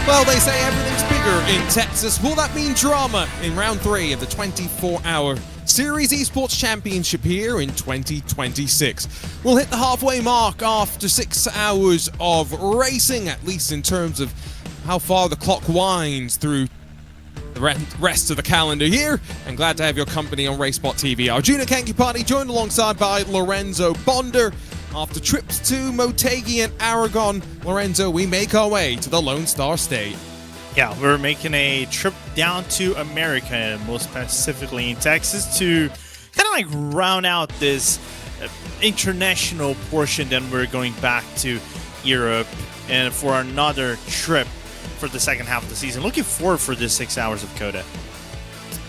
Well, they say everything's bigger in Texas. Will that mean drama in round 3 of the 24-hour Series Esports Championship here in 2026? We'll hit the halfway mark after 6 hours of racing, at least in terms of how far the clock winds through the rest of the calendar year. And glad to have your company on RaceSpotTV. Arjuna Kankipati joined alongside by Lorenzo Bonder. After trips to Motegi and Aragon, Lorenzo, we make our way to the Lone Star State. Yeah, we're making a trip down to America, most specifically in Texas, to kind of like round out this international portion. Then we're going back to Europe and for another trip for the second half of the season. Looking forward for this 6 hours of COTA.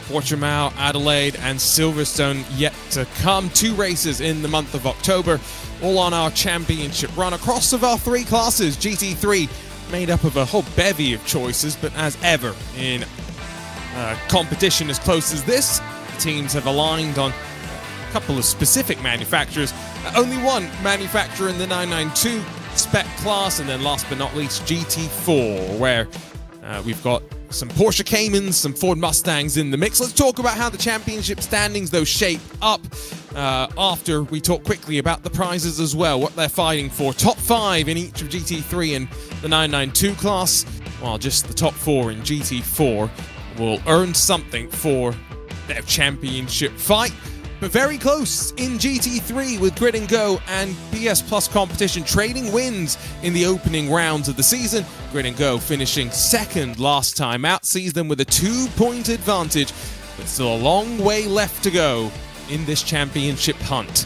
Portimao, Adelaide, and Silverstone yet to come. 2 races in the month of October, all on our championship run across of our 3 classes. GT3 made up of a whole bevy of choices, but as ever in competition as close as this, the teams have aligned on a couple of specific manufacturers. Only one manufacturer in the 992 spec class, and then last but not least GT4, where we've got some Porsche Caymans, some Ford Mustangs in the mix. Let's talk about how the championship standings, though, shape up after we talk quickly about the prizes as well, what they're fighting for. Top 5 in each of GT3 and the 992 class, while just the top 4 in GT4 will earn something for their championship fight. But very close in GT3 with Grid and Go and PS Plus competition trading wins in the opening rounds of the season. Grid and Go finishing second last time out, sees them with a 2-point advantage, but still a long way left to go in this championship hunt.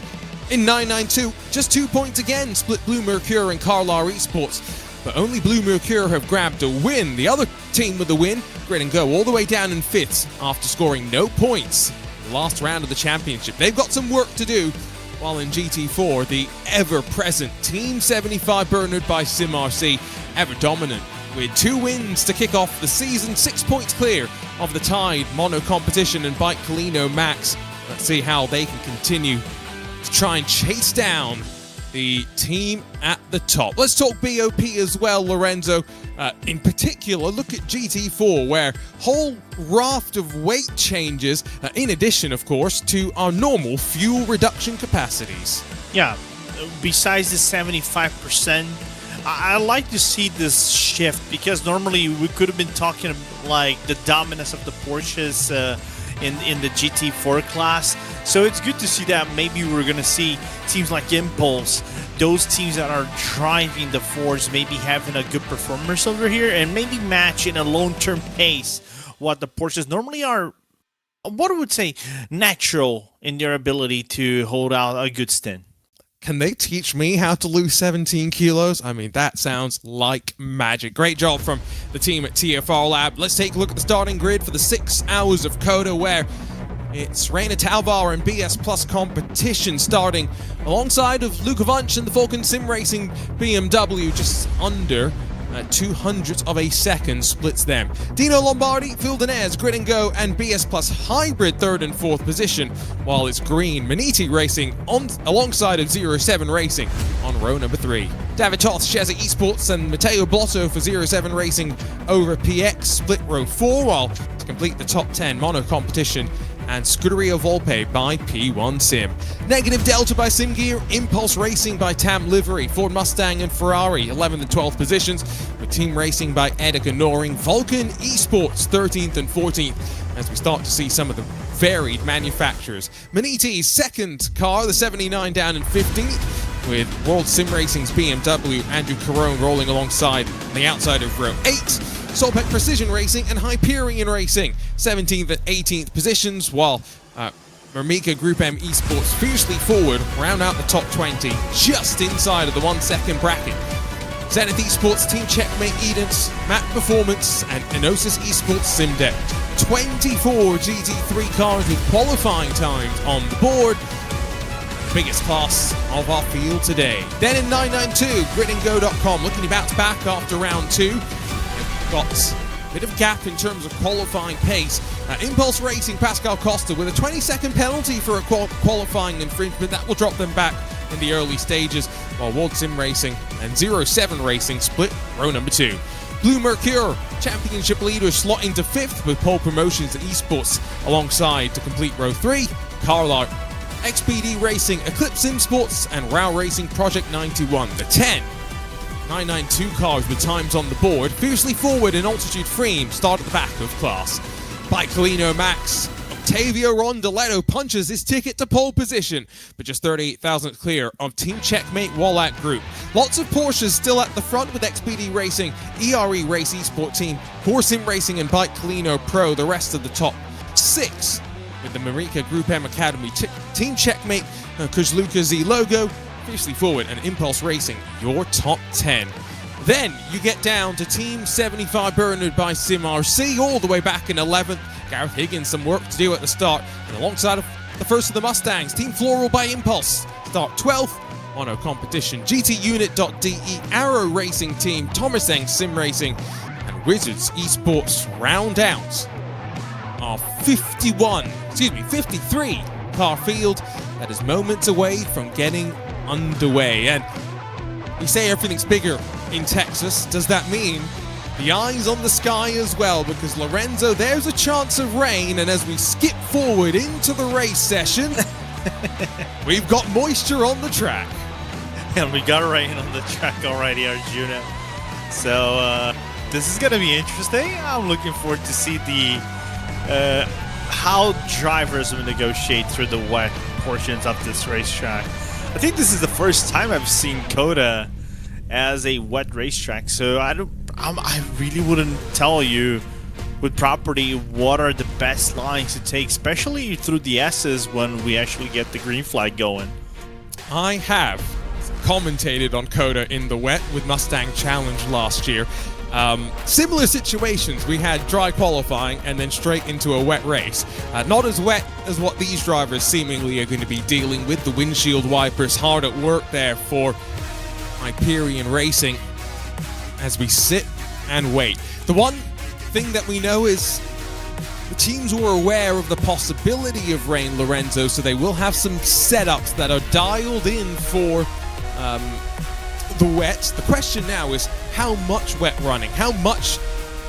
In 992, just 2 points again split Blue Mercure and Carlar Esports, but only Blue Mercure have grabbed a win. The other team with the win, Grid and Go, all the way down in 5th after scoring no points last round of the championship. They've got some work to do, while in GT4, the ever-present Team 75 Bernard by SimRC, ever dominant, with 2 wins to kick off the season, 6 points clear of the tied Mono Competition and Bike Colino Max. Let's see how they can continue to try and chase down the team at the top. Let's talk BOP as well, Lorenzo. In particular, look at GT4, where whole raft of weight changes, in addition, of course, to our normal fuel reduction capacities. Yeah, besides the 75%, I like to see this shift, because normally we could have been talking like the dominance of the Porsches in the GT4 class. So it's good to see that maybe we're going to see teams like Impulse, those teams that are driving the Fords, maybe having a good performance over here and maybe match in a long-term pace what the Porsches normally are, what I would say, natural in their ability to hold out a good stint. Can they teach me how to lose 17 kilos? I mean, that sounds like magic. Great job from the team at TFR Lab. Let's take a look at the starting grid for the 6 hours of COTA, where it's Reina Talvar and BS Plus competition starting alongside of Luca Vunch and the Falcon Sim Racing BMW, just under 200th of a second splits them. Dino Lombardi, Phil Denez, Grid and Go, and BS Plus Hybrid 3rd and 4th position, while it's Green Maniti Racing alongside of 07 Racing on row number 3. David Toth, Sheza Esports, and Matteo Blotto for 07 Racing over PX split row 4, while to complete the top 10 Mono Competition and Scuderia Volpe by P1 Sim. Negative Delta by SimGear, Impulse Racing by Tam Livery, Ford Mustang and Ferrari 11th and 12th positions, with Team Racing by Edeka Noring, Vulcan Esports 13th and 14th, as we start to see some of the varied manufacturers. Maniti's second car, the 79, down in 15th, with World Sim Racing's BMW, Andrew Carone rolling alongside on the outside of row 8. Solpec Precision Racing and Hyperion Racing, 17th and 18th positions, while Mermika Group M Esports fiercely forward, round out the top 20, just inside of the 1 second bracket. Zenith Esports, Team Checkmate Edens, Matt Performance, and Enosis Esports Simdeck. 24 GT3 cars with qualifying times on the board. Biggest class of our field today. Then in 992, gridandgo.com, looking to bounce back after round 2. Got a bit of gap in terms of qualifying pace. Impulse Racing, Pascal Costa with a 20-second penalty for a qualifying infringement. That will drop them back in the early stages, while World Sim Racing and 07 Racing split row number 2. Blue Mercure, championship leader, slotting to 5th with pole promotions at eSports alongside to complete row 3, Carlisle, XPD Racing, Eclipse Sim Sports, and Row Racing Project 91. The 10.992 cars with times on the board, fiercely forward in altitude frame, start at the back of class. Bicolino Max, Octavio Rondoletto punches his ticket to pole position, but just 38,000 clear of Team Checkmate Wallat Group. Lots of Porsches still at the front with XPD Racing, ERE Race Esport Team, Horsim Racing, and Bicolino Pro, the rest of the top 6. With the Marika Group M Academy, Team Checkmate, Kuzluka Z Logo, fiercely forward, and Impulse Racing, your top 10. Then you get down to Team 75 Bernard by SimRC, all the way back in 11th. Gareth Higgins, some work to do at the start. And alongside of the first of the Mustangs, Team Floral by Impulse, start 12th. Mono Competition, GTUnit.de, Arrow Racing Team, Thomaseng Sim Racing, and Wizards Esports round out our 53 car field that is moments away from getting underway. And we say everything's bigger in Texas. Does that mean the eyes on the sky as well? Because Lorenzo, there's a chance of rain, and as we skip forward into the race session, we've got moisture on the track. And we got rain on the track already, Arjuna. So this is going to be interesting. I'm looking forward to see the how drivers will negotiate through the wet portions of this racetrack. I think this is the first time I've seen COTA as a wet racetrack, so I really wouldn't tell you with property what are the best lines to take, especially through the S's when we actually get the green flag going. I have commentated on COTA in the wet with Mustang Challenge last year. Similar situations. We had dry qualifying and then straight into a wet race. Not as wet as what these drivers seemingly are going to be dealing with. The windshield wipers hard at work there for Hyperion Racing as we sit and wait. The one thing that we know is the teams were aware of the possibility of rain, Lorenzo, so they will have some setups that are dialed in for the wet. The question now is how much wet running, how much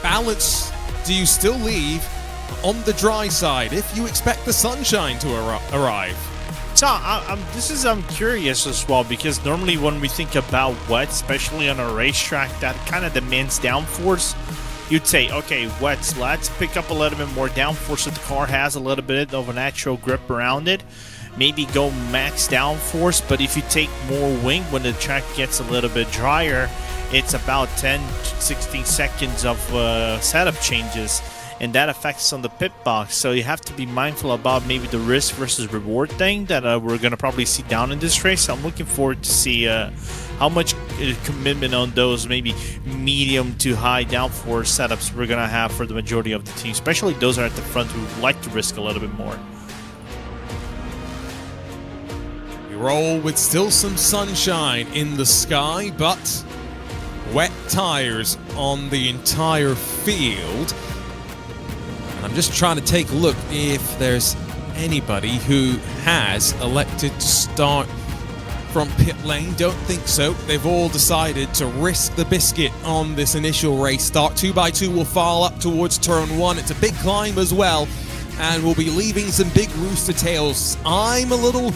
balance do you still leave on the dry side if you expect the sunshine to arrive? So I'm curious as well, because normally when we think about wet, especially on a racetrack that kind of demands downforce, you'd say, okay, wets, let's pick up a little bit more downforce so the car has a little bit of a natural grip around it. Maybe go max downforce, but if you take more wing when the track gets a little bit drier, it's about 10-16 seconds of setup changes, and that affects on the pit box. So you have to be mindful about maybe the risk versus reward thing that we're going to probably see down in this race. I'm looking forward to see how much commitment on those maybe medium to high downforce setups we're going to have for the majority of the team, especially those that are at the front who like to risk a little bit more. We roll with still some sunshine in the sky, but wet tires on the entire field. And I'm just trying to take a look if there's anybody who has elected to start from pit lane. Don't think so. They've all decided to risk the biscuit on this initial race start. 2x2 will file up towards turn 1. It's a big climb as well, and we'll be leaving some big rooster tails. I'm a little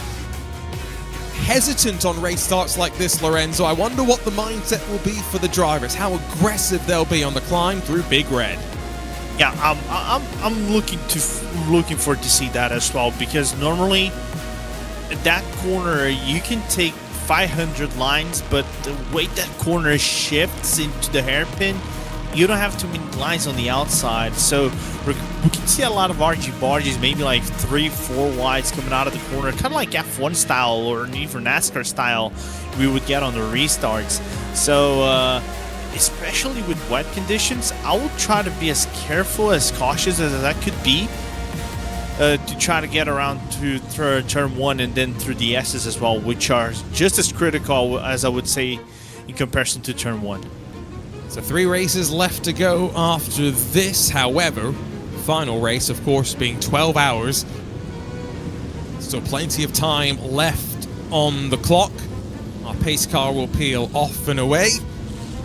hesitant on race starts like this, Lorenzo. I wonder what the mindset will be for the drivers, how aggressive they'll be on the climb through Big Red. Yeah, I'm looking forward to see that as well, because normally that corner you can take 500 lines, but the way that corner shifts into the hairpin, you don't have too many lines on the outside. So we can see a lot of RG barges, maybe like 3-4 wides coming out of the corner, kind of like F1 style or even NASCAR style we would get on the restarts. So especially with wet conditions, I would try to be as careful, as cautious as that could be, to try to get around to turn 1 and then through the S's as well, which are just as critical as I would say in comparison to turn 1. So 3 races left to go after this. However, final race, of course, being 12 hours. Still plenty of time left on the clock. Our pace car will peel off and away.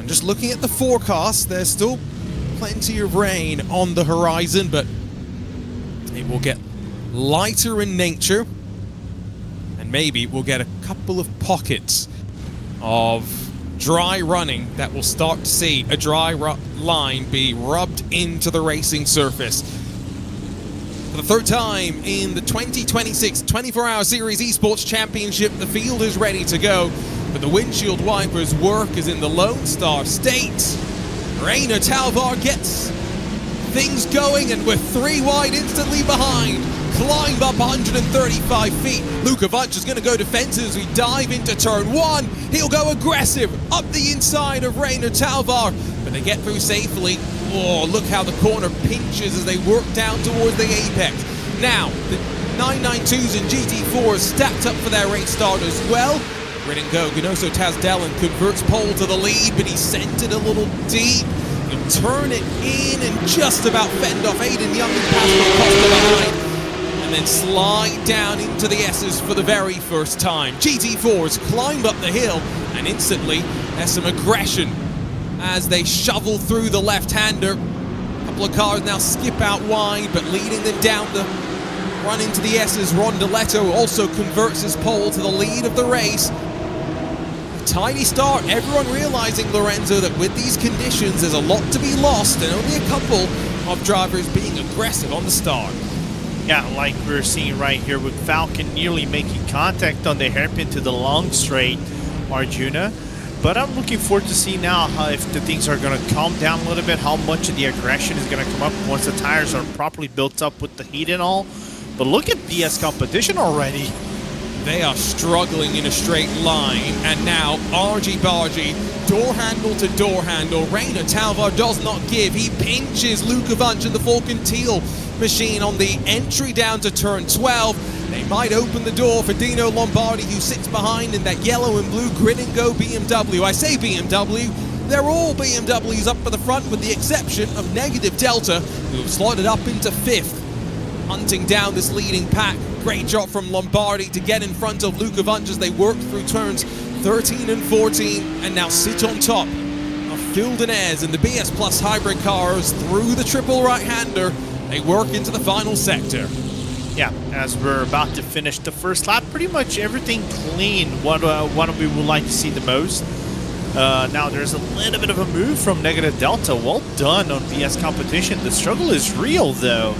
And just looking at the forecast, there's still plenty of rain on the horizon, but it will get lighter in nature, and maybe we'll get a couple of pockets of dry running that will start to see a dry line be rubbed into the racing surface. For the third time in the 2026 24-Hour Series Esports Championship, the field is ready to go, but the windshield wipers' work is in the Lone Star State. Reina Talvar gets things going, and we're 3 wide instantly behind. Climb up 135 feet. Luka Vunch is going to go defensive as we dive into turn 1. He'll go aggressive up the inside of Reina Talvar, but they get through safely. Oh, look how the corner pinches as they work down towards the apex. Now, the 992s and GT4s stacked up for their race start as well. Grid and go. Ganoso Tazdelin converts pole to the lead, but he sent it a little deep. He'll turn it in and just about fend off Aiden Young and Pascal Costa behind, and then slide down into the S's for the very first time. GT4s climb up the hill, and instantly there's some aggression as they shovel through the left-hander. A couple of cars now skip out wide, but leading them down the run into the S's. Rondeletto also converts his pole to the lead of the race. A tiny start, everyone realizing, Lorenzo, that with these conditions there's a lot to be lost, and only a couple of drivers being aggressive on the start. Yeah, like we're seeing right here with Falcon nearly making contact on the hairpin to the long straight, Arjuna. But I'm looking forward to see now how, if the things are going to calm down a little bit, how much of the aggression is going to come up once the tires are properly built up with the heat and all. But look at BS competition already. They are struggling in a straight line, and now argy-bargy, door handle to door handle. Reina Talvar does not give. He pinches Luka Vunch and the Falcon Teal machine on the entry down to turn 12. They might open the door for Dino Lombardi, who sits behind in that yellow and blue grid and go BMW. I say BMW, they're all BMWs up for the front, with the exception of Negative Delta, who have slotted up into 5th. Hunting down this leading pack. Great job from Lombardi to get in front of Luka Vunch as they work through turns 13 and 14, and now sit on top of Fildenez and the BS Plus hybrid cars through the triple right-hander. They work into the final sector. Yeah, as we're about to finish the first lap, pretty much everything clean. What we would like to see the most. Now there's a little bit of a move from Negative Delta. Well done on BS competition. The struggle is real though.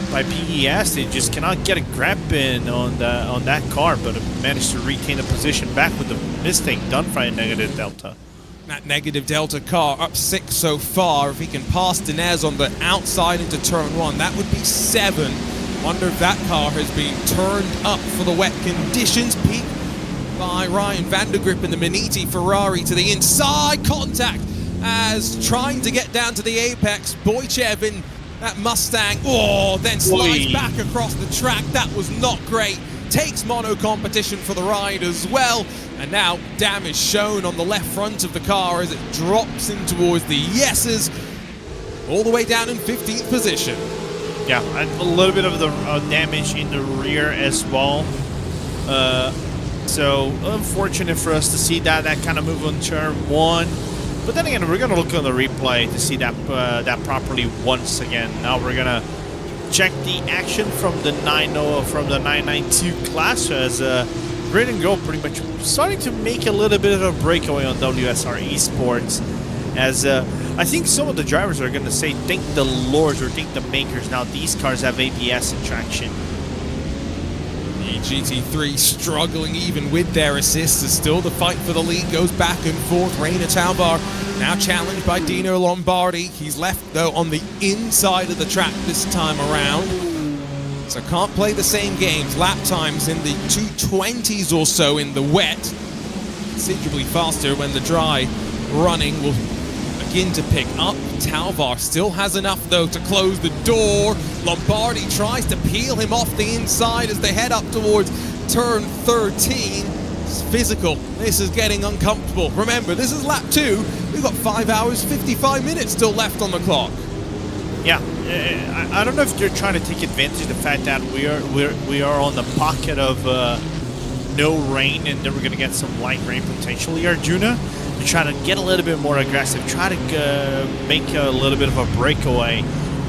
By PES, they just cannot get a grab in on that car, but managed to retain the position back with the mistake done by Negative Delta. That Negative Delta car up 6 so far. If he can pass Dinez on the outside into turn 1, that would be 7. Wonder if that car has been turned up for the wet conditions. Peak by Ryan Vandergrip in the Maniti Ferrari to the inside. Contact as trying to get down to the apex. Boychev in that Mustang, then slides back across the track. That was not great. Takes mono competition for the ride as well. And now damage shown on the left front of the car as it drops in towards the yeses, all the way down in 15th position. Yeah, a little bit of the damage in the rear as well. So unfortunate for us to see that kind of move on turn 1. But then again, we're going to look on the replay to see that properly once again. Now we're going to check the action from the 992 class as Grid and Go pretty much starting to make a little bit of a breakaway on WSR Esports. As I think some of the drivers are going to say, thank the lords or thank the makers. Now these cars have ABS and traction. The GT3 struggling even with their assists as still the fight for the lead goes back and forth. Reina Talvar now challenged by Dino Lombardi. He's left though on the inside of the track this time around, so can't play the same games. Lap times in the 220s or so in the wet, considerably faster when the dry running will begin to pick up. Talvar still has enough though to close the door. Lombardi tries to peel him off the inside as they head up towards turn 13. It's physical. This is getting uncomfortable. Remember, this is lap 2. We've got 5 hours, 55 minutes still left on the clock. Yeah, I don't know if they're trying to take advantage of the fact that we are on the pocket of no rain, and then we're going to get some light rain potentially, Arjuna. try to get a little bit more aggressive, try to make a little bit of a breakaway,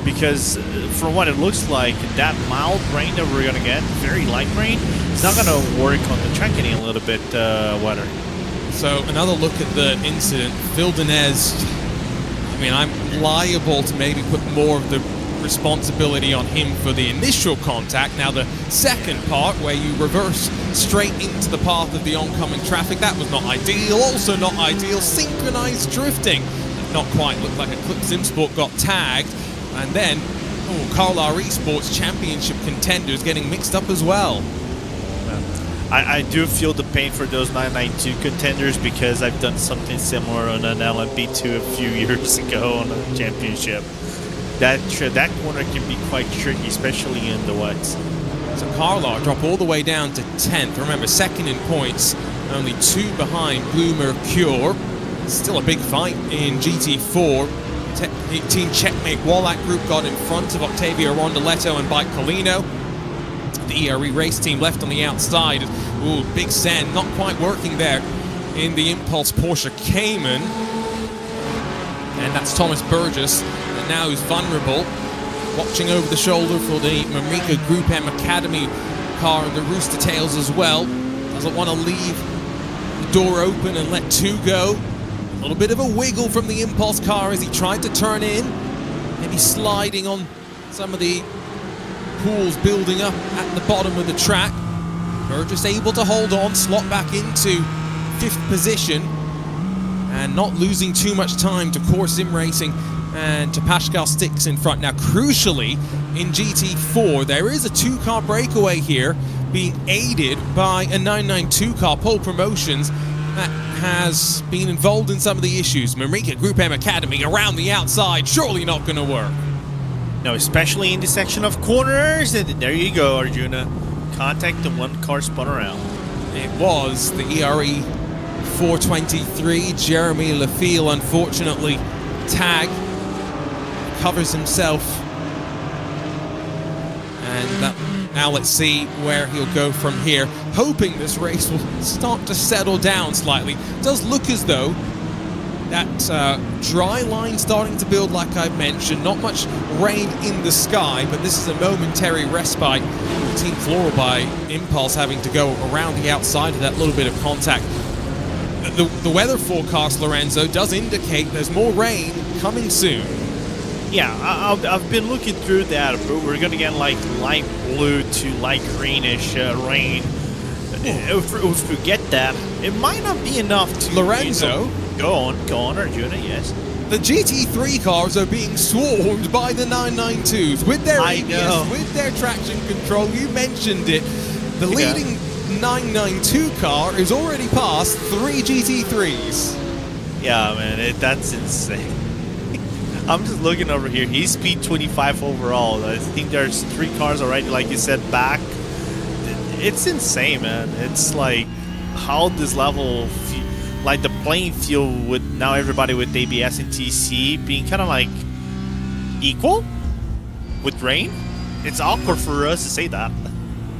because from what it looks like, that mild rain that we're gonna get, very light rain, it's not gonna work on the track getting a little bit wetter. So another look at the incident. Phil Dinez, I mean, I'm liable to maybe put more of the responsibility on him for the initial contact. Now the second part, where you reverse straight into the path of the oncoming traffic, that was not ideal. Also not ideal, synchronized drifting. Not quite, looked like Eclipse Import got tagged. And then, Carlisle Esports Championship contenders getting mixed up as well. I do feel the pain for those 992 contenders, because I've done something similar on an LMP2 a few years ago on a championship. That corner can be quite tricky, especially in the wets. So Carlisle drop all the way down to 10th. Remember, second in points, only 2 behind Blue Mercure. Still a big fight in GT4. Team Checkmate Wallach Group got in front of Octavio Rondoletto and Bike Colino. The ERE race team left on the outside. Ooh, Big Sen not quite working there in the Impulse Porsche Cayman. And that's Thomas Burgess, and now he's vulnerable. Watching over the shoulder for the Mamrika Group M Academy car, the Rooster Tails as well. Doesn't want to leave the door open and let 2 go. A little bit of a wiggle from the Impulse car as he tried to turn in. Maybe sliding on some of the pools building up at the bottom of the track. Burgess able to hold on, slot back into 5th position, and not losing too much time to Core Sim Racing and to Pascal Sticks in front. Now, crucially, in GT4, there is a 2-car breakaway here being aided by a 992 car, Pole Promotions, that has been involved in some of the issues. Mamrika Group M Academy around the outside, surely not going to work. No, especially in the section of corners. And there you go, Arjuna. Contact the 1 car spun around. It was the ERE 423. Jeremy Lafille, unfortunately, tag covers himself. And now let's see where he'll go from here. Hoping this race will start to settle down slightly. It does look as though that dry line starting to build, like I mentioned. Not much rain in the sky, but this is a momentary respite. Team Floral by Impulse having to go around the outside of that little bit of contact. The weather forecast, Lorenzo, does indicate there's more rain coming soon. Yeah, I've been looking through that, but we're going to get like light blue to light greenish rain. If we get that, it might not be enough to... Lorenzo? Go on, Arjuna, yes. The GT3 cars are being swarmed by the 992s with their ABS, with their traction control. You mentioned it. The leading 992 car is already past 3 GT3s. Yeah, man, that's insane. I'm just looking over here. He's speed 25 overall. I think there's 3 cars already, like you said, back. It's insane, man. It's like how this level, like the playing field with now everybody with ABS and TC being kind of like equal with rain. It's awkward for us to say that.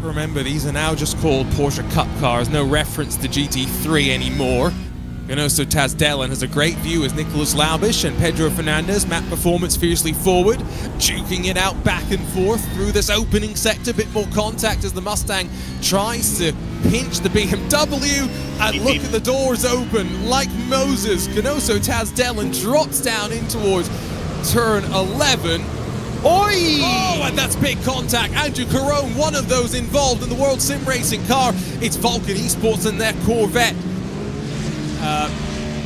Remember, these are now just called Porsche Cup cars. No reference to GT3 anymore. Ganoso Tazdelen has a great view as Nicholas Laubish and Pedro Fernandez map performance fiercely forward, juking it out back and forth through this opening sector. Bit more contact as the Mustang tries to pinch the BMW, and look at the doors open like Moses. Ganoso Tazdelen drops down in towards turn 11. Oi! Oh, and that's big contact. Andrew Carone, one of those involved in the World Sim Racing car. It's Vulcan Esports and their Corvette.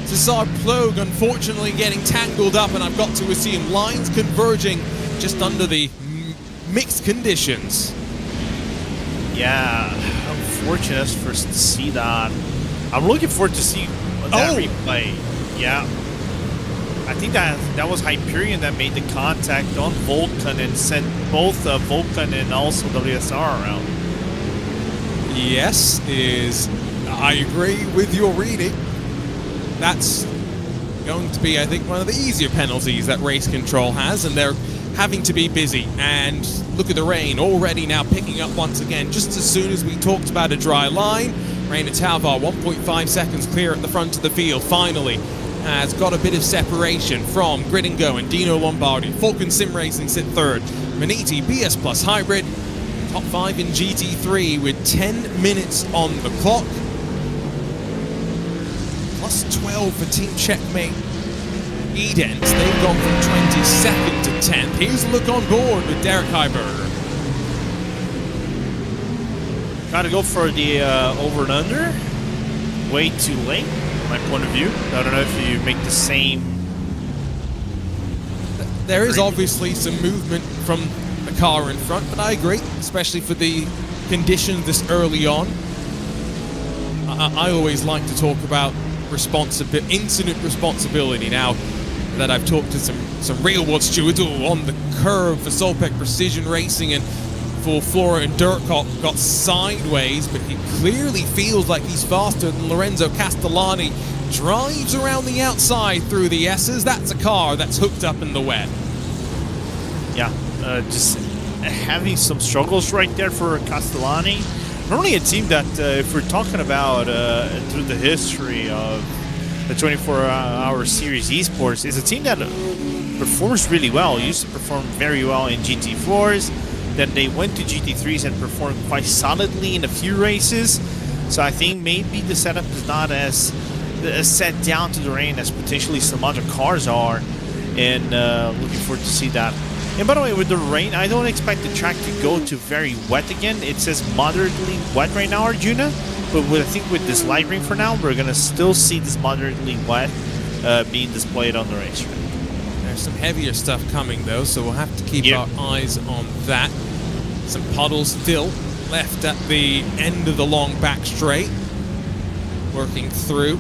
Cesar Plogue unfortunately getting tangled up, and I've got to assume lines converging just under the mixed conditions. Yeah, unfortunate for us to see that. I'm looking forward to see that replay. Yeah. I think that was Hyperion that made the contact on Vulcan and sent both Vulcan and also WSR around. Yes, I agree with your reading. That's going to be, I think, one of the easier penalties that Race Control has, and they're having to be busy. And look at the rain already now picking up once again, just as soon as we talked about a dry line. Reina Talvar, 1.5 seconds clear at the front of the field, finally has got a bit of separation from Gridingo and Dino Lombardi. Falcon Sim Racing sit third. Maniti, BS Plus Hybrid, top 5 in GT3 with 10 minutes on the clock. Plus 12 for Team Checkmate Edens. They've gone from 22nd to 10th. Here's a look on board with Derek Heiberger. Trying to go for the over and under. Way too late, from my point of view. I don't know if you make the same. There is obviously some movement from the car in front, but I agree, especially for the conditions this early on. I always like to talk about incident responsibility now that I've talked to some real world stewards on the curve for Solpec Precision Racing, and for Flora and Dirkop got sideways, but he clearly feels like he's faster than Lorenzo Castellani. Drives around the outside through the S's. That's a car that's hooked up in the wet. Yeah, just having some struggles right there for Castellani. Normally a team that, if we're talking about through the history of the 24-hour series esports, is a team that performs really well. Used to perform very well in GT4s. Then they went to GT3s and performed quite solidly in a few races. So I think maybe the setup is not as set down to the rain as potentially some other cars are. And looking forward to see that. And by the way, with the rain, I don't expect the track to go to very wet again. It says moderately wet right now, Arjuna. But I think with this light rain for now, we're going to still see this moderately wet being displayed on the racetrack. There's some heavier stuff coming though, so we'll have to keep our eyes on that. Some puddles still left at the end of the long back straight. Working through.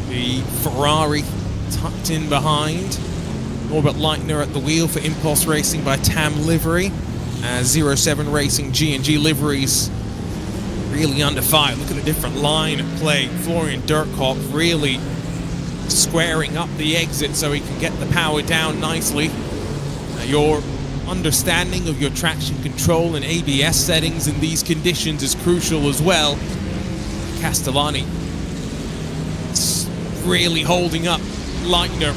The Ferrari tucked in behind. Norbert Leitner at the wheel for Impulse Racing by TAM Livery. 07 Racing G&G liveries really under fire. Look at the different line of play. Florian Dirkop really squaring up the exit so he can get the power down nicely. Your understanding of your traction control and ABS settings in these conditions is crucial as well. Castellani really holding up Leitner,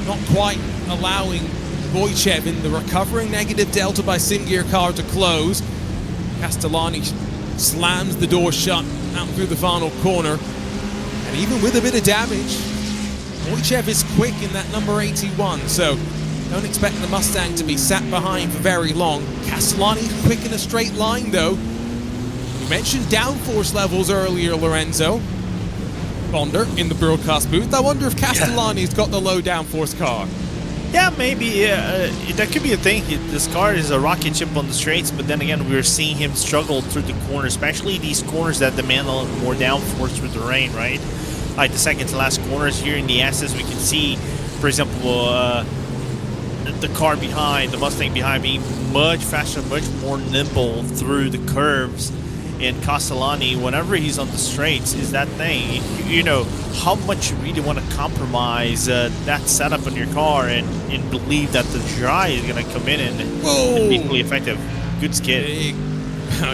not quite allowing Wojciech in the recovering negative delta by Simgear car to close. Castellani slams the door shut out through the final corner, and even with a bit of damage, Wojciech is quick in that number 81, so don't expect the Mustang to be sat behind for very long. Castellani quick in a straight line though. You mentioned downforce levels earlier, Lorenzo. Bonder in the broadcast booth. I wonder if Castellani's got the low downforce car. Yeah, maybe. That could be a thing. This car is a rocket ship on the straights, but then again, we're seeing him struggle through the corners, especially these corners that demand a little more downforce with the rain, right? Like the second to last corners here in the S's, we can see, for example, the car behind, the Mustang behind, being much faster, much more nimble through the curves. And Castellani, whenever he's on the straights, is that thing. You know, how much you really want to compromise that setup on your car and believe that the dry is going to come in and be fully effective. Good skid.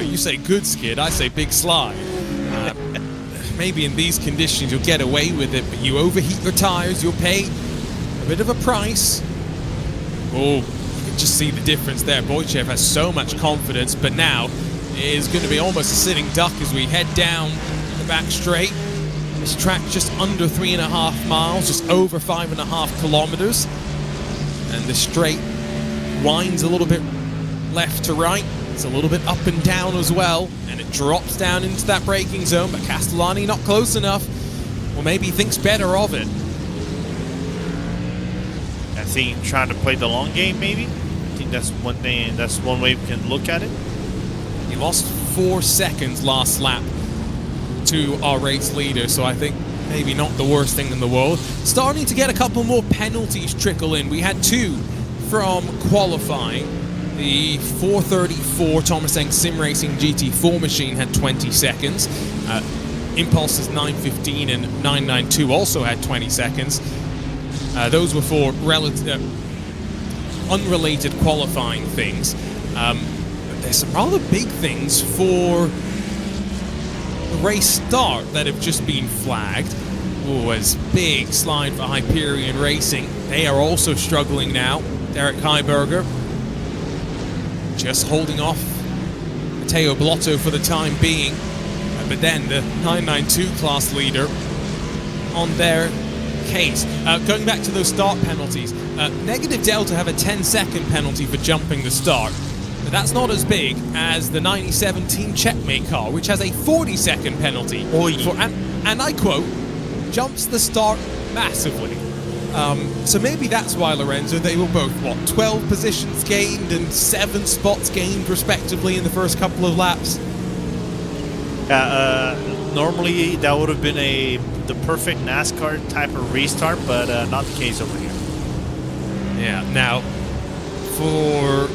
You say good skid, I say big slide. Maybe in these conditions you'll get away with it, but you overheat your tires, you'll pay a bit of a price. Oh, you can just see the difference there. Wojciech has so much confidence, but now is going to be almost a sitting duck as we head down the back straight. This track just under 3.5 miles, just over 5.5 kilometers. And the straight winds a little bit left to right. It's a little bit up and down as well. And it drops down into that braking zone, but Castellani not close enough. Or maybe he thinks better of it. I think trying to play the long game, maybe. I think that's one thing, that's one way we can look at it. He lost 4 seconds last lap to our race leader, so I think maybe not the worst thing in the world. Starting to get a couple more penalties trickle in. We had 2 from qualifying. The 434 Thomas Eng Sim Racing GT4 machine had 20 seconds. Impulse's 915 and 992 also had 20 seconds. Those were for unrelated qualifying things. There's some rather big things for race start that have just been flagged. Oh, it's big slide for Hyperion Racing. They are also struggling now. Derek Heiberger just holding off Matteo Blotto for the time being. But then the 992 class leader on their case. Going back to those start penalties, Negative Delta have a 10-second penalty for jumping the start. But that's not as big as the 97 Team Checkmate car, which has a 40-second penalty. For, and I quote, jumps the start massively. So maybe that's why, Lorenzo, they were both, 12 positions gained and 7 spots gained, respectively, in the first couple of laps? Normally, that would have been the perfect NASCAR type of restart, but not the case over here. Yeah, now, for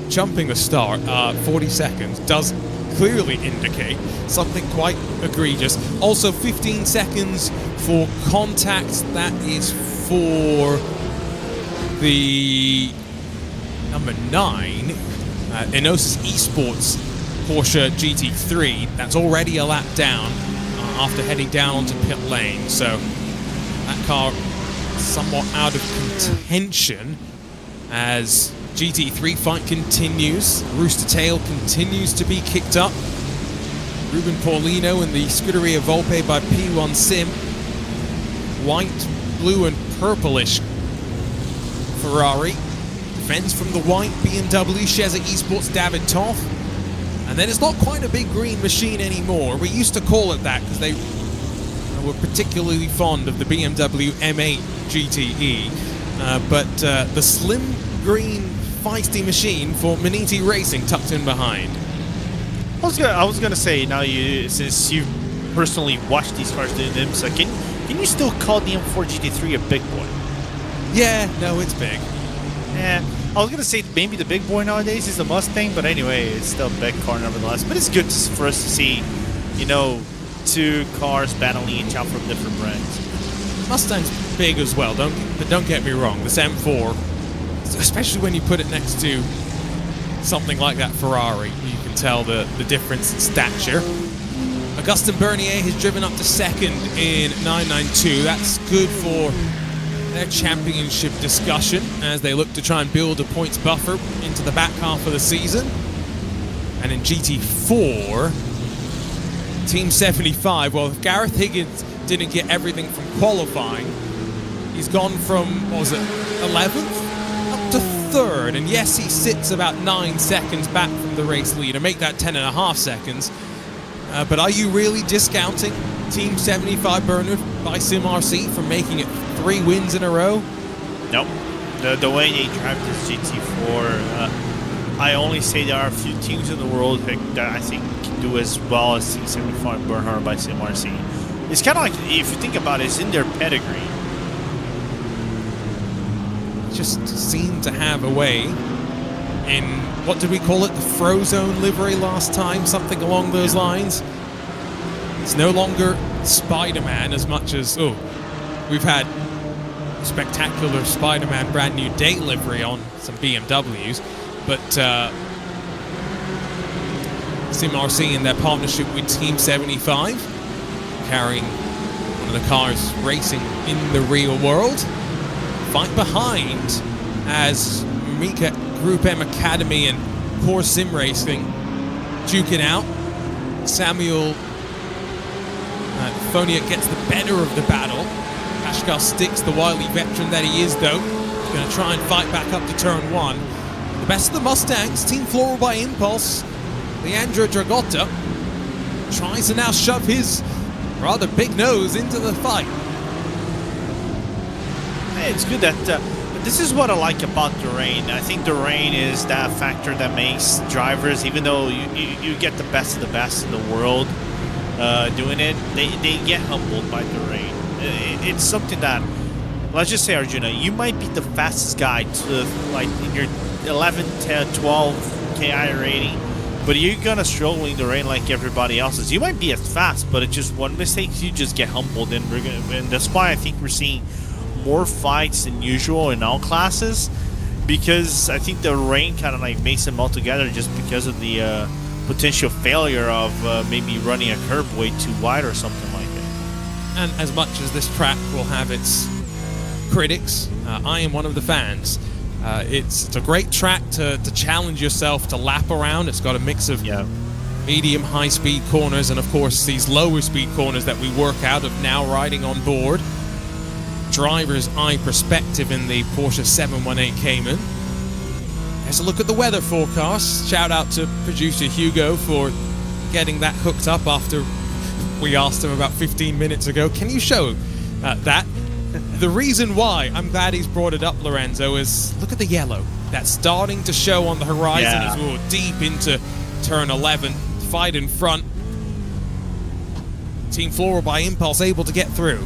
jumping the start, 40 seconds does clearly indicate something quite egregious. Also, 15 seconds for contact. That is for the number 9, Enosis Esports Porsche GT3. That's already a lap down after heading down onto pit lane. So that car somewhat out of contention as GT3 fight continues. Rooster Tail continues to be kicked up. Ruben Paulino in the Scuderia Volpe by P1 Sim. White, blue and purplish Ferrari. Defends from the white BMW Sheza Esports David Toff. And then it's not quite a big green machine anymore. We used to call it that because they were particularly fond of the BMW M8 GTE. But the slim green feisty machine for Maniti Racing tucked in behind. I was gonna say, now since you personally watched these cars doing them, so can you still call the M4 GT3 a big boy? Yeah, no, it's big. Yeah, I was gonna say maybe the big boy nowadays is the Mustang, but anyway, it's still a big car nevertheless. But it's good for us to see, you know, 2 cars battling each out from different brands. Mustang's big as well. Don't get me wrong. This M4, especially when you put it next to something like that Ferrari, you can tell the difference in stature. Augustin Bernier has driven up to 2nd in 992. That's good for their championship discussion as they look to try and build a points buffer into the back half of the season. And in GT4, Team 75, well, if Gareth Higgins didn't get everything from qualifying, he's gone from, 11th up to 3rd. And yes, he sits about 9 seconds back from the race leader. Make that 10.5 seconds. But are you really discounting Team 75 Bernard by SimRC from making it 3 wins in a row? Nope. The way they drive this GT4, I only say there are a few teams in the world that I think can do as well as Team 75 Bernhard by SimRC. It's kind of like, if you think about it, it's in their pedigree. Just seem to have a way in, what did we call it, the Frozone livery last time? Something along those lines. It's no longer Spider-Man as much as, we've had spectacular Spider-Man brand new date livery on some BMWs, but SimRC in their partnership with Team 75, carrying one of the cars racing in the real world. Fight behind as Mika Group M Academy and Core Sim Racing duking out. Samuel Fonia gets the better of the battle. Ashgar Sticks, the wily veteran that he is, though, going to try and fight back up to turn 1. The best of the Mustangs, Team Floral by Impulse. Leandro Dragotta tries to now shove his rather big nose into the fight. Hey, it's good that this is what I like about the rain. I think the rain is that factor that makes drivers, even though you get the best of the best in the world doing it, they get humbled by the rain. It's something that, let's just say, Arjuna, you might be the fastest guy to, like, in your 11, 10, 12 KI rating, but you're gonna struggle in the rain like everybody else is. You might be as fast, but it's just one mistake, you just get humbled, and that's why I think we're seeing more fights than usual in all classes, because I think the rain kind of like makes them all together just because of the potential failure of maybe running a curb way too wide or something like that. And as much as this track will have its critics, I am one of the fans. It's a great track to challenge yourself to lap around. It's got a mix of medium, high-speed corners and, of course, these lower-speed corners that we work out of now riding on board. Driver's eye perspective in the Porsche 718 Cayman. Let's look at the weather forecast. Shout out to producer Hugo for getting that hooked up after we asked him about 15 minutes ago. Can you show that? The reason why I'm glad he's brought it up, Lorenzo, is look at the yellow. That's starting to show on the horizon as we're deep into turn 11. Fight in front. Team Floral by Impulse able to get through.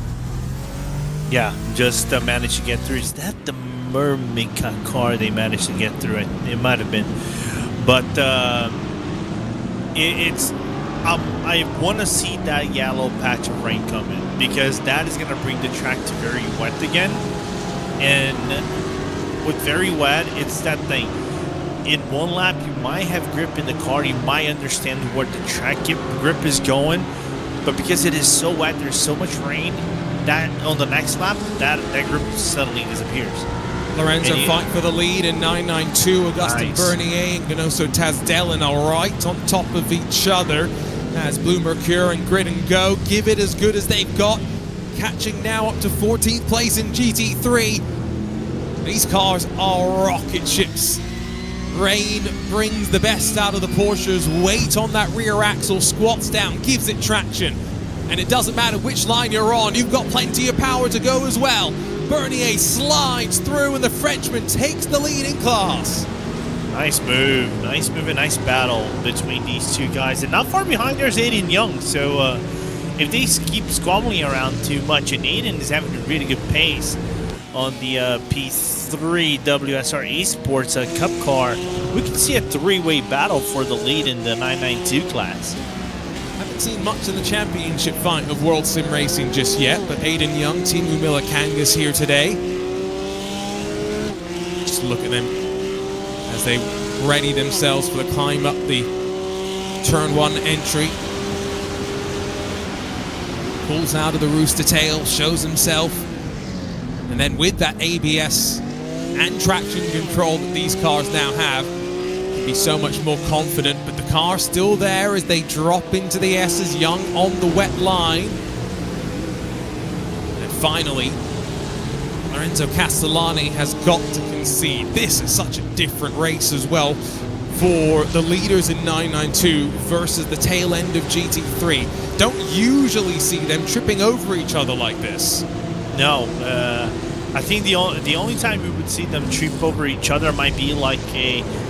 Yeah, just managed to get through. Is that the Mermaid car they managed to get through? It might have been. But I want to see that yellow patch of rain coming, because that is going to bring the track to very wet again. And with very wet, it's that thing. In one lap, you might have grip in the car. You might understand where the track grip is going. But because it is so wet, there's so much rain, that on the next lap, that grip suddenly disappears. Lorenzo fight for the lead in 992. Augustin Bernier and Ganoso Tasdelin are right on top of each other as Blue Mercure and Grid and Go give it as good as they've got. Catching now up to 14th place in GT3. These cars are rocket ships. Rain brings the best out of the Porsches. Weight on that rear axle, squats down, gives it traction. And it doesn't matter which line you're on, you've got plenty of power to go as well. Bernier slides through and the Frenchman takes the lead in class. Nice move and nice battle between these two guys. And not far behind there's Aiden Young, so if they keep squabbling around too much, and Aiden is having a really good pace on the P3 WSR Esports Cup car, we can see a three-way battle for the lead in the 992 class. Haven't seen much of the championship fight of World Sim Racing just yet, but Aiden Young, Team Umila Kangas here today. Just look at them as they ready themselves for the climb up the turn 1 entry. Pulls out of the rooster tail, shows himself, and then with that ABS and traction control that these cars now have, be so much more confident. But the car still there as they drop into the S's. Young on the wet line, and finally Lorenzo Castellani has got to concede. This is such a different race as well for the leaders in 992 versus the tail end of GT3. Don't usually see them tripping over each other like this. No, I think the only time we would see them trip over each other might be like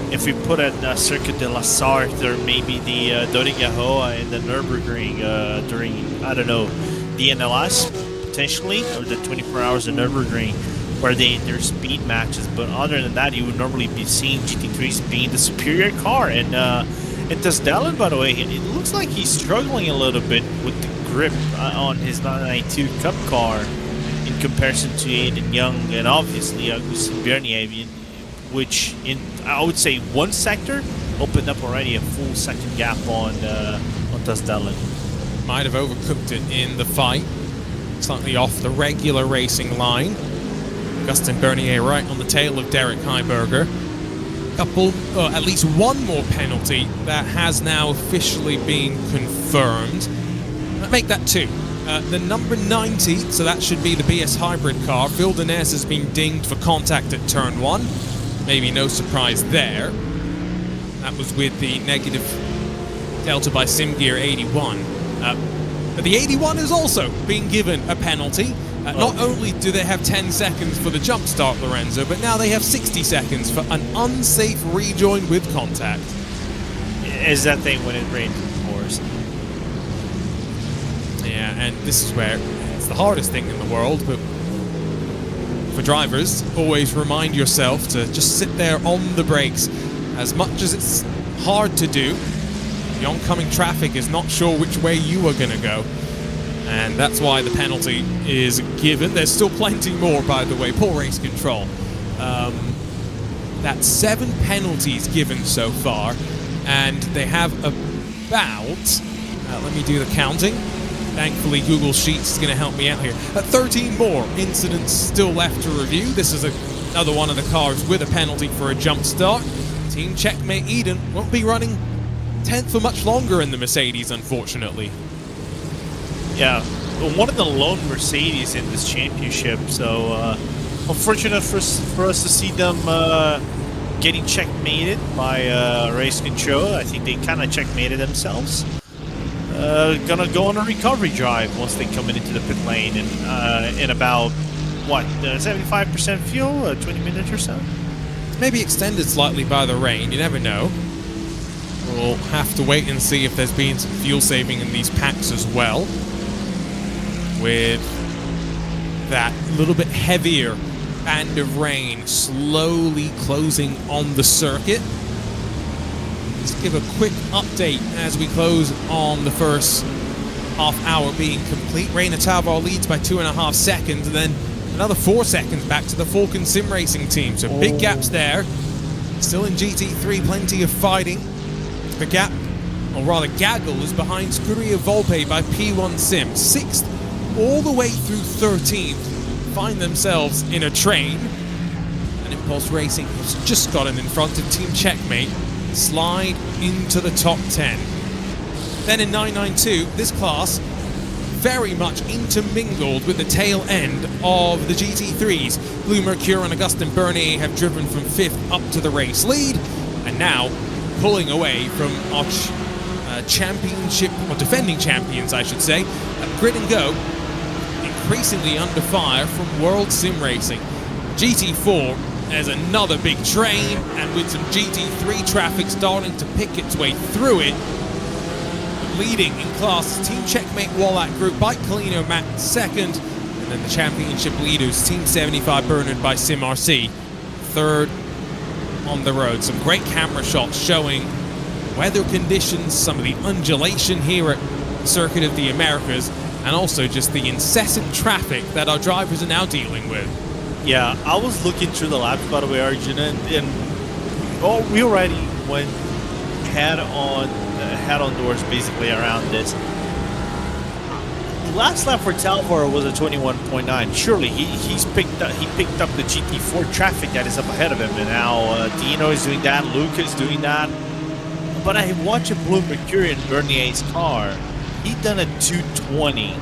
if we put a Circuit de la Sarthe or maybe the Dorigahoa and the Nürburgring during, I don't know, the NLS potentially, or the 24 hours of Nürburgring, where their speed matches. But other than that, you would normally be seeing GT3s being the superior car. And Tasdelin, by the way, it looks like he's struggling a little bit with the grip on his 992 Cup car in comparison to Aiden Young and obviously Augustin Bernier, which in, I would say, one sector opened up already a full second gap on Tasdelin. Might have overcooked it in the fight, slightly off the regular racing line. Augustin Bernier right on the tail of Derek Heiberger. At least one more penalty that has now officially been confirmed. Make that two. The number 90, so that should be the BS hybrid car. Phil Denez has been dinged for contact at turn 1. Maybe no surprise there. That was with the negative delta by SimGear 81. But the 81 is also being given a penalty. Not only do they have 10 seconds for the jump start, Lorenzo, but now they have 60 seconds for an unsafe rejoin with contact. Is that thing when it rains, of course. Yeah, and this is where it's the hardest thing in the world, but for drivers, always remind yourself to just sit there on the brakes. As much as it's hard to do, the oncoming traffic is not sure which way you are going to go. And that's why the penalty is given. There's still plenty more, by the way. Poor race control. That's 7 penalties given so far. and they have about, let me do the counting. Thankfully, Google Sheets is going to help me out here. 13 more incidents still left to review. This is another one of the cars with a penalty for a jump start. Team Checkmate Eden won't be running 10th for much longer in the Mercedes, unfortunately. Yeah, one of the lone Mercedes in this championship, so unfortunate for us to see them getting checkmated by Race Control. I think they kind of checkmated themselves. Gonna go on a recovery drive once they come into the pit lane in about, what, 75% fuel, 20 minutes or so? Maybe extended slightly by the rain, you never know. We'll have to wait and see if there's been some fuel saving in these packs as well. With that little bit heavier band of rain slowly closing on the circuit. Let's give a quick update as we close on the first half hour being complete. Reina Tavar leads by 2.5 seconds, and then another 4 seconds back to the Falcon Sim Racing team. So big gaps there. Still in GT3, plenty of fighting. The gap, or rather gaggle, is behind Scuderia Volpe by P1 Sim. 6th all the way through 13th. Find themselves in a train. And Impulse Racing has just gotten in front of Team Checkmate. Slide into the top 10. Then in 992, this class very much intermingled with the tail end of the GT3s. Blue Mercure and Augustin Bernier have driven from 5th up to the race lead, and now pulling away from our championship, or defending champions, I should say, Grid and Go, increasingly under fire from World Sim Racing. GT4 as another big train, and with some GT3 traffic starting to pick its way through it. Leading in class, Team Checkmate Wallach Group by Colino Matt second, and then the championship leaders, Team 75 Bernard by Sim RC, third on the road. Some great camera shots showing weather conditions, some of the undulation here at Circuit of the Americas, and also just the incessant traffic that our drivers are now dealing with. Yeah, I was looking through the laps, by the way, Arjun, and we already went head on doors basically around this. The last lap for Talvar was a 21.9. Surely he picked up the GT4 traffic that is up ahead of him, and now Dino is doing that, Luca is doing that. But I watched a Blue Mercury in Bernier's car. He'd done a 220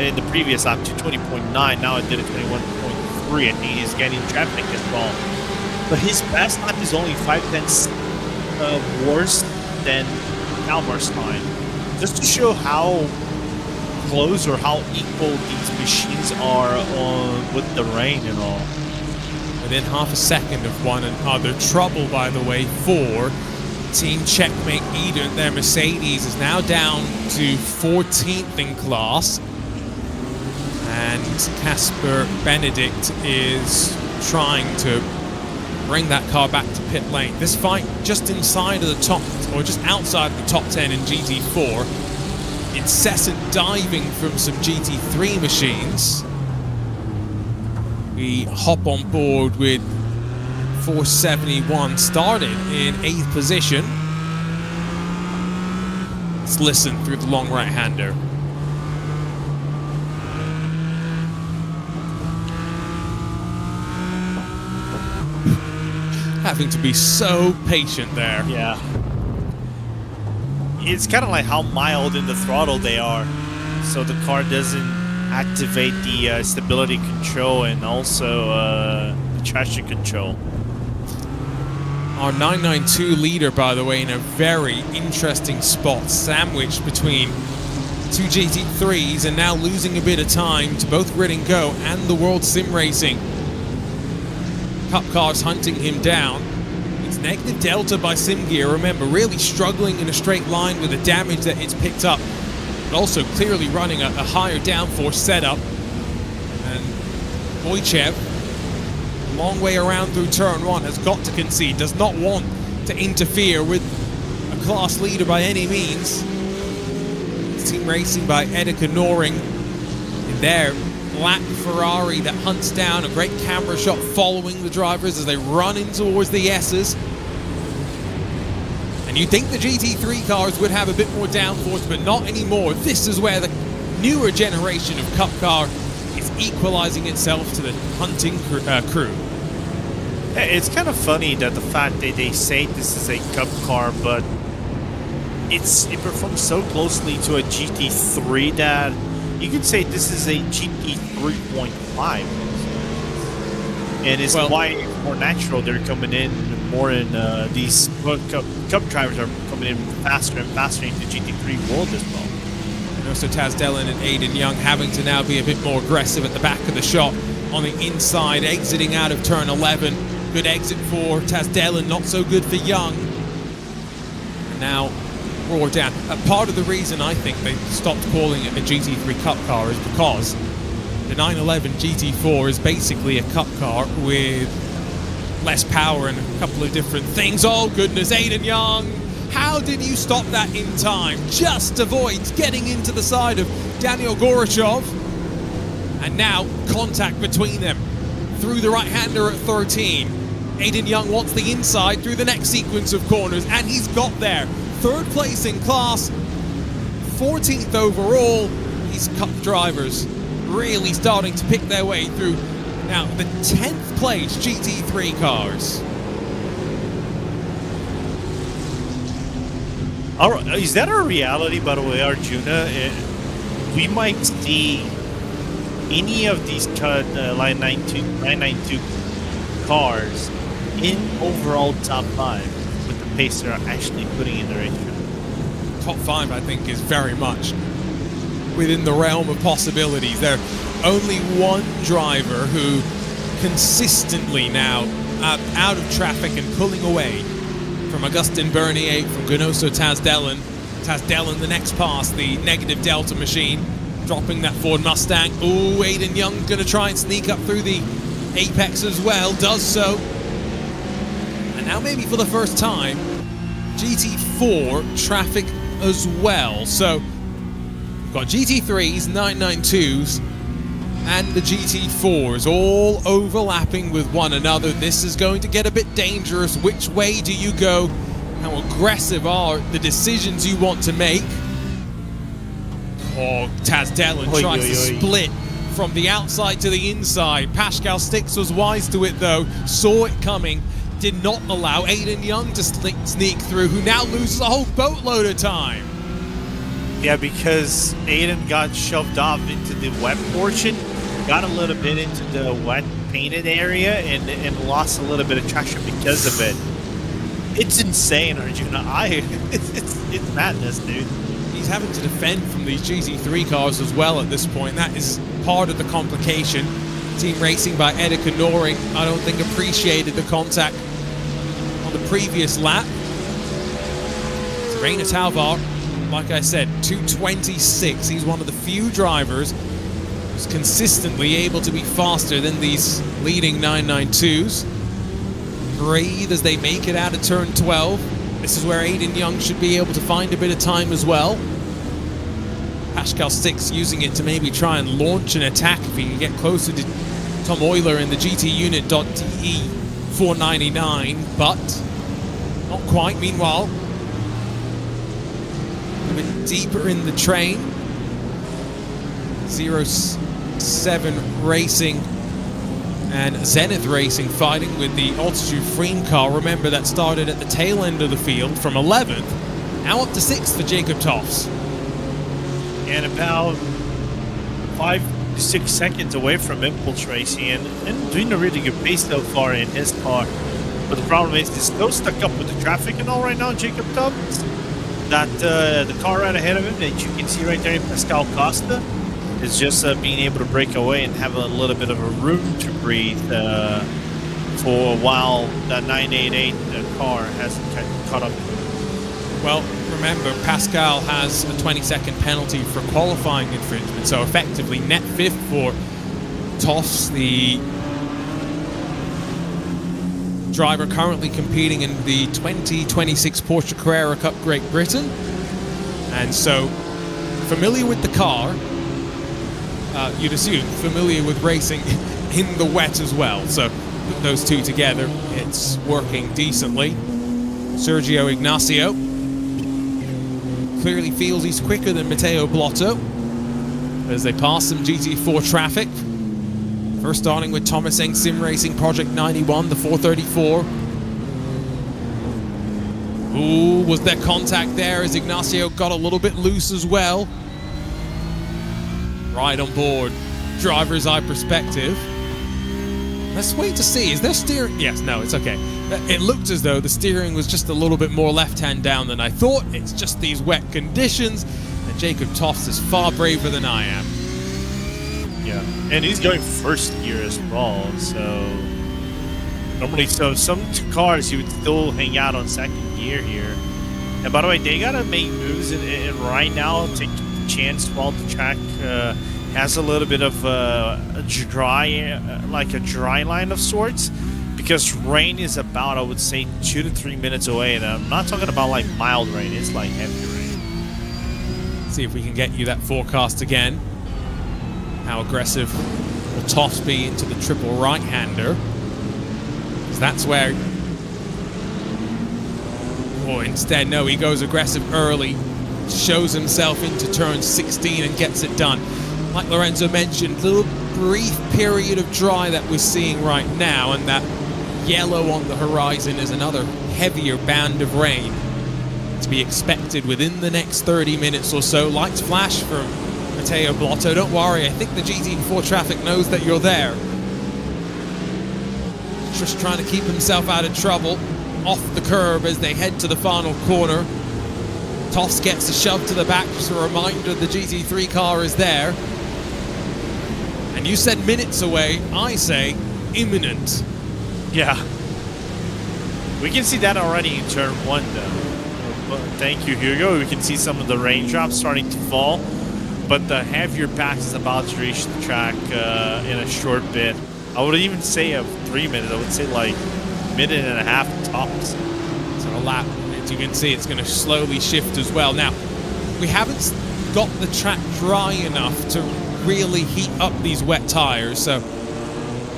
in the previous lap, 220.9. Now it did a 21.3. I think he's getting traffic as well. But his best lap is only 5/10 worse than Talvar's time. Just to show how close or how equal these machines are with the rain and all. Within half a second of one another. Trouble, by the way, for Team Checkmate Eden. Their Mercedes is now down to 14th in class. And Casper Benedict is trying to bring that car back to pit lane. This fight just inside of the top, or just outside of the top 10 in GT4. Incessant diving from some GT3 machines. We hop on board with 471 started in 8th position. Let's listen through the long right-hander. Having to be so patient there. Yeah. It's kind of like how mild in the throttle they are, so the car doesn't activate the stability control and also the traction control. Our 992 leader, by the way, in a very interesting spot, sandwiched between two GT3s, and now losing a bit of time to both Grid and Go and the World Sim Racing. Cup cars hunting him down. It's negative delta by Sim Gear. Remember, really struggling in a straight line with the damage that it's picked up, but also clearly running a higher downforce setup. And Wojciech, a long way around through turn one, has got to concede, does not want to interfere with a class leader by any means. Team Racing by Edeka Noring in their black Ferrari that hunts down. A great camera shot following the drivers as they run in towards the S's. And you'd think the GT3 cars would have a bit more downforce, but not anymore. This is where the newer generation of Cup car is equalizing itself to the hunting crew. It's kind of funny that the fact that they say this is a Cup car, but it performs so closely to a GT3 that you could say this is a GT 3.5. And it's why it's more natural. They're coming in more in these Cup drivers are coming in faster and faster into GT3 world as well. And also Taz Dillon and Aiden Young having to now be a bit more aggressive at the back of the shot on the inside, exiting out of turn 11. Good exit for Taz Dillon, not so good for Young. And now roar down. Part of the reason I think they stopped calling it a GT3 Cup car is because the 911 GT4 is basically a Cup car with less power and a couple of different things. Oh goodness, Aiden Young, how did you stop that in time? Just avoids getting into the side of Daniel Gorachov. And now contact between them through the right-hander at 13. Aiden Young wants the inside through the next sequence of corners, and he's got there. Third place in class, 14th overall. These Cup drivers really starting to pick their way through now the 10th place GT3 cars. Is that our reality, by the way, Arjuna? We might see any of these Line 992 cars in overall top 5 with the pace they're actually putting in the racetrack. Top 5, I think, is very much within the realm of possibilities. There's only one driver who consistently now out of traffic and pulling away from Augustin Bernier, from Ganoso Taz Dillon. Taz Dillon, the next pass, the negative delta machine, dropping that Ford Mustang. Ooh, Aiden Young going to try and sneak up through the apex as well, does so. And now maybe for the first time, GT4 traffic as well. So we've got GT3s, 992s, and the GT4s all overlapping with one another. This is going to get a bit dangerous. Which way do you go? How aggressive are the decisions you want to make? Oh, Taz Dillon tries to split from the outside to the inside. Pascal Stix was wise to it though, saw it coming, did not allow Aiden Young to sneak through, who now loses a whole boatload of time. Yeah, because Aiden got shoved off into the wet portion, got a little bit into the wet painted area, and lost a little bit of traction because of it. It's insane, Arjuna. It's madness, dude. He's having to defend from these GT3 cars as well at this point. That is part of the complication. Team racing by Edeka Noring, I don't think appreciated the contact on the previous lap. Reina Talvar, like I said, 226. He's one of the few drivers who's consistently able to be faster than these leading 992s. Breathe as they make it out of turn 12. This is where Aiden Young should be able to find a bit of time as well. Pascal Stix using it to maybe try and launch an attack if he can get closer to Tom Euler in the GT Unit.de 499, but not quite. Meanwhile, a bit deeper in the train, 07 Racing and Zenith Racing fighting with the Altitude Frame car. Remember, that started at the tail end of the field from 11th, now up to 6th for Jacob Toffs. And about 5 to 6 seconds away from Impulse Racing, and doing a really good pace so far in his car. But the problem is, he's still stuck up with the traffic and all right now, Jacob Toffs. That the car right ahead of him that you can see right there, Pascal Costa, is just being able to break away and have a little bit of a room to breathe for a while that 988 car hasn't caught up. Well, remember, Pascal has a 20-second penalty for qualifying infringement, so effectively net 5th for Toffs, the driver currently competing in the 2026 Porsche Carrera Cup Great Britain. And so, familiar with the car, you'd assume familiar with racing in the wet as well. So put those two together, it's working decently. Sergio Ignacio clearly feels he's quicker than Matteo Blotto as they pass some GT4 traffic. First starting with Thomas Eng Sim Racing Project 91, the 434. Ooh, was there contact there as Ignacio got a little bit loose as well? Right on board, driver's eye perspective. Let's wait to see. Is there steering? Yes, no, it's okay. It looked as though the steering was just a little bit more left-hand down than I thought. It's just these wet conditions, and Jacob Toft is far braver than I am. Yeah, and he's going first gear as well, so normally, so some cars you would still hang out on second gear here. And by the way, they gotta make moves, and right now, take the chance while the track has a little bit of a dry, like a dry line of sorts, because rain is about, I would say, 2 to 3 minutes away, and I'm not talking about like mild rain, it's like heavy rain. See if we can get you that forecast again. How aggressive will Toft be into the triple right-hander? Because that's where... Oh, instead, no, he goes aggressive early, shows himself into turn 16 and gets it done. Like Lorenzo mentioned, little brief period of dry that we're seeing right now, and that yellow on the horizon is another heavier band of rain to be expected within the next 30 minutes or so. Lights flash from Matteo Blotto. Don't worry, I think the GT4 traffic knows that you're there. Just trying to keep himself out of trouble. Off the curb as they head to the final corner. Toft gets a shove to the back, just a reminder the GT3 car is there. And you said minutes away, I say imminent. Yeah. We can see that already in turn 1 though. Thank you, Hugo. We can see some of the raindrops starting to fall, but the heavier pack is about to reach the track in a short bit. I would even say of 3 minutes. I would say like a minute and a half tops. So a lap, as you can see, it's going to slowly shift as well. Now, we haven't got the track dry enough to really heat up these wet tires, so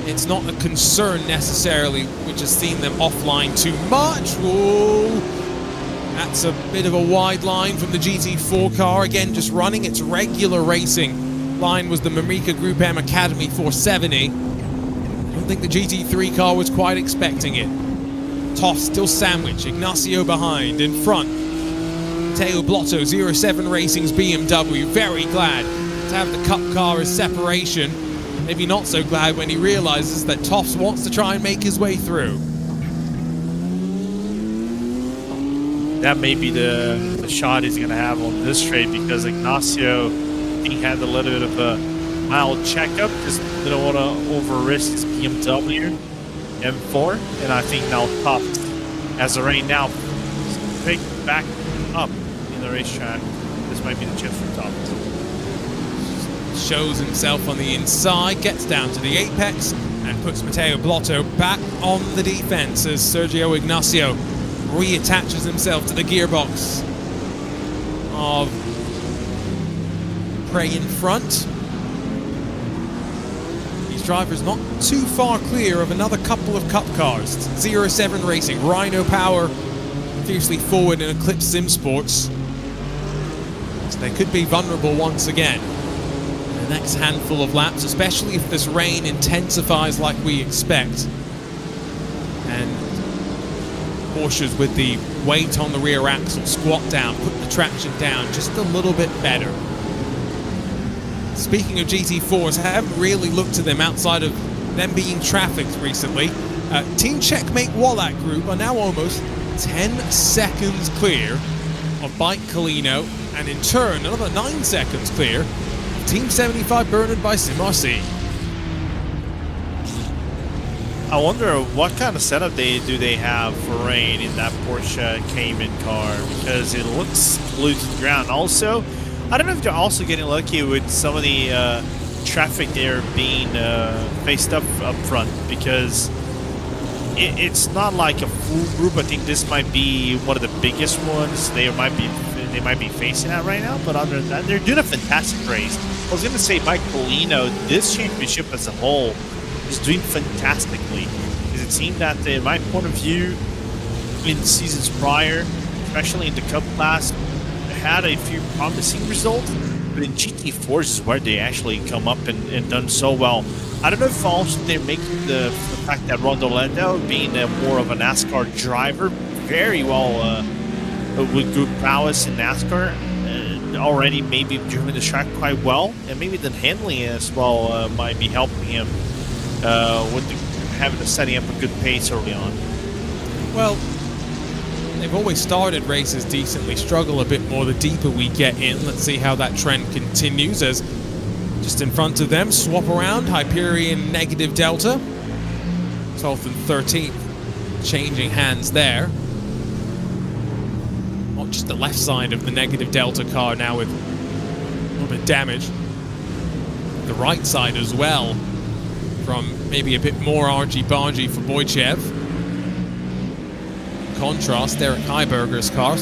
it's not a concern necessarily. We've just seen them offline too much. Whoa, that's a bit of a wide line from the GT4 car. Again, just running its regular racing line was the Mamica Group M Academy 470. I don't think the GT3 car was quite expecting it. Toft still sandwiched, Ignacio behind, in front. Matteo Blotto, 07 Racing's BMW, very glad to have the Cup car as separation. Maybe not so glad when he realizes that Toft wants to try and make his way through. That may be the shot he's going to have on this straight, because Ignacio, he had a little bit of a mild checkup, just didn't want to over-risk his BMW M4, and I think now Toft, as of right now, straight back up in the racetrack. This might be the chance for Toft. Shows himself on the inside, gets down to the apex, and puts Matteo Blotto back on the defense as Sergio Ignacio reattaches himself to the gearbox of Prey in front. These drivers not too far clear of another couple of Cup cars. 07 Racing, Rhino Power, fiercely forward in Eclipse Sim Sports. So they could be vulnerable once again. The next handful of laps, especially if this rain intensifies like we expect. And Porsches with the weight on the rear axle squat down, put the traction down just a little bit better. Speaking of GT4s, I haven't really looked at them outside of them being trafficked recently. Team Checkmate Wallach Group are now almost 10 seconds clear of Bike Colino, and in turn another 9 seconds clear of Team 75 Bernard by SimRC. I wonder what kind of setup do they have for rain in that Porsche Cayman car, because it looks glued to the ground. Also, I don't know if they're also getting lucky with some of the traffic there being faced up front, because it's not like a full group. I think this might be one of the biggest ones they might be facing at right now. But other than that, they're doing a fantastic race. I was going to say, Mike Polino, this championship as a whole is doing fantastically. Because it seemed that, in my point of view, in seasons prior, especially in the Cup class, had a few promising results, but in GT4s is where they actually come up and done so well. I don't know if also they're making the fact that Rondo Lando, being more of a NASCAR driver, very well with good prowess in NASCAR, already maybe driven the track quite well, and maybe the handling as well might be helping him with having to setting up a good pace early on. Well, they've always started races decently, struggle a bit more the deeper we get in. Let's see how that trend continues as just in front of them, swap around, Hyperion Negative Delta, 12th and 13th, changing hands there. Not just the left side of the Negative Delta car now with a little bit of damage. The right side as well, from maybe a bit more argy-bargy for Boychev. In contrast, Derek Heiberger's car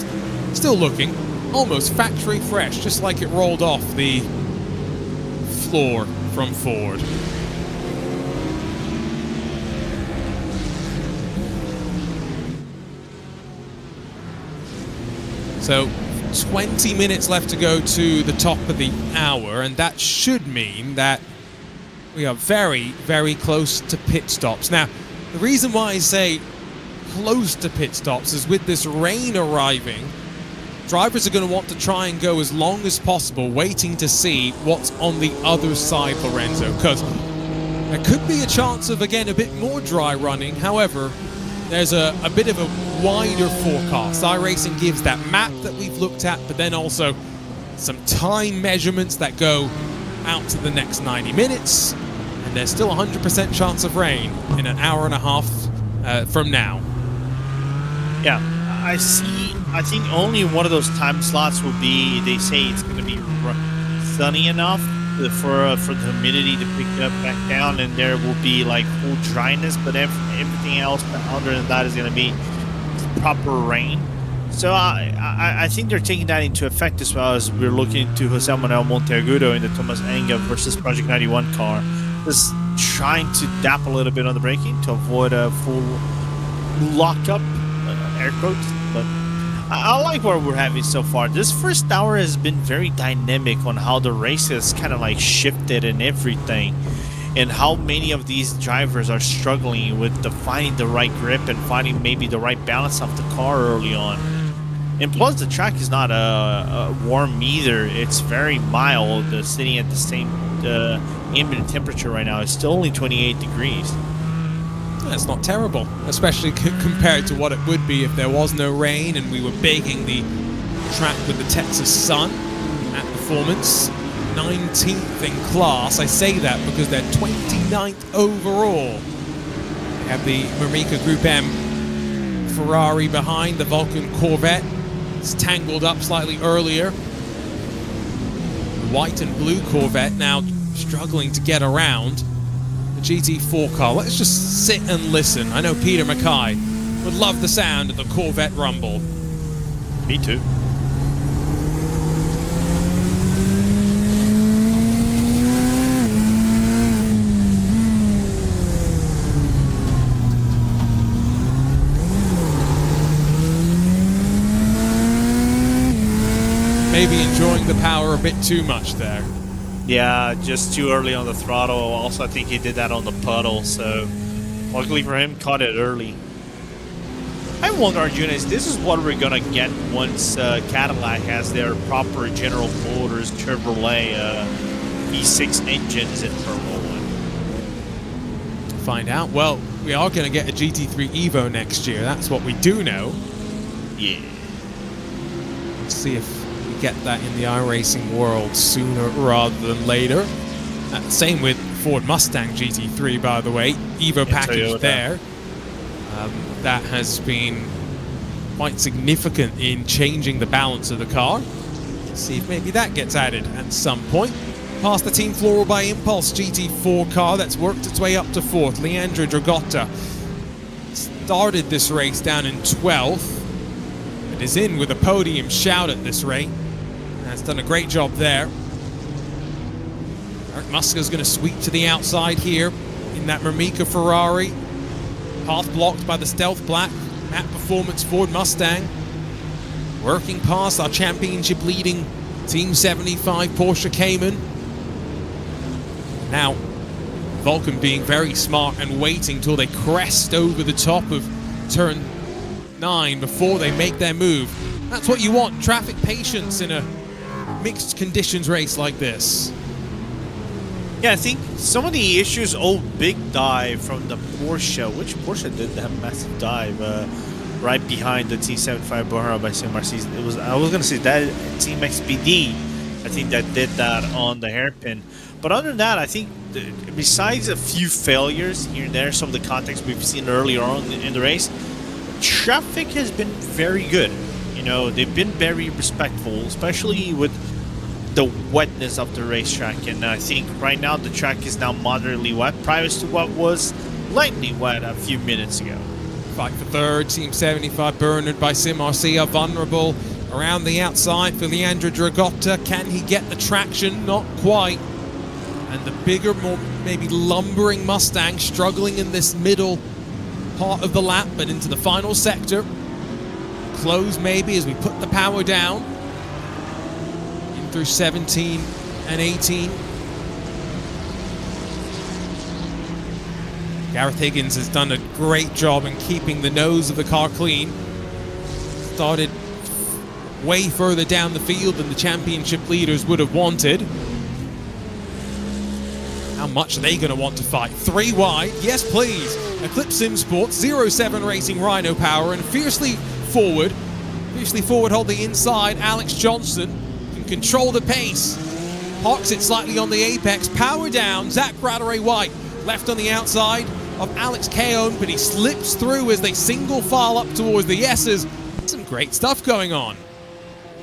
still looking almost factory fresh, just like it rolled off the floor from Ford. So 20 minutes left to go to the top of the hour, and that should mean that we are very, very close to pit stops. Now, the reason why I say close to pit stops is with this rain arriving, drivers are going to want to try and go as long as possible, waiting to see what's on the other side, Lorenzo, because there could be a chance of, again, a bit more dry running. However, there's a bit of a wider forecast. iRacing gives that map that we've looked at, but then also some time measurements that go out to the next 90 minutes, and there's still a 100% chance of rain in an hour and a half from now. Yeah, I think only one of those time slots will be, they say it's going to be sunny enough for the humidity to pick up back down, and there will be like full dryness, but everything else other than that is going to be proper rain. So I think they're taking that into effect, as well as we're looking to Jose Manuel Monteagudo in the Thomas Enga versus Project 91 car, just trying to dap a little bit on the braking to avoid a full lockup air quotes. But I like what we're having so far. This first hour has been very dynamic on how the race has kind of like shifted and everything, and how many of these drivers are struggling with finding the right grip and finding maybe the right balance of the car early on. And plus, the track is not warm either. It's very mild, sitting at the same ambient temperature right now. It's still only 28 degrees. That's not terrible, especially compared to what it would be if there was no rain and we were baking the track with the Texas sun at performance. 19th in class. I say that because they're 29th overall. They have the Mamica Group M Ferrari behind, the Vulcan Corvette. It's tangled up slightly earlier. The white and blue Corvette now struggling to get around. The GT4 car. Let's just sit and listen. I know Peter Mackay would love the sound of the Corvette rumble. Me too. Maybe enjoying the power a bit too much there. Yeah, just too early on the throttle. Also, I think he did that on the puddle, so luckily for him, caught it early. I wonder, Arjuna, this is what we're going to get once Cadillac has their proper General Motors Chevrolet V6 engines in Formula 1. Find out. Well, we are going to get a GT3 Evo next year. That's what we do know. Yeah. Let's see if get that in the iRacing world sooner rather than later. Same with Ford Mustang GT3, by the way. Evo package there. That has been quite significant in changing the balance of the car. Let's see if maybe that gets added at some point. Past the Team Floral by Impulse GT4 car that's worked its way up to 4th. Leandro Dragotta started this race down in 12th. It is in with a podium shout at this rate. Has done a great job there. Eric Muska's going to sweep to the outside here in that Mamica Ferrari. Path blocked by the Stealth Black Matt Performance Ford Mustang, working past our championship leading Team 75 Porsche Cayman. Now, Vulcan being very smart and waiting till they crest over the top of turn 9 before they make their move. That's what you want, traffic patience in a mixed conditions race like this. Yeah, I think some of the issues, big dive from the Porsche, which Porsche did have a massive dive right behind the T75 Bohra by CMRC. It was, I was going to say that Team XPD, I think that did that on the hairpin. But other than that, I think besides a few failures here and there, some of the context we've seen earlier on in the race, traffic has been very good. You know, they've been very respectful, especially with the wetness of the racetrack. And I think right now the track is now moderately wet, prior to what was lightly wet a few minutes ago. Fight for third, Team 75 Bernard by SimRC are vulnerable around the outside for Leandro Dragotta. Can he get the traction? Not quite. And the bigger, more maybe lumbering Mustang struggling in this middle part of the lap, but into the final sector. Close maybe as we put the power down. In through 17 and 18. Gareth Higgins has done a great job in keeping the nose of the car clean. Started way further down the field than the championship leaders would have wanted. How much are they going to want to fight? 3 wide, yes please. Eclipse Sim Sports, 07 Racing Rhino Power, and fiercely forward hold the inside. Alex Johnson can control the pace. Parks it slightly on the apex, power down. Zach Gratteray White left on the outside of Alex Keown, but he slips through as they single file up towards the S's. Some great stuff going on.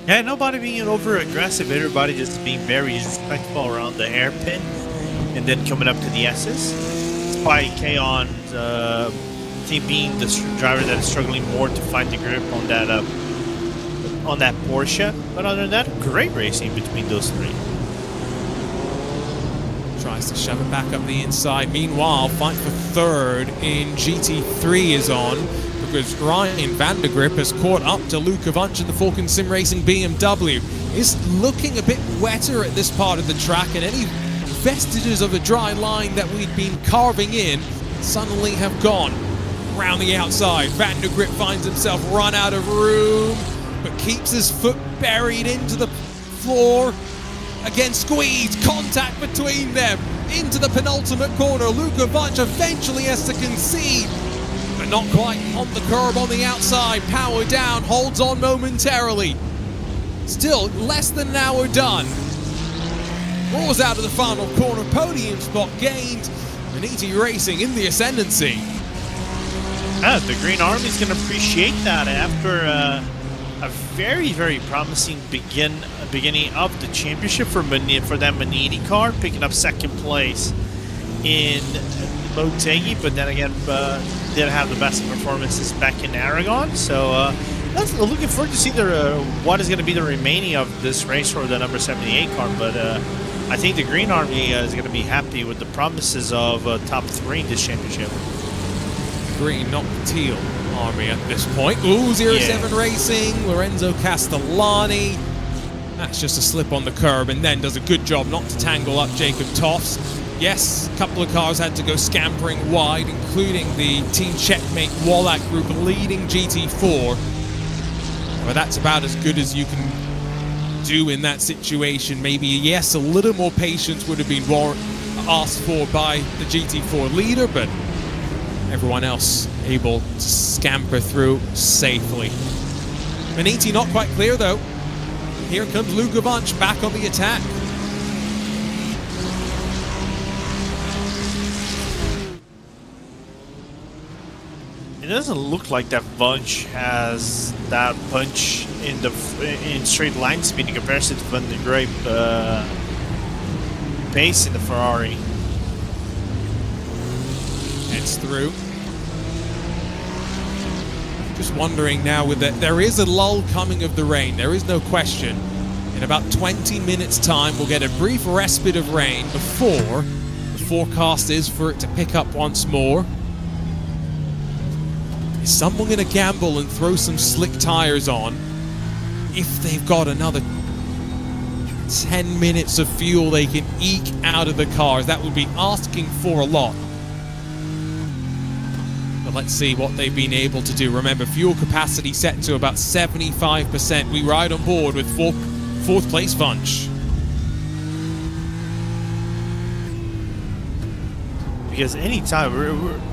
Yeah, nobody being over aggressive, everybody just being very respectful around the hairpin and then coming up to the S's. Despite Keon's team being the driver that is struggling more to find the grip on that Porsche. But other than that, great racing between those three. Tries to shove it back up the inside. Meanwhile, fight for third in GT3 is on because Ryan Vandergrip has caught up to Luca Vunch in the Falcon Sim Racing BMW. Is looking a bit wetter at this part of the track, and any vestiges of a dry line that we'd been carving in suddenly have gone. Around the outside, Vandergrip finds himself run out of room, but keeps his foot buried into the floor. Again, squeezed, contact between them, into the penultimate corner. Luca Vunch eventually has to concede, but not quite on the curb on the outside. Power down, holds on momentarily. Still less than an hour done. Roars out of the final corner, podium spot gained. Maniti Racing in the ascendancy. The Green Army's going to appreciate that after a very, very promising beginning of the championship for that Maniti car, picking up second place in Motegi, but then again didn't have the best performances back in Aragon. So looking forward to see what is going to be the remaining of this race for the number 78 car. But I think the Green Army is going to be happy with the promises of top 3 in this championship. Green, not the teal Army at this point. Ooh, 07 Racing, Lorenzo Castellani. That's just a slip on the curb, and then does a good job not to tangle up Jacob Toffs. Yes, a couple of cars had to go scampering wide, including the Team Checkmate Wallach group leading GT4. But that's about as good as you can do in that situation. Maybe, yes, a little more patience would have been asked for by the GT4 leader, but everyone else able to scamper through safely. Maniti not quite clear though. Here comes Luca Vunch back on the attack. It doesn't look like that Vunch has that punch in straight line speed in comparison to Van der Grape pace in the Ferrari. Heads through. Just wondering now, with that, there is a lull coming of the rain. There is no question. In about 20 minutes' time, we'll get a brief respite of rain before the forecast is for it to pick up once more. someone going to gamble and throw some slick tires on if they've got another 10 minutes of fuel they can eke out of the cars. That would be asking for a lot. But let's see what they've been able to do. Remember, fuel capacity set to about 75%. We ride on board with fourth place Vunch. Because anytime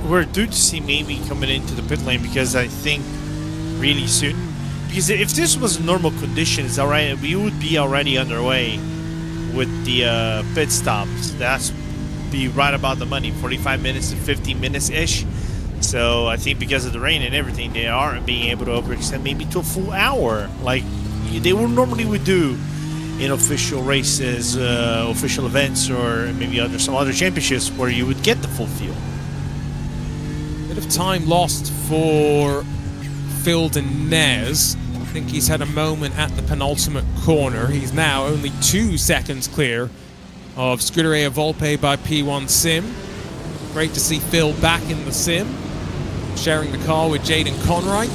we're due to see maybe coming into the pit lane, because I think really soon. Because if this was normal conditions, all right, we would be already underway with the pit stops. That's be right about the money, 45 minutes to 50 minutes ish. So I think because of the rain and everything, they aren't being able to overextend maybe to a full hour, like they would normally would do in official races, official events, or maybe some other championships where you would get the full field. Bit of time lost for Phil Denez. I think he's had a moment at the penultimate corner. He's now only 2 seconds clear of Scuderia Volpe by P1 Sim. Great to see Phil back in the sim, sharing the car with Jaden Conroy.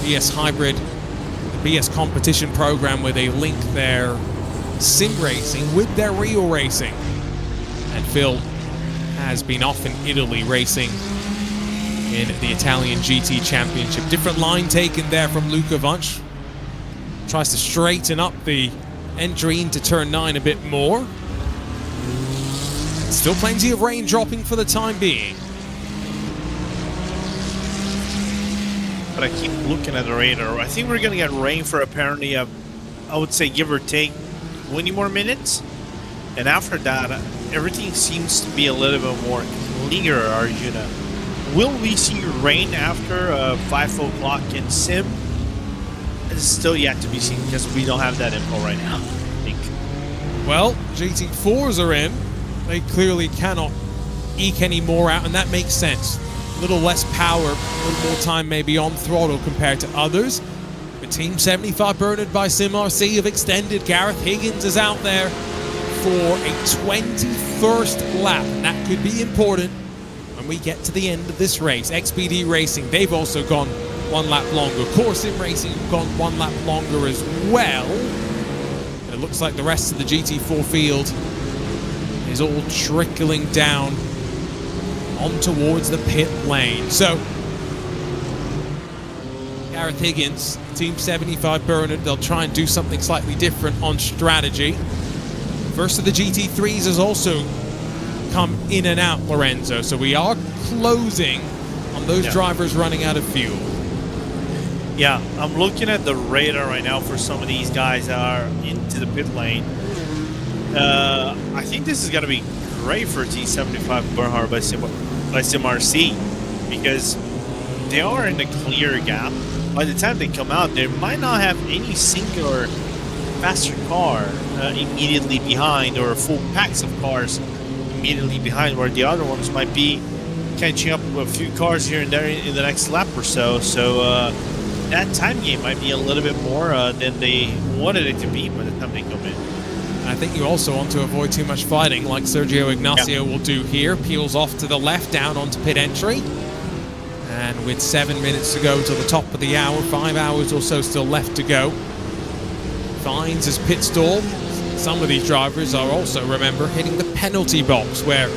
BS Hybrid, the BS competition program where they link their sim racing with their real racing. And Phil has been off in Italy racing in the Italian GT Championship. Different line taken there from Luca Vunch. Tries to straighten up the entry into turn 9 a bit more. Still plenty of rain dropping for the time being. But I keep looking at the radar. I think we're going to get rain for apparently, I would say, give or take 20 more minutes. And after that, everything seems to be a little bit more clear, Arjuna. Will we see rain after 5 o'clock in Sim? It's still yet to be seen because we don't have that info right now, I think. Well, GT4s are in. They clearly cannot eke any more out, and that makes sense. A little less power, a little more time maybe on throttle compared to others. But Team 75 Bernard by SimRC have extended. Gareth Higgins is out there for a 21st lap, and that could be important when we get to the end of this race. XPD Racing, they've also gone 1 lap longer. Core Sim Racing have gone 1 lap longer as well. It looks like the rest of the GT4 field is all trickling down on towards the pit lane. So, Gareth Higgins, Team 75 Bernard, they'll try and do something slightly different on strategy. First of the GT3s has also come in and out, Lorenzo. So we are closing on those drivers running out of fuel. Yeah, I'm looking at the radar right now for some of these guys that are into the pit lane. I think this is going to be great for T75 Bernhard by SimRC because they are in a clear gap. By the time they come out, they might not have any singular faster car immediately behind, or full packs of cars immediately behind, where the other ones might be catching up with a few cars here and there in the next lap or so. So that time game might be a little bit more than they wanted it to be by the time they come in. I think you also want to avoid too much fighting, like Sergio Ignacio will do here. Peels off to the left, down onto pit entry. And with 7 minutes to go to the top of the hour, 5 hours or so still left to go, finds his pit stall. Some of these drivers are also, remember, hitting the penalty box, where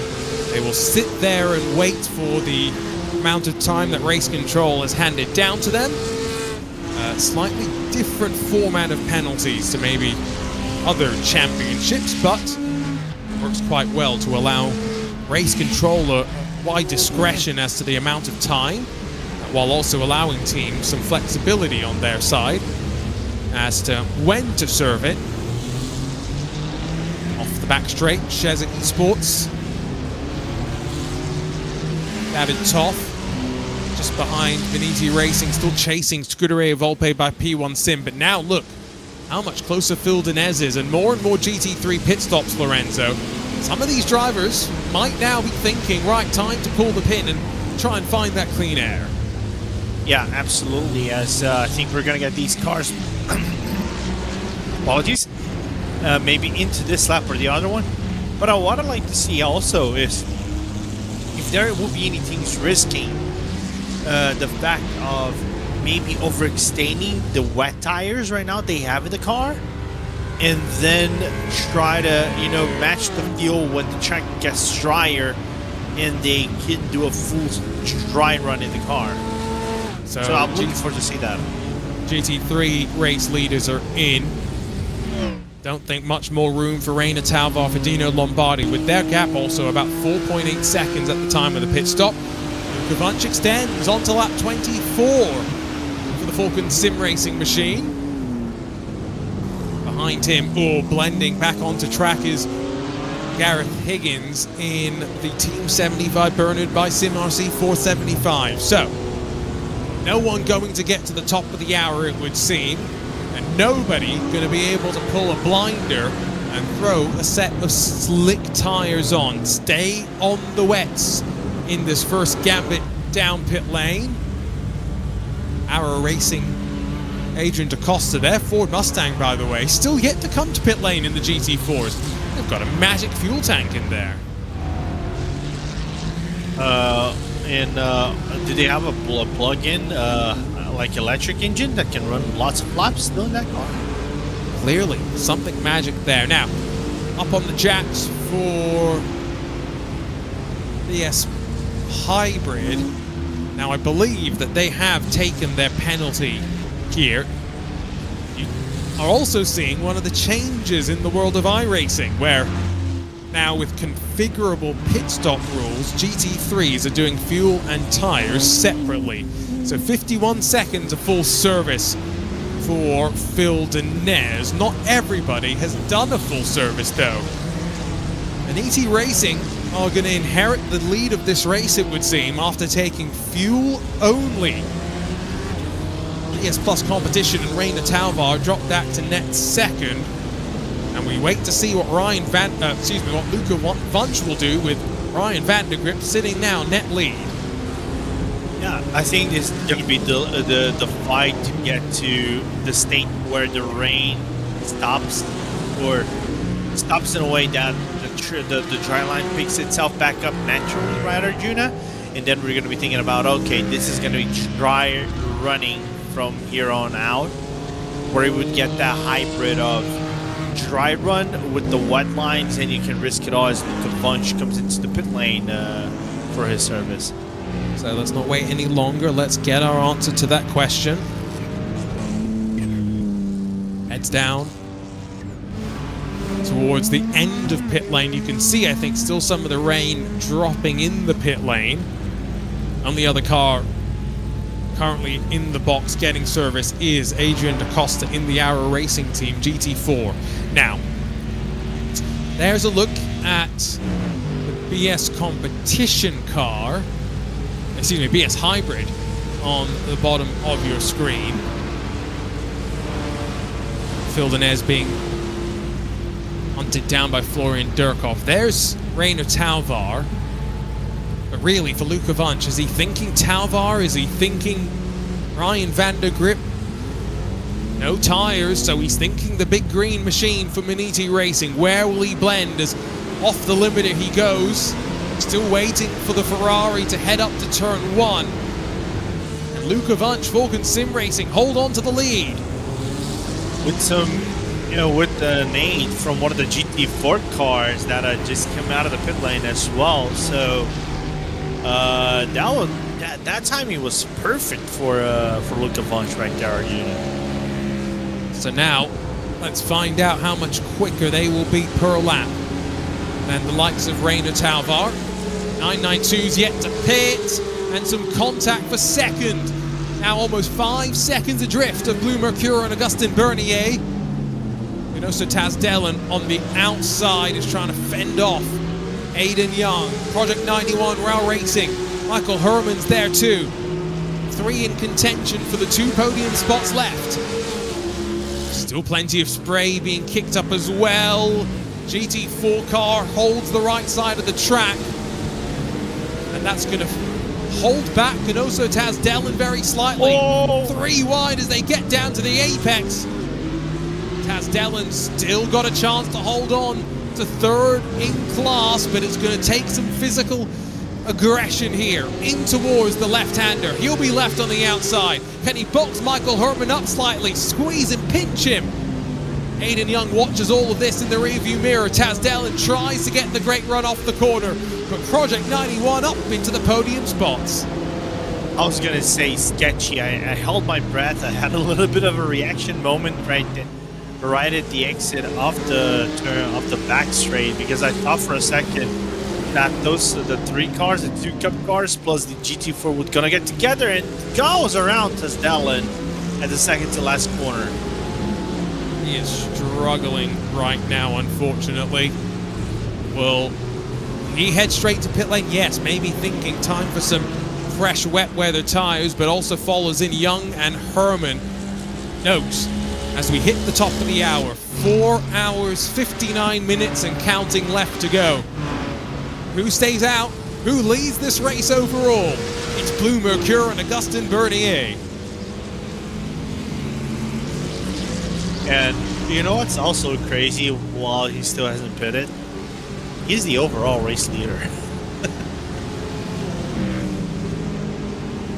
they will sit there and wait for the amount of time that race control has handed down to them. Slightly different format of penalties to maybe other championships, but works quite well to allow race control a wide discretion as to the amount of time, while also allowing teams some flexibility on their side as to when to serve it. Off the back straight, Shezek Esports. David Toth just behind Veneti Racing, still chasing Scuderia Volpe by P1 Sim. But now look how much closer Phil Denez is, and more GT3 pit stops, Lorenzo. Some of these drivers might now be thinking, right, time to pull the pin and try and find that clean air. Yeah, absolutely, as I think we're going to get these cars, apologies, maybe into this lap or the other one. But what I'd like to see also is if there will be any teams risking the fact of maybe overextending the wet tires right now they have in the car, and then try to, you know, match the fuel when the track gets drier and they can do a full dry run in the car. So I'm looking forward to see that. GT3 race leaders are in. Don't think much more room for Reina Talvar for Dino Lombardi, with their gap also about 4.8 seconds at the time of the pit stop. Luka extends onto lap 24 for the Falcon Sim Racing machine. Behind him, blending back onto track is Gareth Higgins in the Team 75 Bernard by SimRC 475. So, no one going to get to the top of the hour, it would seem, and nobody going to be able to pull a blinder and throw a set of slick tires on. Stay on the wets in this first gambit down pit lane. Arrow Racing, Adrian DaCosta, their Ford Mustang, by the way, still yet to come to pit lane in the GT4s. They've got a magic fuel tank in there. Do they have a plug-in, like electric engine that can run lots of laps still in that car? Clearly, something magic there. Now, up on the jacks for the ES Hybrid. Now, I believe that they have taken their penalty here. You are also seeing one of the changes in the world of iRacing, where now with configurable pit stop rules, GT3s are doing fuel and tires separately. So 51 seconds of full service for Phil Denez. Not everybody has done a full service though. And ET Racing are going to inherit the lead of this race, it would seem, after taking fuel only. ES Plus competition, and Reina Talvar dropped that to net second. And we wait to see what what Luca Wunsch will do with Ryan Vandergrip sitting now net lead. Yeah, I think it's going to be the fight to get to the state where the rain stops, or stops in a way that the dry line picks itself back up naturally, right, Arjuna? And then we're going to be thinking about, okay, this is going to be dry running from here on out, where you would get that hybrid of dry run with the wet lines, and you can risk it all as Luka Wunsch comes into the pit lane for his service. So let's not wait any longer. Let's get our answer to that question. Heads down towards the end of pit lane. You can see, I think, still some of the rain dropping in the pit lane. Only other car currently in the box getting service is Adrian DaCosta in the Arrow Racing Team GT4. Now, there's a look at the BS competition car, excuse me, BS hybrid on the bottom of your screen. Phil Denez being hunted down by Florian Durkhoff. There's Reina Talvar. But really, for Luka Wunsch, is he thinking Talvar? Is he thinking Ryan Vandergrip? No tires, so he's thinking the big green machine for Maniti Racing. Where will he blend as off the limiter he goes? Still waiting for the Ferrari to head up to turn one. And Luka Wunsch, Falcon Sim Racing, hold on to the lead. With some, with the nade from one of the GT4 cars that just came out of the pit lane as well. So that timing was perfect for Luka Wunsch right there, Arjuna. So now, let's find out how much quicker they will be per lap than the likes of Reina Talvar. 992's yet to pit, and some contact for second. Now almost 5 seconds adrift of Blue Mercure and Augustin Bernier. Vinosa Taz-Dellin on the outside is trying to fend off Aiden Young. Project 91 Rail Racing. Michael Herman's there too. 3 in contention for the 2 podium spots left. Still plenty of spray being kicked up as well. GT4 car holds the right side of the track. And that's going to hold back Vinosa Taz-Dellin very slightly. 3 wide as they get down to the apex. Taz-Dellin still got a chance to hold on to 3rd in class, but it's going to take some physical aggression here in towards the left-hander. He'll be left on the outside. Can he box Michael Herman up slightly, squeeze and pinch him? Aiden Young watches all of this in the rearview mirror. Taz Dillon tries to get the great run off the corner, but Project 91 up into the podium spots. I was gonna say sketchy. I held my breath. I had a little bit of a reaction moment right at the exit of the turn of the back straight, because I thought for a second that the 3 cars, the 2 Cup cars plus the GT4 would gonna get together and goes around Taz Dillon at the second to last corner. He is struggling right now, unfortunately. Will he head straight to pit lane? Yes, maybe thinking time for some fresh wet weather tires, but also follows in Young and Herman. Note, as we hit the top of the hour, 4 hours, 59 minutes and counting left to go. Who stays out? Who leads this race overall? It's Blue Mercure and Augustin Bernier. And you know what's also crazy while he still hasn't pitted? He's the overall race leader.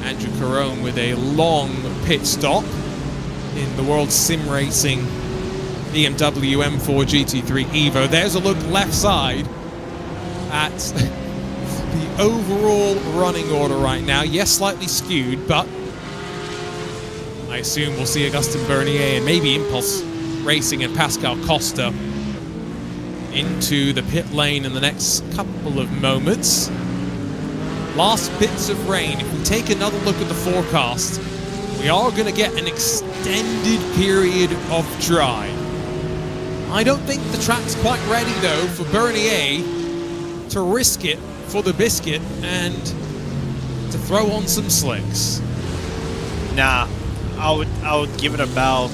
Andrew Carone with a long pit stop in the World Sim Racing BMW M4 GT3 Evo. There's a look left side at the overall running order right now. Yes, slightly skewed, but I assume we'll see Augustin Bernier and maybe Impulse Racing and Pascal Costa into the pit lane in the next couple of moments. Last bits of rain. If we take another look at the forecast, we are going to get an extended period of dry. I don't think the track's quite ready, though, for Bernier to risk it for the biscuit and to throw on some slicks. Nah, I would give it about.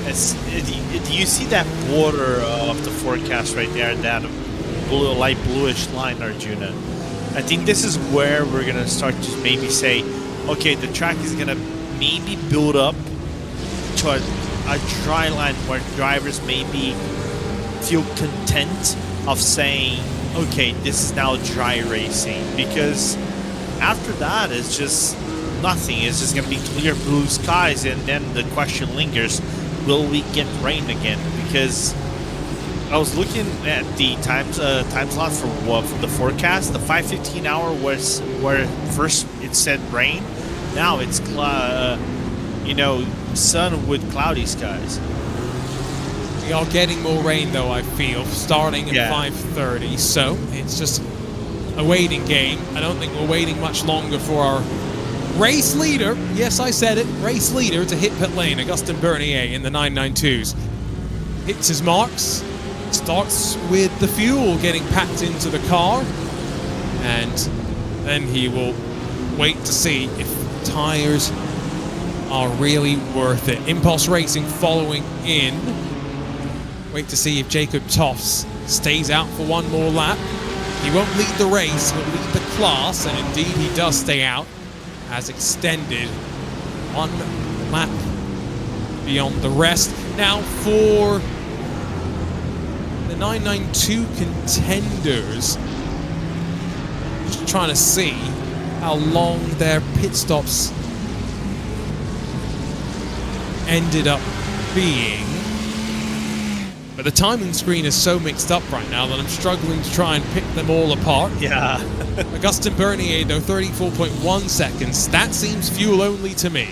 Do you see that border of the forecast right there? That blue, light bluish line, Arjuna. I think this is where we're gonna start to maybe say, okay, the track is gonna maybe build up to a dry line where drivers maybe feel content of saying, okay, this is now dry racing, because after that it's just nothing. It's just gonna be clear blue skies, and then the question lingers, will we get rain again? Because I was looking at the time slot for the forecast. The 5:15 hour was where first it said rain. Now it's sun with cloudy skies. We are getting more rain, though, I feel, starting at 5:30. So it's just a waiting game. I don't think we're waiting much longer for our race leader. Yes, I said it. Race leader to hit pit lane. Augustin Bernier in the 992s. Hits his marks. Starts with the fuel getting packed into the car, and then he will wait to see if tires are really worth it. Impulse Racing following in. Wait to see if Jacob Toffs stays out for one more lap. He won't lead the race, he'll lead the class, and indeed he does stay out, as extended 1 lap beyond the rest. Now for 992 contenders, just trying to see how long their pit stops ended up being. But the timing screen is so mixed up right now that I'm struggling to try and pick them all apart. Yeah. Augustin Bernier, though, 34.1 seconds. That seems fuel only to me.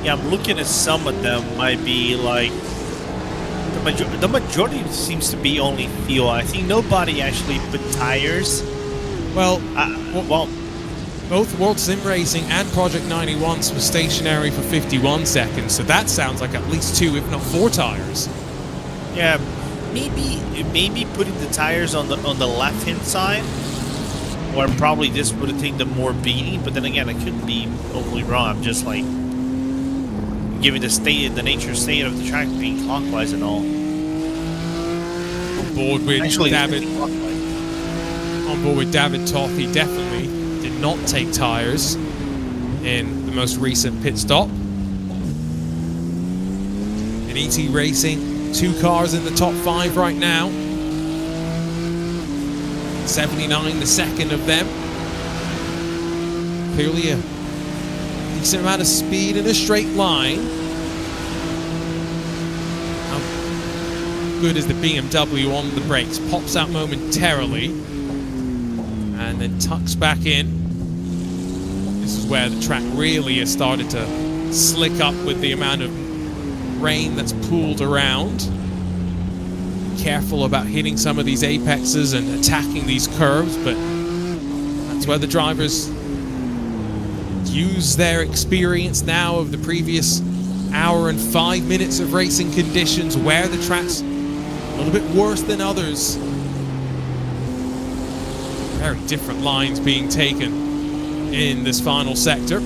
Yeah, I'm looking at some of them might be like the majority seems to be only fuel. I think nobody actually put tires. Well, both World Sim Racing and Project 91's were stationary for 51 seconds, so that sounds like at least 2, if not 4 tires. Yeah, maybe putting the tires on the left-hand side, or probably this would have taken them more beating. But then again, I could be totally wrong. I'm just like given the nature state of the track being clockwise and all. On board with David Toth, he definitely did not take tires in the most recent pit stop. And ET Racing, 2 cars in the top 5 right now. 79 the second of them. Clearly a decent amount of speed in a straight line. How good is the BMW on the brakes? Pops out momentarily and then tucks back in. This is where the track really has started to slick up with the amount of rain that's pooled around. Careful about hitting some of these apexes and attacking these curves, but that's where the drivers use their experience now of the previous hour and 5 minutes of racing conditions, where the track's a little bit worse than others. Very different lines being taken in this final sector.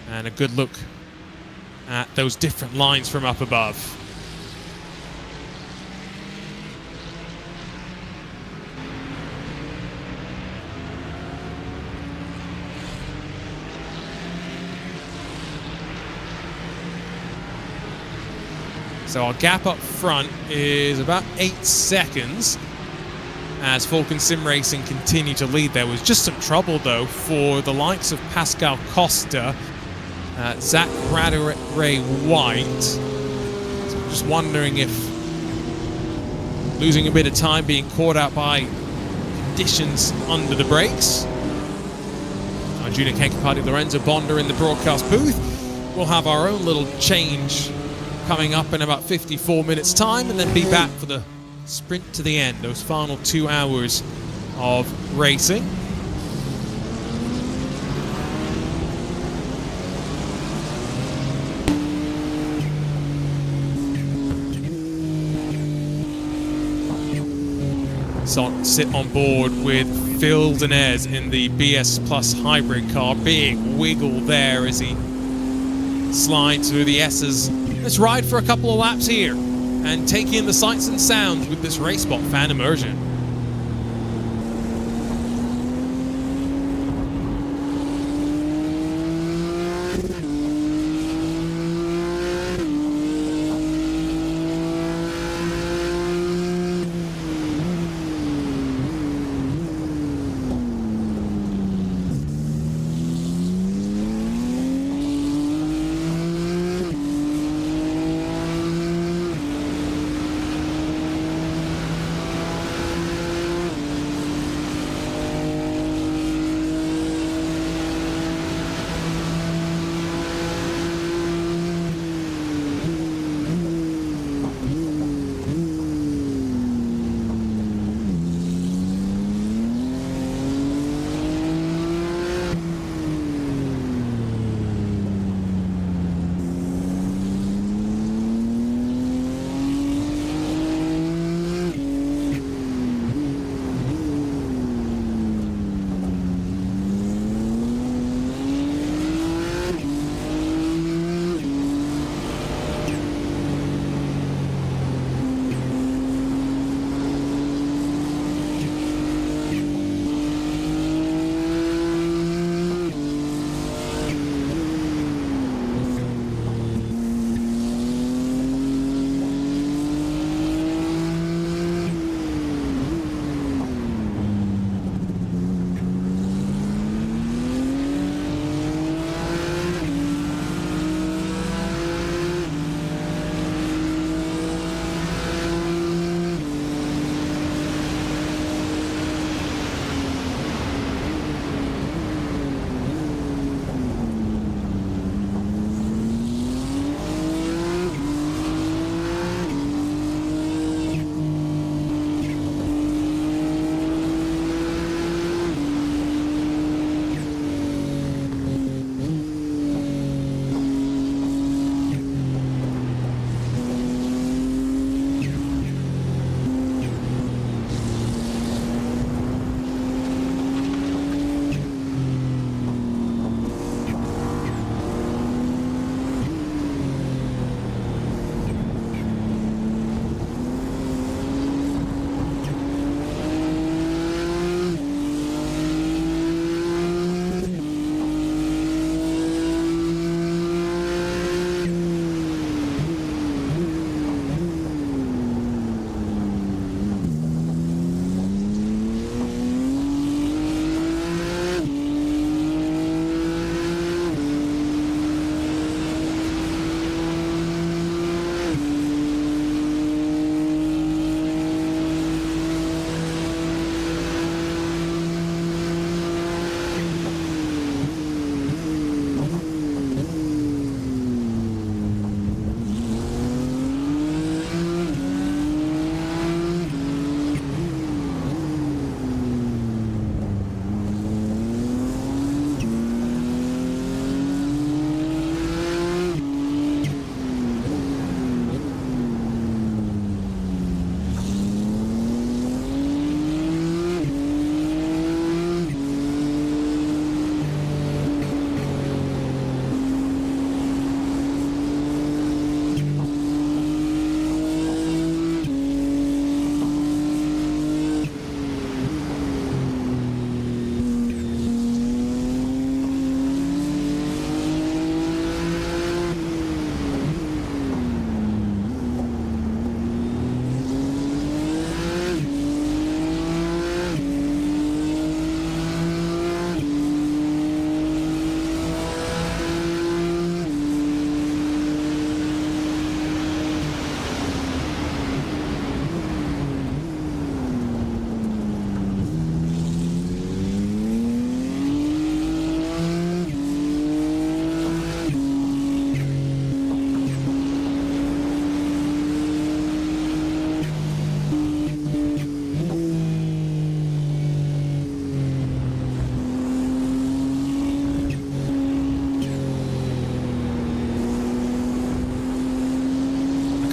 And a good look at those different lines from up above. So our gap up front is about 8 seconds as Falcon Sim Racing continue to lead. There was just some trouble though for the likes of Pascal Costa, Zach Ray White. So I'm just wondering if losing a bit of time, being caught out by conditions under the brakes. Junior Kenkapati, Lorenzo Bonda in the broadcast booth. We'll have our own little change coming up in about 54 minutes time, and then be back for the sprint to the end, those final 2 hours of racing. So sit on board with Phil Denez in the BS Plus hybrid car. Big wiggle there as he slides through the S's. Let's ride for a couple of laps here and take in the sights and sounds with this Racespot fan immersion.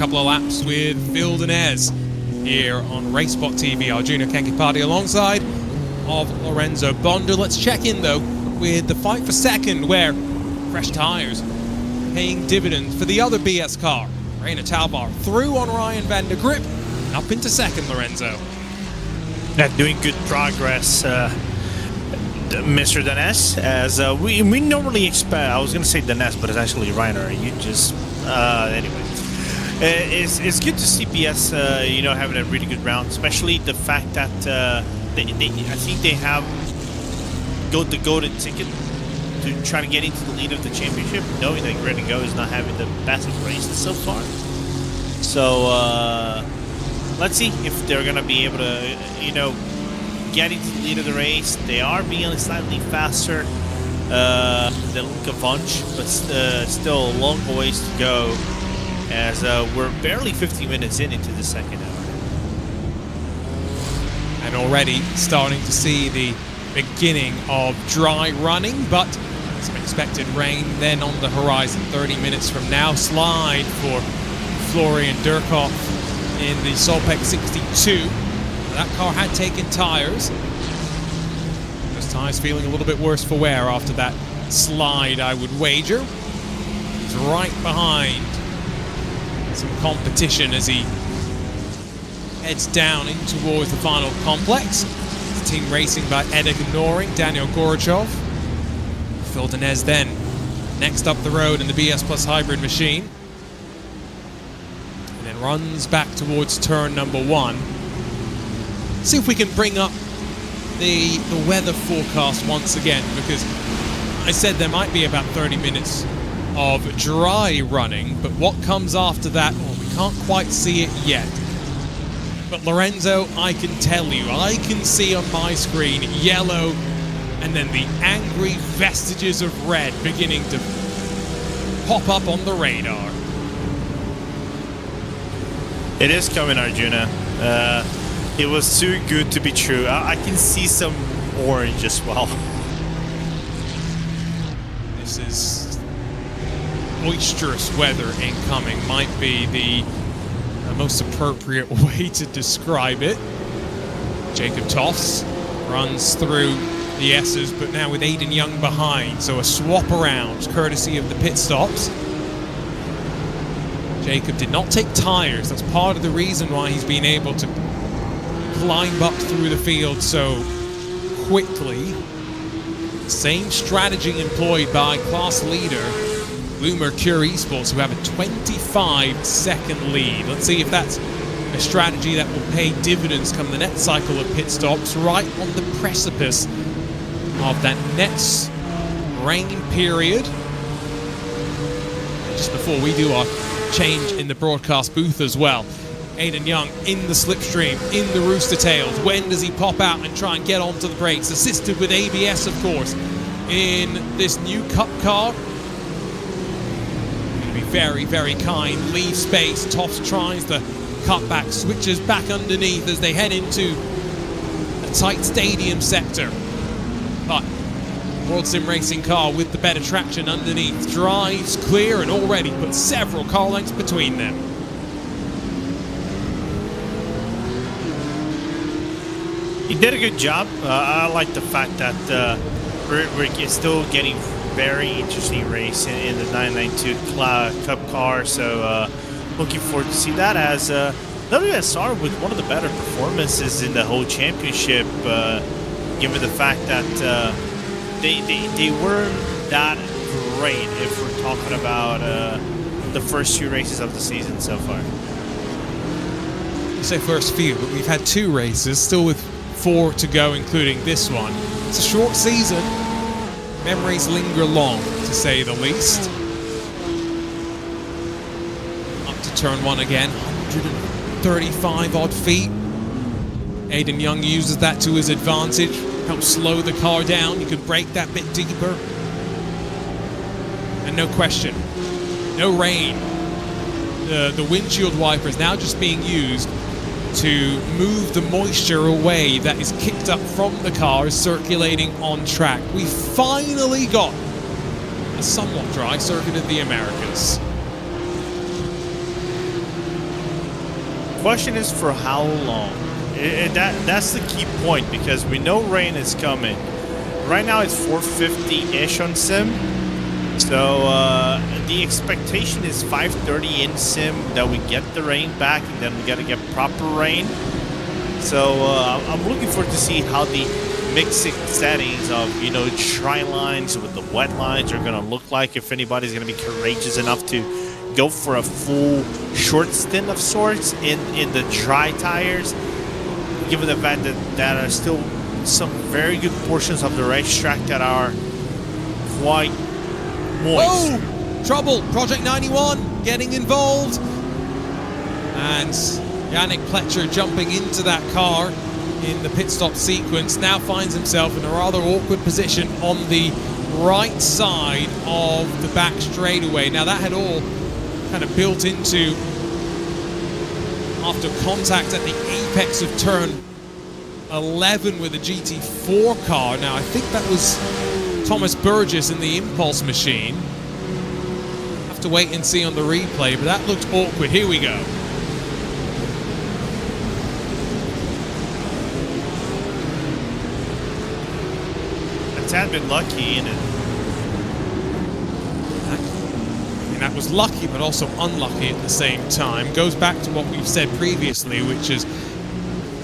couple of laps with Phil Denez here on RaceSpotTV. Arjuna Kenkipati alongside of Lorenzo Bonder. Let's check in though with the fight for second, where fresh tyres paying dividends for the other BS car. Reina Talvar through on Ryan van der Grip, up into second, Lorenzo. Doing good progress, Mr. Denez, as we normally expect. I was going to say Denez, but it's actually Reiner. You just anyway. It's good to see BS, having a really good round, especially the fact that I think they have the golden ticket to try to get into the lead of the championship, knowing that Greta Go is not having the best of races so far. So let's see if they're going to be able to, get into the lead of the race. They are being slightly faster than Luka Vonch, but still a long ways to go, as we're barely 50 minutes into the second hour. And already starting to see the beginning of dry running, but some expected rain then on the horizon 30 minutes from now. Slide for Florian Durkhoff in the Solpec 62. That car had taken tyres. Those tyres feeling a little bit worse for wear after that slide, I would wager. He's right behind some competition as he heads down in towards the final complex. The team racing by Edek Noring, Daniel Gorachov. Phil Denez then next up the road in the BS Plus hybrid machine. And then runs back towards turn number 1. See if we can bring up the weather forecast once again, because I said there might be about 30 minutes of dry running, but what comes after that, we can't quite see it yet. But Lorenzo, I can tell you, I can see on my screen yellow and then the angry vestiges of red beginning to pop up on the radar. It is coming, Arjuna. It was too good to be true. I can see some orange as well. This is boisterous weather incoming, might be the most appropriate way to describe it. Jacob Toffs runs through the S's, but now with Aiden Young behind, so a swap around courtesy of the pit stops. Jacob did not take tires. That's part of the reason why he's been able to climb up through the field so quickly. Same strategy employed by class leader Blue Mercury Esports, who have a 25-second lead. Let's see if that's a strategy that will pay dividends come the next cycle of pit stops, right on the precipice of that next rain period. And just before we do our change in the broadcast booth as well, Aiden Young in the slipstream, in the rooster tails. When does he pop out and try and get onto the brakes? Assisted with ABS, of course, in this new Cup car. Going to be very, very kind. Leave space. Toffs tries the cutback, switches back underneath as they head into a tight stadium sector. But World Sim Racing car with the better traction underneath drives clear and already put several car lengths between them. He did a good job. I like the fact that Rick is still getting very interesting race in the 992 Cup car. So looking forward to see that, as WSR with one of the better performances in the whole championship, given the fact that they weren't that great if we're talking about the first 2 races of the season so far. You say first few, but we've had 2 races, still with 4 to go, including this one. It's a short season. Memories linger long, to say the least. Up to turn 1 again, 135 odd feet. Aiden Young uses that to his advantage, helps slow the car down. You can brake that bit deeper. And no question, no rain. The windshield wiper is now just being used to move the moisture away that is kicked up from the cars circulating on track. We finally got a somewhat dry circuit of the Americas. question is for how long? That's the key point, because we know rain is coming. Right now it's 450-ish on sim. So the expectation is 5:30 in sim that we get the rain back, and then we got to get proper rain. So I'm looking forward to see how the mixing settings of, you know, dry lines with the wet lines are going to look like, if anybody's going to be courageous enough to go for a full short stint of sorts in the dry tires, given the fact that there are still some very good portions of the racetrack that are quite moist. Oh, trouble. Project 91 getting involved. And Yannick Pletcher jumping into that car in the pit stop sequence now finds himself in a rather awkward position on the right side of the back straightaway. Now that had all kind of built into after contact at the apex of turn 11 with a GT4 car. Now I think that was Thomas Burgess in the impulse machine. Have to wait and see on the replay, but that looked awkward. Here we go. Had been lucky in it. And that was lucky, but also unlucky at the same time. Goes back to what we've said previously, which is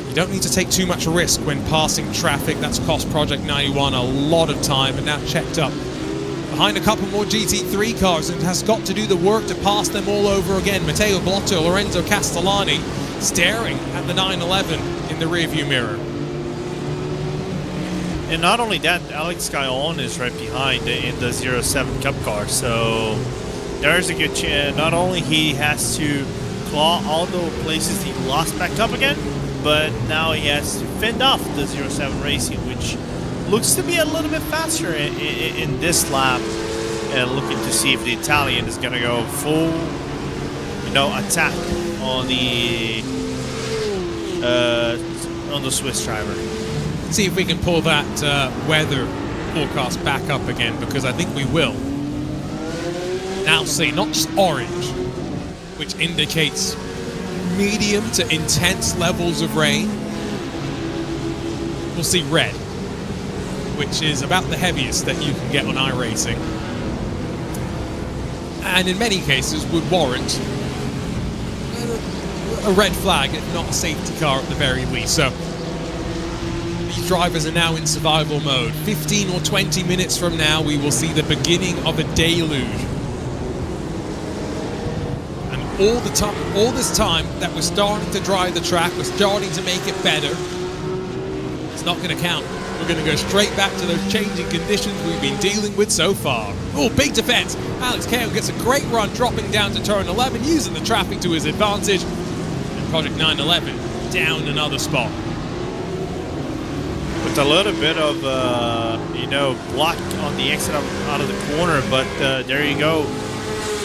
you don't need to take too much risk when passing traffic. That's cost Project 91 a lot of time, and now checked up behind a couple more GT3 cars and has got to do the work to pass them all over again. Matteo Blotto, Lorenzo Castellani staring at the 911 in the rearview mirror. And not only that, Alex Gaillon is right behind in the 07 Cup car, so there's a good chance. Not only he has to claw all the places he lost back up again, but now he has to fend off the 07 Racing, which looks to be a little bit faster in this lap. And looking to see if the Italian is going to go full, you know, attack on the Swiss driver. See if we can pull that weather forecast back up again, because I think we will. Now see, not just orange, which indicates medium to intense levels of rain. We'll see red, which is about the heaviest that you can get on iRacing. And in many cases would warrant a red flag, if not a safety car at the very least. So drivers are now in survival mode. 15 or 20 minutes from now, we will see the beginning of a deluge. And all this time that we're starting to drive the track, we're starting to make it better, it's not going to count. We're going to go straight back to those changing conditions we've been dealing with so far. Oh, big defense. Alex Kao gets a great run, dropping down to turn 11, using the traffic to his advantage. And Project 911 down another spot. With a little bit of, you know, block on the exit out of the corner, but there you go.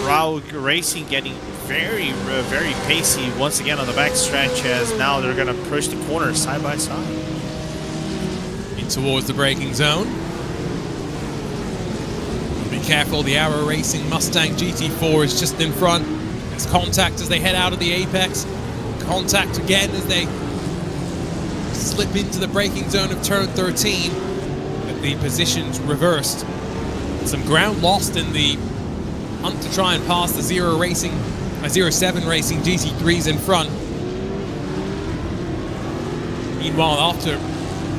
Rao Racing getting very, very pacey once again on the back stretch, as now they're going to push the corner side by side. In towards the braking zone. Be careful, the Arrow Racing Mustang GT4 is just in front. There's contact as they head out of the apex. Contact again as they slip into the braking zone of turn 13, but the positions reversed. Some ground lost in the hunt to try and pass the 07 Racing GT3s in front. Meanwhile, after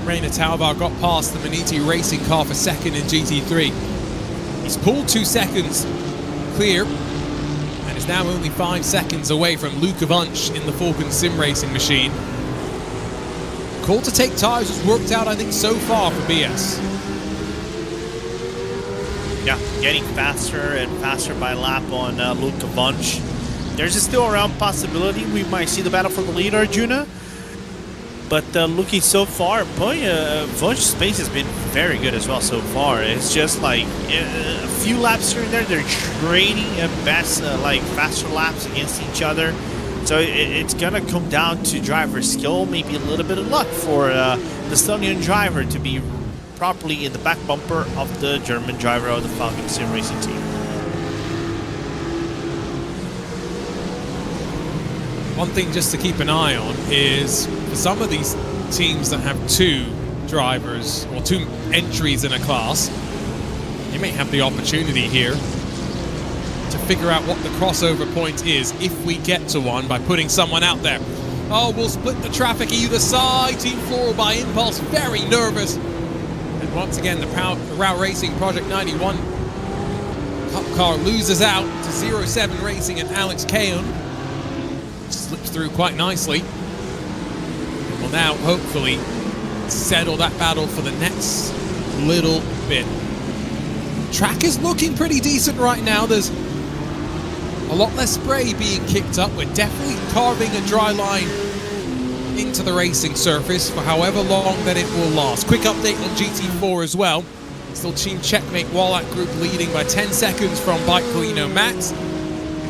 Reina Taubar got past the Maniti Racing car for second in GT3, he's pulled 2 seconds clear and is now only 5 seconds away from Luca Vunch in the Falcon Sim Racing machine. Call to take tires has worked out, I think, so far for BS. Yeah, getting faster and faster by lap on Luca Vunch. There's a still around possibility we might see the battle for the lead, Arjuna. But looking so far, boy, Vunch's pace has been very good as well so far. It's just like a few laps here and there, they're trading at best, like faster laps against each other. So it's going to come down to driver skill, maybe a little bit of luck for the Estonian driver to be properly in the back bumper of the German driver of the Falcon Sim Racing team. One thing just to keep an eye on is for some of these teams that have 2 drivers or 2 entries in a class, you may have the opportunity here to figure out what the crossover point is if we get to one by putting someone out there. Oh, we'll split the traffic either side. Team Floral by Impulse, very nervous. And once again, the Route Racing Project 91 Cup car loses out to 07 Racing and Alex Caon. Slips through quite nicely. And will now hopefully settle that battle for the next little bit. Track is looking pretty decent right now. There's a lot less spray being kicked up. We're definitely carving a dry line into the racing surface for however long that it will last. Quick update on GT4 as well. Still Team Checkmate Wallach Group leading by 10 seconds from Bike Colino Max.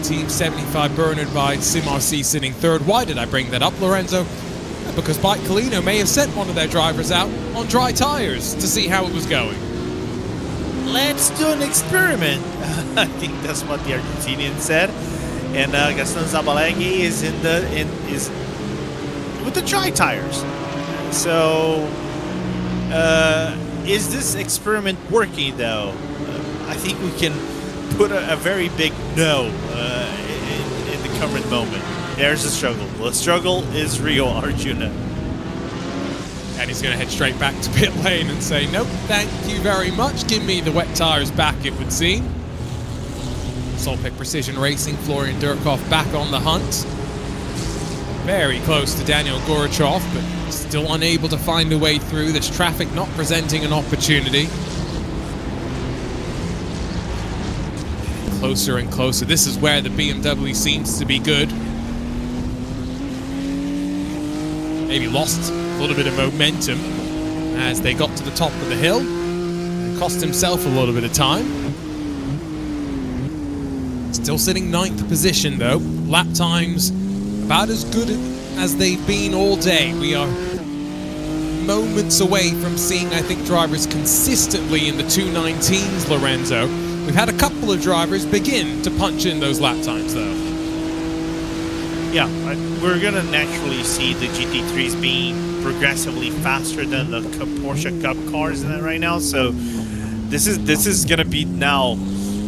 Team 75 Bernard by SimRC sitting third. Why did I bring that up, Lorenzo? Because Bike Colino may have sent one of their drivers out on dry tires to see how it was going. Let's do an experiment. I think that's what the Argentinian said. And Gaston Zabalegi is is with the dry tires. So, is this experiment working though? I think we can put a very big no in the current moment. There's a struggle. The struggle is real, Arjuna. And he's going to head straight back to pit lane and say, nope, thank you very much. Give me the wet tires back, it would seem. Solpic Precision Racing, Florian Durkhoff back on the hunt. Very close to Daniel Gorachov, but still unable to find a way through. This traffic not presenting an opportunity. Closer and closer. This is where the BMW seems to be good. Maybe lost a little bit of momentum as they got to the top of the hill. And cost himself a little bit of time. Still sitting 9th position though. Lap times about as good as they've been all day. We are moments away from seeing, I think, drivers consistently in the 2:19s, Lorenzo. We've had a couple of drivers begin to punch in those lap times though. Yeah, we're going to naturally see the GT3s being progressively faster than the Porsche Cup cars right now. So this is going to be now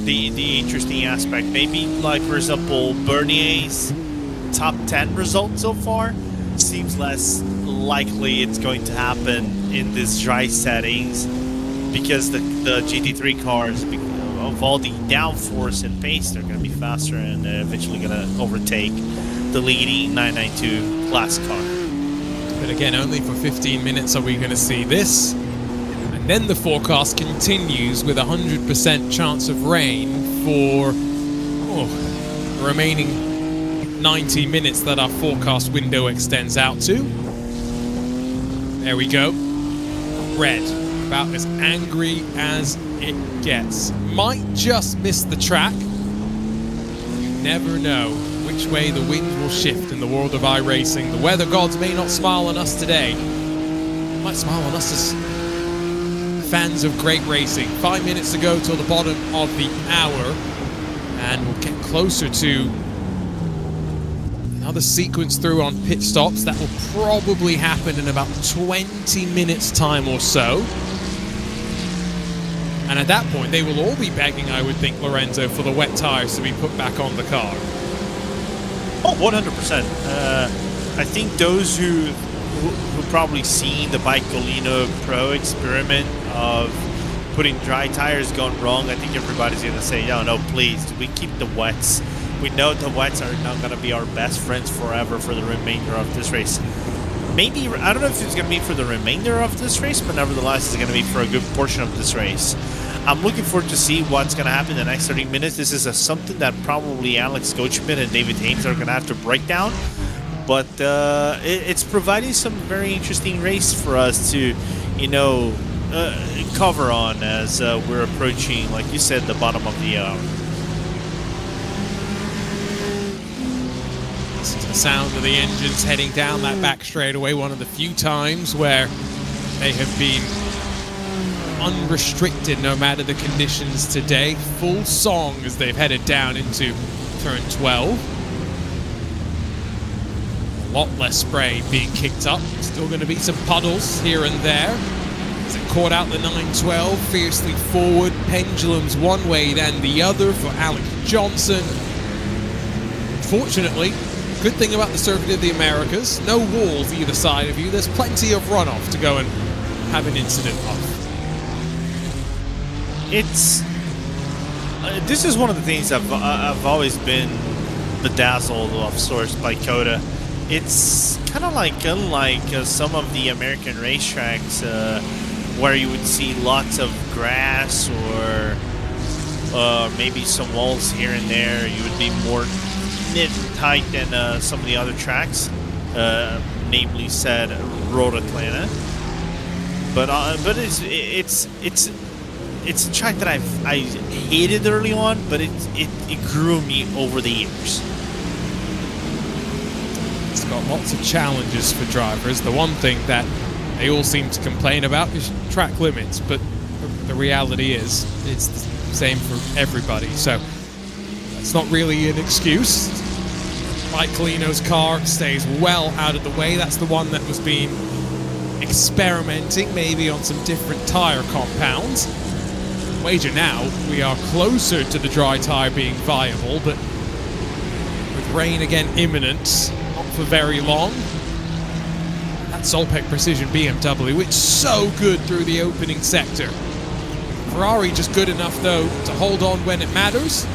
the interesting aspect. Maybe, like, for example, Bernier's top 10 result so far seems less likely it's going to happen in these dry settings because the GT3 cars, of all the downforce and pace, they're going to be faster and they're eventually going to overtake the leading 992 class car. But again, only for 15 minutes are we going to see this. And then the forecast continues with 100% chance of rain for the remaining 90 minutes that our forecast window extends out to. There we go. Red, about as angry as it gets. Might just miss the track. You never know which way the wind will shift in the world of iRacing. The weather gods may not smile on us today. They might smile on us as fans of great racing. 5 minutes to go till the bottom of the hour. And we'll get closer to another sequence through on pit stops. That will probably happen in about 20 minutes time or so. And at that point, they will all be begging, I would think, Lorenzo, for the wet tires to be put back on the car. Oh, 100%. I think those who probably seen the Bike Colino Pro experiment of putting dry tires gone wrong, I think everybody's going to say, no, please, we keep the wets. We know the wets are not going to be our best friends forever for the remainder of this race. Maybe, I don't know if it's going to be for the remainder of this race, but nevertheless, it's going to be for a good portion of this race. I'm looking forward to see what's going to happen in the next 30 minutes. This is something that probably Alex Coachman and David Haynes are going to have to break down. But it's providing some very interesting race for us to, cover on as we're approaching, like you said, the bottom of the hour. This is the sound of the engines heading down that back straightaway. One of the few times where they have been unrestricted no matter the conditions today. Full song as they've headed down into turn 12. lot less spray being kicked up. Still going to be some puddles here and there. As it caught out the 912, fiercely forward, pendulums one way then the other for Alex Johnson. Fortunately, good thing about the Circuit of the Americas, no walls either side of you. There's plenty of runoff to go and have an incident of. It's this is one of the things I've always been bedazzled of sorts by COTA. It's kind of like unlike some of the American racetracks where you would see lots of grass or maybe some walls here and there. You would be more knit and tight than some of the other tracks, namely said Road Atlanta. But it's a track that I hated early on, but it grew me over the years. It's got lots of challenges for drivers. The one thing that they all seem to complain about is track limits, but the reality is it's the same for everybody. So that's not really an excuse. Mike Colino's car stays well out of the way. That's the one that was being experimenting maybe on some different tire compounds. Wager now we are closer to the dry tire being viable, but with rain again imminent, not for very long. That Solpec Precision BMW, it's so good through the opening sector. Ferrari just good enough though to hold on when it matters.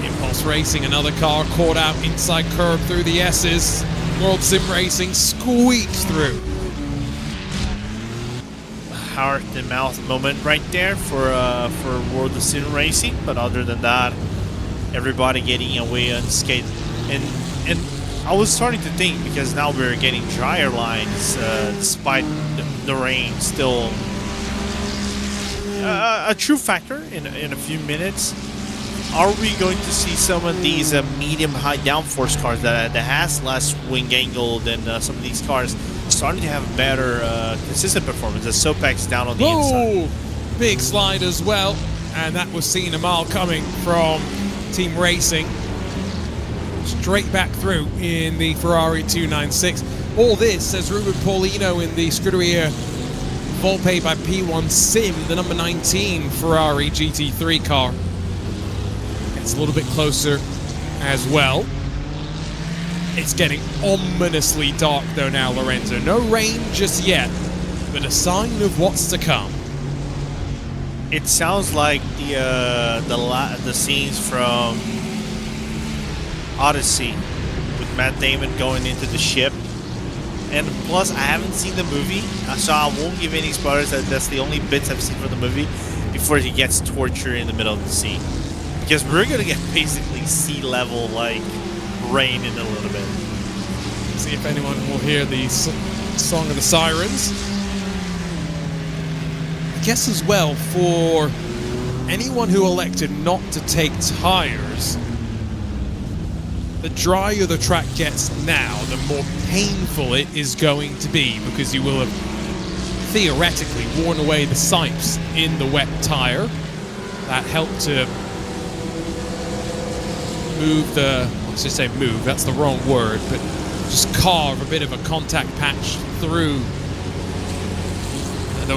Impulse Racing, another car caught out inside curb through the S's. World Sim Racing squeaks through. Heart and mouth moment right there for World Sim Racing, but other than that, everybody getting away unscathed. And I was starting to think, because now we're getting drier lines despite the rain, still a true factor in a few minutes. Are we going to see some of these medium-high downforce cars that has less wing angle than some of these cars starting to have better consistent performance? The Sopec's down on the inside. Big slide as well, and that was seen a mile coming from Team Racing. Straight back through in the Ferrari 296. All this, says Ruben Paulino in the Scuderia Volpe by P1 Sim, the number 19 Ferrari GT3 car. It's a little bit closer as well. It's getting ominously dark though now, Lorenzo. No rain just yet, but a sign of what's to come. It sounds like the scenes from Odyssey with Matt Damon going into the ship. And plus, I haven't seen the movie, so I won't give any spoilers. That's the only bits I've seen from the movie before he gets tortured in the middle of the sea. Because we're gonna get basically sea level like rain in a little bit. See if anyone will hear the Song of the Sirens. I guess as well, for anyone who elected not to take tires, the drier the track gets now, the more painful it is going to be, because you will have theoretically worn away the sipes in the wet tire. That helped to move let's just say move, that's the wrong word, but just carve a bit of a contact patch through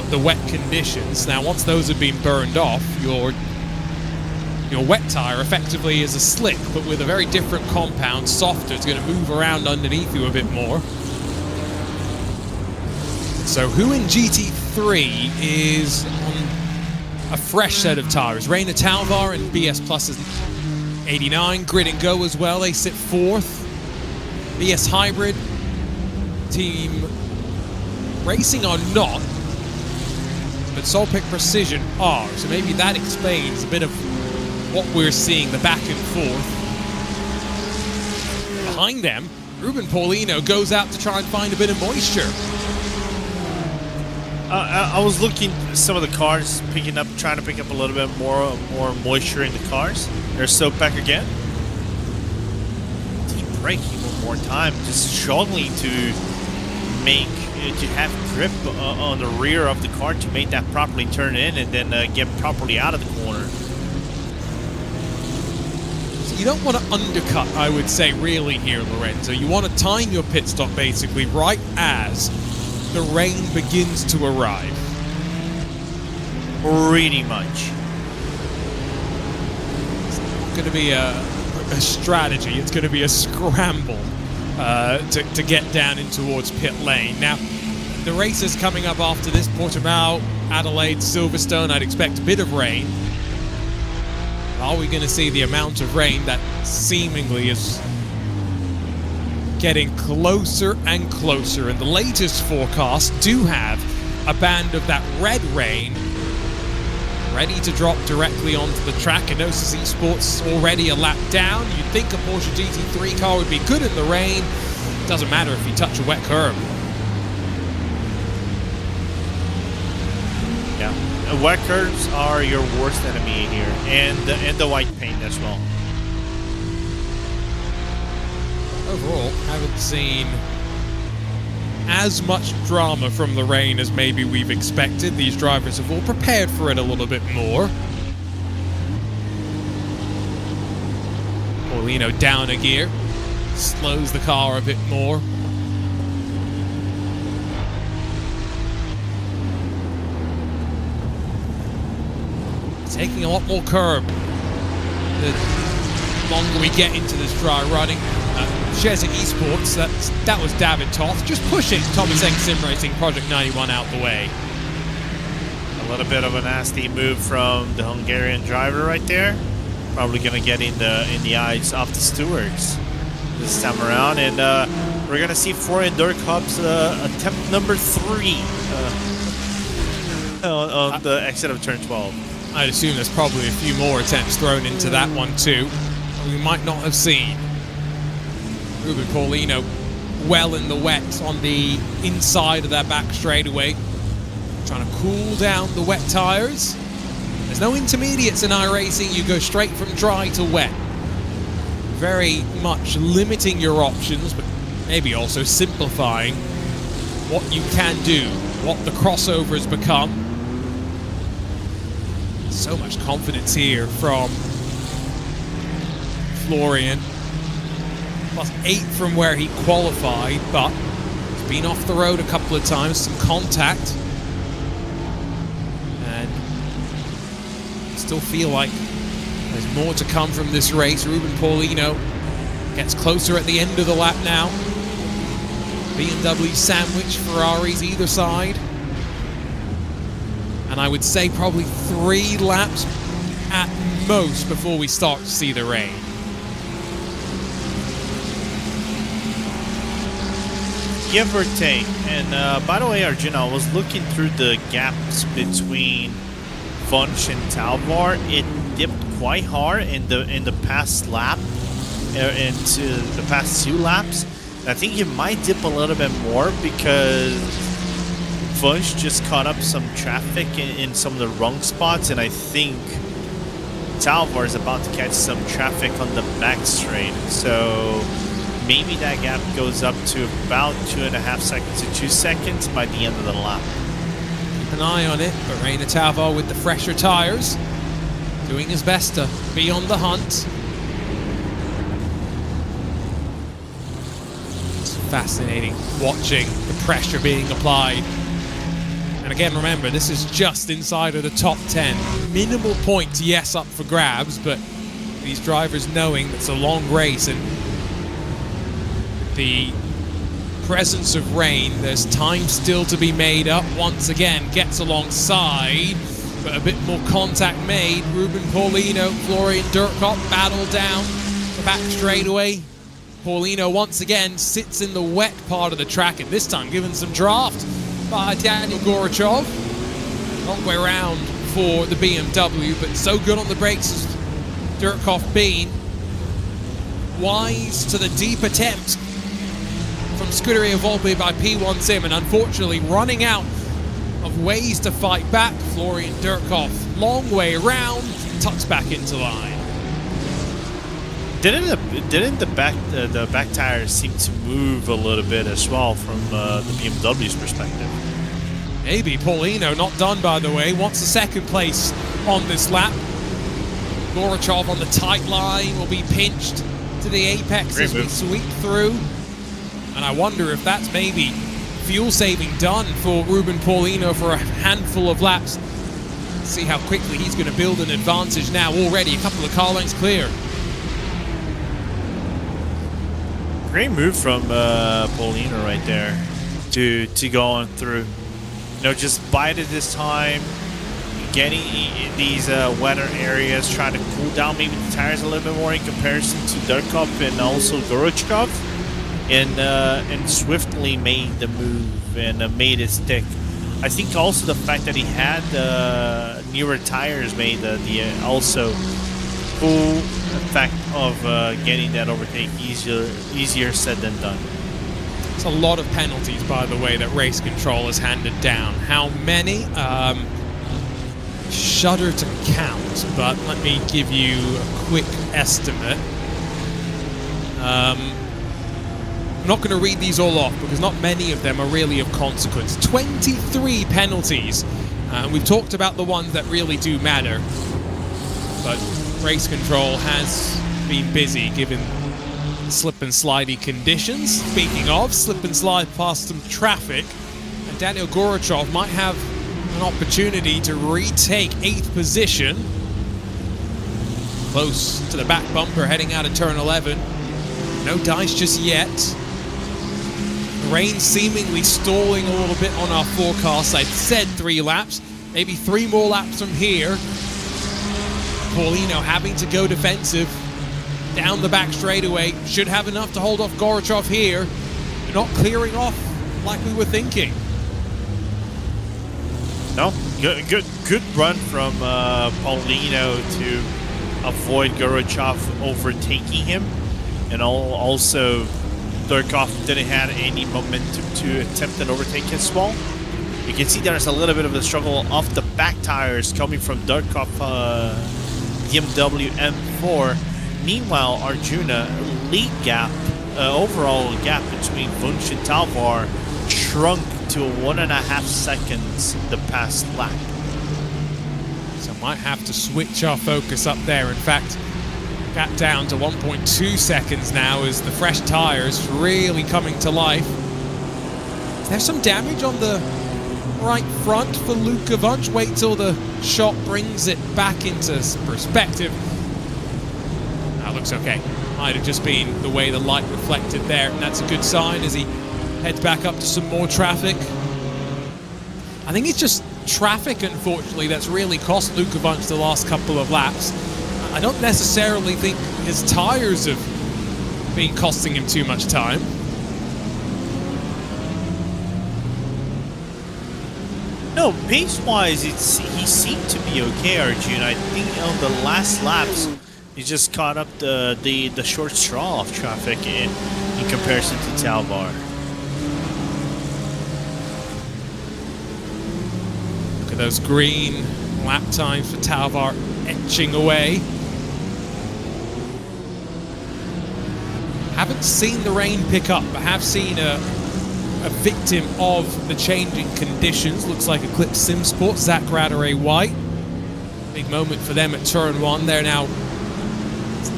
the wet conditions. Now, once those have been burned off, your wet tire effectively is a slick, but with a very different compound, softer. It's going to move around underneath you a bit more. So who in GT3 is on a fresh set of tires? Reina Talvar and BS Plus is 89. Grid and Go as well, they sit fourth. BS Hybrid, Team Racing are not, but Solpec Precision are. So maybe that explains a bit of what we're seeing, the back and forth. Behind them, Ruben Paulino goes out to try and find a bit of moisture. I was looking at some of the cars, trying to pick up a little bit more moisture in the cars. There's Solpec again. Team braking one more time, just struggling to have grip on the rear of the car to make that properly turn in and then get properly out of the corner. you don't want to undercut, I would say, really here, Lorenzo. You want to time your pit stop basically right as the rain begins to arrive. Pretty much. It's not going to be a strategy. It's going to be a scramble to get down in towards pit lane. Now, the races coming up after this, Portimao, Adelaide, Silverstone, I'd expect a bit of rain. Are we going to see the amount of rain that seemingly is getting closer and closer? And the latest forecasts do have a band of that red rain ready to drop directly onto the track. I know ESPORTS already a lap down. You'd think a Porsche GT3 car would be good in the rain. Doesn't matter if you touch a wet curb. Yeah, wet curbs are your worst enemy here, and the white paint as well. Overall, haven't seen as much drama from the rain as maybe we've expected. These drivers have all prepared for it a little bit more. Paulino down a gear, slows the car a bit more. Taking a lot more curb the longer we get into this dry running. Shares at ESPORTS, that was David Toth, just pushing Thomas Eng Sim Racing Project 91 out the way. A little bit of a nasty move from the Hungarian driver right there. Probably going to get in the eyes of the stewards this time around, and we're going to see Florian Durkop's attempt number 3 on the exit of turn 12. I'd assume there's probably a few more attempts thrown into that one too. We might not have seen. Ruben Paulino well in the wet on the inside of that back straightaway, trying to cool down the wet tires. There's no intermediates in iRacing. You go straight from dry to wet. Very much limiting your options, but maybe also simplifying what you can do, what the crossovers become. So much confidence here from Florian. +8 from where he qualified, but he's been off the road a couple of times, some contact. And still feel like there's more to come from this race. Ruben Paulino gets closer at the end of the lap now. BMW sandwich, Ferraris either side. And I would say probably 3 laps at most before we start to see the rain. Give or take. And by the way, Arjuna, I was looking through the gaps between Wunsch and Talvar. It dipped quite hard in the past lap, into the past 2 laps. I think it might dip a little bit more because Wunsch just caught up some traffic in some of the wrong spots, and I think Talvar is about to catch some traffic on the back straight. So maybe that gap goes up to about 2.5 seconds to 2 seconds by the end of the lap. Keep an eye on it, but Reina Talvar with the fresher tires, doing his best to be on the hunt. It's fascinating watching the pressure being applied. And again, remember, this is just inside of the top 10. Minimal points, yes, up for grabs, but these drivers knowing it's a long race and the presence of rain, there's time still to be made up. Once again, gets alongside, but a bit more contact made. Ruben Paulino, Florian Durkop battle down the back straightaway. Paulino once again sits in the wet part of the track, and this time given some draft by Daniel Gorachov. Long way around for the BMW, but so good on the brakes as Durkop been. Wise to the deep attempt from Scuderia Volpe by P1 Sim, and unfortunately running out of ways to fight back. Florian Durkop, long way around, tucks back into line. Didn't the back tires seem to move a little bit as well from the BMW's perspective? Maybe. Paulino not done, by the way, wants a second place on this lap. Gorachov on the tight line will be pinched to the apex as we sweep through. And I wonder if that's maybe fuel saving done for Ruben Paulino for a handful of laps. See how quickly he's going to build an advantage now. Already a couple of car lengths clear. Great move from Paulino right there to go on through. You know, just bite it this time, getting these wetter areas, trying to cool down maybe the tires a little bit more in comparison to Durkop and also Gorachov, and swiftly made the move and made it stick. I think also the fact that he had newer tires made the also full effect of getting that overtake easier said than done. It's a lot of penalties, by the way, that Race Control has handed down. How many? Shudder to count, but let me give you a quick estimate. I'm not going to read these all off because not many of them are really of consequence. 23 penalties. We've talked about the ones that really do matter, but Race Control has been busy given slip and slidey conditions. Speaking of, slip and slide past some traffic, and Daniel Gorachov might have an opportunity to retake 8th position. Close to the back bumper heading out of turn 11. No dice just yet. The rain seemingly stalling a little bit on our forecast. I said 3 laps, maybe 3 more laps from here. Paulino having to go defensive down the back straightaway. Should have enough to hold off Gorachov here. They're not clearing off like we were thinking. No, good run from Paulino to avoid Gorachov overtaking him, and also Durkop didn't have any momentum to attempt an overtake as well. You can see there's a little bit of a struggle off the back tires coming from Durkop BMW M4. Meanwhile, Arjuna lead gap, overall gap between Wunsch and Talvar shrunk to 1.5 seconds the past lap. So might have to switch our focus up there. In fact, gap down to 1.2 seconds now as the fresh tires really coming to life. Is there some damage on the right front for Luka Wunsch? Wait till the shot brings it back into perspective. That looks okay. Might have just been the way the light reflected there, and that's a good sign as he heads back up to some more traffic. I think it's just traffic, unfortunately, that's really cost Luka Wunsch the last couple of laps. I don't necessarily think his tires have been costing him too much time. No, pace-wise, he seemed to be okay, Arjun. I think on the last laps, he just caught up the short straw of traffic in comparison to Talvar. Look at those green lap times for Talvar etching away. Haven't seen the rain pick up, but have seen a victim of the changing conditions. Looks like Eclipse Sim Sports, Zach Radere White. Big moment for them at turn 1. They're now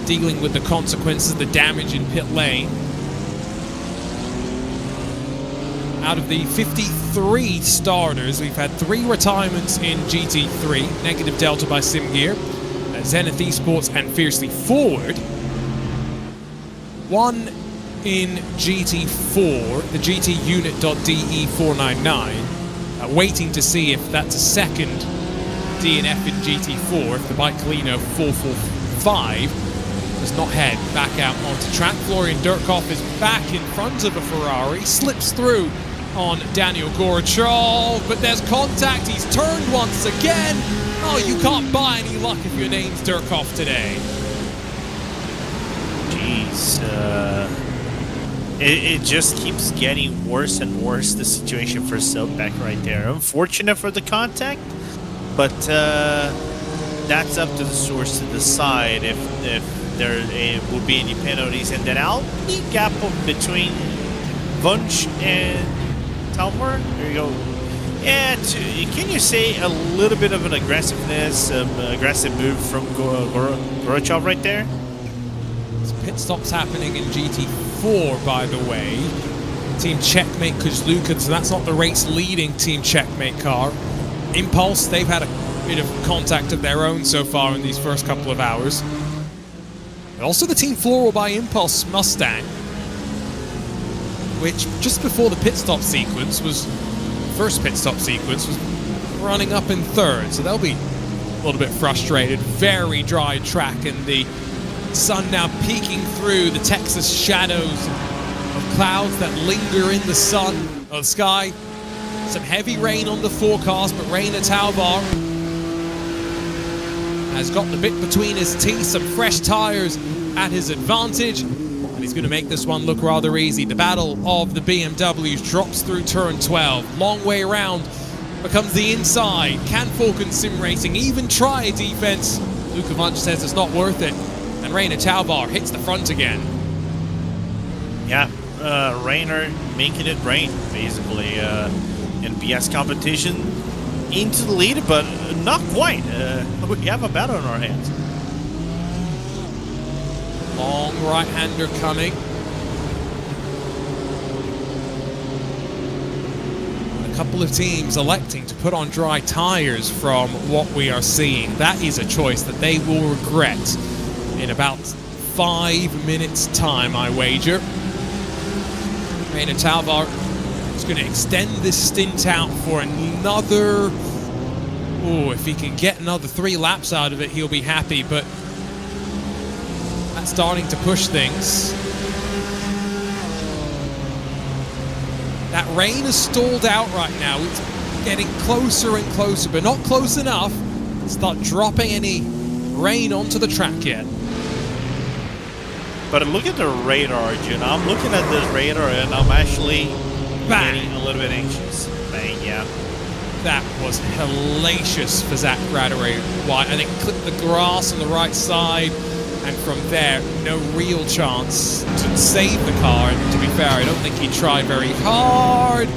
dealing with the consequences of the damage in pit lane. Out of the 53 starters, we've had 3 retirements in GT3, negative delta by SimGear, Zenith Esports and Fiercely Forward. 1 in GT4, the GT Unit.de 499, waiting to see if that's a second DNF in GT4, if the Baikalino 445 does not head back out onto track. Florian Durkop is back in front of a Ferrari, slips through on Daniel Gorachov, but there's contact. He's turned once again. Oh, you can't buy any luck if your name's Durkop today. Jeez, it just keeps getting worse and worse, the situation for Silbeck right there. Unfortunate for the contact, but that's up to the source to decide if there will be any penalties. And then out the gap between Wunsch and Talvar, there you go. Yeah, can you say a little bit of an aggressiveness, aggressive move from Gorochov right there? Pit stops happening in GT4, by the way. Team Checkmate Kuzluka, so that's not the race-leading Team Checkmate car. Impulse, they've had a bit of contact of their own so far in these first couple of hours. And also the Team Floral by Impulse Mustang, which just before the pit stop sequence was, first pit stop sequence was running up in third, so they'll be a little bit frustrated. Very dry track, and the sun now peeking through the Texas shadows of clouds that linger in the sky. Some heavy rain on the forecast, but Rainer Talvar has got the bit between his teeth, some fresh tires at his advantage, and he's going to make this one look rather easy. The battle of the BMWs drops through turn 12. Long way around becomes the inside. Can Falcon Sim Racing even try a defense? Luka Vunch says it's not worth it. And Rainer Talvar hits the front again. Yeah, Rainer making it rain, basically, in BS competition. Into the lead, but not quite. We have a battle on our hands. Long right-hander coming. A couple of teams electing to put on dry tires from what we are seeing. That is a choice that they will regret in about 5 minutes' time, I wager. Rainer Talvar is going to extend this stint out for another... Oh, if he can get another 3 laps out of it, he'll be happy, but that's starting to push things. That rain is stalled out right now. It's getting closer and closer, but not close enough to start dropping any rain onto the track yet. But look at the radar, Jun. I'm looking at this radar and I'm actually getting a little bit anxious. Bang, yeah. That was hellacious for Zach Gradaway White. I think clipped the grass on the right side, and from there, no real chance to save the car. And to be fair, I don't think he tried very hard.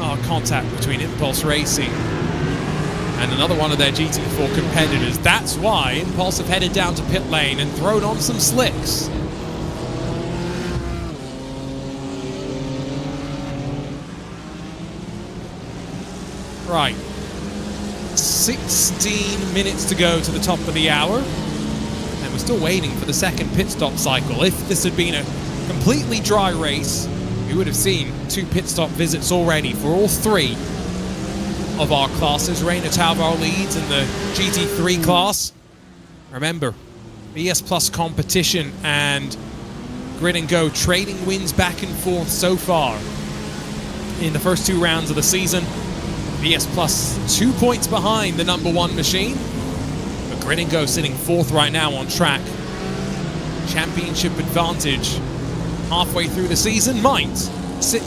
Oh, contact between Impulse Racing and another one of their GT4 competitors. That's why Impulse have headed down to pit lane and thrown on some slicks. Right, 16 minutes to go to the top of the hour, and we're still waiting for the second pit stop cycle. If this had been a completely dry race, we would have seen 2 pit stop visits already for all 3 of our classes. Rainer Talvar leads in the GT3 class. Remember, BS Plus competition and Grid and Go trading wins back and forth so far in the first 2 rounds of the season. BS Plus 2 points behind the #1 machine, but Grid and Go sitting 4th right now on track. Championship advantage halfway through the season might sit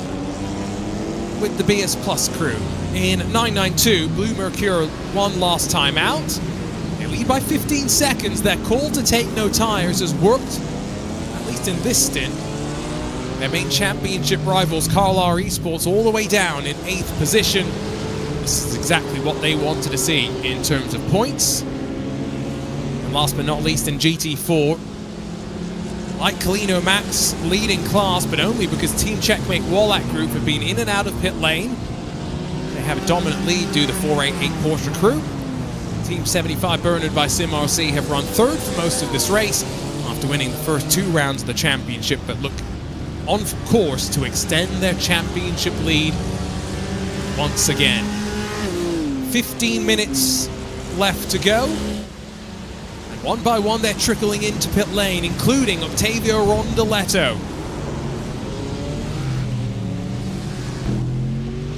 with the BS Plus crew. In 992, Blue Mercure won last time out. They lead by 15 seconds. Their call to take no tires has worked, at least in this stint. Their main championship rivals, Carlar Esports, all the way down in 8th position. This is exactly what they wanted to see in terms of points. And last but not least in GT4, like Kalino Max, leading class, but only because Team Checkmate Wallach Group have been in and out of pit lane. They have a dominant lead due to the 488 Porsche crew. Team 75 Bernard by Sim RC have run 3rd for most of this race after winning the first 2 rounds of the championship, but look on course to extend their championship lead once again. 15 minutes left to go. And one by one, they're trickling into pit lane, including Octavio Rondoletto.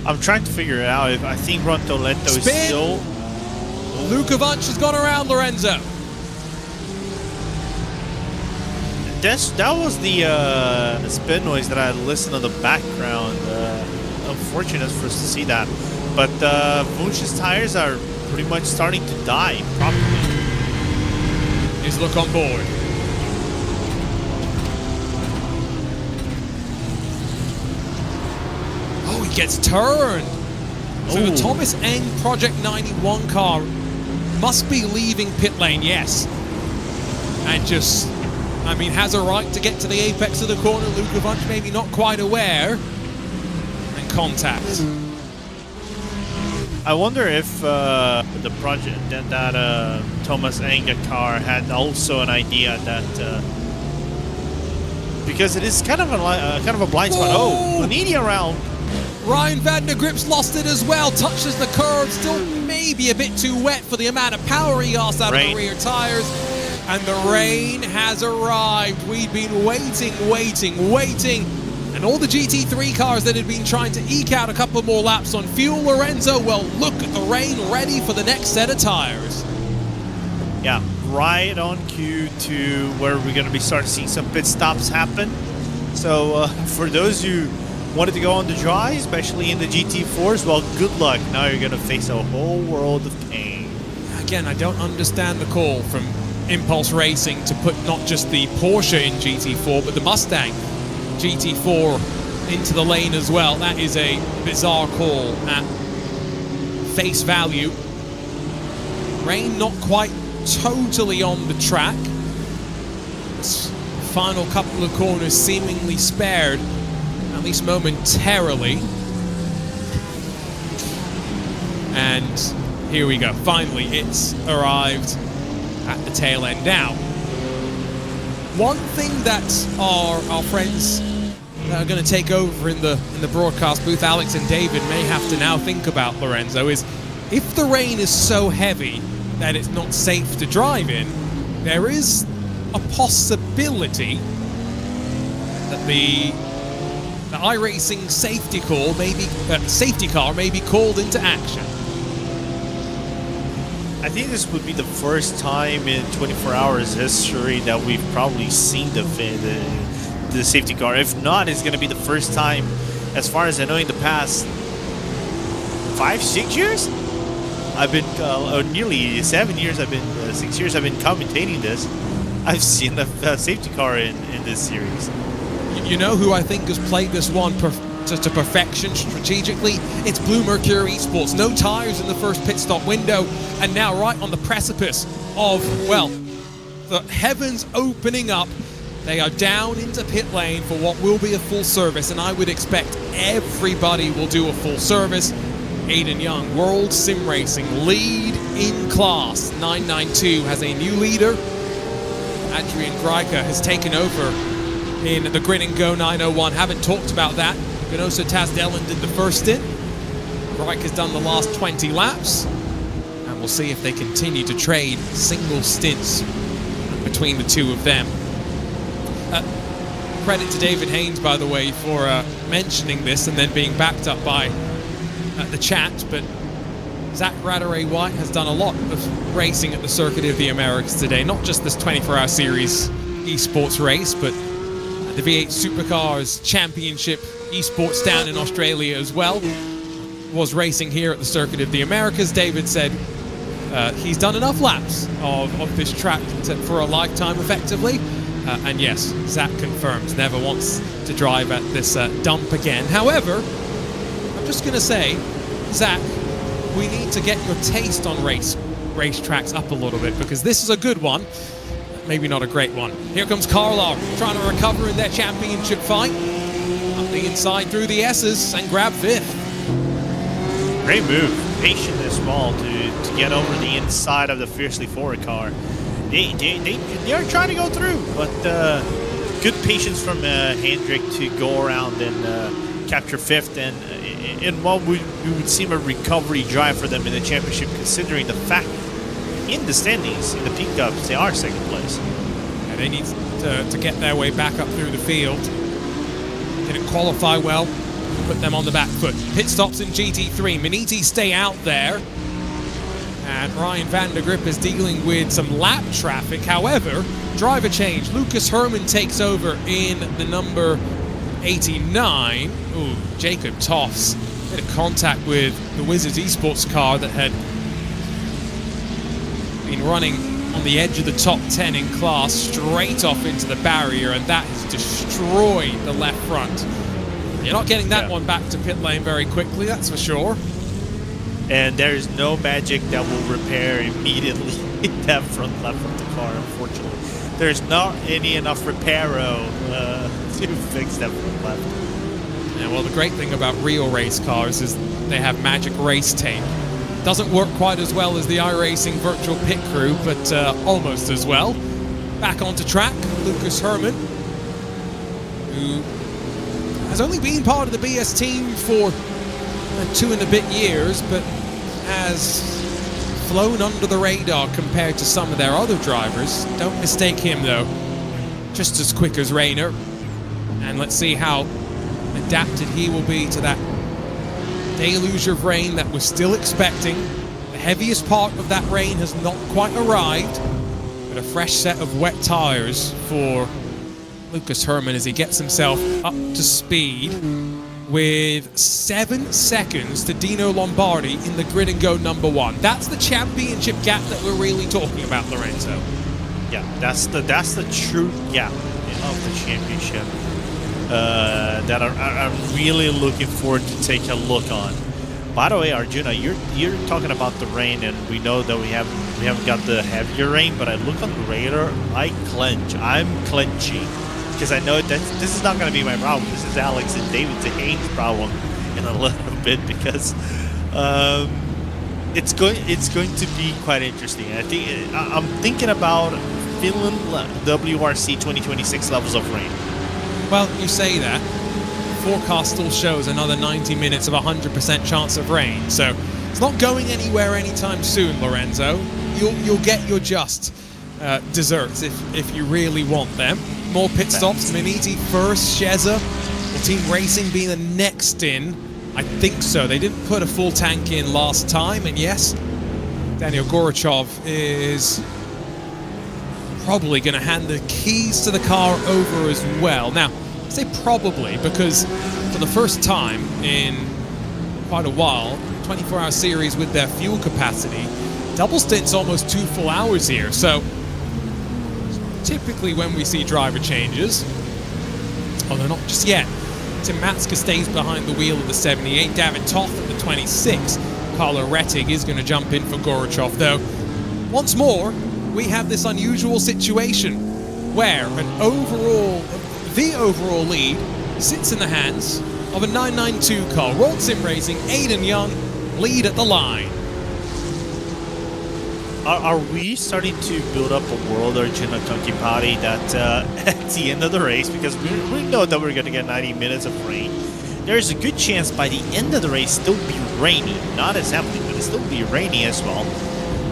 I'm trying to figure it out. If I think Rondoletto is still... Luka Vunch has gone around Lorenzo. That was the spin noise that I listened to the background. Unfortunate for us to see that. But Vunch's tires are pretty much starting to die properly. His look on board. Oh, he gets turned. So the Thomas Eng Project 91 car must be leaving pit lane, yes. And just, I mean, has a right to get to the apex of the corner. Luka Vunch maybe not quite aware. And contact. I wonder if the project that Thomas Eng car had also an idea that because it is kind of a blind spot. Oh, Bonini around. Ryan van der Grip's lost it as well. Touches the curb. Still maybe a bit too wet for the amount of power he asked out of the rear tires. And the rain has arrived. We've been waiting. And all the GT3 cars that had been trying to eke out a couple more laps on fuel, Lorenzo, well, look at the rain ready for the next set of tires. Yeah, right on cue to where we're going to be starting to see some pit stops happen. So for those who wanted to go on the dry, especially in the GT4s, well, good luck. Now you're going to face a whole world of pain. Again, I don't understand the call from Impulse Racing to put not just the Porsche in GT4, but the Mustang GT4 into the lane as well. That is a bizarre call at face value. Rain not quite totally on the track. This final couple of corners seemingly spared, at least momentarily. And here we go. Finally, it's arrived at the tail end. Now, one thing that our friends that are going to take over in the broadcast booth, Alex and David, may have to now think about, Lorenzo, is if the rain is so heavy that it's not safe to drive in, there is a possibility that the iRacing safety car may be called into action. I think this would be the first time in 24 hours history that we've probably seen the safety car. If not, it's going to be the first time, as far as I know, in the past 5-6 years. I've been nearly 7 years. 6 years. I've been commentating this. I've seen the safety car in this series. You know who I think has played this one to perfection strategically? It's Blue Mercury Esports. No tires in the first pit stop window, and now right on the precipice of, well, the heavens opening up. They are down into pit lane for what will be a full service, and I would expect everybody will do a full service. Aiden Young, World Sim Racing, lead in class. 992 has a new leader. Adrian Greiker has taken over in the Grid and Go 901. Haven't talked about that. Ganosa Tazdelen did the first stint. Greiker's done the last 20 laps. And we'll see if they continue to trade single stints between the two of them. Credit to David Haynes, by the way, for mentioning this and then being backed up by the chat, but Zach Radare-White has done a lot of racing at the Circuit of the Americas today, not just this 24-hour series esports race, but the V8 Supercars Championship esports down in Australia as well. Was racing here at the Circuit of the Americas. David said he's done enough laps of this track for a lifetime effectively. And yes, Zach confirms, never wants to drive at this dump again. However, I'm just going to say, Zach, we need to get your taste on racetracks up a little bit, because this is a good one, maybe not a great one. Here comes Carlar trying to recover in their championship fight. Up the inside through the S's and grab fifth. Great move, patient as well to get over the inside of the Fiercely Forward car. They are trying to go through, but good patience from Hendrick to go around and capture fifth, and in what would seem a recovery drive for them in the championship, considering the fact in the standings, in the pickups, they are second place. Yeah, they need to get their way back up through the field. Didn't qualify well, put them on the back foot. Pit stops in GT3. Maniti stay out there. And Ryan van der Grip is dealing with some lap traffic. However, driver change. Lucas Herman takes over in the number 89. Ooh, Jacob Toffs had a contact with the Wizards Esports car that had been running on the edge of the top 10 in class, straight off into the barrier, and that has destroyed the left front. You're not getting that one back to pit lane very quickly, that's for sure. And there is no magic that will repair immediately that front left of the car, unfortunately. There's not enough reparo to fix that front left. Yeah, well, the great thing about real race cars is they have magic race tape. Doesn't work quite as well as the iRacing virtual pit crew, but almost as well. Back onto track, Lucas Herrmann, who has only been part of the BS team for 2 and a bit years, but has flown under the radar compared to some of their other drivers. Don't mistake him, though. Just as quick as Rainer. And let's see how adapted he will be to that deluge of rain that we're still expecting. The heaviest part of that rain has not quite arrived, but a fresh set of wet tires for Lucas Herrmann as he gets himself up to speed with 7 seconds to Dino Lombardi in the grid and go number 1. That's the championship gap that we're really talking about, Lorenzo. Yeah, that's the true gap of the championship that I'm really looking forward to take a look on. By the way, Arjuna, you're talking about the rain, and we know that we haven't got the heavier rain, but I look on the radar, I clench. I'm clenching. Because I know that this is not going to be my problem. This is Alex and David Zahane's problem in a little bit, because it's going to be quite interesting. I'm thinking about Finland WRC 2026 levels of rain. Well, you say that. Forecast still shows another 90 minutes of 100% chance of rain, so it's not going anywhere anytime soon, Lorenzo. You'll get your just desserts if you really want them. More pit stops. Miniti first, Sheza. Will Team Racing be the next in? I think so. They didn't put a full tank in last time, and yes, Daniel Gorachov is probably going to hand the keys to the car over as well. Now, I say probably because for the first time in quite a while, 24-hour series with their fuel capacity, double stint's almost 2 full hours here, so typically when we see driver changes, although not just yet, Tim Matska stays behind the wheel of the 78, David Toth at the 26, Carlo Rettig is going to jump in for Gorachov, though once more we have this unusual situation where the overall lead sits in the hands of a 992 car. World Sim Racing, Aiden Young lead at the line. Are we starting to build up a world Arjuna Tonki Party that at the end of the race, because we know that we're going to get 90 minutes of rain, there's a good chance by the end of the race still be rainy, not as heavily, but it still be rainy as well,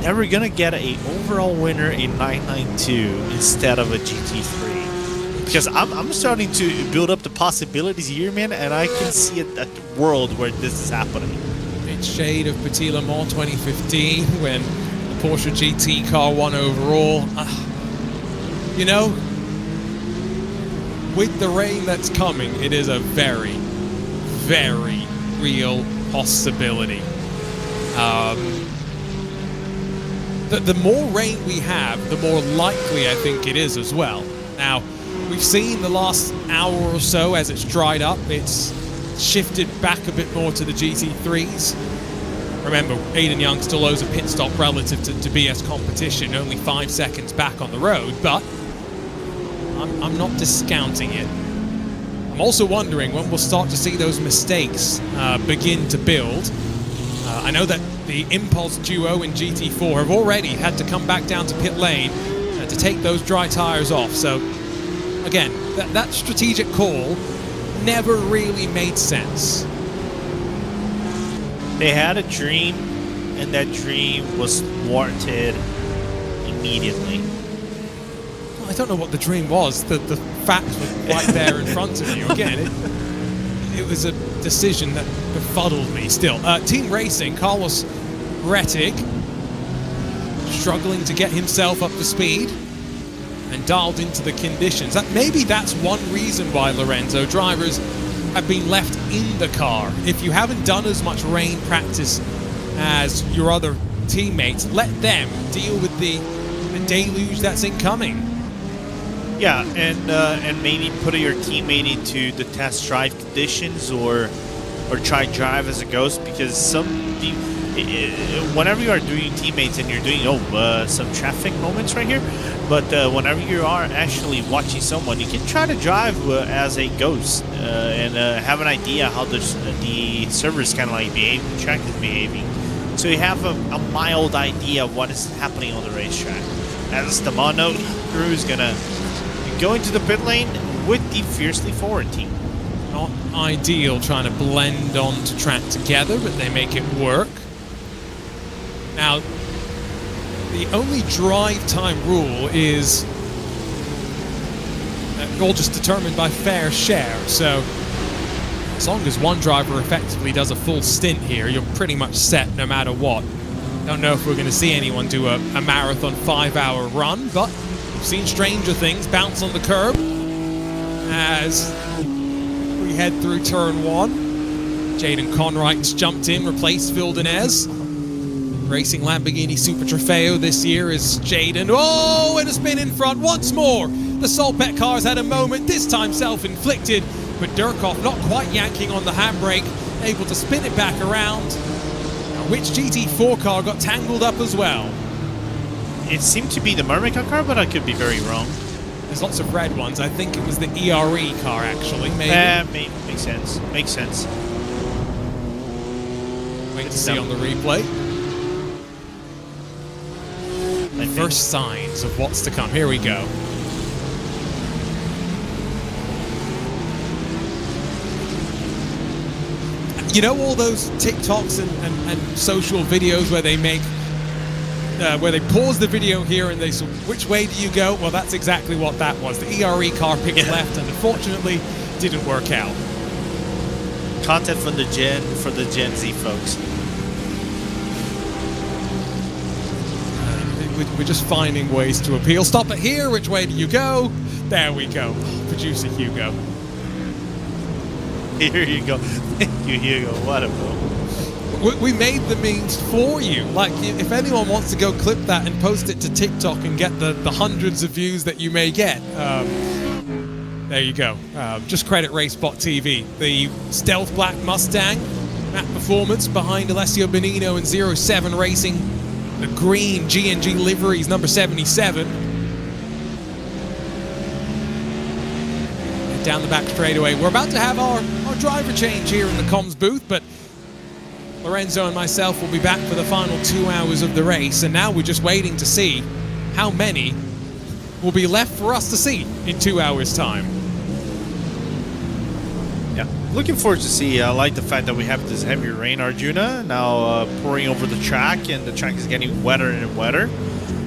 that we're going to get an overall winner in 992 instead of a GT3. Because I'm starting to build up the possibilities here, man, and I can see a world where this is happening. It's shade of Petit Le Mans 2015 when Porsche GT car won overall. You know, with the rain that's coming, it is a very, very real possibility. The more rain we have, the more likely I think it is as well. Now, we've seen the last hour or so as it's dried up, it's shifted back a bit more to the GT3s. Remember, Aiden Young still owes a pit stop relative to BS competition, only 5 seconds back on the road, but I'm not discounting it. I'm also wondering when we'll start to see those mistakes begin to build. I know that the Impulse duo in GT4 have already had to come back down to pit lane to take those dry tires off, so again, that strategic call never really made sense. They had a dream, and that dream was thwarted immediately. Well, I don't know what the dream was. The fact was right there in front of you. Again, it was a decision that befuddled me still. Team Racing, Carlos Rettig, struggling to get himself up to speed and dialed into the conditions. Maybe that's one reason why, Lorenzo, drivers have been left in the car. If you haven't done as much rain practice as your other teammates, let them deal with the deluge that's incoming. Yeah, and maybe put your teammate into the test drive conditions, or or try drive as a ghost, because whenever you are doing teammates and you're doing some traffic moments right here, but whenever you are actually watching someone, you can try to drive as a ghost and have an idea how the server is kind of like behaving, the track is behaving, so you have a mild idea of what is happening on the racetrack. As the Mono crew is gonna go into the pit lane with the Fiercely Forward team. Not ideal trying to blend onto track together, but they make it work. Now, the only drive time rule is all just determined by fair share. So as long as one driver effectively does a full stint here, you're pretty much set no matter what. Don't know if we're going to see anyone do a marathon 5-hour run, but we've seen stranger things bounce on the curb as we head through turn 1. Jaden Conwright's jumped in, replaced Vildanez. Racing Lamborghini Super Trofeo this year is Jaden. Oh, and a spin in front once more. The Solpet cars had a moment, this time self-inflicted, but Durkoff not quite yanking on the handbrake, able to spin it back around. Now, which GT4 car got tangled up as well? It seemed to be the Murmika car, but I could be very wrong. There's lots of red ones. I think it was the ERE car, actually. Maybe. Makes sense. Makes sense. Wait to see on the replay. The first signs of what's to come. Here we go. You know all those TikToks and social videos where they make, where they pause the video here and they say, which way do you go? Well, that's exactly what that was. The ERE car picked left and unfortunately didn't work out. Content for the Gen Z folks. We're just finding ways to appeal. Stop it here. Which way do you go? There we go. Producer Hugo. Here you go. Thank you, Hugo. What a move. We made the memes for you. Like, if anyone wants to go clip that and post it to TikTok and get the hundreds of views that you may get, there you go. Just credit RaceSpotTV. The Stealth Black Mustang, that performance behind Alessio Bonino and 07 Racing. The green G&G liveries, number 77. And down the back straightaway. We're about to have our driver change here in the comms booth, but Lorenzo and myself will be back for the final 2 hours of the race, and now we're just waiting to see how many will be left for us to see in 2 hours' time. Yeah, looking forward to see. I like the fact that we have this heavy rain, Arjuna, now pouring over the track, and the track is getting wetter and wetter.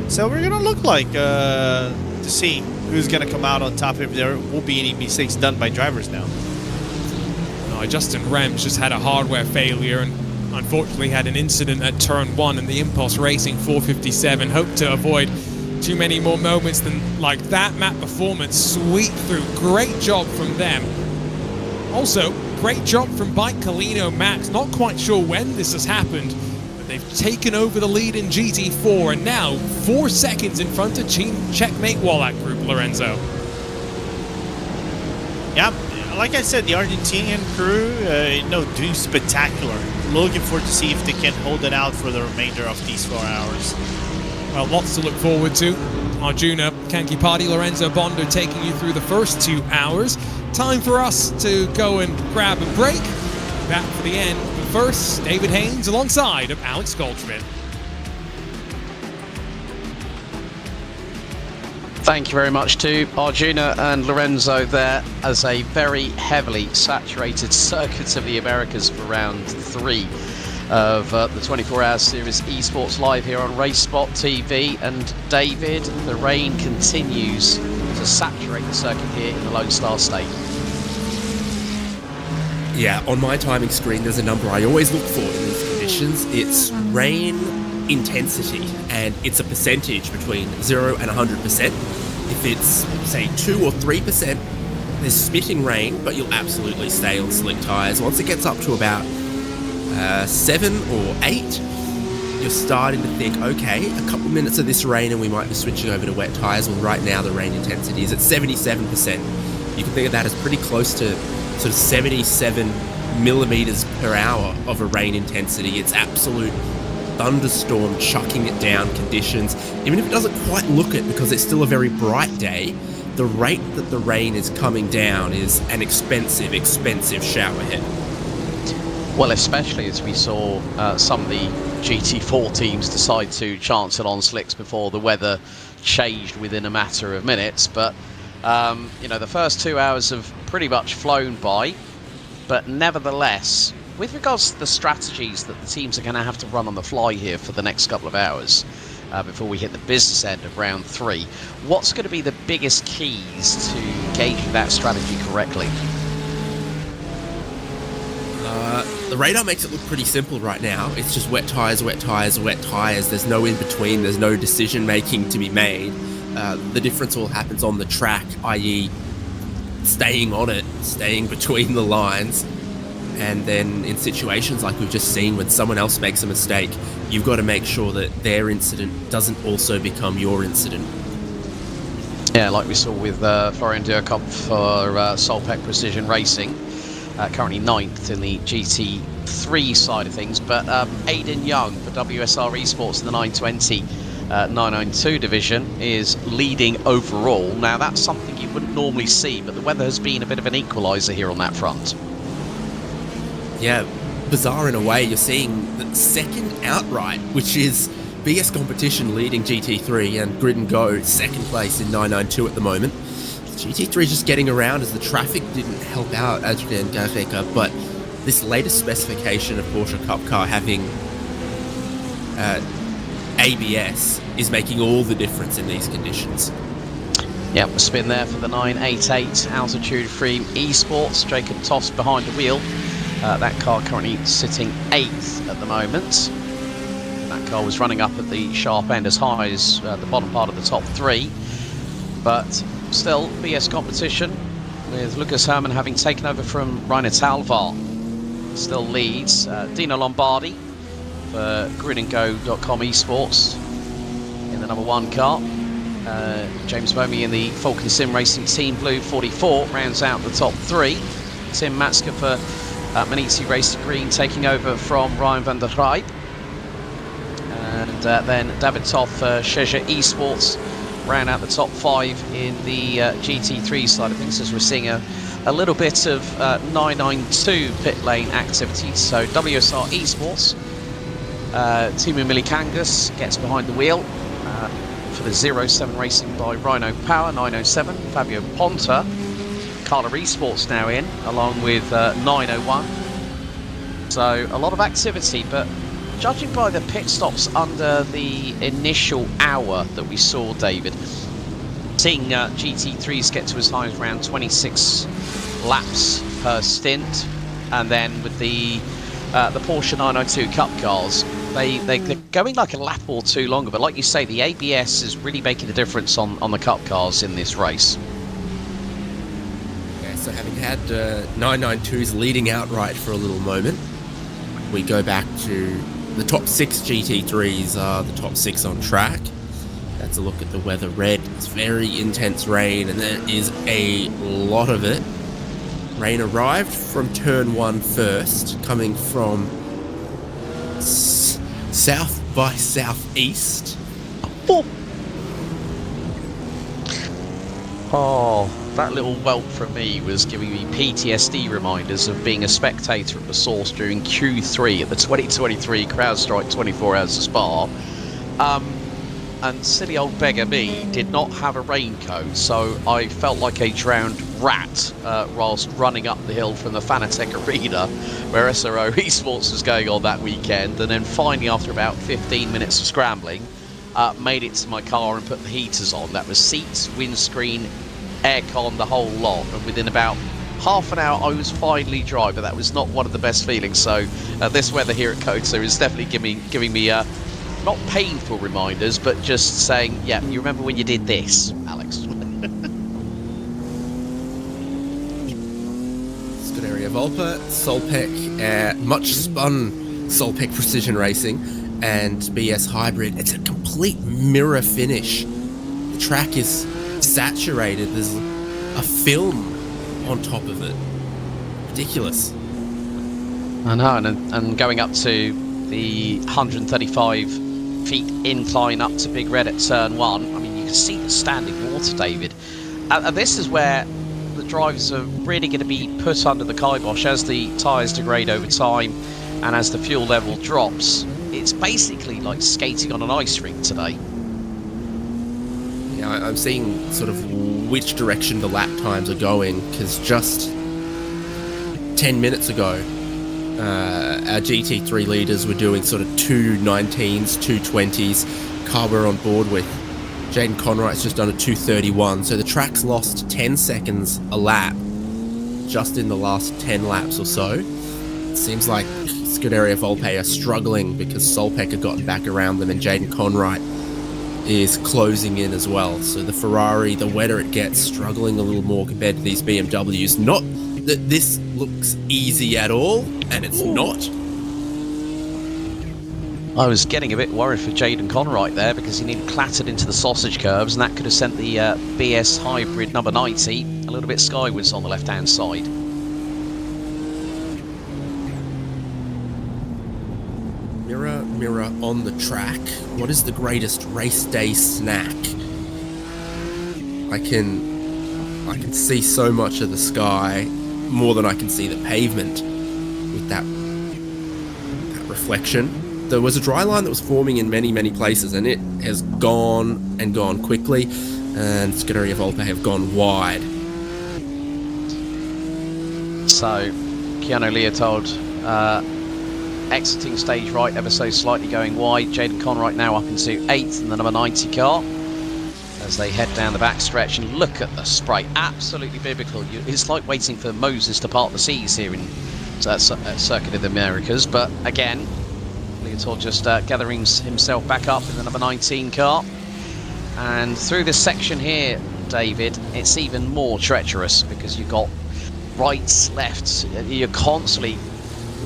So we're gonna look like to see who's gonna come out on top if there will be any mistakes done by drivers now. Justin Rems just had a hardware failure and unfortunately had an incident at turn 1 in the Impulse Racing 457. Hope to avoid too many more moments than like that. Map performance sweep through. Great job from them. Also, great job from Bike Kalino Max. Not quite sure when this has happened, but they've taken over the lead in GT4 and now 4 seconds in front of Team Checkmate Wallach Group, Lorenzo. Yeah, like I said, the Argentinian crew, doing spectacular. Looking forward to see if they can hold it out for the remainder of these 4 hours. Well, lots to look forward to. Arjuna, Kanki Padi, Lorenzo Bondo taking you through the first 2 hours. Time for us to go and grab a break. Back for the end. But first, David Haynes alongside of Alex Goldschmidt. Thank you very much to Arjuna and Lorenzo there as a very heavily saturated Circuit of the Americas for round 3 of the 24-hour series eSports live here on RaceSpotTV. And David, the rain continues to saturate the circuit here in the Lone Star State. Yeah, on my timing screen there's a number I always look for in these conditions. It's rain intensity, and it's a percentage between 0 and 100%. If it's, say, 2 or 3%, there's spitting rain, but you'll absolutely stay on slick tyres. Once it gets up to about 7 or 8, you're starting to think, okay, a couple minutes of this rain and we might be switching over to wet tyres. Well, right now the rain intensity is at 77%. You can think of that as pretty close to sort of 77 millimeters per hour of a rain intensity. It's absolute thunderstorm, chucking it down conditions. Even if it doesn't quite look it because it's still a very bright day, the rate that the rain is coming down is an expensive shower head. Well, especially as we saw some of the GT4 teams decide to chance it on slicks before the weather changed within a matter of minutes. But, the first 2 hours have pretty much flown by. But nevertheless, with regards to the strategies that the teams are going to have to run on the fly here for the next couple of hours, before we hit the business end of round 3, what's going to be the biggest keys to gauging that strategy correctly? The radar makes it look pretty simple right now. It's just wet tyres, wet tyres, wet tyres. There's no in-between. There's no decision-making to be made. The difference all happens on the track, i.e. staying on it, staying between the lines. And then in situations like we've just seen, when someone else makes a mistake, you've got to make sure that their incident doesn't also become your incident. Yeah, like we saw with Florian Dürkop for Solpec Precision Racing. Currently 9th in the GT3 side of things, but Aidan Young for WSR Esports in the 920 992 division is leading overall. Now that's something you wouldn't normally see, but the weather has been a bit of an equaliser here on that front. Yeah, bizarre in a way. You're seeing the second outright, which is BS Competition leading GT3 and Grid and Go second place in 992 at the moment. GT3 just getting around as the traffic didn't help out Adrian Gareka, but this latest specification of Porsche Cup car having ABS is making all the difference in these conditions. Yep, a spin there for the 988 altitude free esports. Jacob Toss behind the wheel. That car currently sitting 8th at the moment. That car was running up at the sharp end as high as the bottom part of the top 3, but still, BS Competition, with Lucas Herrmann having taken over from Rainer Talvar, still leads. Dino Lombardi for gridandgo.com esports in the number 1 car. James Bomey in the Falcon Sim Racing Team Blue 44 rounds out the top 3. Tim Matska for Manizzi Racing Green taking over from Ryan van der Rijp. And then David Toff for Shezha Esports round out the top 5 in the GT3 side of things, as we're seeing a little bit of 992 pit lane activity. So WSR Esports, Timu Milikangas gets behind the wheel for the 07 Racing by Rhino Power 907. Fabio Ponta, Carla Esports now in, along with 901. So a lot of activity, but judging by the pit stops under the initial hour that we saw, David, seeing GT3s get to as high as around 26 laps per stint, and then with the Porsche 992 Cup cars, they're going like a lap or two longer. But like you say, the ABS is really making a difference on the Cup cars in this race. Yeah, so having had 992s leading outright for a little moment, we go back to the top 6 GT3s are the top 6 on track. That's a look at the weather. Red, it's very intense rain, and there is a lot of it. Rain arrived from turn 1 first, coming from south by southeast. Oh, that little whelp from me was giving me PTSD reminders of being a spectator at the source during Q3 at the 2023 CrowdStrike 24 Hours of Spa. And silly old beggar me did not have a raincoat, so I felt like a drowned rat whilst running up the hill from the Fanatec Arena where SRO Esports was going on that weekend, and then finally, after about 15 minutes of scrambling, made it to my car and put the heaters on. That was seats, windscreen, aircon, the whole lot, and within about half an hour I was finally dry, but that was not one of the best feelings. So this weather here at COTA is definitely giving me not painful reminders, but just saying, yeah, you remember when you did this, Alex? Scuderia Volpa, Solpec, much spun Solpec Precision Racing, and BS Hybrid. It's a complete mirror finish. The track is saturated. There's a film on top of it. Ridiculous. I know, and going up to the 135 feet incline up to Big Red at turn 1, I mean, you can see the standing water, David. And this is where the drivers are really going to be put under the kibosh as the tyres degrade over time and as the fuel level drops. It's basically like skating on an ice rink today. Yeah, I'm seeing sort of which direction the lap times are going, because just 10 minutes ago, our GT3 leaders were doing sort of 2:19s, 2:20s. Carver on board with Jaden Conright's just done a 2:31, so the track's lost 10 seconds a lap just in the last 10 laps or so. It seems like Scuderia Volpe are struggling because Solpeck had gotten back around them, and Jaden Conright is closing in as well. So the Ferrari, the wetter it gets, struggling a little more compared to these BMWs. Not that this looks easy at all, and it's not. I was getting a bit worried for Jaden Conright there because he nearly clattered into the sausage curbs, and that could have sent the BS Hybrid number 90 a little bit skywards on the left-hand side. Mirror, mirror on the track, what is the greatest race day snack? I can see so much of the sky, more than I can see the pavement with that reflection. There was a dry line that was forming in many, many places, and it has gone and gone quickly, and Scuderia Volpe have gone wide. So, Keanu Leotold exiting stage right ever so slightly going wide. Jaden Conright now up into 8th in the number 90 car as they head down the back stretch, and look at the spray, absolutely biblical. It's like waiting for Moses to part the seas here in Circuit of the Americas, but again, Leotold just gathering himself back up in the number 19 car. And through this section here, David, it's even more treacherous because you've got rights, lefts, you're constantly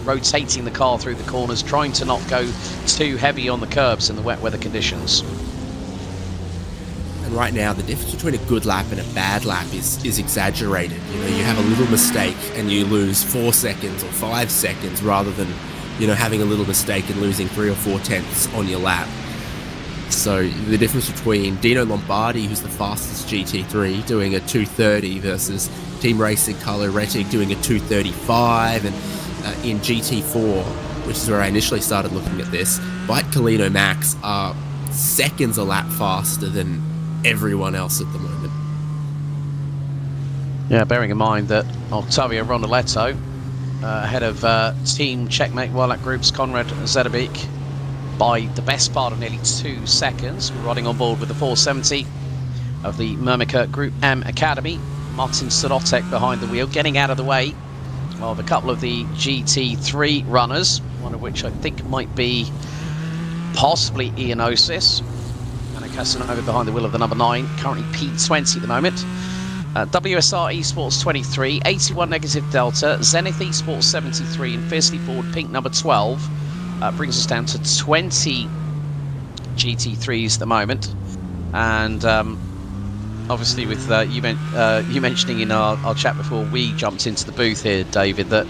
rotating the car through the corners, trying to not go too heavy on the curbs in the wet weather conditions. And right now, the difference between a good lap and a bad lap is exaggerated. You know, you have a little mistake and you lose 4 seconds or 5 seconds rather than, you know, having a little mistake and losing 3 or 4 tenths on your lap. So the difference between Dino Lombardi, who's the fastest GT3, doing a 2:30 versus Team Racing Carlo Rettig doing a 2:35, and in GT4, which is where I initially started looking at this, Byte Colino Max are seconds a lap faster than everyone else at the moment. Yeah, bearing in mind that Octavio Rondaletto, ahead of Team Checkmate Wildcat Group's Konrad Zedebeek by the best part of nearly 2 seconds, riding on board with the 470 of the Murmica Group M Academy. Martin Sorotek behind the wheel, getting out of the way of a couple of the GT3 runners, one of which I think might be possibly Ionosis. And Casanova behind the wheel of the number 9, currently P20 at the moment. WSR Esports 23, 81 negative Delta, Zenith Esports 73, and Fiercely Forward Pink number 12 brings us down to 20 GT3s at the moment. And obviously with you mentioning in our chat before we jumped into the booth here, David, that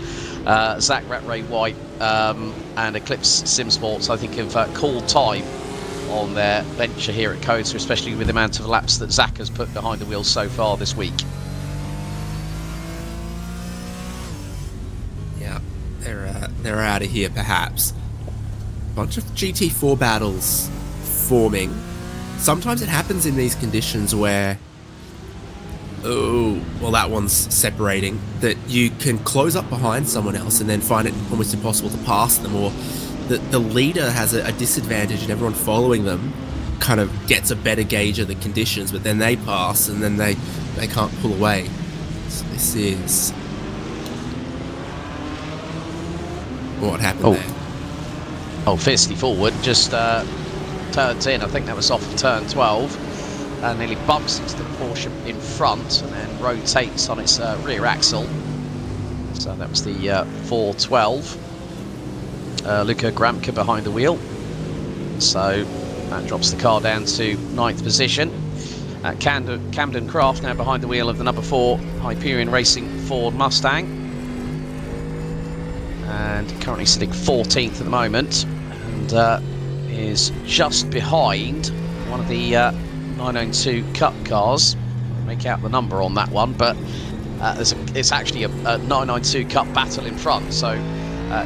Zach Rattray White and Eclipse Sim Sports, I think, have called time on their venture here at COTA, especially with the amount of laps that Zach has put behind the wheels so far this week. Yeah, they're out of here perhaps. Bunch of GT4 battles forming. Sometimes it happens in these conditions where, oh, well, that one's separating, that you can close up behind someone else and then find it almost impossible to pass them, or the leader has a disadvantage and everyone following them kind of gets a better gauge of the conditions, but then they pass and then they can't pull away. So this is what happened there. Oh, Fiercely Forward just turns in, I think that was off of turn 12, and nearly bumps into the Porsche in front and then rotates on its rear axle. So that was the 412. Luca Gramka behind the wheel. So that drops the car down to 9th position. Camden Craft now behind the wheel of the number 4 Hyperion Racing Ford Mustang. and currently sitting 14th at the moment, and is just behind one of the 992 Cup cars. Make out the number on that one, but it's actually a 992 Cup battle in front, so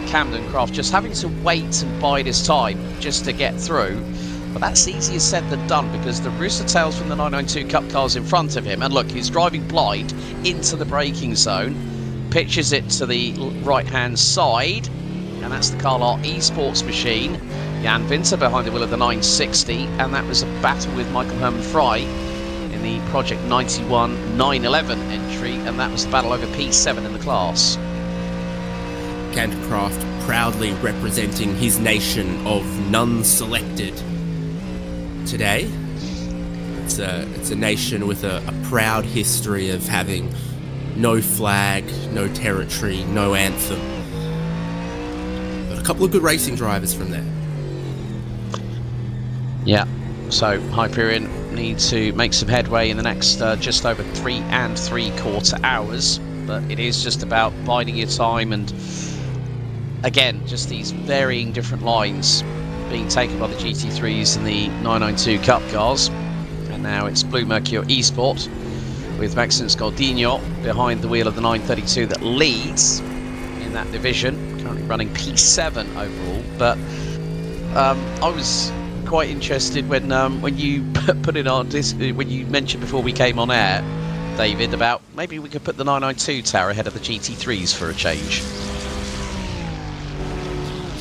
Camden Craft just having to wait and bide his time just to get through. But that's easier said than done, because the Rooster Tails from the 992 Cup car's in front of him, and look, he's driving blind into the braking zone, pitches it to the right-hand side, and that's the Carlisle eSports machine. Jan Winter behind the wheel of the 960, and that was a battle with Michael Herman Fry in the Project 91 911 entry, and that was the battle over P7 in the class. Camden Craft proudly representing his nation of none selected today. It's a nation with a proud history of having no flag, no territory, no anthem. But a couple of good racing drivers from there. Yeah, so Hyperion need to make some headway in the next just over 3 3/4 hours, but it is just about biding your time, and again, just these varying different lines being taken by the GT3s and the 992 Cup cars. And now it's Blue Mercure eSport with Maxence Galdino behind the wheel of the 932 that leads in that division, currently running P7 overall. But I was quite interested when you put it on this, when you mentioned before we came on air, David, about maybe we could put the 992 tower ahead of the GT3s for a change.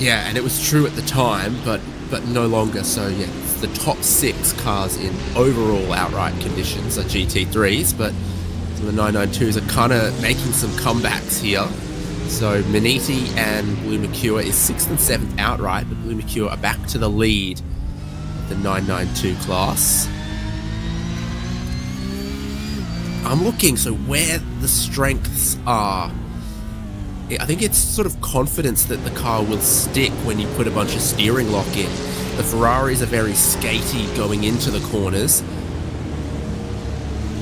Yeah, and it was true at the time, but no longer. So yeah, it's the top 6 cars in overall outright conditions are GT3s, but the 992s are kind of making some comebacks here. So Maniti and Blue Mercure is 6th and 7th outright, but Blue Mercure are back to the lead of the 992 class. I'm looking, so where the strengths are. I think it's sort of confidence that the car will stick when you put a bunch of steering lock in. The Ferraris are very skatey going into the corners,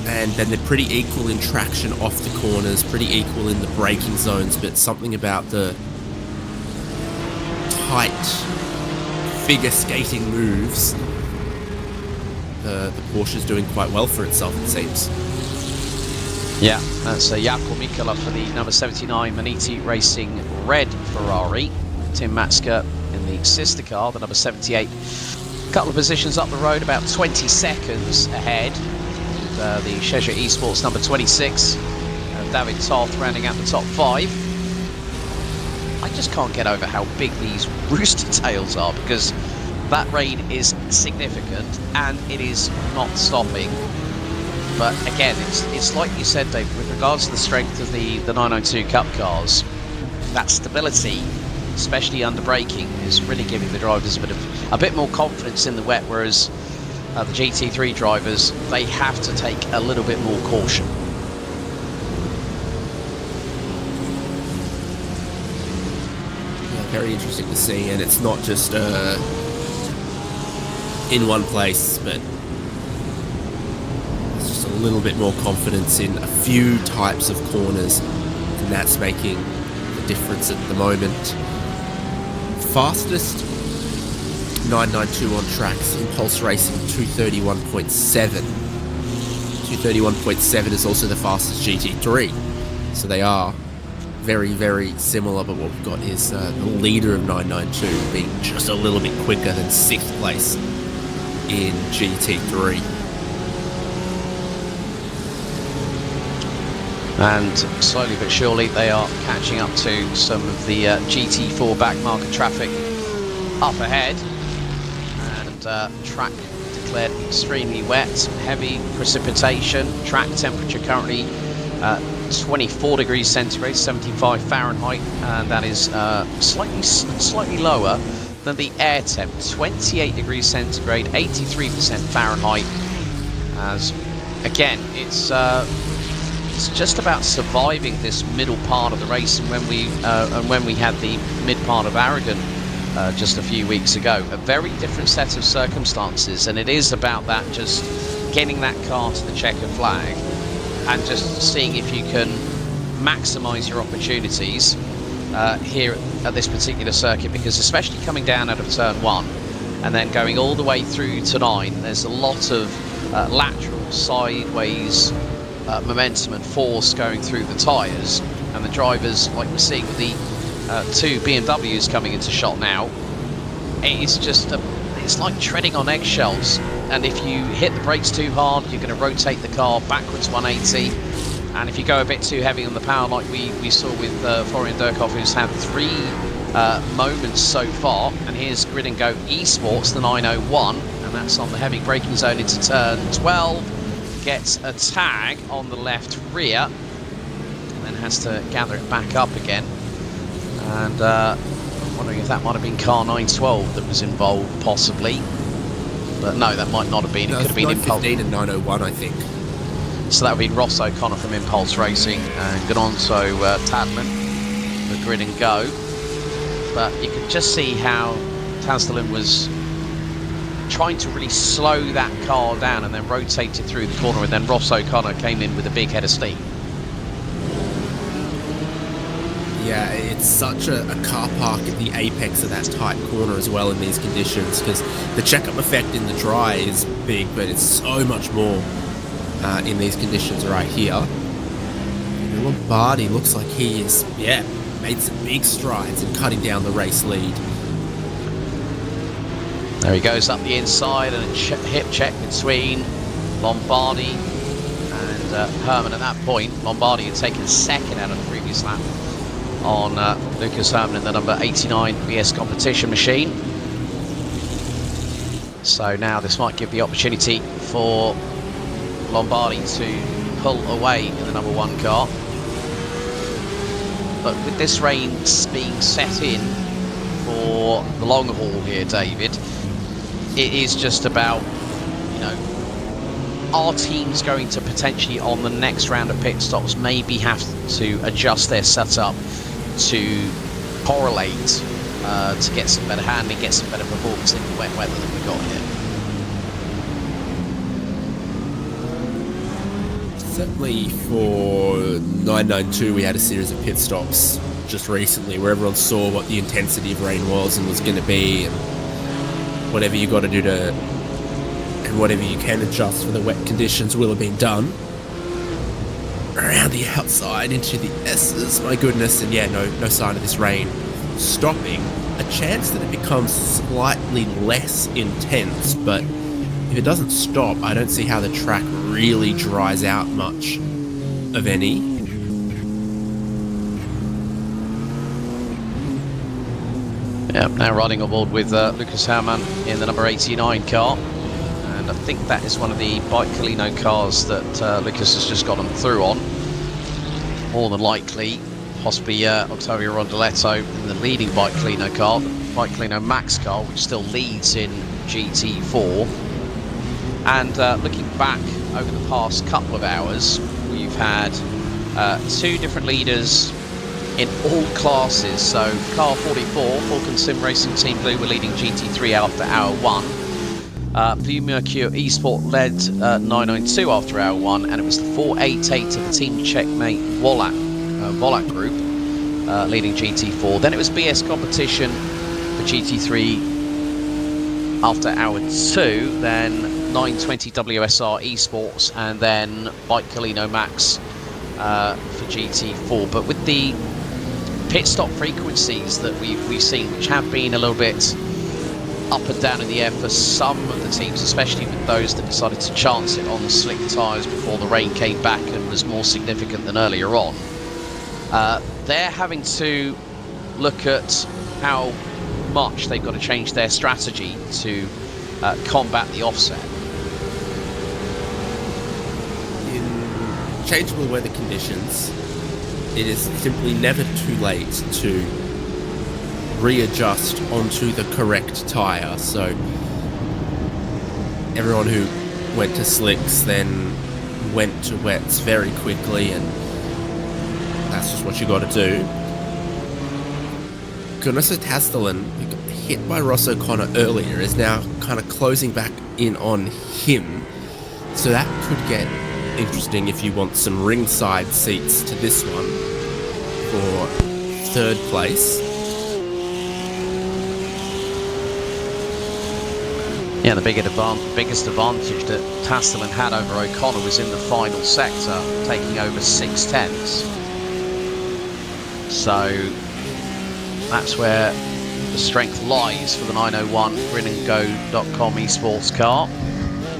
and then they're pretty equal in traction off the corners, pretty equal in the braking zones, but something about the tight figure skating moves, the Porsche's doing quite well for itself, it seems. Yeah, that's Jaakko Mikkola for the number 79 Maniti Racing Red Ferrari. Tim Matska in the sister car, the number 78. A couple of positions up the road, about 20 seconds ahead. With, the Cheja eSports number 26. David Toth rounding out the top 5. I just can't get over how big these Rooster Tails are, because that rain is significant and it is not stopping. But again, it's like you said, Dave, with regards to the strength of the 992 Cup cars, that stability, especially under braking, is really giving the drivers a bit more confidence in the wet, whereas the GT3 drivers, they have to take a little bit more caution. Yeah, very interesting to see, and it's not just in one place, but a little bit more confidence in a few types of corners, and that's making the difference at the moment. Fastest 992 on tracks, Impulse Racing 231.7. 231.7 is also the fastest GT3, so they are very, very similar, but what we've got is the leader of 992 being just a little bit quicker than 6th place in GT3. And slowly but surely they are catching up to some of the GT4 backmarker traffic up ahead. And track declared extremely wet, heavy precipitation. Track temperature currently 24 degrees centigrade, 75 Fahrenheit, and that is slightly lower than the air temp, 28 degrees centigrade, 83% Fahrenheit. As again, it's just about surviving this middle part of the race, and when we had the mid part of Aragon just a few weeks ago, a very different set of circumstances, and it is about that, just getting that car to the checker flag and just seeing if you can maximise your opportunities here at this particular circuit, because especially coming down out of turn 1 and then going all the way through to 9, there's a lot of lateral sideways momentum and force going through the tyres, and the drivers, like we're seeing with the 2 BMWs coming into shot now, it's just it's like treading on eggshells, and if you hit the brakes too hard, you're going to rotate the car backwards 180, and if you go a bit too heavy on the power, like we saw with Florian Durkhoff, who's had 3 moments so far, and here's Grid and Go Esports, the 901, and that's on the heavy braking zone into turn 12, gets a tag on the left rear, and then has to gather it back up again, and I'm wondering if that might have been car 912 that was involved, possibly, but no, that might not have been. It could have been Impulse. 915 and 901, I think. So that would be Ross O'Connor from Impulse Racing and Gononso Tadman for Grid and Go. But you could just see how Tasdelin was trying to really slow that car down and then rotated through the corner, and then Ross O'Connor came in with a big head of steam. Yeah, it's such a car park at the apex of that tight corner as well in these conditions, because the check-up effect in the dry is big, but it's so much more in these conditions right here. And Lombardi looks like he is, made some big strides in cutting down the race lead. There he goes up the inside, and a hip check between Lombardi and Herman. At that point, Lombardi had taken second out of the previous lap on Lucas Herman in the number 89 BS competition machine. So now this might give the opportunity for Lombardi to pull away in the number 1 car. But with this rain being set in for the long haul here, David, it is just about, our team's going to potentially, on the next round of pit stops, maybe have to adjust their setup to correlate to get some better handling, get some better performance in the wet weather that we've got here. Certainly for 992, we had a series of pit stops just recently where everyone saw what the intensity of rain was and was going to be, and whatever you got to do to, and whatever you can adjust for the wet conditions will have been done. Around the outside into the S's, my goodness, and no sign of this rain stopping. A chance that it becomes slightly less intense, but if it doesn't stop, I don't see how the track really dries out much of any. Yeah, now riding on board with Lucas Herman in the number 89 car. And I think that is one of the Bike Colino cars that Lucas has just gotten through on. More than likely, possibly Octavio Rondoletto in the leading Bike Colino car, the Bike Colino Max car, which still leads in GT4. And looking back over the past couple of hours, we've had 2 different leaders in all classes. So car 44, Falcon Sim Racing Team Blue, were leading GT3 after hour 1. Blue Mercure Esport led 992 after hour 1, and it was the 488 of the Team Checkmate Volak group leading GT4. Then it was BS Competition for GT3 after hour 2, then 920 WSR Esports, and then Bike Colino Max for GT4. But with the pit stop frequencies that we've seen, which have been a little bit up and down in the air for some of the teams, especially with those that decided to chance it on the slick tyres before the rain came back and was more significant than earlier on, they're having to look at how much they've got to change their strategy to combat the offset. In changeable weather conditions, it is simply never too late to readjust onto the correct tyre. So everyone who went to slicks then went to wets very quickly, and that's just what you got to do. Gononso Tadman, who got hit by Ross O'Connor earlier, is now kind of closing back in on him. So that could get interesting if you want some ringside seats to this one for 3rd place. Yeah, the biggest advantage that Tastelin had over O'Connor was in the final sector, taking over 6/10. So that's where the strength lies for the 901 grinandgo.com esports car.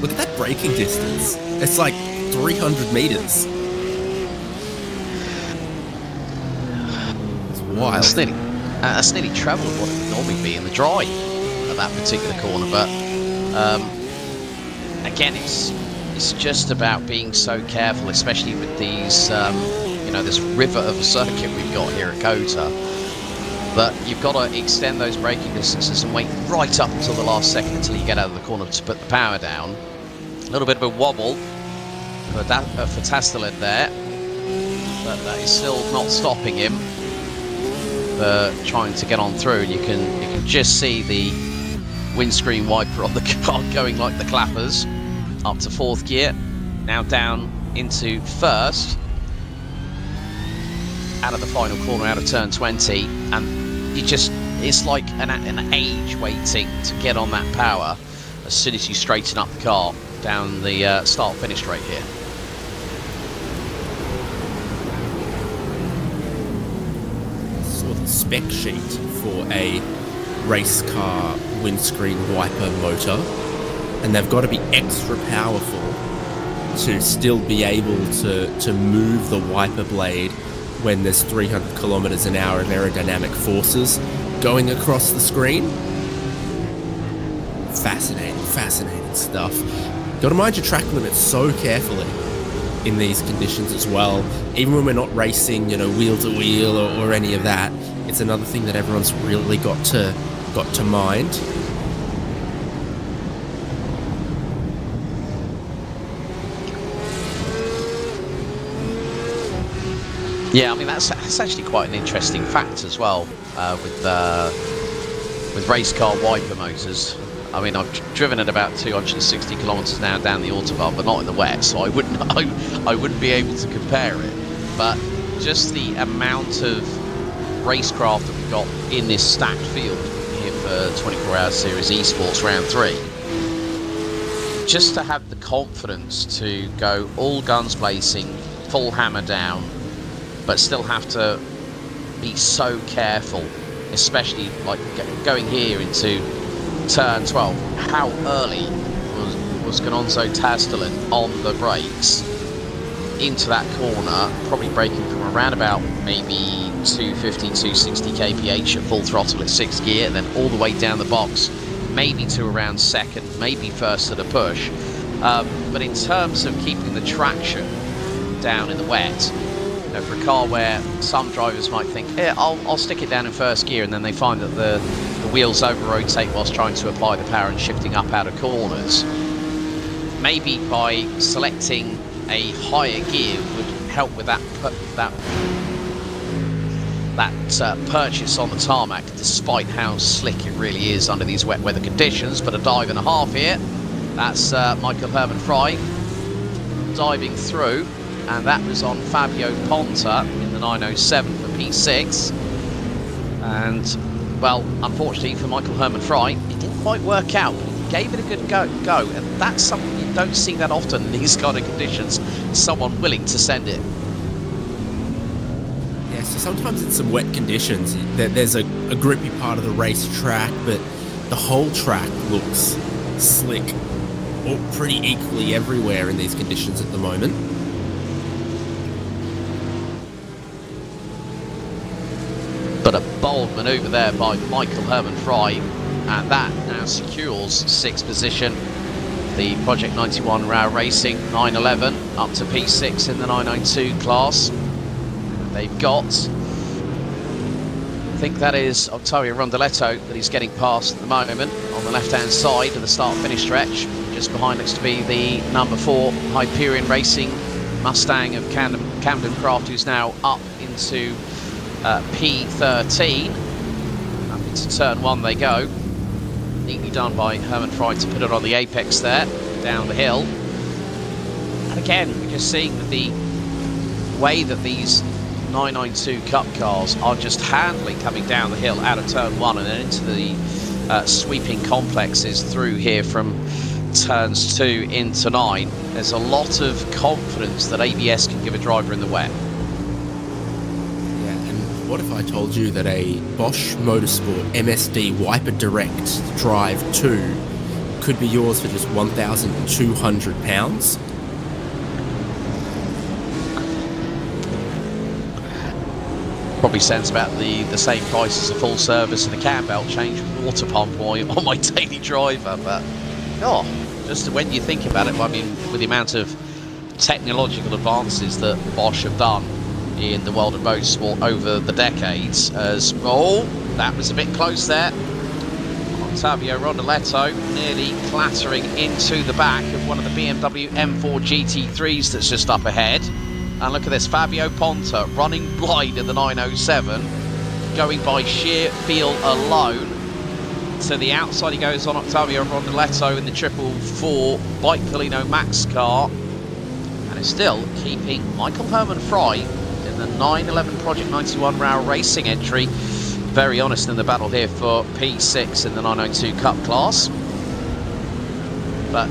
Look at that braking distance. It's like 300 meters. It's wild. That's nearly treble what it would normally be in the drive at that particular corner. But again, it's just about being so careful, especially with these, this river of a circuit we've got here at COTA. But you've got to extend those braking distances and wait right up until the last second until you get out of the corner to put the power down. A little bit of a wobble for Tastelin there, but that is still not stopping him for trying to get on through. You can just see the windscreen wiper on the car going like the clappers. Up to 4th gear, now down into 1st. Out of the final corner, out of turn 20, and it's like an age waiting to get on that power as soon as you straighten up the car down the start-finish straight here. Saw the spec sheet for a race car windscreen wiper motor, and they've got to be extra powerful to still be able to move the wiper blade when there's 300 kilometers an hour of aerodynamic forces going across the screen. Fascinating stuff. Got to mind your track limits so carefully in these conditions as well. Even when we're not racing, wheel to wheel or any of that, it's another thing that everyone's really got to mind. Yeah, I mean that's actually quite an interesting fact as well with race car wiper motors. I mean, I've driven at about 260 kilometers now down the autobahn, but not in the wet, so I wouldn't be able to compare it. But just the amount of racecraft that we've got in this stacked field here for 24 Hour Series Esports Round 3, just to have the confidence to go all guns blazing, full hammer down, but still have to be so careful, especially like going here into turn 12. How early was Gonzalo Tastelin on the brakes into that corner, probably braking from around about maybe 250, 260 kph at full throttle at 6th gear, and then all the way down the box, maybe to around 2nd, maybe 1st at a push. But in terms of keeping the traction down in the wet, for a car where some drivers might think, I'll stick it down in 1st gear, and then they find that the wheels over-rotate whilst trying to apply the power and shifting up out of corners. Maybe by selecting a higher gear would help with that purchase on the tarmac, despite how slick it really is under these wet weather conditions. But a dive and a half here. That's Michael Herman Fry diving through, and that was on Fabio Ponta in the 907 for P6. And well, unfortunately for Michael Herman Fry, it didn't quite work out. He gave it a good go, and that's something you don't see that often in these kind of conditions. Someone willing to send it. Yeah, so sometimes in some wet conditions, there's a grippy part of the racetrack, but the whole track looks slick, or pretty equally everywhere in these conditions at the moment. But a bold manoeuvre there by Michael Herman Fry, and that now secures 6th position. The Project 91 Rao Racing 911 up to P6 in the 992 class. They've got, I think that is Octavio Rondeletto that he's getting past at the moment on the left-hand side of the start-finish stretch. Just behind looks to be the number 4 Hyperion Racing Mustang of Camden Craft, who's now up into P13. Up into turn 1 they go. Neatly done by Herman Fry to put it on the apex there, down the hill. And again, we're just seeing the way that these 992 Cup cars are just handling coming down the hill out of turn 1 and then into the sweeping complexes through here from turns 2 into 9. There's a lot of confidence that ABS can give a driver in the wet. Yeah, and what if I told you that a Bosch Motorsport MSD Wiper Direct Drive 2 could be yours for just £1,200? Probably sounds about the same price as a full service and a cam belt change with water pump on my daily driver. But just when you think about it, I mean, with the amount of technological advances that Bosch have done in the world of motorsport over the decades, that was a bit close there. Ottavio Rondeletto nearly clattering into the back of one of the BMW M4 GT3s that's just up ahead. And look at this, Fabio Ponta running blind in the 907, going by sheer feel alone. To the outside he goes on Ottavio Rondeletto in the 444 Bike Colino Max car. And is still keeping Michael Herman Fry in the 911 Project 91 RAW Racing entry. Very honest in the battle here for P6 in the 902 Cup class. But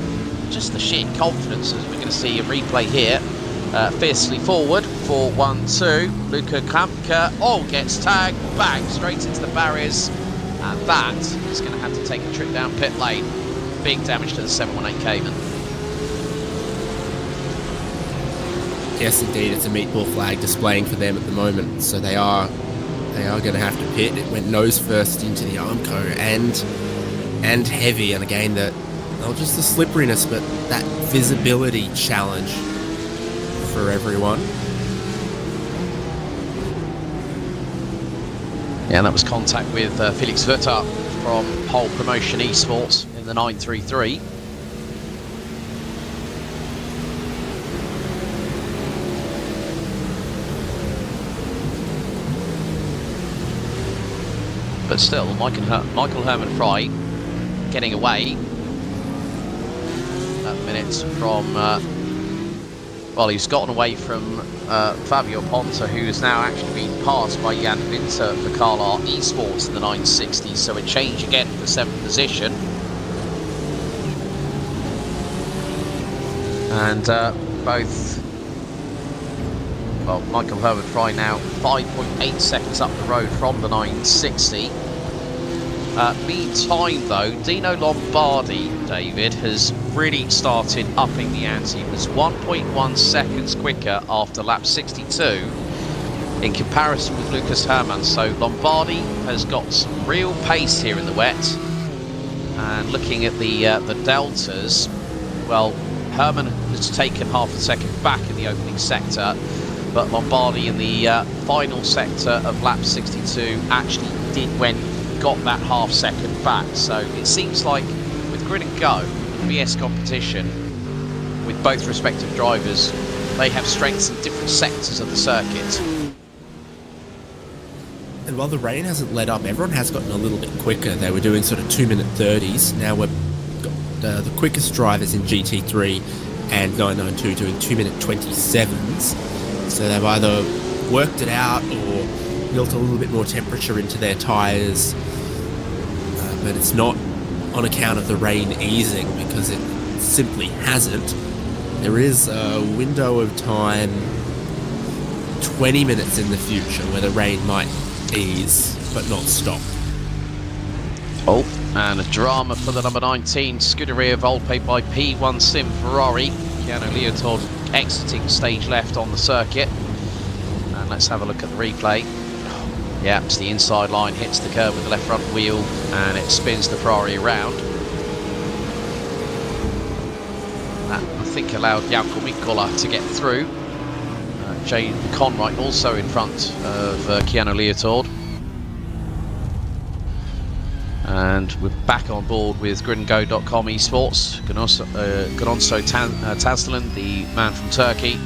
just the sheer confidence, as we're going to see a replay here. Fiercely forward, 4-1-2, Luca Kampka, gets tagged, bang, straight into the barriers, and that is going to have to take a trip down pit lane. Big damage to the 718 Cayman. Yes, indeed, it's a meatball flag displaying for them at the moment, so they are going to have to pit. It went nose first into the Armco and heavy, and again, not just the slipperiness, but that visibility challenge for everyone. Yeah, that was contact with Felix Vutta from Pole Promotion Esports in the 933. But still, Michael Herman Fry getting away at minutes from he's gotten away from Fabio Ponta, who has now actually been passed by Jan Winter for Carlisle Esports in the 960, so a change again for 7th position. And Michael Herman Fry now 5.8 seconds up the road from the 960. Meantime, though, Dino Lombardi, David, has really started upping the ante. He was 1.1 seconds quicker after lap 62 in comparison with Lucas Herman. So Lombardi has got some real pace here in the wet. And looking at the deltas, well, Herman has taken half a second back in the opening sector, but Lombardi in the final sector of lap 62 actually got that half second back. So it seems like with Grid and Go, BS competition, with both respective drivers, they have strengths in different sectors of the circuit. And while the rain hasn't let up, everyone has gotten a little bit quicker. They were doing sort of 2-minute 30s. Now we've got the quickest drivers in GT3 and 992 doing 2-minute 27s. So they've either worked it out or built a little bit more temperature into their tyres. But it's not on account of the rain easing, because it simply hasn't. There is a window of time, 20 minutes in the future, where the rain might ease but not stop. And a drama for the number 19 Scuderia Volpe by P1 Sim Ferrari. Keanu Leotold exiting stage left on the circuit. And let's have a look at the replay. Yeah, it's the inside line, hits the curb with the left front wheel, and it spins the Ferrari around. That, I think, allowed Jaakko Mikkola to get through. Jane Conwright also in front of Keanu Leotold. And we're back on board with gridandgo.com esports. Gononso Tazlan, the man from Turkey.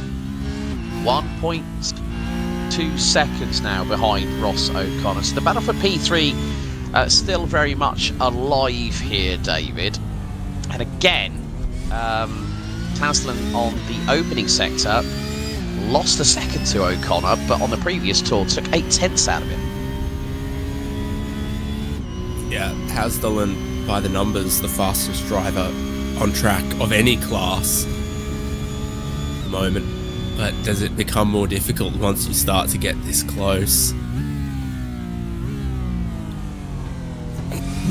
1.2 seconds now behind Ross O'Connor. So the battle for P3 still very much alive here, David. And again, Tazlan on the opening sector lost a second to O'Connor, but on the previous tour took 8/10 out of him. Yeah, Hasdalen, by the numbers, the fastest driver on track of any class at the moment. But does it become more difficult once you start to get this close?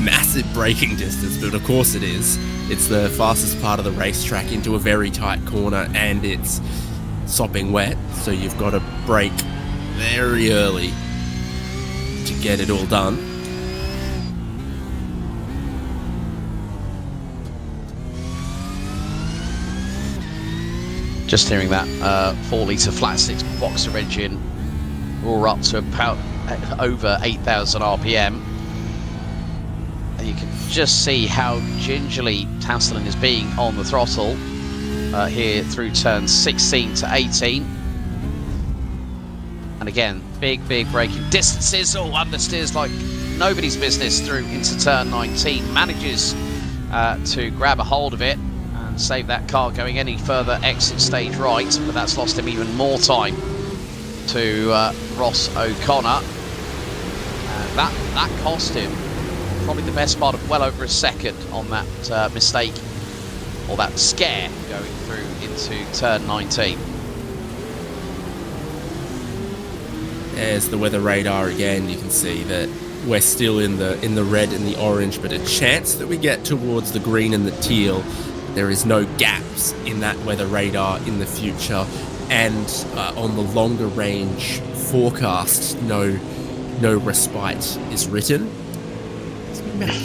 Massive braking distance, but of course it is. It's the fastest part of the racetrack into a very tight corner, and it's sopping wet, so you've got to brake very early to get it all done. Just hearing that 4-litre flat six boxer engine roar up to about over 8,000 RPM. You can just see how gingerly Hasdalen is being on the throttle here through turns 16 to 18. And again, big braking distances, all understeers like nobody's business through into turn 19. Manages to grab a hold of it and save that car going any further exit stage right, but that's lost him even more time to Ross O'Connor. That cost him probably the best part of well over a second on that mistake, or that scare going through into turn 19. There's the weather radar again. You can see that we're still in the red and the orange, but a chance that we get towards the green and the teal. There is no gaps in that weather radar in the future, and on the longer range forecast, no respite is written.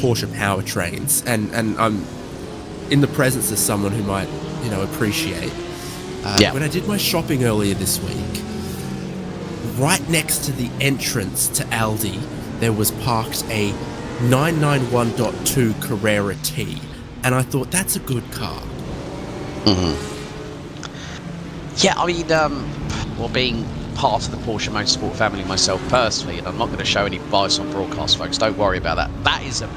Porsche powertrains, and I'm in the presence of someone who might, appreciate. When I did my shopping earlier this week, right next to the entrance to Aldi, there was parked a 991.2 Carrera T, and I thought that's a good car. Yeah, I mean, well, being part of the Porsche Motorsport family myself personally, and I'm not going to show any bias on broadcast, folks, don't worry about that. That is a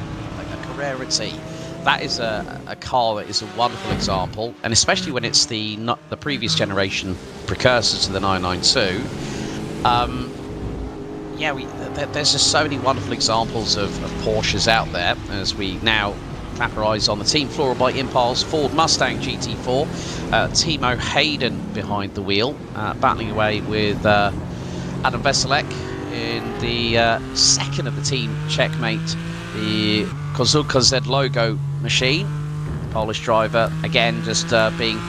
Carrera T. That is a car that is a wonderful example, and especially when it's the previous generation precursor to the 992. There's just so many wonderful examples of Porsches out there as we now clap our eyes on the team floor by Impal's Ford Mustang GT4. Timo Hayden behind the wheel, battling away with Adam Veselek in the second of the team checkmate, the Kozuka Z logo machine. Polish driver, again, just being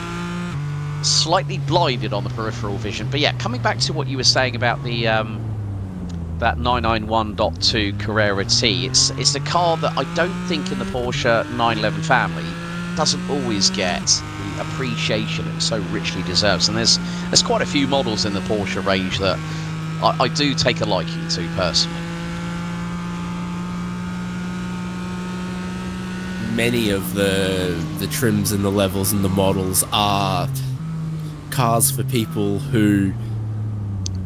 slightly blinded on the peripheral vision. But yeah, coming back to what you were saying about the that 991.2 Carrera T, it's a car that I don't think in the Porsche 911 family doesn't always get the appreciation it so richly deserves. And there's quite a few models in the Porsche range that I do take a liking to personally. Many of the trims and the levels and the models are cars for people who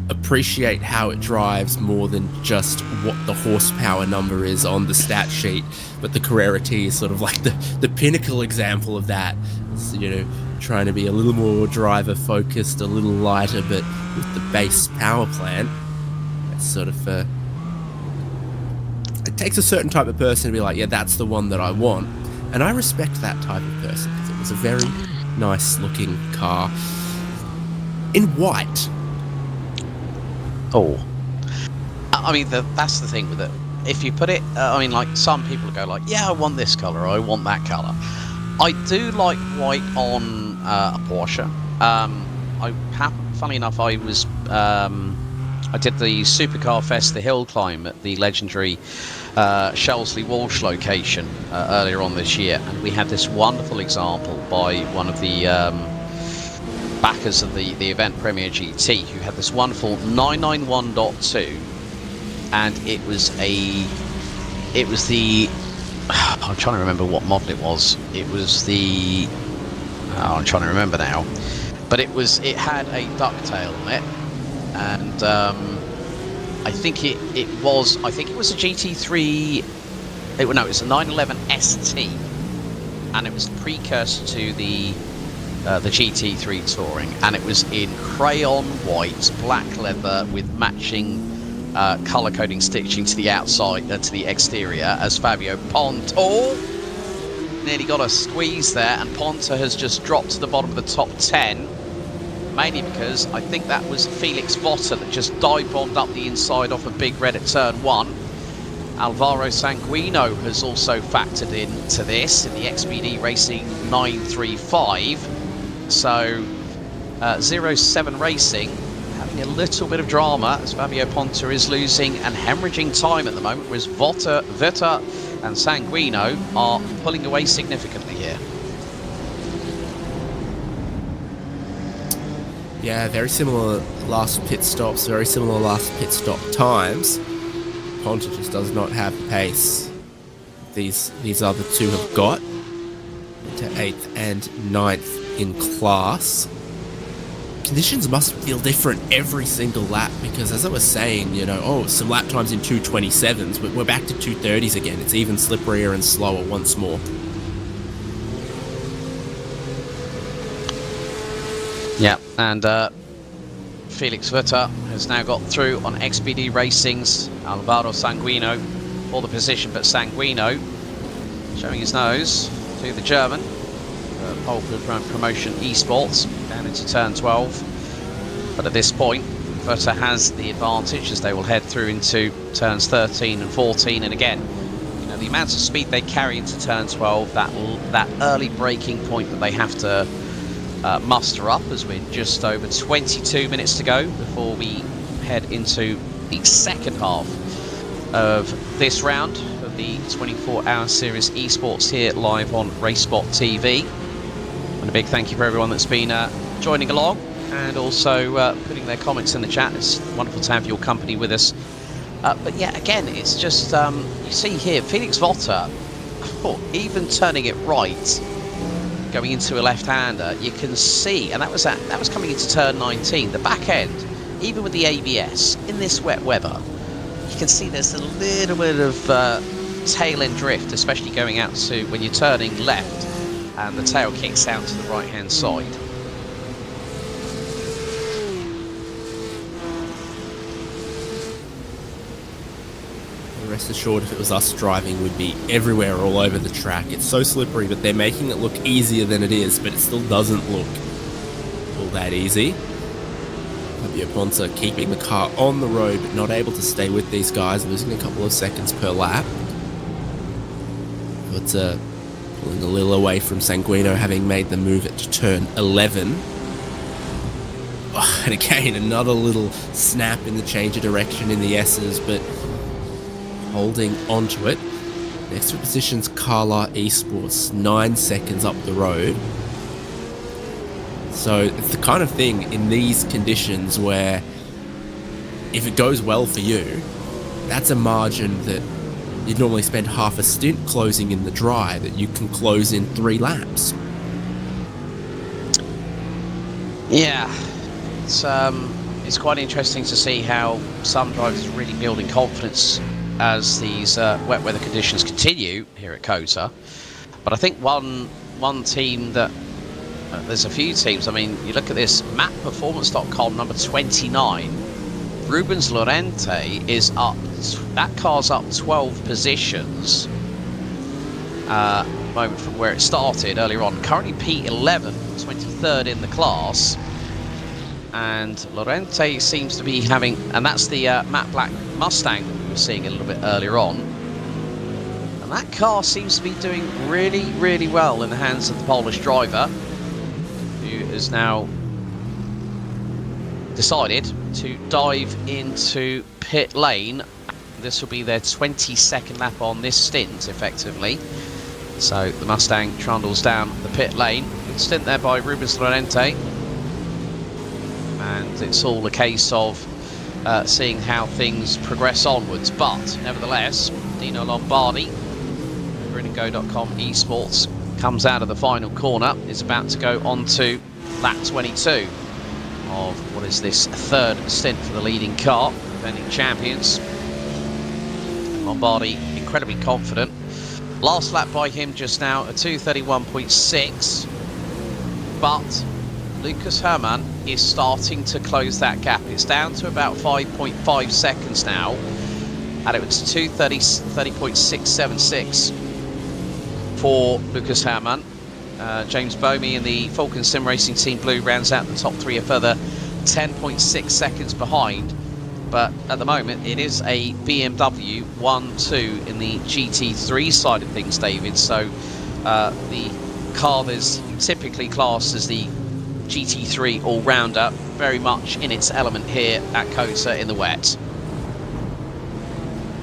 appreciate how it drives more than just what the horsepower number is on the stat sheet. But the Carrera T is sort of like the pinnacle example of that. It's, trying to be a little more driver focused, a little lighter, but with the base power plant, it's sort of it takes a certain type of person to be like, yeah, that's the one that I want. And I respect that type of person because it was a very nice looking car in white. Oh, I mean, that's the thing with it. If you put it, like some people go like, yeah, I want this color, I want that color. I do like white on a Porsche. Funny enough, I did the Supercar Fest, the hill climb at the legendary Shelsley Walsh location earlier on this year, and we had this wonderful example by one of the backers of the event, Premier GT, who had this wonderful 991.2, and it was the I'm trying to remember what model it was. It was the I'm trying to remember now, but it had a ducktail on it, and I think it was a GT3. It was a 911 ST, and it was the precursor to the GT3 Touring, and it was in crayon white, black leather with matching colour coding stitching to the outside, to the exterior, as Fabio Ponto nearly got a squeeze there, and Ponto has just dropped to the bottom of the top 10, mainly because I think that was Felix Votter that just dive bombed up the inside off a big red at turn 1. Alvaro Sanguino has also factored into this in the XPD Racing 935. So 07 Racing having a little bit of drama as Fabio Ponta is losing and hemorrhaging time at the moment, whereas Vota and Sanguino are pulling away significantly here. Yeah, very similar last pit stops, very similar last pit stop times. Ponta just does not have the pace these other two have got. Into 8th and 9th in class. Conditions must feel different every single lap because, as I was saying, you know, some lap times in 2:27s, but we're back to 2:30s again. It's even slipperier and slower once more. Yeah, and Felix Vutta has now got through on XPD Racing's Alvaro Sanguino for the position, but Sanguino showing his nose to the German pole promotion eSports down into turn 12. But at this point, Vutta has the advantage as they will head through into turns 13 and 14. And again, you know, the amount of speed they carry into turn 12, that early braking point that they have to muster up, as we're just over 22 minutes to go before we head into the second half of this round of the 24-hour series eSports here live on Racespot TV. And a big thank you for everyone that's been joining along and also putting their comments in the chat. It's wonderful to have your company with us. But yeah, again, it's just, you see here, Felix Vota, even turning it right, going into a left-hander, you can see, and that was coming into turn 19, the back end, even with the ABS, in this wet weather, you can see there's a little bit of tail end drift, especially going out to when you're turning left, and the tail kicks out to the right-hand side. Rest assured, if it was us driving, we'd be everywhere all over the track. It's so slippery, but they're making it look easier than it is, but it still doesn't look all that easy. Fabio Ponta keeping the car on the road, but not able to stay with these guys, losing a couple of seconds per lap. But pulling a little away from Sanguino, having made the move at turn 11. Oh, and again, another little snap in the change of direction in the S's, but holding onto it. Next to position's Carla Esports, 9 seconds up the road. So it's the kind of thing in these conditions where if it goes well for you, that's a margin that you'd normally spend half a stint closing in the dry that you can close in 3 laps. Yeah, it's quite interesting to see how some drivers are really building confidence as these wet weather conditions continue here at COTA. But I think one team that there's a few teams. I mean, you look at this, mapperformance.com number 29, Rubens Lorente is up, that car's up 12 positions moment from where it started earlier on. Currently P11, 23rd in the class, and Lorente seems to be having, and that's the matte black Mustang that we were seeing a little bit earlier on, and that car seems to be doing really, really well in the hands of the Polish driver, who has now decided to dive into pit lane. This will be their 22nd lap on this stint, effectively. So the Mustang trundles down the pit lane. Good stint there by Rubens Lorente. And it's all a case of seeing how things progress onwards. But nevertheless, Dino Lombardi, over in Go.com eSports, comes out of the final corner, is about to go on to lap 22 of what is this third stint for the leading car, defending champions. Lombardi incredibly confident. Last lap by him just now, a 2:31.6. But Lucas Herrmann is starting to close that gap. It's down to about 5.5 seconds now, and it was 30.676 for Lucas Herrmann. James Bomey in the Falcon Sim Racing Team Blue rounds out the top three, a further 10.6 seconds behind. But at the moment, it is a BMW 1-2 in the GT3 side of things, David. So the car that's typically classed as the GT3 all-rounder, very much in its element here at COTA in the wet.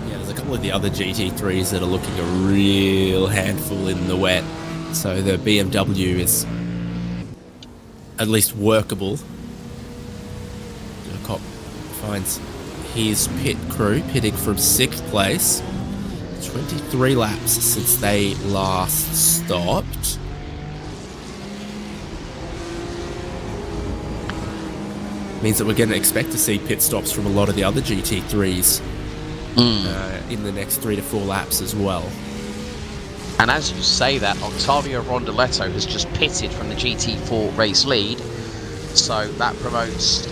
Yeah, there's a couple of the other GT3s that are looking a real handful in the wet. So the BMW is at least workable. Cop finds his pit crew pitting from 6th place. 23 laps since they last stopped. Means that we're going to expect to see pit stops from a lot of the other GT3s in the next 3 to 4 laps as well. And as you say that, Octavio Rondoletto has just pitted from the GT4 race lead. So that promotes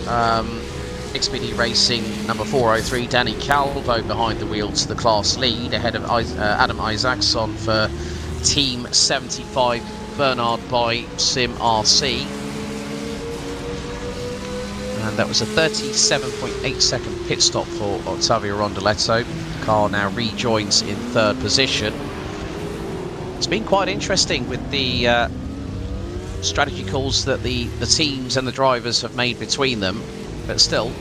Xpd Racing number 403, Danny Calvo, behind the wheel to the class lead, ahead of Adam Isaacson for Team 75, Bernard by Sim RC. And that was a 37.8 second pit stop for Octavio Rondoletto. The car now rejoins in 3rd position. It's been quite interesting with the strategy calls that the teams and the drivers have made between them. But still,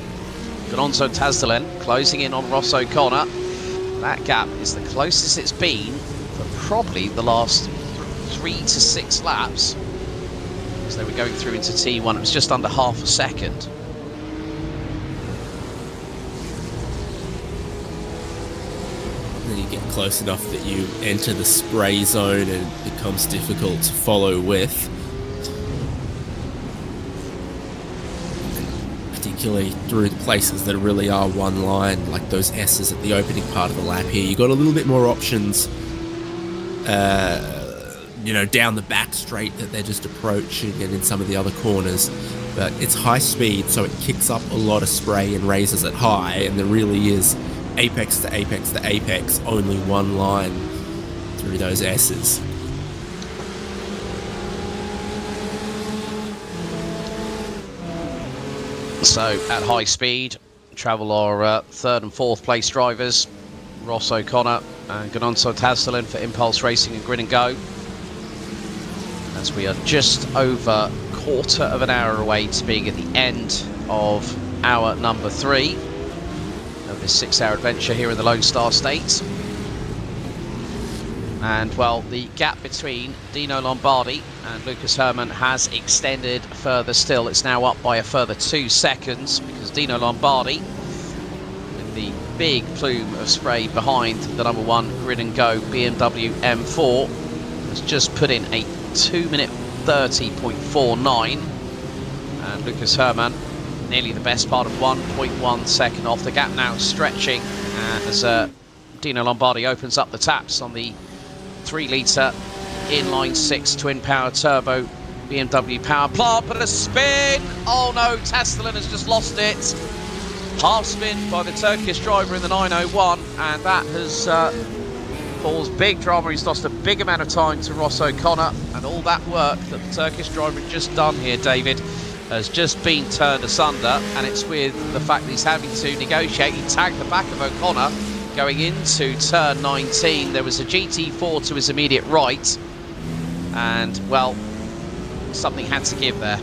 Gonzalo Tazdelen closing in on Ross O'Connor. That gap is the closest it's been for probably the last 3 to 6 laps. As they were going through into T1, it was just under half a second. Then you get close enough that you enter the spray zone and it becomes difficult to follow with. Particularly through the places that really are one line, like those S's at the opening part of the lap here. You got a little bit more options, down the back straight that they're just approaching and in some of the other corners. But it's high speed, so it kicks up a lot of spray and raises it high, and there really is apex to apex to apex, only one line through those S's. So at high speed, travel our 3rd and 4th place drivers, Ross O'Connor and Gonzalo Tazdelen for Impulse Racing and Grid and Go. As we are just over quarter of an hour away to being at the end of hour number 3 of this 6-hour adventure here in the Lone Star State. And well, the gap between Dino Lombardi and Lucas Herrmann has extended further still. It's now up by a further 2 seconds because Dino Lombardi, with the big plume of spray behind the number 1 Grid and Go BMW M4, has just put in a 2-minute 30.49. And Lucas Herrmann, nearly the best part of 1.1 second off. The gap now stretching as Dino Lombardi opens up the taps on the 3-litre inline 6 twin power turbo BMW power plant, but a spin! Oh no, Tazdelen has just lost it. Half spin by the Turkish driver in the 901, and that has caused big drama. He's lost a big amount of time to Ross O'Connor, and all that work that the Turkish driver had just done here, David, has just been turned asunder, and it's with the fact that he's having to negotiate. He tagged the back of O'Connor going into turn 19. There was a GT4 to his immediate right, and well, something had to give there.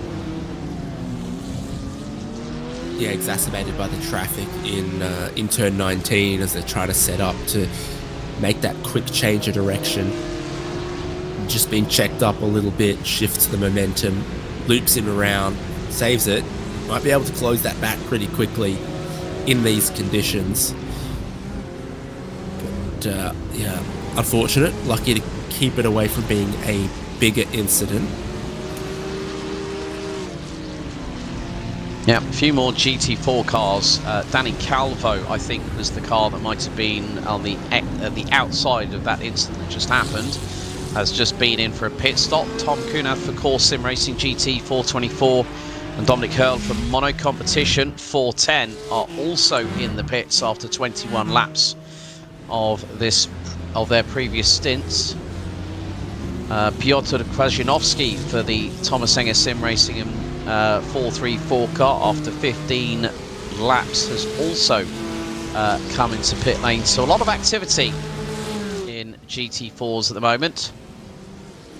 Yeah, exacerbated by the traffic in turn 19 as they try to set up to make that quick change of direction. Just been checked up a little bit, shifts the momentum, loops him around, saves it. Might be able to close that back pretty quickly in these conditions. But yeah, unfortunate. Lucky to keep it away from being a bigger incident. Yeah, a few more GT4 cars. Danny Calvo, I think, was the car that might have been on the outside of that incident that just happened. Has just been in for a pit stop. Tom Kunath for Core Sim Racing GT424 And Dominic Hurl from Mono Competition 410 are also in the pits after 21 laps of their previous stints. Piotr Kwaszinowski for the Thomas Enger Sim Racing and 434 car after 15 laps has also come into pit lane. So a lot of activity in GT4s at the moment.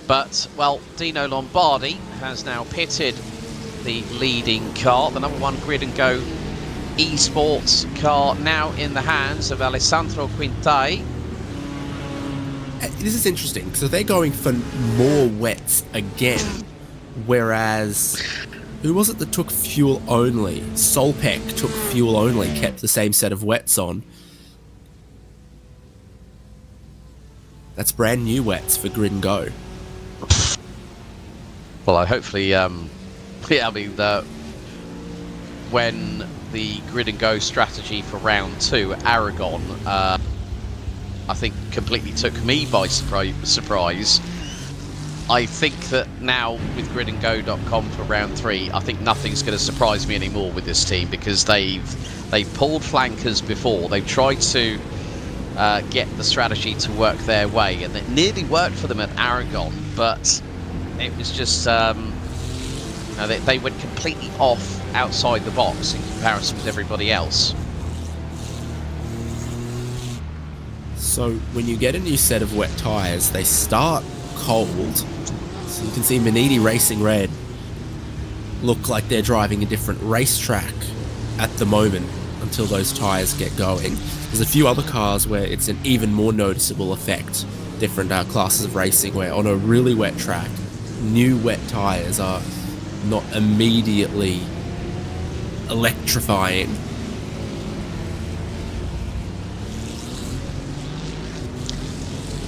But, well, Dino Lombardi has now pitted the leading car, the number 1 Grid and Go eSports car, now in the hands of Alessandro Quintai. This is interesting. So they're going for more wets again, whereas who was it that took fuel only? Solpec took fuel only, kept the same set of wets on. That's brand new wets for Grid and Go. Well, hopefully, yeah, I mean, when the Grid and Go strategy for round 2, Aragon, I think completely took me by surprise. I think that now with gridandgo.com for round 3, I think nothing's going to surprise me anymore with this team, because they've pulled flankers before. They've tried to get the strategy to work their way, and it nearly worked for them at Aragon, but it was just they went completely off outside the box in comparison with everybody else. So when you get a new set of wet tyres, they start cold. So you can see Manidi Racing Red look like they're driving a different racetrack at the moment until those tyres get going. There's a few other cars where it's an even more noticeable effect. Different classes of racing where on a really wet track, new wet tyres are not immediately electrifying.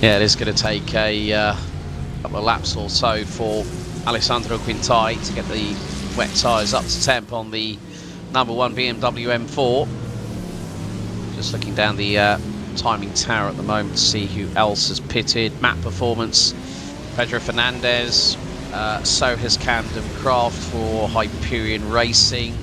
Yeah, it is going to take a couple of laps or so for Alessandro Quintai to get the wet tyres up to temp on the number 1 BMW M4. Just looking down the timing tower at the moment to see who else has pitted. Map Performance, Pedro Fernandez, so has Camden Craft for Hyperion Racing.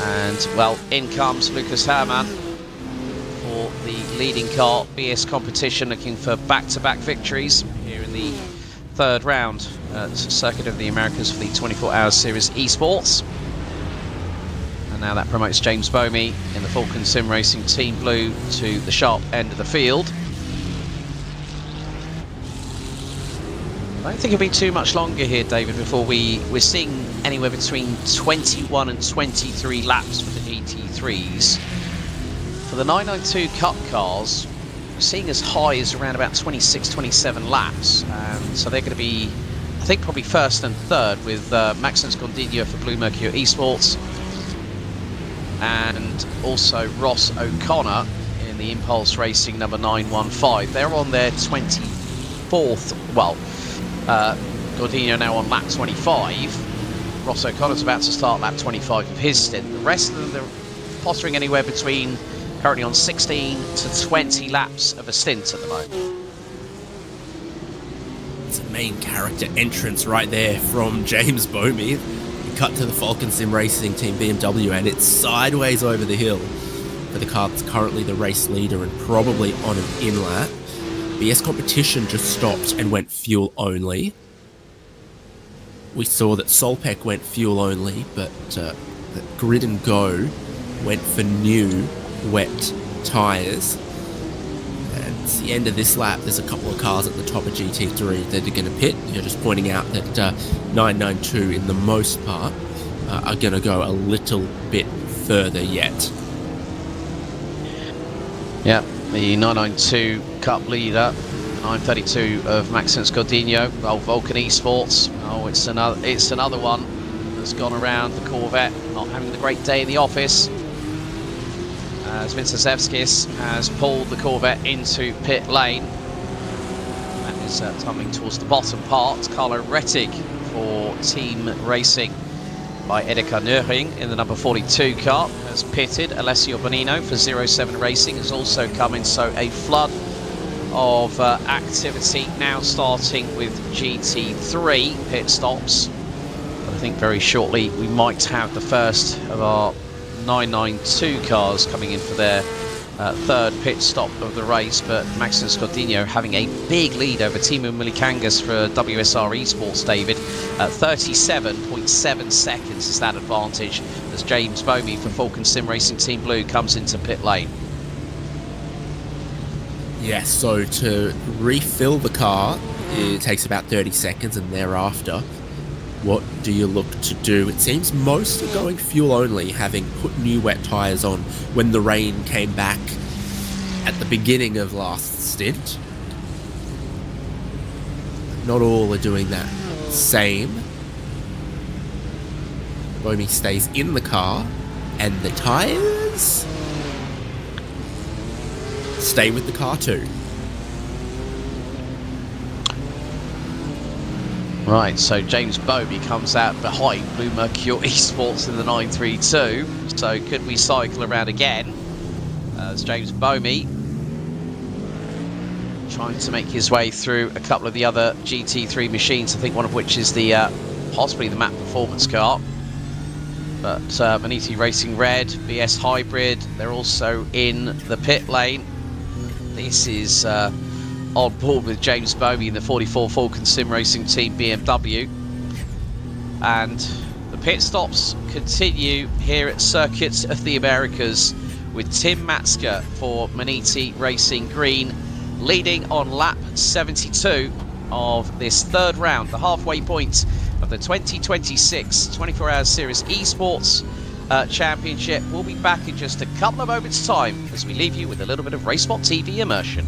And, well, in comes Lucas Herrmann for the leading car, BS Competition, looking for back-to-back victories here in the 3rd round at Circuit of the Americas for the 24 Hours Series eSports. And now that promotes James Bomey in the Falcon Sim Racing Team Blue to the sharp end of the field. I don't think it'll be too much longer here, David, before we're seeing anywhere between 21 and 23 laps for the GT3s. For the 992 Cup cars, we're seeing as high as around about 26, 27 laps. So they're going to be, I think, probably 1st and 3rd with Maxence Gondinho for Blue Mercury Esports. And also Ross O'Connor in the Impulse Racing number 915. They're on their 24th, well, Gordino now on lap 25. Ross O'Connor's about to start lap 25 of his stint. The rest of them, they're pottering anywhere between currently on 16 to 20 laps of a stint at the moment. It's a main character entrance right there from James Bomey. We cut to the Falcon Sim Racing Team BMW, and it's sideways over the hill for the car that's currently the race leader and probably on an in-lap. BS Competition just stopped and went fuel only. We saw that Solpec went fuel only, but that Grid and Go went for new wet tyres. And it's the end of this lap. There's a couple of cars at the top of GT3 that are going to pit. You're just pointing out that 992 in the most part are going to go a little bit further yet. Yeah, the 992 Cup leader, 932 of Maxence Godinho, Vulcan Esports. Oh, it's another one that's gone around the Corvette, not having the great day in the office. As Vincent has pulled the Corvette into pit lane. That is tumbling towards the bottom part. Carlo Rettig for Team Racing by Edeka Nöring in the number 42 car has pitted. Alessio Bonino for 07 Racing has also come in, so a flood of activity now starting with GT3 pit stops. think very shortly we might have the first of our 992 cars coming in for their third pit stop of the race, but Maxon Scordino having a big lead over Timo Milikangas for WSR Esports, David. 37.7 seconds is that advantage as James Bomey for Falcon Sim Racing Team Blue comes into pit lane. Yes, so to refill the car, it takes about 30 seconds, and thereafter, what do you look to do? It seems most are going fuel only, having put new wet tyres on when the rain came back at the beginning of last stint. Not all are doing that same. Bomey stays in the car, and the tyres stay with the car too. Right, so James Bomey comes out behind Blue Mercure Esports in the 932. So could we cycle around again? As James Bomey trying to make his way through a couple of the other GT3 machines, I think one of which is the possibly the Map Performance car. But Maniti Racing Red, BS Hybrid, they're also in the pit lane. This is on board with James Bomey in the 44 Falcon Sim Racing Team BMW. And the pit stops continue here at Circuit of the Americas with Tim Matska for Maniti Racing Green leading on lap 72 of this third round, the halfway point of the 2026 24 Hours Series Esports Championship. We'll be back in just a couple of moments' time as we leave you with a little bit of RaceSpot TV immersion.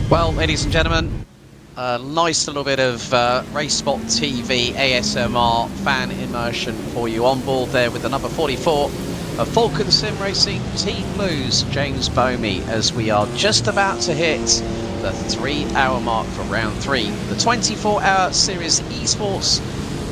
Well, ladies and gentlemen, a nice little bit of RaceSpot TV ASMR fan immersion for you on board there with the number 44 of Falcon Sim Racing Team Blues, James Bomey, as we are just about to hit the 3-hour mark for round 3. The 24-hour Series Esports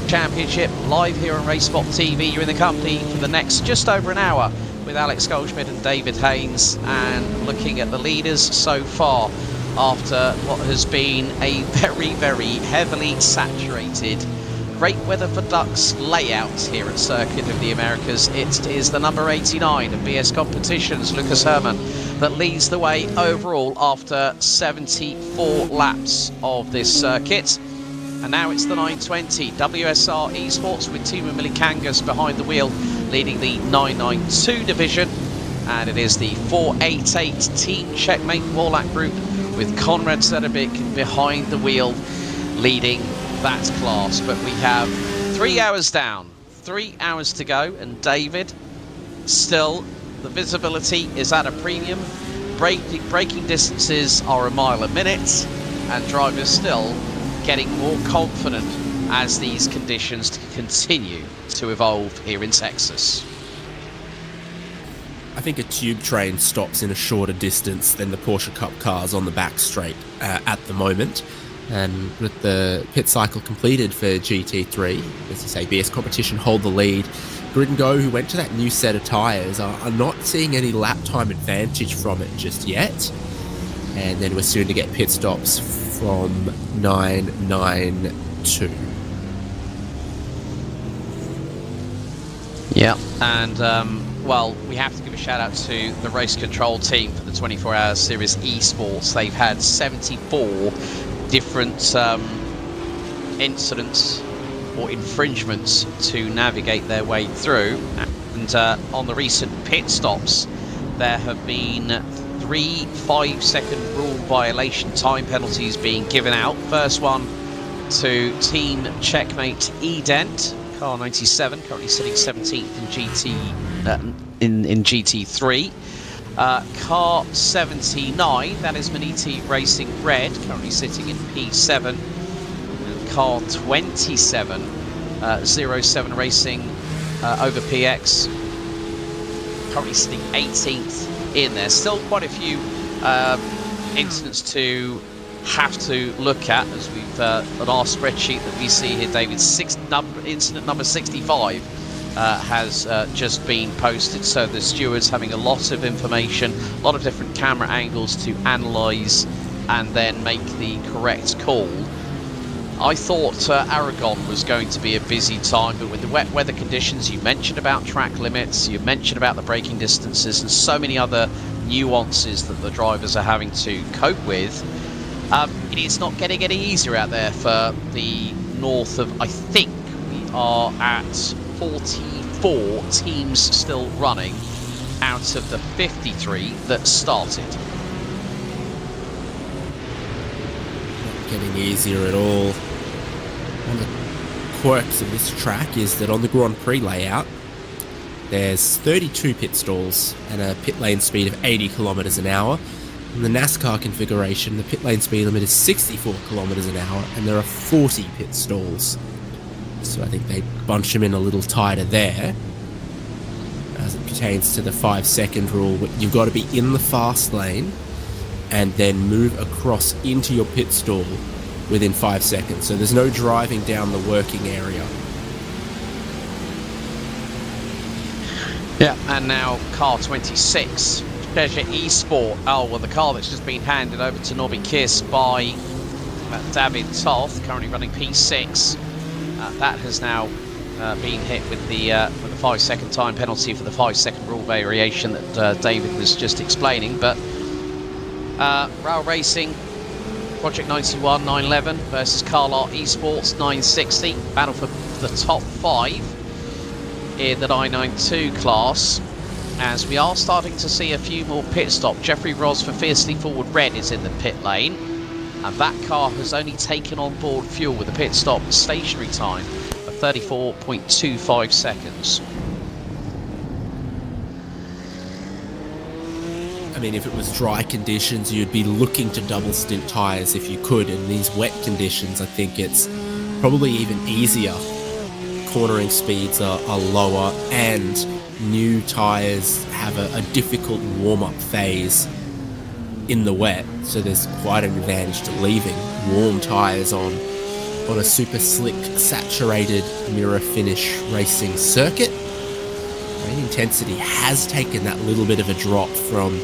Championship live here on RaceSpot TV. You're in the company for the next just over an hour with Alex Goldschmidt and David Haynes, and looking at the leaders so far after what has been a very, very heavily saturated great weather for ducks layout here at Circuit of the Americas. It is the number 89 of BS Competitions, Lucas Herman, that leads the way overall after 74 laps of this circuit. And now it's the 920 WSR Esports with Timo Milikangas behind the wheel, leading the 992 division. And it is the 488 Team Checkmate Warlack Group with Konrad Zedebic behind the wheel, leading that class. But we have 3 hours down, 3 hours to go, and David, still the visibility is at a premium. Braking distances are a mile a minute, and drivers still getting more confident as these conditions continue to evolve here in Texas. I think a tube train stops in a shorter distance than the Porsche Cup cars on the back straight at the moment. And with the pit cycle completed for GT3, as you say, BS Competition hold the lead. Grid and Go, who went to that new set of tyres, are not seeing any lap time advantage from it just yet. And then we're soon to get pit stops from 992. Yeah, and well, we have to give a shout out to the race control team for the 24-hour Series Esports. They've had 74 different incidents or infringements to navigate their way through. And on the recent pit stops, there have been 3 5-second rule violation time penalties being given out. First one to Team Checkmate Edent, car 97, currently sitting 17th in GT3. Car 79, that is Maniti Racing Red, currently sitting in P7. And car 27, 07 Racing over PX, currently sitting 18th in there. Still quite a few incidents to have to look at, as we've on our spreadsheet that we see here, David. Incident number 65 has just been posted, so the stewards having a lot of information, a lot of different camera angles to analyse and then make the correct call. I thought Aragon was going to be a busy time, but with the wet weather conditions, you mentioned about track limits, you mentioned about the braking distances, and so many other nuances that the drivers are having to cope with. It is not getting any easier out there for the north of, I think we are at 44 teams still running out of the 53 that started. Not getting easier at all. One of the quirks of this track is that on the Grand Prix layout, there's 32 pit stalls and a pit lane speed of 80 kilometers an hour. In the NASCAR configuration, the pit lane speed limit is 64 kilometers an hour, and there are 40 pit stalls. So I think they bunch them in a little tighter there. As it pertains to the 5-second rule, you've got to be in the fast lane and then move across into your pit stall within 5 seconds. So there's no driving down the working area. Yeah, and now car 26, Pleasure Esport. Oh, well, the car that's just been handed over to Nobby Kiss by David Toth, currently running P6. That has now been hit with the 5-second time penalty for the 5-second rule variation that David was just explaining. But Rail Racing, Project 91 911 versus Carlart Esports 960. Battle for the top 5 in the 992 class, as we are starting to see a few more pit stops. Jeffrey Ross for Fiercely Forward Red is in the pit lane, and that car has only taken on board fuel with a pit stop stationary time of 34.25 seconds. I mean, if it was dry conditions, you'd be looking to double stint tyres if you could. In these wet conditions, I think it's probably even easier. Cornering speeds are lower, and new tyres have a difficult warm-up phase in the wet, so there's quite an advantage to leaving warm tyres on a super slick, saturated mirror finish racing circuit. Rain intensity has taken that little bit of a drop from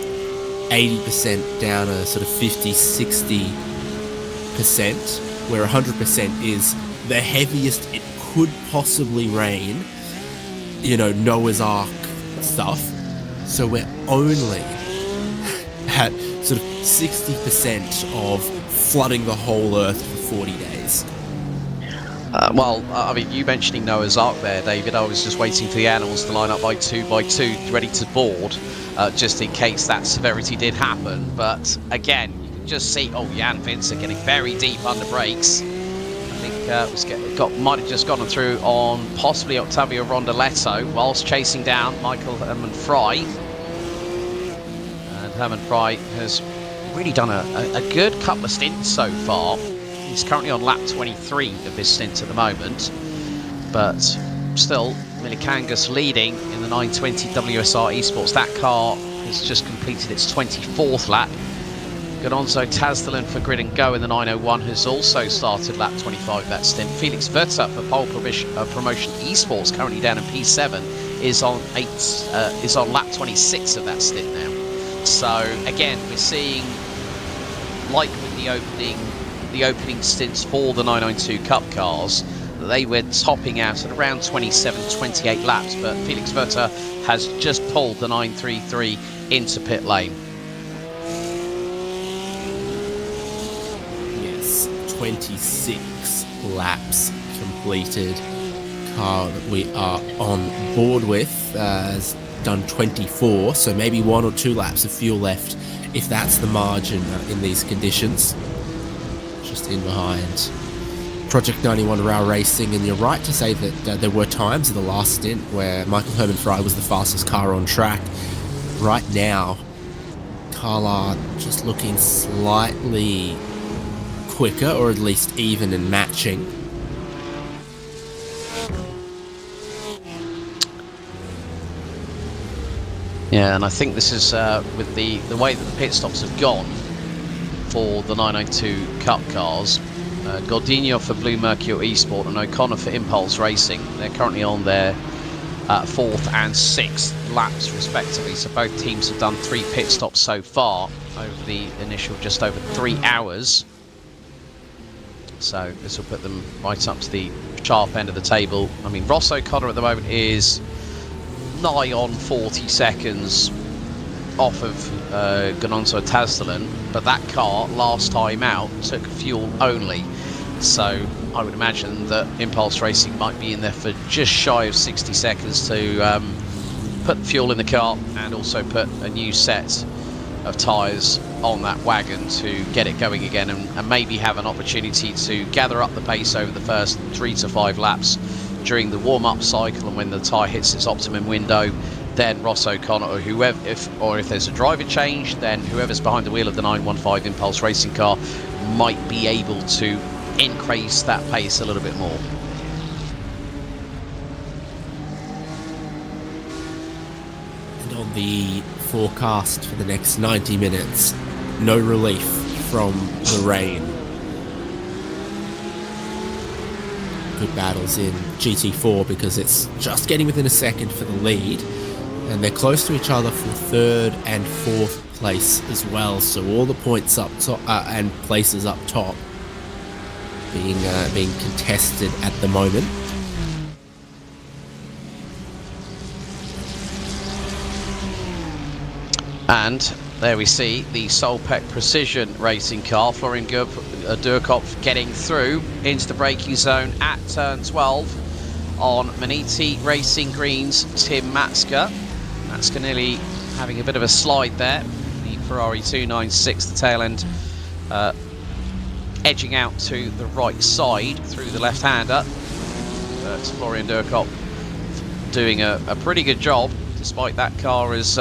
80% down a sort of 50-60%, where 100% is the heaviest it could possibly rain, you know, Noah's Ark stuff. So we're only at sort of 60% of flooding the whole Earth for 40 days. Well, I mean, you mentioning Noah's Ark there, David, I was just waiting for the animals to line up by two, ready to board, just in case that severity did happen. But again, you can just see, oh, Jan Vince are getting very deep under brakes. I think might have just gotten through on possibly Octavio Rondoletto, whilst chasing down Michael Herman Fry. And Herman Fry has really done a good couple of stints so far. He's currently on lap 23 of his stint at the moment, but still, Milikangas leading in the 920 WSR Esports. That car has just completed its 24th lap. Gononzo Tazdalan for Grid and Go in the 901 has also started lap 25 of that stint. Felix Verta for Pole Promotion Esports, currently down in P7, is on lap 26 of that stint now. So again, we're seeing, like with the opening stints for the 992 Cup cars, they were topping out at around 27-28 laps, but Felix Verta has just pulled the 933 into pit lane. Yes, 26 laps completed. Car that we are on board with has done 24, so maybe 1 or 2 laps of fuel left, if that's the margin in these conditions. Just in behind Project 91 Rail Racing, and you're right to say that there were times in the last stint where Michael Herman Fry was the fastest car on track. Right now, Carla just looking slightly quicker, or at least even and matching. Yeah, and I think this is with the way that the pit stops have gone for the 992 Cup cars. Gordino for Blue Mercury Esport and O'Connor for Impulse Racing. They're currently on their 4th and 6th laps respectively, so both teams have done 3 pit stops so far over the initial just over 3 hours. So this will put them right up to the sharp end of the table. I mean, Ross O'Connor at the moment is nigh on 40 seconds off of Gononzo Tazdalan, but that car last time out took fuel only, so I would imagine that Impulse Racing might be in there for just shy of 60 seconds to put fuel in the car and also put a new set of tyres on that wagon to get it going again, and maybe have an opportunity to gather up the pace over the first 3 to 5 laps during the warm-up cycle, and when the tyre hits its optimum window, then Ross O'Connor or whoever, if there's a driver change, then whoever's behind the wheel of the 915 Impulse Racing car might be able to increase that pace a little bit more. And on the forecast for the next 90 minutes, no relief from the rain. Good battles in GT4 because it's just getting within a second for the lead, and they're close to each other for 3rd and 4th place as well, so all the points up top and places up top being contested at the moment. And there we see the Solpec Precision Racing car, Florian Durkopf getting through into the braking zone at turn 12 on Maniti Racing Green's Tim Matska. Matska nearly having a bit of a slide there. The Ferrari 296, the tail end, edging out to the right side through the left-hander. But Florian Durkopf doing a pretty good job, despite that car has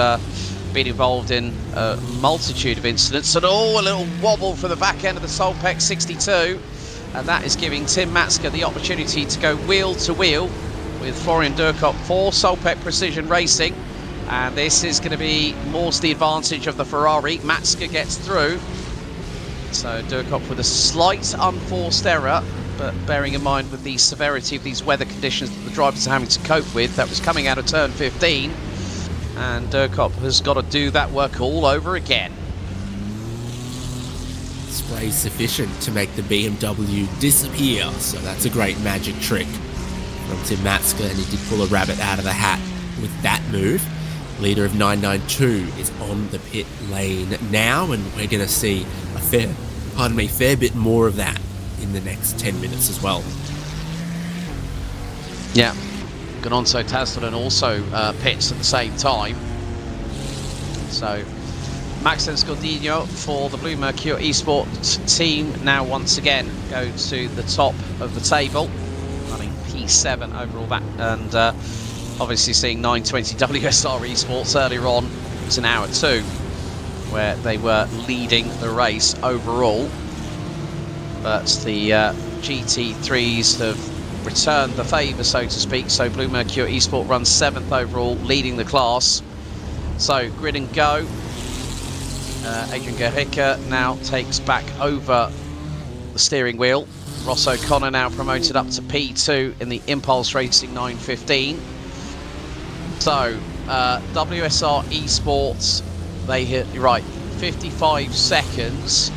been involved in a multitude of incidents. And a little wobble from the back end of the Solpec 62. And that is giving Tim Matska the opportunity to go wheel to wheel with Florian Durkop for Solpec Precision Racing. And this is going to be more to the advantage of the Ferrari. Matska gets through. So Durkop with a slight unforced error, but bearing in mind with the severity of these weather conditions that the drivers are having to cope with, that was coming out of turn 15. And Durkop has got to do that work all over again. Spray sufficient to make the BMW disappear, so that's a great magic trick from Tim Matska, and he did pull a rabbit out of the hat with that move. Leader of 992 is on the pit lane now, and we're going to see a fair bit more of that in the next 10 minutes as well. Yeah, Ganonso Tasdalen also pits at the same time. So Max Scordino for the Blue Mercure Esports team now once again go to the top of the table, running P7 overall back, and obviously seeing 920 WSR Esports earlier on. It was in hour 2 where they were leading the race overall, but the GT3s have returned the favour, so to speak. So Blue Mercure Esports runs 7th overall, leading the class. So grid and go. Adrian Garrica now takes back over the steering wheel. Ross O'Connor now promoted up to P2 in the Impulse Racing 915. So WSR Esports, they hit, right, 55 seconds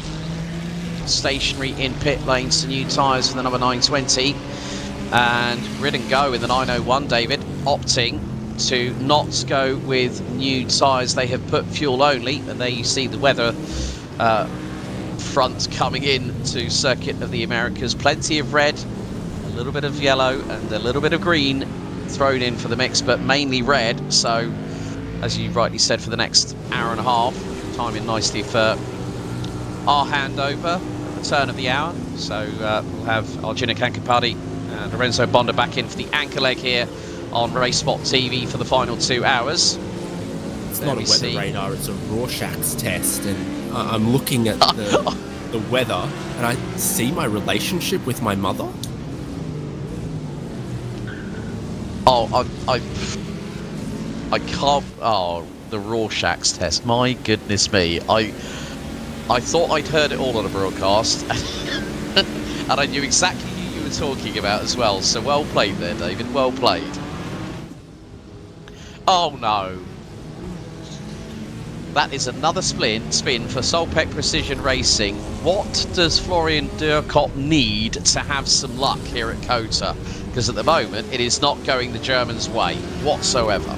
stationary in pit lanes to new tyres for the number 920, and grid and go in the 901, David, opting to not go with new tyres. They have put fuel only, and there you see the weather front coming in to Circuit of the Americas. Plenty of red, a little bit of yellow, and a little bit of green thrown in for the mix, but mainly red. So as you rightly said, for the next hour and a half, timing nicely for our handover at the turn of the hour. So we'll have Arjuna Kankapati and Lorenzo Bonda back in for the anchor leg here on RaceSpotTV for the final 2 hours. It's not a weather radar, it's a Rorschach's test, and I'm looking at the weather, and I see my relationship with my mother. Oh, I can't. Oh, the Rorschach's test. My goodness me. I thought I'd heard it all on a broadcast, and I knew exactly who you were talking about as well. So well played there, David. Well played. Oh no. That is another spin for Solpec Precision Racing. What does Florian Durkop need to have some luck here at COTA? Because at the moment, it is not going the Germans' way whatsoever.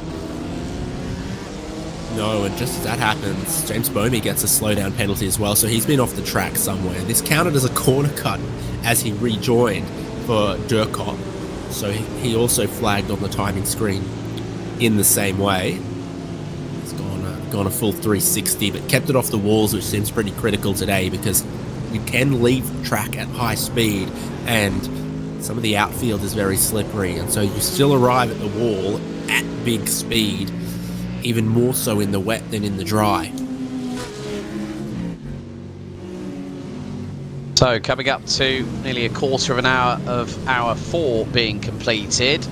No, and just as that happens, James Bomey gets a slowdown penalty as well, so he's been off the track somewhere. This counted as a corner cut as he rejoined for Durkop, so he also flagged on the timing screen in the same way. He's gone a full 360, but kept it off the walls, which seems pretty critical today, because you can leave the track at high speed, and some of the outfield is very slippery, and so you still arrive at the wall at big speed, even more so in the wet than in the dry. So coming up to nearly a quarter of an hour of hour 4 being completed,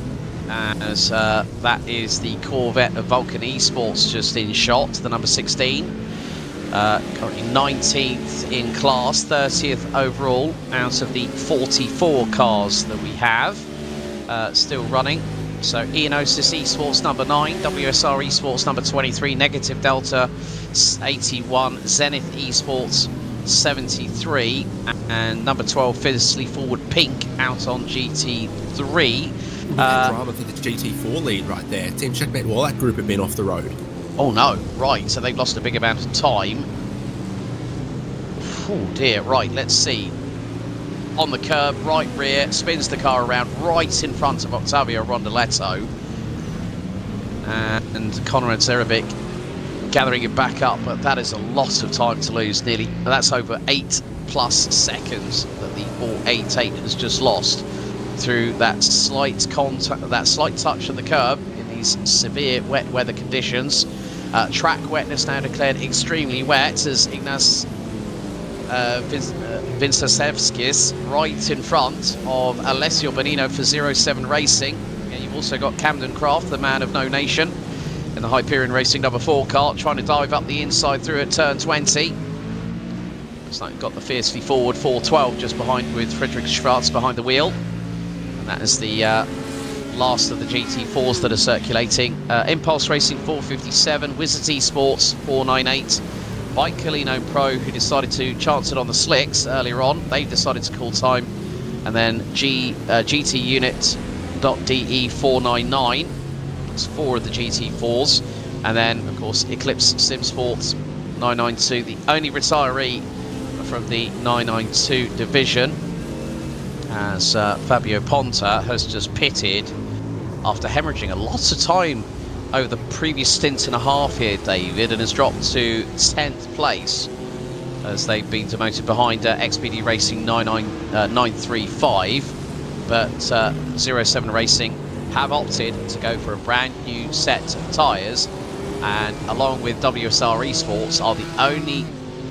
as that is the Corvette of Vulcan Esports just in shot, the number 16. Currently 19th in class, 30th overall out of the 44 cars that we have still running. So Ionosis Esports number 9, WSR Esports number 23, Negative Delta 81, Zenith Esports 73, and number 12 Fiercely Forward Pink out on GT3. Drama for the GT4 lead right there. Team Checkmate Wallach Group have been off the road. Oh no, right, so they've lost a big amount of time. Oh dear, right, let's see. On the curb, right rear, spins the car around right in front of Octavio Rondoletto. And Conrad Zerebic gathering it back up, but that is a lot of time to lose, nearly. That's over 8+ seconds that the 488 has just lost through that slight contact, that slight touch of the curb in these severe wet weather conditions. Track wetness now declared extremely wet as Ignace Vincesevskis right in front of Alessio Bonino for 07 Racing. And you've also got Camden Craft, the man of no nation, in the Hyperion Racing number 4 car, trying to dive up the inside through at turn 20. Looks like we've got the fiercely forward 412 just behind, with Friedrich Schwarz behind the wheel. And that is the last of the GT4s that are circulating. Impulse Racing 457, Wizard Esports 498, Bicolino Pro, who decided to chance it on the slicks earlier on, they've decided to call time. And then GT Unit.de 499, that's 4 of the GT4s. And then, of course, Eclipse Sim Sports 992, the only retiree from the 992 division, as Fabio Ponta has just pitted after hemorrhaging a lot of time over the previous stint and a half here, David, and has dropped to 10th place as they've been demoted behind XPD Racing 935. But 07 Racing have opted to go for a brand new set of tyres, and along with WSR Esports are the only,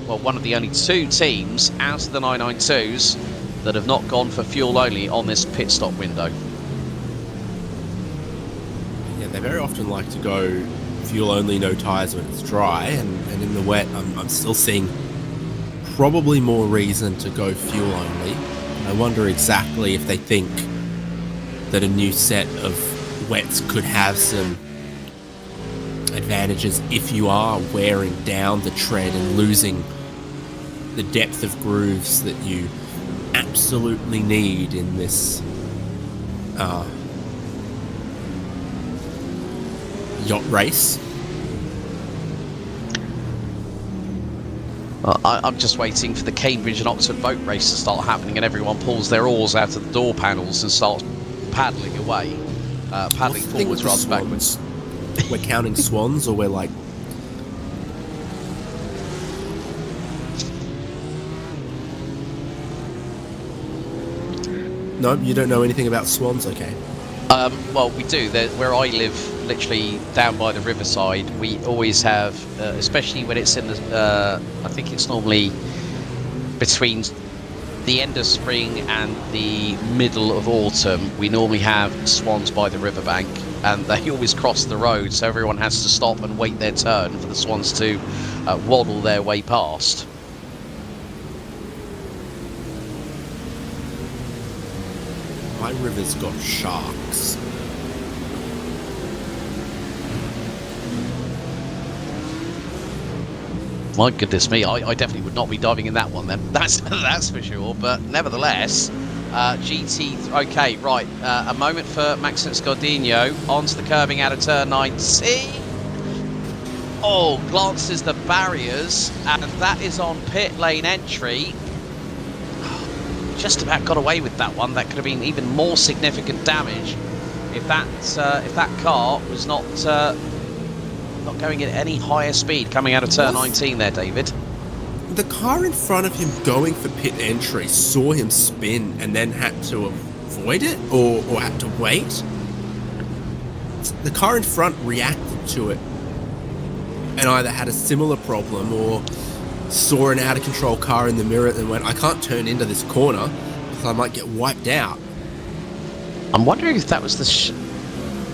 well, one of the only 2 teams out of the 992s that have not gone for fuel only on this pit stop window. Yeah, they very often like to go fuel only, no tyres when it's dry, and in the wet I'm still seeing probably more reason to go fuel only. And I wonder exactly if they think that a new set of wets could have some advantages if you are wearing down the tread and losing the depth of grooves that you absolutely need in this yacht race. Well, I'm just waiting for the Cambridge and Oxford boat race to start happening and everyone pulls their oars out of the door panels and starts paddling away, paddling forwards rather than backwards. We're counting swans, or we're like... No, you don't know anything about swans, okay. Well, we do. Where I live, literally down by the riverside, we always have, especially when it's in the, I think it's normally between the end of spring and the middle of autumn, we normally have swans by the riverbank, and they always cross the road, so everyone has to stop and wait their turn for the swans to waddle their way past. My river's got sharks. My goodness me, I definitely would not be diving in that one then. That's for sure. But nevertheless, GT. Okay, right. A moment for Maxence Gordino onto the curbing out of turn 19. Oh, glances the barriers, and that is on pit lane entry. Just about got away with that one. That could have been even more significant damage if that car was not going at any higher speed coming out of turn 19 there, David. The car in front of him going for pit entry saw him spin and then had to avoid it, or had to wait. The car in front reacted to it and either had a similar problem or saw an out of control car in the mirror and went, I can't turn into this corner because I might get wiped out. I'm wondering if that was the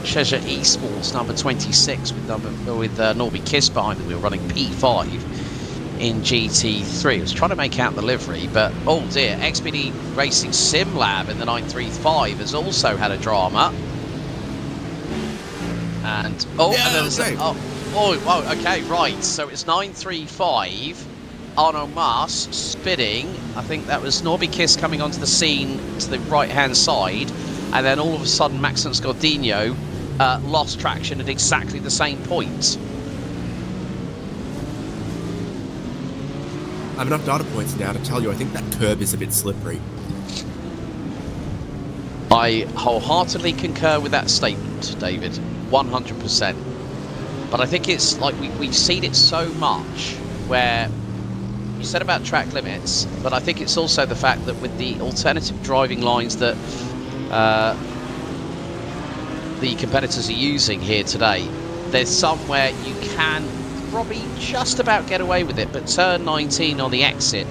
Cheshire Esports number 26 with Norby Kiss behind the wheel, running P5 in GT3. I was trying to make out the livery, but oh dear, XPD Racing Sim Lab in the 935 has also had a drama. And okay, right. So it's 935. Arno Mas spinning. I think that was Norby Kiss coming onto the scene to the right-hand side, and then all of a sudden Maxence Gordino lost traction at exactly the same point. I have enough data points now to tell you I think that curb is a bit slippery. I wholeheartedly concur with that statement, David, 100%. But I think it's like we've seen it so much where you said about track limits, but I think it's also the fact that with the alternative driving lines that the competitors are using here today, there's somewhere you can probably just about get away with it, but turn 19 on the exit,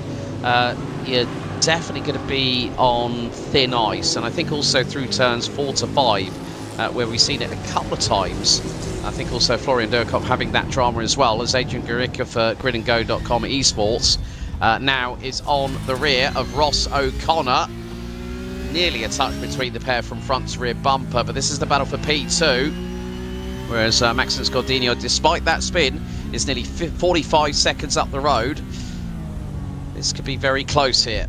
you're definitely going to be on thin ice. And I think also through turns 4 to 5, where we've seen it a couple of times. I think also Florian Durkop having that drama as well, as Adrian Garica for gridandgo.com esports now is on the rear of Ross O'Connor. Nearly a touch between the pair from front to rear bumper, but this is the battle for P2. Whereas Maxence Gordino, despite that spin, is nearly 45 seconds up the road. This could be very close here.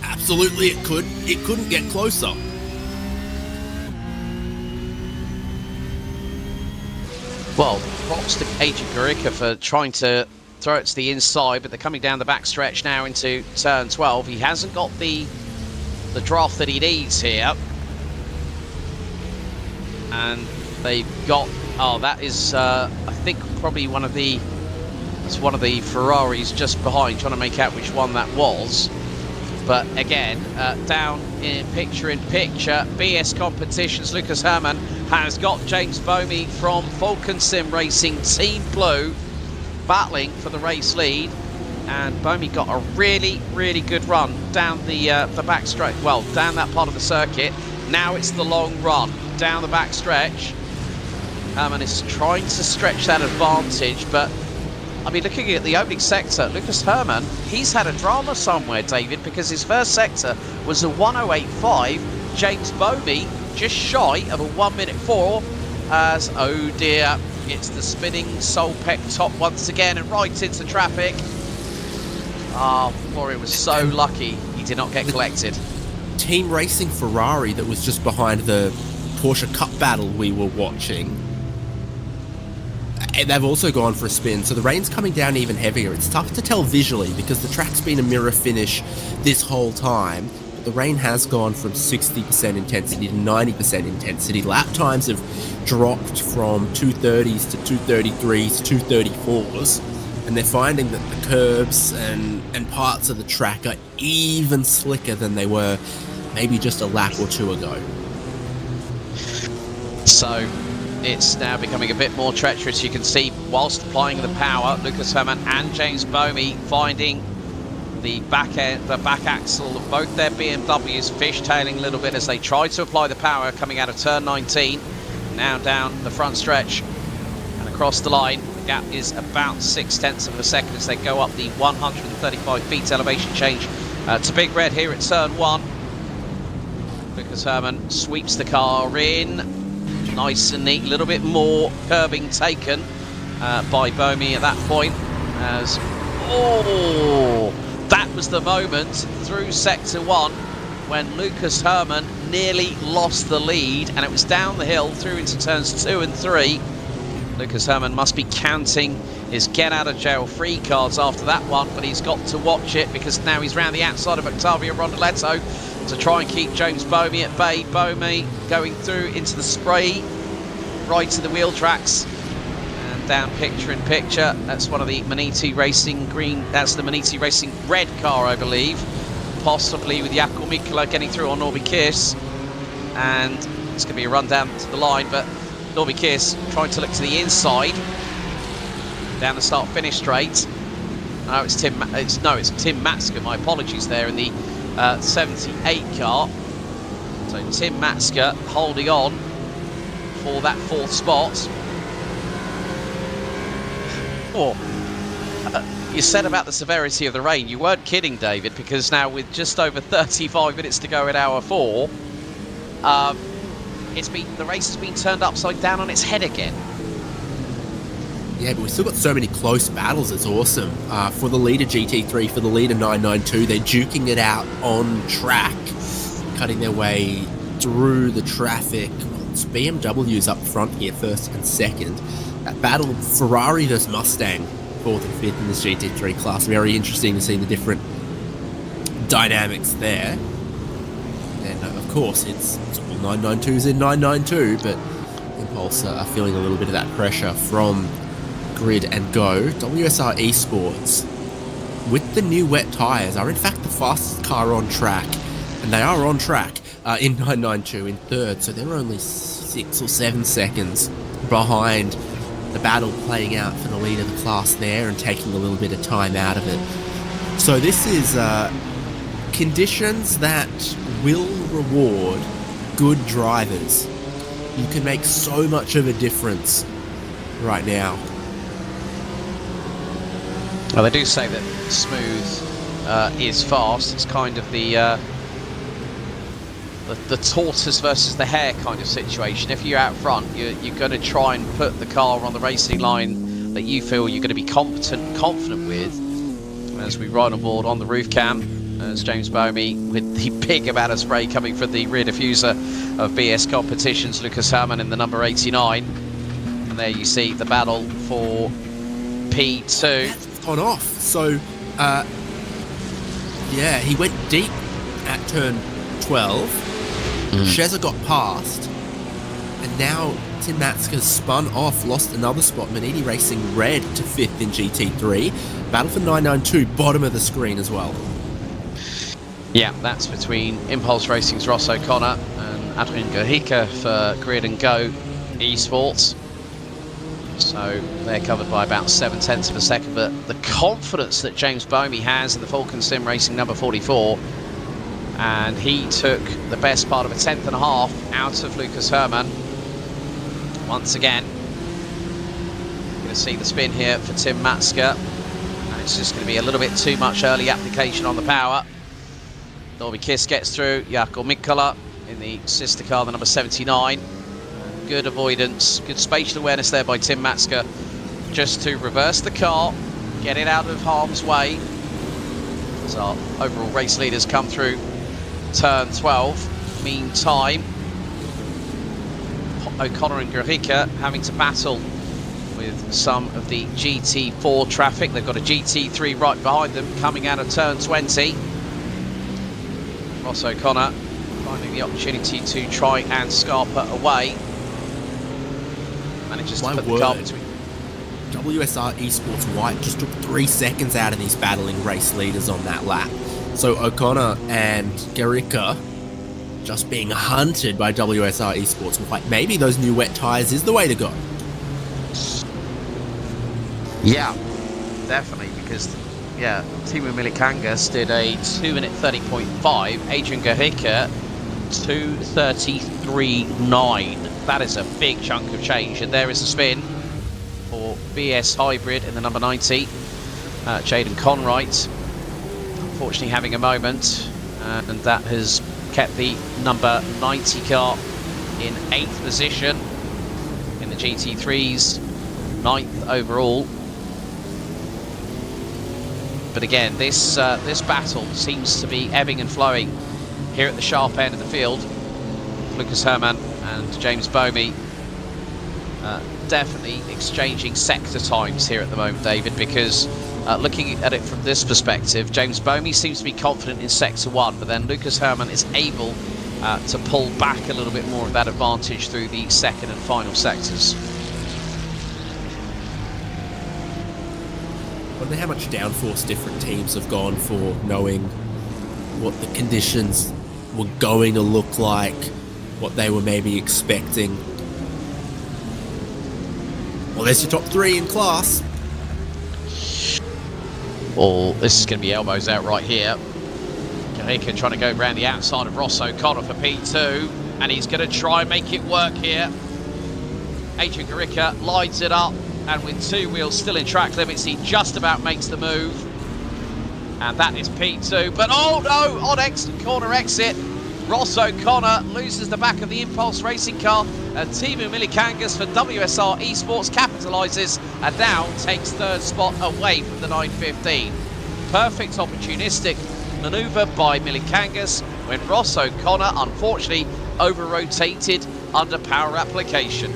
Absolutely, it could. It couldn't get closer. Well, props to Adrian Garica for trying to throw it to the inside, but they're coming down the back stretch now into turn 12. He hasn't got the draft that he needs here. And they've got, oh, that is, I think probably that's one of the Ferraris just behind, trying to make out which one that was. But again, down in picture, BS Competitions, Lucas Herrmann has got James Bomey from Falcon Sim Racing, Team Blue, battling for the race lead. And Bomey got a really, really good run down the back stretch, well, down that part of the circuit. Now it's the long run down the back stretch. Herrmann is trying to stretch that advantage, but I mean, looking at the opening sector, Lucas Herrmann, he's had a drama somewhere, David, because his first sector was a 1:08.5. James Bomey just shy of a 1:04. As, oh dear, it's the spinning Solpec top once again and right into traffic. Ah, Florian was so lucky he did not get collected. Team Racing Ferrari that was just behind the Porsche Cup battle we were watching. And they've also gone for a spin, so the rain's coming down even heavier. It's tough to tell visually because the track's been a mirror finish this whole time. But the rain has gone from 60% intensity to 90% intensity. Lap times have dropped from 230s to 233s to 234s. And they're finding that the curbs and parts of the track are even slicker than they were maybe just a lap or two ago. So it's now becoming a bit more treacherous. You can see, whilst applying the power, Lucas Herrmann and James Bomey finding the back axle of both their BMWs fishtailing a little bit as they try to apply the power coming out of turn 19. Now down the front stretch and across the line. The gap is about 0.6 of a second as they go up the 135 feet elevation change to Big Red here at turn 1. Lucas Herrmann sweeps the car in. Nice and neat, a little bit more curbing taken by Bomey at that point. As, oh, that was the moment through sector 1 when Lucas Herrmann nearly lost the lead, and it was down the hill through into turns 2 and 3. Lucas Herrmann must be counting his get out of jail free cards after that one, but he's got to watch it because now he's round the outside of Octavio Rondoletto to try and keep James Bomey at bay. Bomey going through into the spray, right to the wheel tracks, and down picture in picture. That's one of the Maniti Racing green, that's the Maniti Racing red car, I believe, possibly with Jaakko Mikkola getting through on Norby Kiss, and it's going to be a run down to the line, but Norby Kiss trying to look to the inside down the start-finish straight. No, it's Tim Matska, my apologies there, in the 78 car. So Tim Matska holding on for that 4th spot. You said about the severity of the rain, you weren't kidding, David, because now with just over 35 minutes to go in hour 4, the race has been turned upside down on its head again. Yeah, but we've still got so many close battles, it's awesome. For the leader GT3, for the leader 992, they're duking it out on track, cutting their way through the traffic. It's BMW's up front here, 1st and 2nd. That battle, Ferrari versus Mustang, 4th and 5th in this GT3 class. Very interesting to see the different dynamics there. And of course, it's all 992s in 992, but Impulse are feeling a little bit of that pressure from Grid and Go. WSR Esports, with the new wet tyres, are in fact the fastest car on track, and they are on track in 992 in 3rd, so they're only 6 or 7 seconds behind the battle playing out for the lead of the class there and taking a little bit of time out of it. So this is conditions that will reward good drivers. You can make so much of a difference right now. Well, they do say that smooth is fast. It's kind of the tortoise versus the hare kind of situation. If you're out front, you're going to try and put the car on the racing line that you feel you're going to be competent and confident with. As we ride on board on the roof cam, as James Bomey with the big amount of spray coming from the rear diffuser of BS Competitions, Lucas Herrmann in the number 89. And there you see the battle for P2. That's gone off. So, yeah, he went deep at turn 12. Sheza got past. And now Tim Matska's spun off, lost another spot. Manini Racing red to 5th in GT3. Battle for 992, bottom of the screen as well. Yeah, that's between Impulse Racing's Ross O'Connor and Adrien Guerrica for Grid and Go Esports. So they're covered by about 7/10 of a second, but the confidence that James Bomey has in the Falcon Sim Racing number 44, and he took the best part of a 10th and a half out of Lucas Herrmann. Once again, you're going to see the spin here for Tim Matska, and it's just going to be a little bit too much early application on the power. Norby Kiss gets through, Jaakko Mikkola in the sister car, the number 79. Good avoidance, good spatial awareness there by Tim Matska, just to reverse the car, get it out of harm's way. As our overall race leaders come through turn 12. Meantime, O'Connor and Guerrica having to battle with some of the GT4 traffic. They've got a GT3 right behind them coming out of turn 20. Ross O'Connor finding the opportunity to try and scarper away. Manages to put the car between. WSR Esports White just took 3 seconds out of these battling race leaders on that lap. So O'Connor and Guerrica just being hunted by WSR Esports White. Maybe those new wet tyres is the way to go. Yeah, definitely, because Timu Milikangas did a 2 minute 30.5, Adrian Guerrica 2:33.9. That is a big chunk of change, and there is a spin for BS Hybrid in the number 90. Jaden Conwright unfortunately having a moment, and that has kept the number 90 car in 8th position in the GT3s, 9th overall. But again, this battle seems to be ebbing and flowing here at the sharp end of the field. Lucas Herrmann and James Bomey definitely exchanging sector times here at the moment, David, because looking at it from this perspective, James Bomey seems to be confident in sector 1, but then Lucas Herrmann is able to pull back a little bit more of that advantage through the second and final sectors. I wonder how much downforce different teams have gone for, knowing what the conditions were going to look like, what they were maybe expecting. Well, there's your top 3 in class. Oh, this is going to be elbows out right here. Guerrica trying to go around the outside of Ross O'Connor for P2, and he's going to try and make it work here. Adrian Guerrica lines it up, and with 2 wheels still in track limits, he just about makes the move. And that is P2, but oh no, on corner exit, Ross O'Connor loses the back of the Impulse Racing car, and Timu Milikangas for WSR Esports capitalises and now takes 3rd spot away from the 915. Perfect opportunistic manoeuvre by Milikangas when Ross O'Connor unfortunately over-rotated under power application.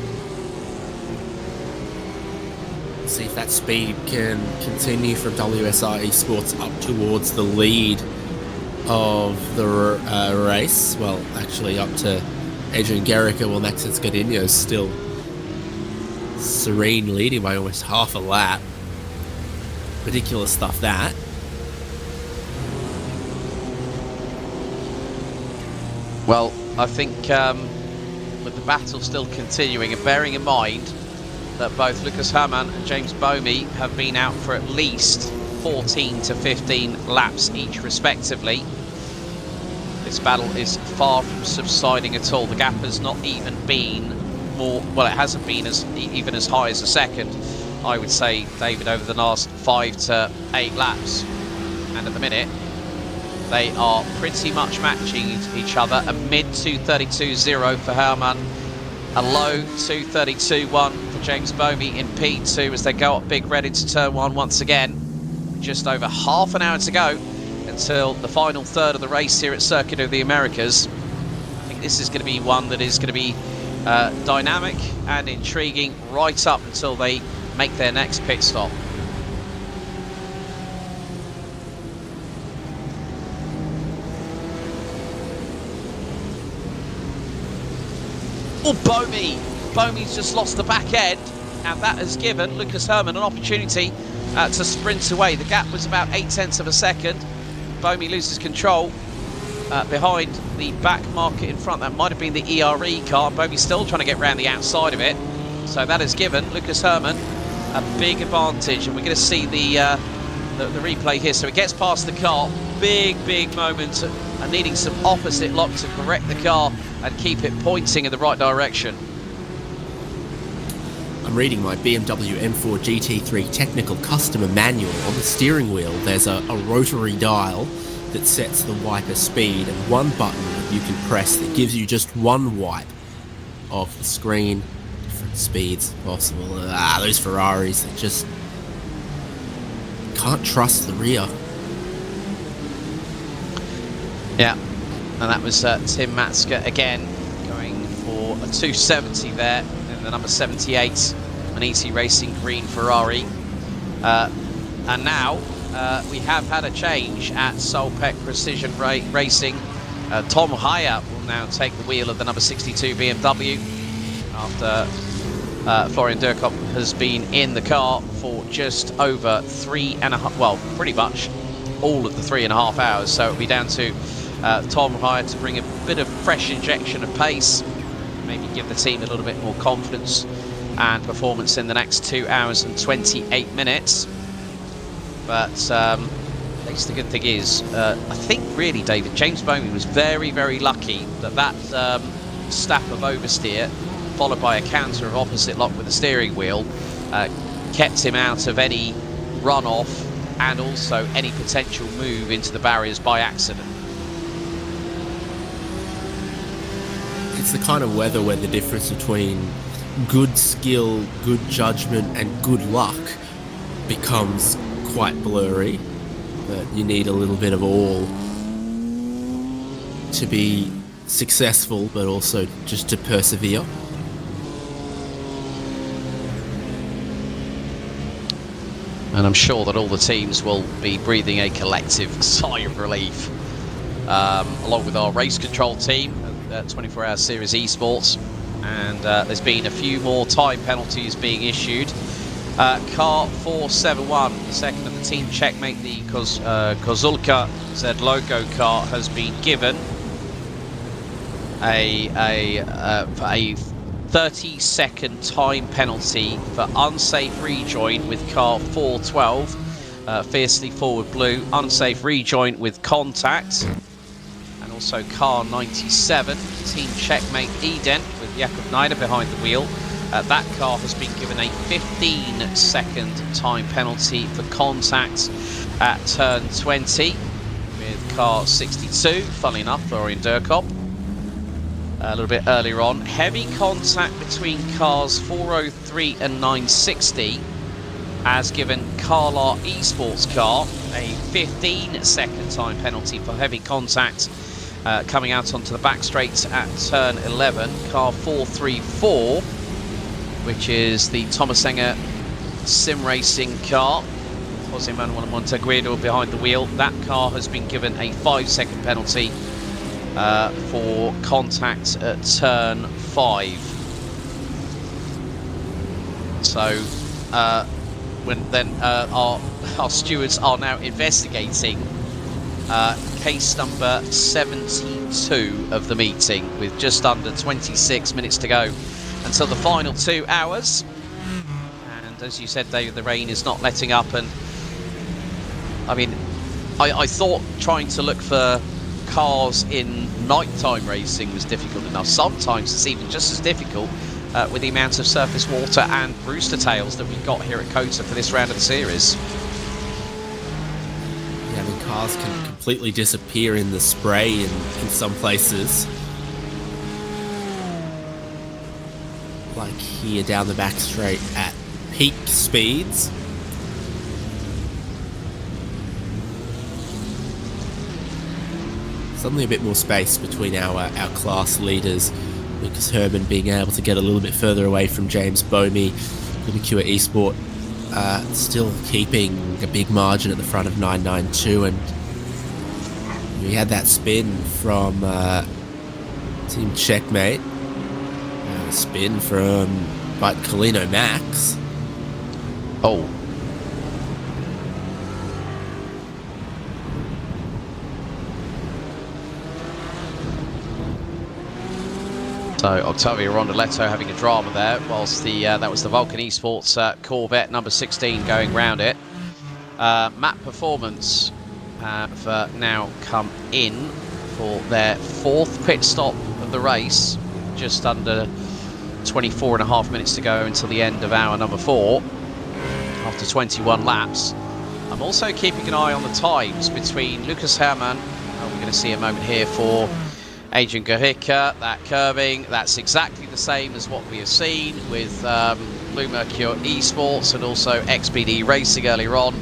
See if that speed can continue from WSR Esports up towards the lead of the race. Well, actually up to Adrian Guerrica, while Maxence Godinho's still serene, leading by almost half a lap. Ridiculous stuff, that. Well, I think with the battle still continuing, and bearing in mind that both Lucas Herrmann and James Bowmey have been out for at least 14 to 15 laps each respectively. This battle is far from subsiding at all. The gap has not even been more, well, it hasn't been even as high as a second, I would say, David, over the last 5 to 8 laps. And at the minute, they are pretty much matching each other. A mid 232.0 for Herrmann, a low 232.1 for James Bowmey in P2 as they go up Big Red into turn 1 once again. Just over half an hour to go until the final third of the race here at Circuit of the Americas. I think this is going to be one that is going to be dynamic and intriguing right up until they make their next pit stop. Oh, Bowmey's just lost the back end, and that has given Lucas Herrmann an opportunity to sprint away. The gap was about 0.8 of a second. Bowmey loses control behind the back market in front. That might have been the ERE car. Bowmey's still trying to get round the outside of it. So that has given Lucas Herrmann a big advantage, and we're going to see the replay here. So he gets past the car, big moment, and needing some opposite lock to correct the car and keep it pointing in the right direction. I'm reading my BMW M4 GT3 technical customer manual. On the steering wheel, there's a rotary dial that sets the wiper speed, and one button that you can press that gives you just one wipe of the screen, different speeds possible. Those Ferraris that just can't trust the rear. Yeah, and that was Tim Matska again going for a 270 there in the number 78 Maniti Racing green Ferrari. And now we have had a change at Solpec Precision Racing. Tom Haya will now take the wheel of the number 62 BMW after Florian Durkop has been in the car for just over 3.5, well, pretty much all of the 3.5 hours. So it'll be down to Tom Haya to bring a bit of fresh injection of pace, maybe give the team a little bit more confidence and performance in the next 2 hours and 28 minutes. But at least the good thing is, I think really, David, James Bowmey was very lucky that step of oversteer, followed by a counter of opposite lock with the steering wheel, kept him out of any runoff and also any potential move into the barriers by accident. It's the kind of weather where the difference between good skill, good judgment and good luck becomes quite blurry, but you need a little bit of all to be successful, but also just to persevere. And I'm sure that all the teams will be breathing a collective sigh of relief, along with our race control team at 24 Hour Series Esports. And there's been a few more time penalties being issued. Car 471, the second of the team checkmate, the Kozulka Z logo car, has been given a 30-second time penalty for unsafe rejoin with car 412, Fiercely Forward Blue, unsafe rejoin with contact. And also car 97, team checkmate Eden with Jakub Neider behind the wheel. That car has been given a 15-second time penalty for contact at turn 20 with car 62, funnily enough, Florian Durkop. A little bit earlier on, heavy contact between cars 403 and 960 has given Carlar Esports car a 15-second time penalty for heavy contact coming out onto the back straights at turn 11. Car 434, which is the Thomas Enger sim racing car, Jose Manuel Monteguido behind the wheel. That car has been given a 5-second penalty for contact at turn 5. So our stewards are now investigating case number 72 of the meeting, with just under 26 minutes to go until the final 2 hours. as you said, David, the rain is not letting up. And I mean, I thought trying to look for cars in nighttime racing was difficult enough. Sometimes it's even just as difficult with the amount of surface water and rooster tails that we've got here at COTA for this round of the series. Yeah, I mean, cars can completely disappear in the spray in some places. Like here down the back straight at peak speeds. Suddenly a bit more space between our class leaders. Lucas Herman being able to get a little bit further away from James Bomey. Liverpool Esport still keeping a big margin at the front of 992, and we had that spin from Team Checkmate. Spin from Colino Max. Oh. So Octavio Rondoletto having a drama there, whilst that was the Vulcan Esports Corvette number 16 going round it. Map Performance have now come in for their 4th pit stop of the race, just under 24.5 minutes to go until the end of hour number 4 after 21 laps. I'm also keeping an eye on the times between Lucas Herman, we're going to see a moment here for Adrian Gahica. That curving, that's exactly the same as what we have seen with Blue Mercure Esports and also XPD Racing earlier on.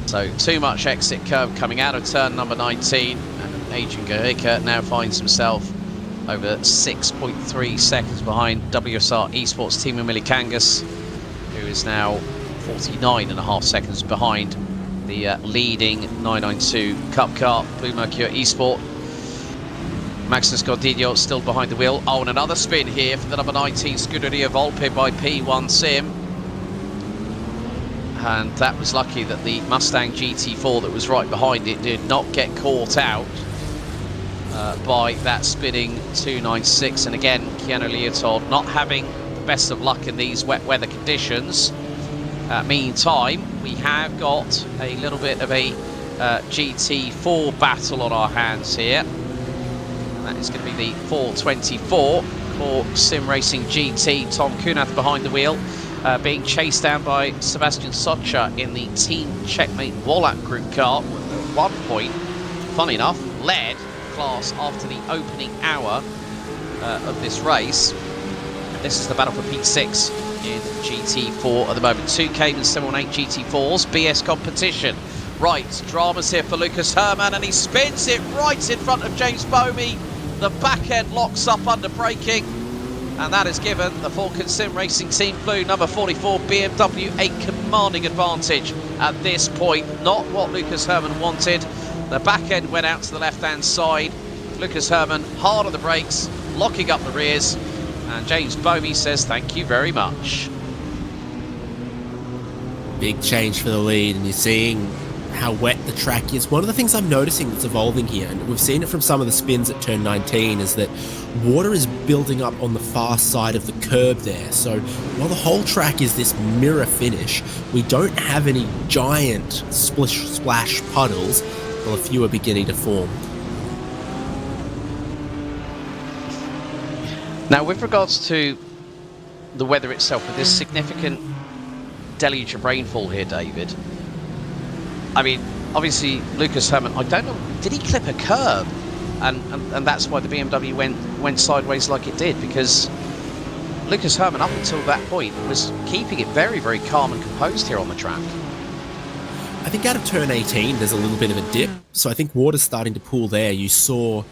So too much exit curve coming out of turn number 19, and Adrian Gahica now finds himself over 6.3 seconds behind WSR Esports Team Milikangas, who is now 49.5 seconds behind the leading 992 Cup car, Blue Mercure Esport. Maximus Gordillo still behind the wheel. Oh, and another spin here for the number 19 Scuderia Volpe by P1 Sim. And that was lucky that the Mustang GT4 that was right behind it did not get caught out by that spinning 296. And again, Keanu Leotold not having the best of luck in these wet weather conditions. Meantime, we have got a little bit of a GT4 battle on our hands here. That is going to be the 424 for Sim Racing GT. Tom Kunath behind the wheel, being chased down by Sebastian Socha in the Team Checkmate Wallach Group car. At one point, funny enough, led class after the opening hour of this race. And this is the battle for P6 in GT4 at the moment. 2 Cayman 718 GT4s, BS competition. Right, dramas here for Lucas Herman, and he spins it right in front of James Bomey. The back end locks up under braking, and that has given the Falcon Sim Racing Team Blue number 44 BMW a commanding advantage at this point. Not what Lucas Herman wanted. The back end went out to the left hand side. Lucas Herman hard on the brakes, locking up the rears, and James Bomey says thank you very much. Big change for the lead, and you're seeing how wet the track is. One of the things I'm noticing that's evolving here, and we've seen it from some of the spins at turn 19, is that water is building up on the far side of the curb there. So while the whole track is this mirror finish, we don't have any giant splash puddles, while a few are beginning to form. Now, with regards to the weather itself, with this significant deluge of rainfall here, David, I mean, obviously, Lucas Herman, I don't know, did he clip a curb? And that's why the BMW went sideways like it did, because Lucas Herman, up until that point, was keeping it very, very calm and composed here on the track. I think out of turn 18, there's a little bit of a dip, so I think water's starting to pool there. You saw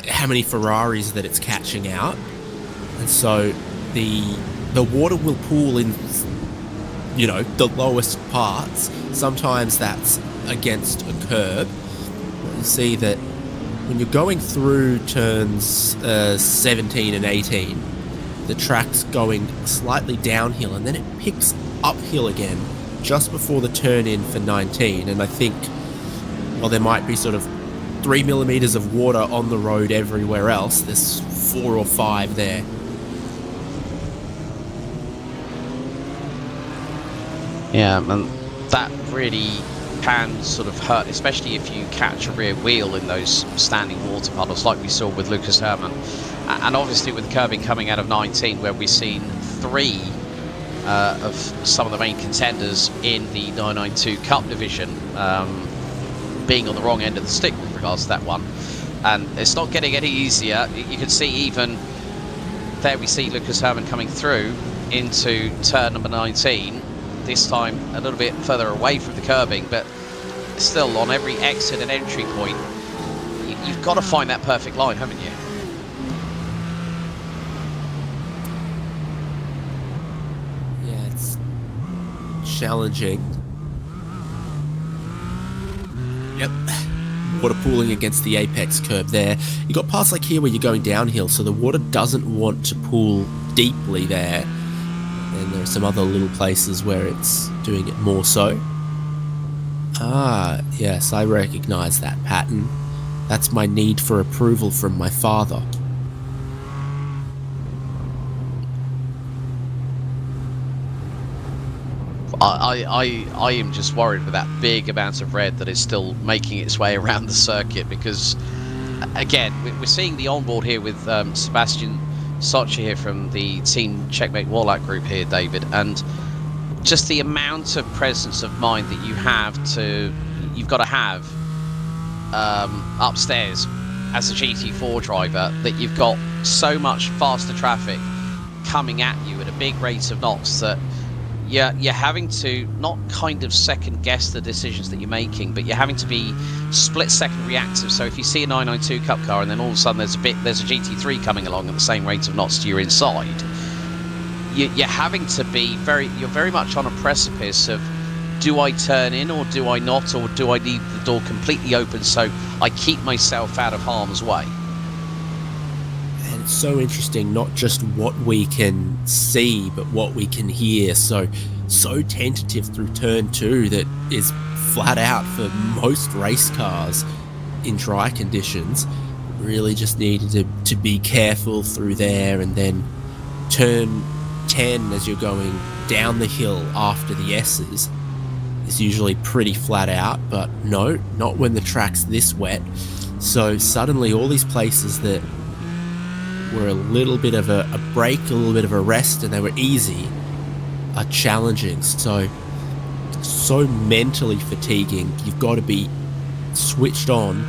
how many Ferraris that it's catching out, and so the water will pool in, you know, the lowest parts. Sometimes that's against a curb. You see that when you're going through turns 17 and 18, the track's going slightly downhill, and then it picks uphill again just before the turn in for 19. And I think, well, there might be sort of 3 millimeters of water on the road everywhere else. There's 4 or 5 there. Yeah, and that really can sort of hurt, especially if you catch a rear wheel in those standing water puddles like we saw with Lucas Herrmann. And obviously with curbing coming out of 19, where we've seen 3 of some of the main contenders in the 992 Cup division being on the wrong end of the stick with regards to that one. And it's not getting any easier. You can see even there we see Lucas Herrmann coming through into turn number 19, this time a little bit further away from the curbing, but still on every exit and entry point, you've got to find that perfect line, haven't you? Yeah, it's challenging. Yep. Water pooling against the apex curb there. You got parts like here where you're going downhill, so the water doesn't want to pool deeply there. And there are some other little places where it's doing it more so. Ah, yes, I recognize that pattern. That's my need for approval from my father. I am just worried with that big amount of red that is still making its way around the circuit, because again we're seeing the onboard here with Sebastian Sochi here from the Team Checkmate Warlock group here, David, and just the amount of presence of mind that you've got to have upstairs as a GT4 driver, that you've got so much faster traffic coming at you at a big rate of knots that you're having to not kind of second guess the decisions that you're making, but you're having to be split second reactive. So if you see a 992 Cup car and then all of a sudden there's a GT3 coming along at the same rate of knots to your inside, you're having to be you're very much on a precipice of, do I turn in or do I not, or do I leave the door completely open so I keep myself out of harm's way? And it's so interesting, not just what we can see, but what we can hear. So tentative through turn 2 that is flat out for most race cars in dry conditions. Really just needed to be careful through there, and then turn 10 as you're going down the hill after the S's is usually pretty flat out, but no, not when the track's this wet. So suddenly all these places that were a little bit of a break, a little bit of a rest, and they were easy, are challenging. So mentally fatiguing. You've got to be switched on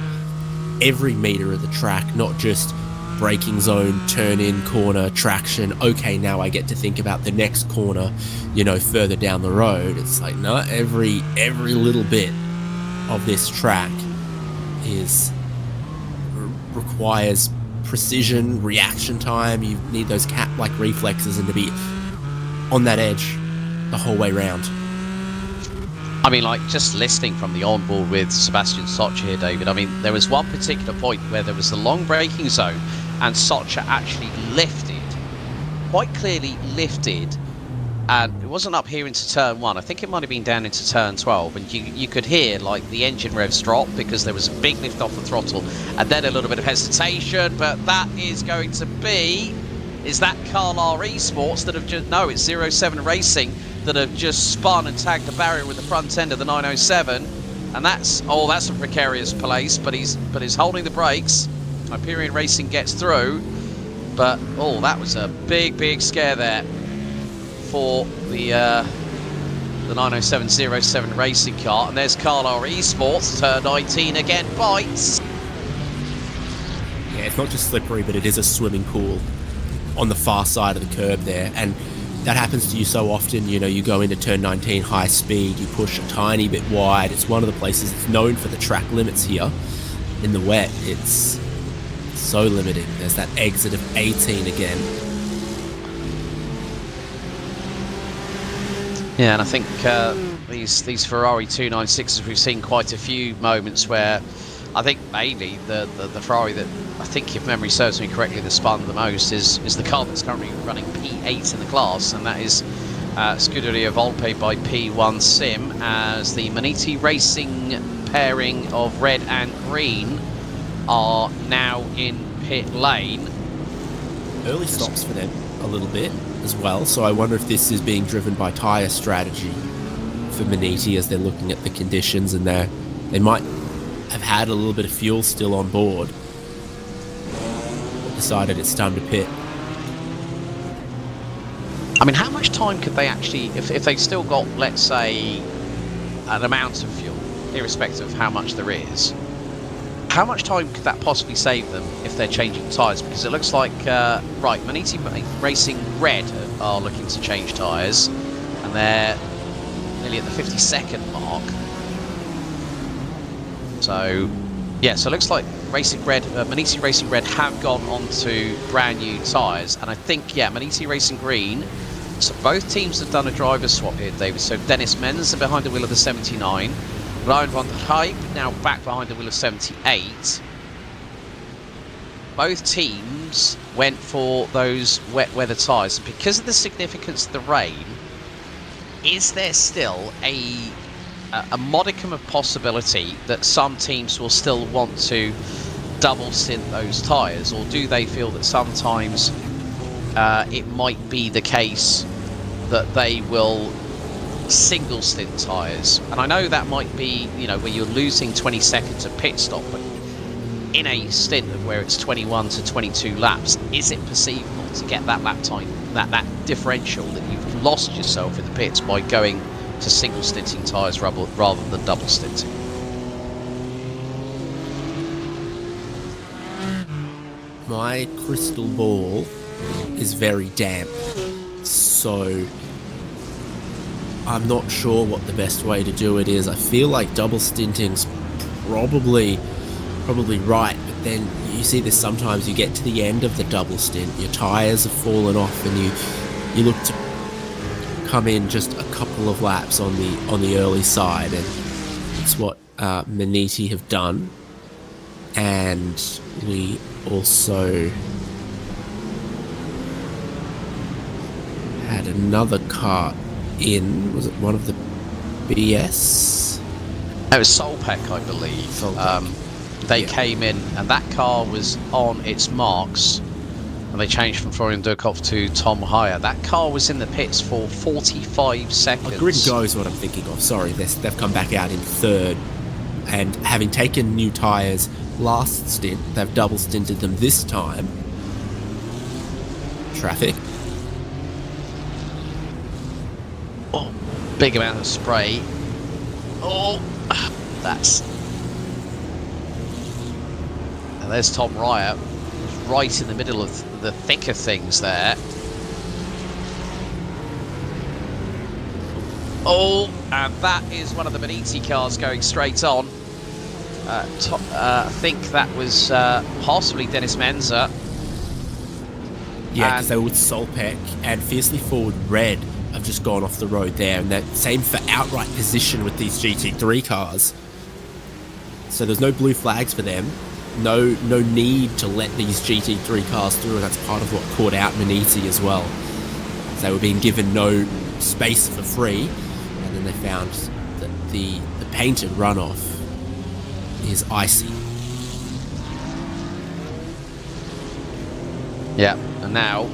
every meter of the track, not just braking zone, turn in, corner, traction. Okay, now I get to think about the next corner, further down the road. It's like, no, every little bit of this track requires precision, reaction time. You need those cat-like reflexes and to be on that edge the whole way round. I mean, like, just listening from the onboard with Sebastian Socha here, David, I mean, there was one particular point where there was the long braking zone and Socha actually lifted, quite clearly lifted, and it wasn't up here into turn 1. I think it might have been down into turn 12, and you could hear, like, the engine revs drop because there was a big lift off the throttle, and then a little bit of hesitation, but that is going to be... Is that Carlisle Esports that have just... No, it's 07 Racing that have just spun and tagged the barrier with the front end of the 907, and that's a precarious place, but he's holding the brakes. Hyperion Racing gets through, but that was a big scare there for the 907 Racing car. And there's Carlisle Esports, turn 19 again, bites. Yeah, it's not just slippery, but it is a swimming pool on the far side of the curb there, and that happens to you so often. You go into turn 19 high speed, you push a tiny bit wide. It's one of the places that's known for the track limits here. In the wet, it's so limiting. There's that exit of 18 again. Yeah, and I think these Ferrari 296s, we've seen quite a few moments where I think mainly the Ferrari that, I think if memory serves me correctly, that spun the most is the car that's currently running P8 in the class, and that is Scuderia Volpe by P1 Sim, as the Maniti Racing pairing of red and green are now in pit lane. Early stops for them a little bit as well, so I wonder if this is being driven by tyre strategy for Maniti as they're looking at the conditions, and they might have had a little bit of fuel still on board. Decided it's time to pit. I mean, how much time could they actually, if they still got, let's say, an amount of fuel, irrespective of how much there is, how much time could that possibly save them if they're changing tyres? Because it looks like, right, Maniti Racing Red are looking to change tyres, and they're nearly at the 52nd mark. So, yeah, so it looks like Racing Red, Maniti Racing Red have gone on to brand new tyres, and I think, yeah, Maniti Racing Green, so both teams have done a driver swap here, David. So Dennis Menzer behind the wheel of the 79, Ryan van der Hype now back behind the wheel of 78. Both teams went for those wet weather tyres, and because of the significance of the rain, is there still a modicum of possibility that some teams will still want to double stint those tyres, or do they feel that sometimes it might be the case that they will single stint tyres? And I know that might be, you know, where you're losing 20 seconds of pit stop, but in a stint of where it's 21 to 22 laps, is it perceivable to get that lap time, that differential that you've lost yourself in the pits by going to single stinting tyres rather than double stinting? My crystal ball is very damp, so I'm not sure what the best way to do it is. I feel like double stinting's probably right, but then you see this sometimes. You get to the end of the double stint, your tyres have fallen off, and you look to come in just a couple of laps on the early side, and it's what Maniti have done. And we also had another car in, was it one of the BS? It was Solpec, I believe. They came in, and that car was on its marks, and they changed from Florian Durkhoff to Tom Heyer. That car was in the pits for 45 seconds. Grid Go is what I'm thinking of. Sorry, they've come back out in third, and having taken new tyres last stint, they've double stinted them this time. Traffic. Oh, big amount of spray. Oh, that's... And there's Tom Ryer, right in the middle of the thick of things there. Oh, and that is one of the Maniti cars going straight on. I think that was possibly Dennis Menzer. Yeah, because they were with Solpec, and Fiercely Forward Red have just gone off the road there, and that same for outright position with these GT3 cars. So there's no blue flags for them. No need to let these GT3 cars through, and that's part of what caught out Maniti as well. They were being given no space for free, and then they found that the painted runoff is icy. Yeah, and now,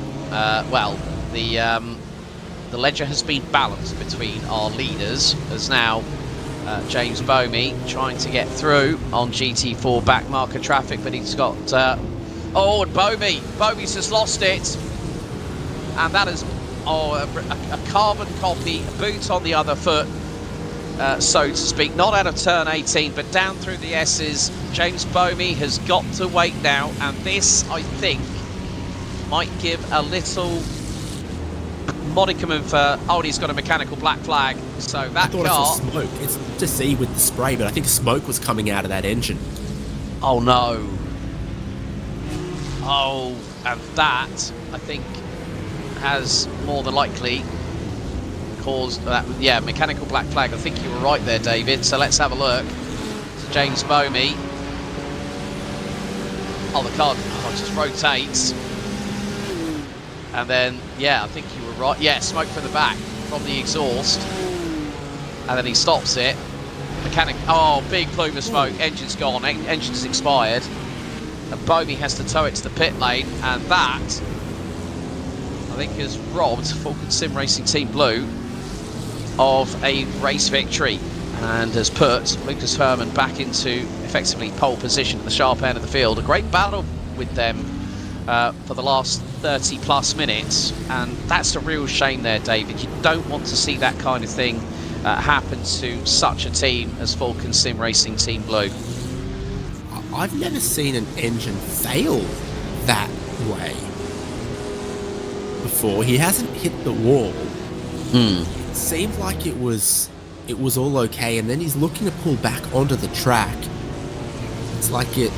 well, the ledger has been balanced between our leaders, as now James Bomey trying to get through on GT4 back marker traffic, but he's got oh, and Bomey's just lost it, and that is a carbon copy, a boot on the other foot, so to speak, not out of turn 18 but down through the S's. James Bomey has got to wait now, and this, I think, might give a little modicum of oh, he's got a mechanical black flag, so that I thought car... I saw smoke. It's to see with the spray, but I think smoke was coming out of that engine. Oh no. Oh, and that, I think, has more than likely caused that, yeah, mechanical black flag. I think you were right there, David, so let's have a look. So James Bomey. Oh, the car just rotates. And then, yeah, I think you were right. Yeah, smoke from the back, from the exhaust. And then he stops it. Mechanic, oh, big plume of smoke. Engine's gone, engine's expired. And Bomey has to tow it to the pit lane. And that, I think, has robbed Falcon Sim Racing Team Blue of a race victory and has put Lucas Herrmann back into effectively pole position at the sharp end of the field. A great battle with them for the last 30 plus minutes, and that's a real shame there, David. You don't want to see that kind of thing happen to such a team as Falcon Sim Racing Team Blue. I've never seen an engine fail that way before. He hasn't hit the wall. It seemed like it was all okay, and then he's looking to pull back onto the track. It's like it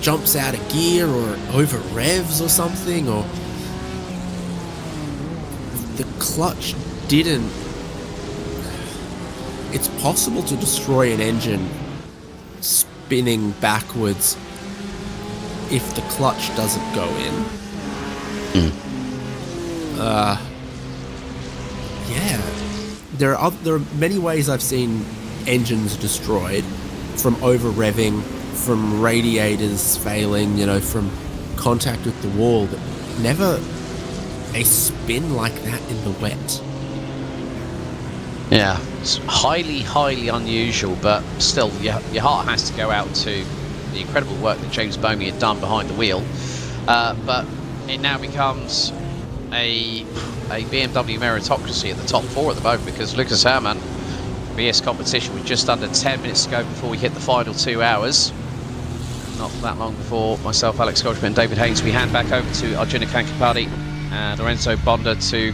jumps out of gear or over revs or something, or the clutch didn't. It's possible to destroy an engine spinning backwards if the clutch doesn't go in. Yeah, there are many ways I've seen engines destroyed, from over revving, from radiators failing, from contact with the wall, but never a spin like that in the wet. Yeah, it's highly, highly unusual, but still, your heart has to go out to the incredible work that James Bomey had done behind the wheel. But it now becomes a BMW meritocracy at the top four at the moment, because Lucas Herrmann, BS competition, with just under 10 minutes to go before we hit the final 2 hours. Not that long before myself, Alex Goldschmidt and David Haynes, we hand back over to Arjuna Kankapati and Lorenzo Bonda to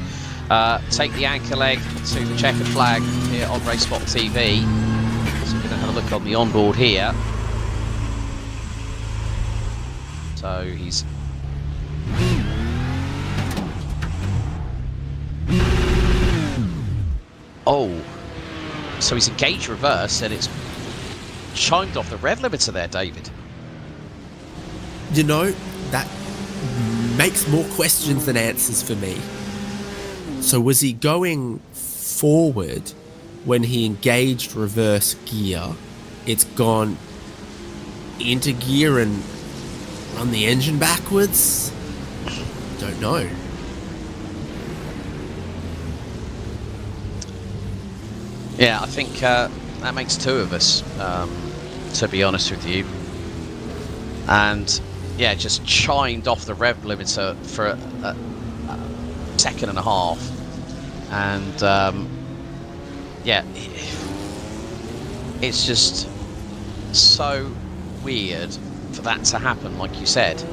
take the anchor leg to the checkered flag here on RaceSpotTV. So we're going to have a look on the onboard here. So he's... Oh, so he's engaged reverse and it's chimed off the rev limiter there, David. That makes more questions than answers for me. So was he going forward when he engaged reverse gear? It's gone into gear and run the engine backwards? Don't know. Yeah, I think that makes two of us, to be honest with you. And yeah, just chimed off the rev limiter for a second and a half. And yeah, it's just so weird for that to happen, like you said.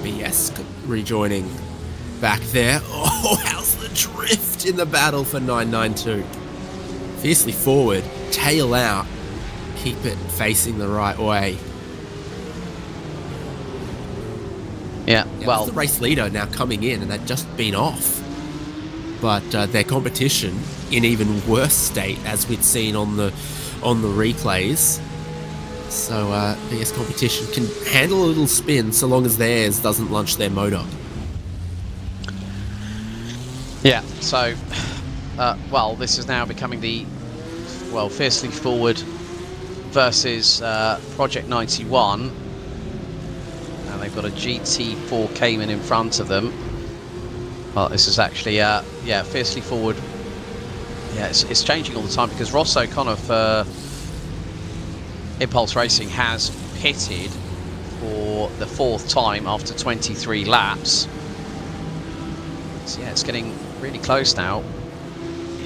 BS rejoining back there. Oh, how's the drift in the battle for 992? Fiercely forward, tail out, keep it facing the right way. Yeah, Now, well, the race leader now coming in, and they've just been off. But their competition in even worse state, as we'd seen on the replays. So PS competition can handle a little spin so long as theirs doesn't launch their motor. yeah, so well, this is now becoming the fiercely forward versus Project 91. And they've got a GT4 Cayman in front of them. Well, this is actually yeah, fiercely forward. Yeah, it's changing all the time, because Ross O'Connor for Impulse Racing has pitted for the 4th time after 23 laps. So yeah, it's getting really close now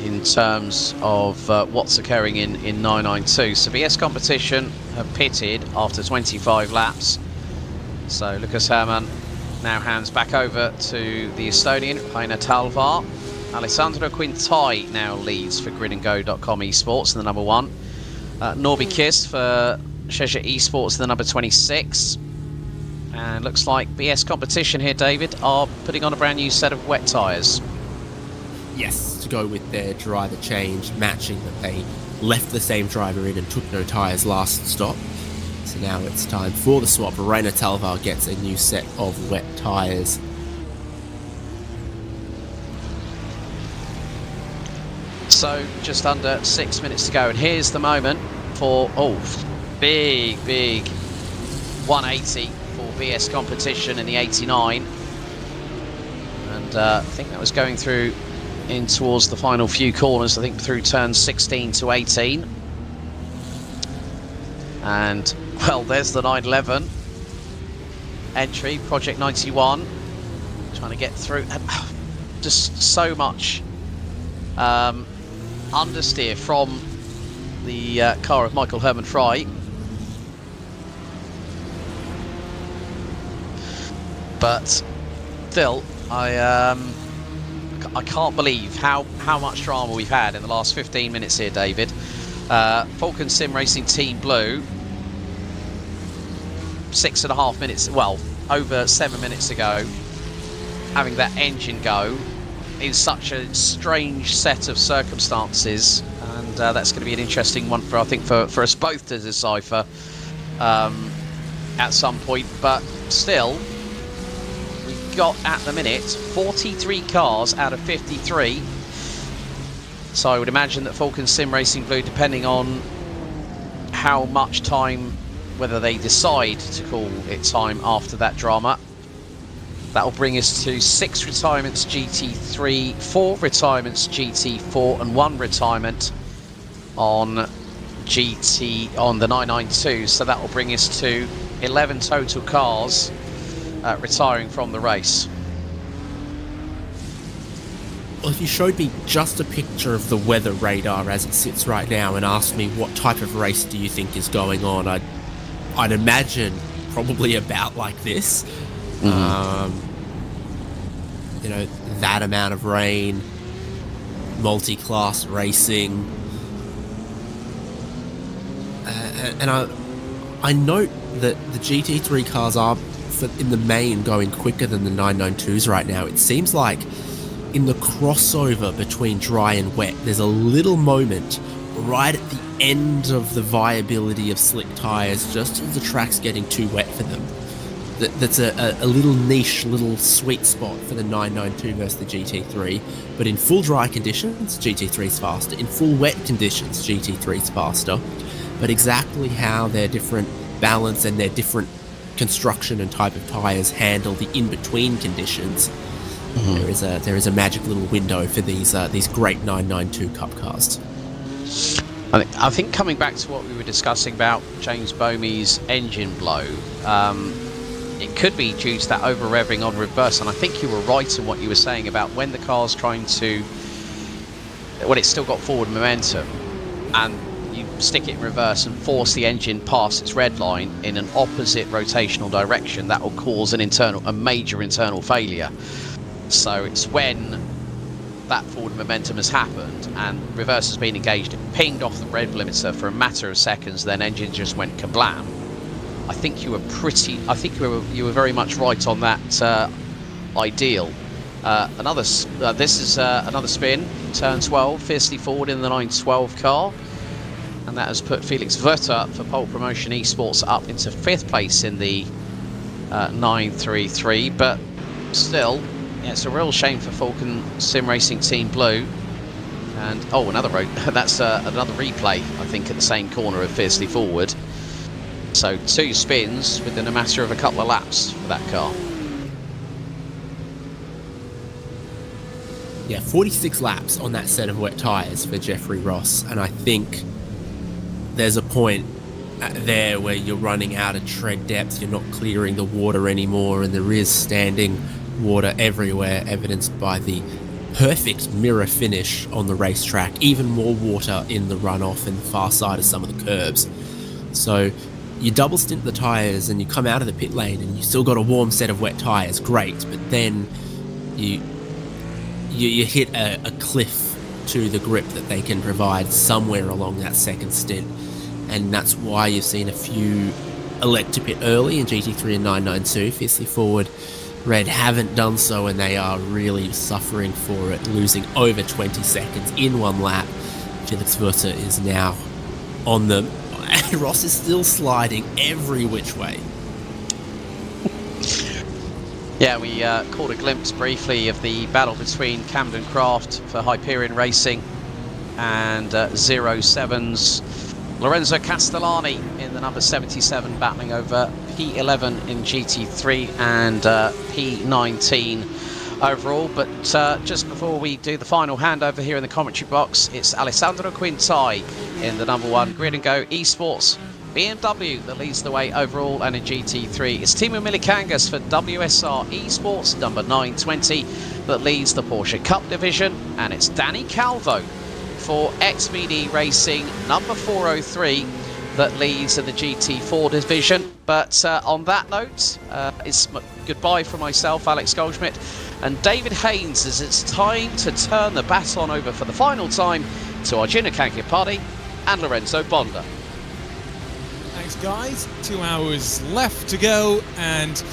in terms of what's occurring in 992. So BS competition have pitted after 25 laps. So Lucas Herrmann now hands back over to the Estonian, Heine Talvar. Alessandro Quintai now leads for gridandgo.com esports in the number 1. Norby Kist for Shesha Esports in the number 26. And looks like BS competition here, David, are putting on a brand new set of wet tyres. Yes, to go with their driver change, matching that they left the same driver in and took no tyres last stop. So now it's time for the swap. Reina Talvar gets a new set of wet tyres. So just under 6 minutes to go, and here's the moment for big 180 for VS competition in the 89, and I think that was going through in towards the final few corners, I think through turns 16 to 18. And well, there's the 911 entry, Project 91, trying to get through. Just so much understeer from the car of Michael Herman Fry. But still, I can't believe how much drama we've had in the last 15 minutes here, David. Falcon Sim Racing Team Blue, 6.5 minutes, well, over 7 minutes ago, having that engine go in such a strange set of circumstances, and that's going to be an interesting one for, I think, for us both to decipher at some point. But still, we've got at the minute 43 cars out of 53. So I would imagine that Falcon Sim Racing Blue, depending on how much time, whether they decide to call it time after that drama, that will bring us to 6 retirements GT3, 4 retirements GT4, and 1 retirement on the 992. So that will bring us to 11 total cars retiring from the race. Well, if you showed me just a picture of the weather radar as it sits right now and asked me what type of race do you think is going on, I'd imagine probably about like this. You know, that amount of rain, multi-class racing, and I note that the GT3 cars are, in the main, going quicker than the 992s right now. It seems like in the crossover between dry and wet, there's a little moment right at the end of the viability of slick tyres, just as the track's getting too wet for them. That's a little niche, little sweet spot for the 992 versus the GT3. But in full dry conditions, GT3's faster. In full wet conditions, GT3's faster. But exactly how their different balance and their different construction and type of tyres handle the in-between conditions, there is a magic little window for these great 992 Cup cars. I think coming back to what we were discussing about James Bomey's engine blow, it could be due to that over-revving on reverse, and I think you were right in what you were saying about when the car's trying to, when it's still got forward momentum, and you stick it in reverse and force the engine past its red line in an opposite rotational direction, that will cause a major internal failure. So it's when that forward momentum has happened and reverse has been engaged, it pinged off the red limiter for a matter of seconds, then engine just went kablam. I think you were very much right on that ideal. This is another spin, turn 12, fiercely forward in the 912 car, and that has put Felix Vötter for Pole Promotion Esports up into 5th place in the 933. But still, yeah, it's a real shame for Falcon Sim Racing Team Blue. And another that's another replay, I think, at the same corner of fiercely forward. So 2 spins within a matter of a couple of laps for that car. Yeah, 46 laps on that set of wet tyres for Jeffrey Ross, and I think there's a point there where you're running out of tread depth, you're not clearing the water anymore, and there is standing water everywhere, evidenced by the perfect mirror finish on the racetrack, even more water in the runoff and the far side of some of the curbs. So you double stint the tyres and you come out of the pit lane and you still got a warm set of wet tyres, great, but then you hit a cliff to the grip that they can provide somewhere along that second stint, and that's why you've seen a few elect to pit early in GT3 and 992. Fiercely Forward Red haven't done so, and they are really suffering for it, losing over 20 seconds in one lap. Felix Vötter is now on them. Ross is still sliding every which way. Yeah, we caught a glimpse briefly of the battle between Camden Craft for Hyperion Racing and 07's Lorenzo Castellani in the number 77, battling over P11 in GT3 and P19 overall. But just before we do the final handover here in the commentary box, it's Alessandro Quintai in the number 1 Grid and Go Esports BMW that leads the way overall, and in GT3 it's Timo Milikangas for WSR Esports number 920 that leads the Porsche Cup division, and it's Danny Calvo for XBD Racing number 403 that leads in the GT4 division. But on that note, it's goodbye from myself, Alex Goldschmidt, and David Haynes, as it's time to turn the baton over for the final time to Arjuna Kankipati and Lorenzo Bonda. Thanks, guys. 2 hours left to go, and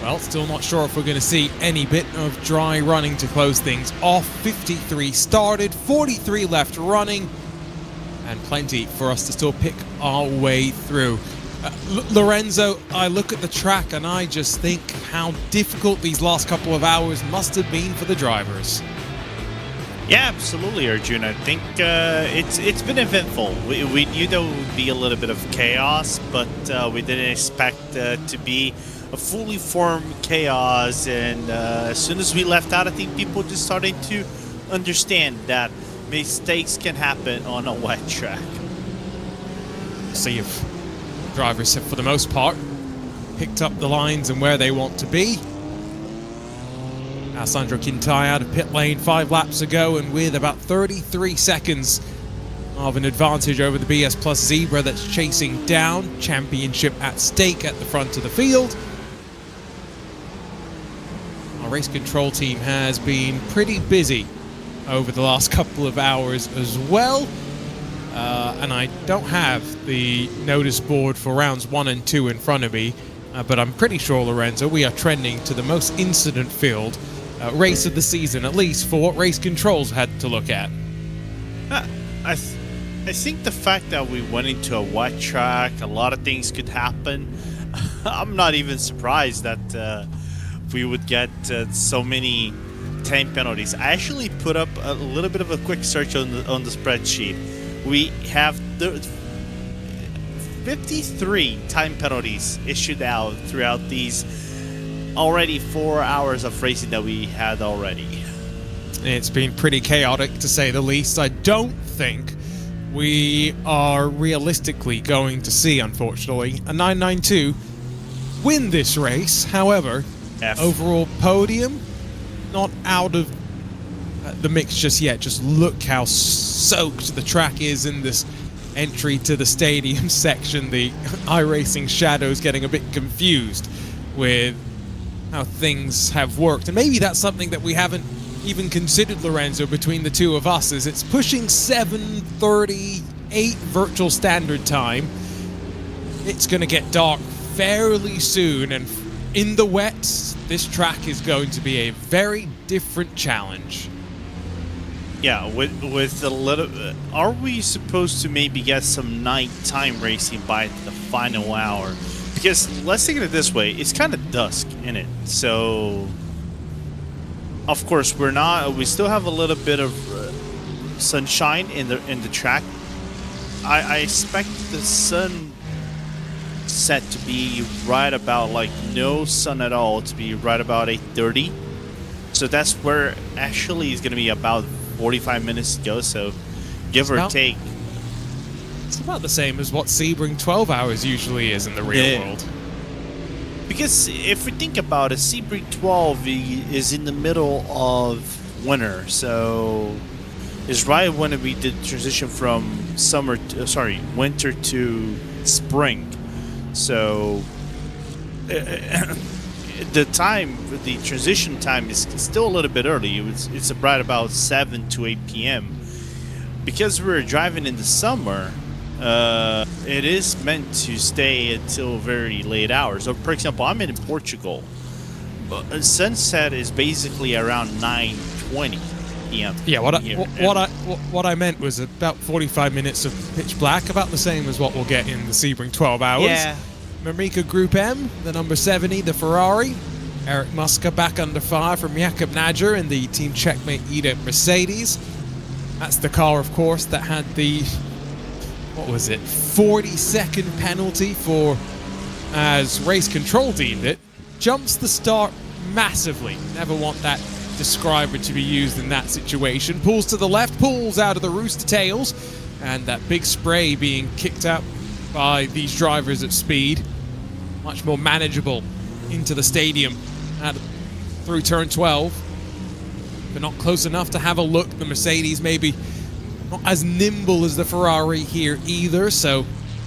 well, still not sure if we're going to see any bit of dry running to close things off. 53 started, 43 left running, and plenty for us to still pick our way through. Lorenzo, I look at the track and I just think how difficult these last couple of hours must have been for the drivers. Yeah, absolutely, Arjun. I think it's been eventful. We knew there would be a little bit of chaos, but we didn't expect to be a fully formed chaos. And as soon as we left out, I think people just started to understand that mistakes can happen on a wet track. See if drivers have, for the most part, picked up the lines and where they want to be. Alessandro Quintai out of pit lane 5 laps ago, and with about 33 seconds of an advantage over the BS Plus Zebra that's chasing down. Championship at stake at the front of the field. Our race control team has been pretty busy over the last couple of hours as well. And I don't have the notice board for rounds 1 and 2 in front of me, but I'm pretty sure, Lorenzo, we are trending to the most incident-filled race of the season, at least for what race controls had to look at. I think the fact that we went into a wet track, a lot of things could happen. I'm not even surprised that we would get so many time penalties. I actually put up a little bit of a quick search on the spreadsheet. We have 53 time penalties issued out throughout these already 4 hours of racing that we had already. It's been pretty chaotic, to say the least. I don't think we are realistically going to see, unfortunately, a 992 win this race. However, overall podium, not out of the mix just yet. Just look how soaked the track is in this entry to the stadium section. The iRacing Shadows getting a bit confused with how things have worked, and maybe that's something that we haven't even considered, Lorenzo, between the two of us, is it's pushing 7:38 virtual standard time. It's going to get dark fairly soon, and in the wet, this track is going to be a very different challenge. Yeah, with a little, are we supposed to maybe get some nighttime racing by the final hour? Because let's think of it this way: it's kind of dusk in it, so of course we're not. We still have a little bit of sunshine in the track. I expect the sun set to be right about, like, no sun at all, to be right about 8:30. So that's where actually is going to be about 45 minutes to go. So give or take. It's about the same as what Sebring 12 hours usually is in the real world. Because if we think about it, Sebring 12 is in the middle of winter, so it's right when we did transition from winter to spring. So the transition time is still a little bit early. It's right about 7 to 8 p.m. Because we're driving in the summer. It is meant to stay until very late hours. So, for example, I'm in Portugal. Sunset is basically around 9:20 p.m. Yeah, what I meant was about 45 minutes of pitch black, about the same as what we'll get in the Sebring 12 hours. Yeah. Mamica Group M, the number 70, the Ferrari. Eric Muska back under fire from Jakob Nadger in the Team Checkmate Ida Mercedes. That's the car, of course, that had the, what was it, 40-second penalty for, as race control deemed it, jumps the start massively. Never want that describer to be used in that situation. Pulls to the left, pulls out of the rooster tails, and that big spray being kicked out by these drivers at speed. Much more manageable into the stadium through turn 12. But not close enough to have a look. The Mercedes maybe not as nimble as the Ferrari here either, so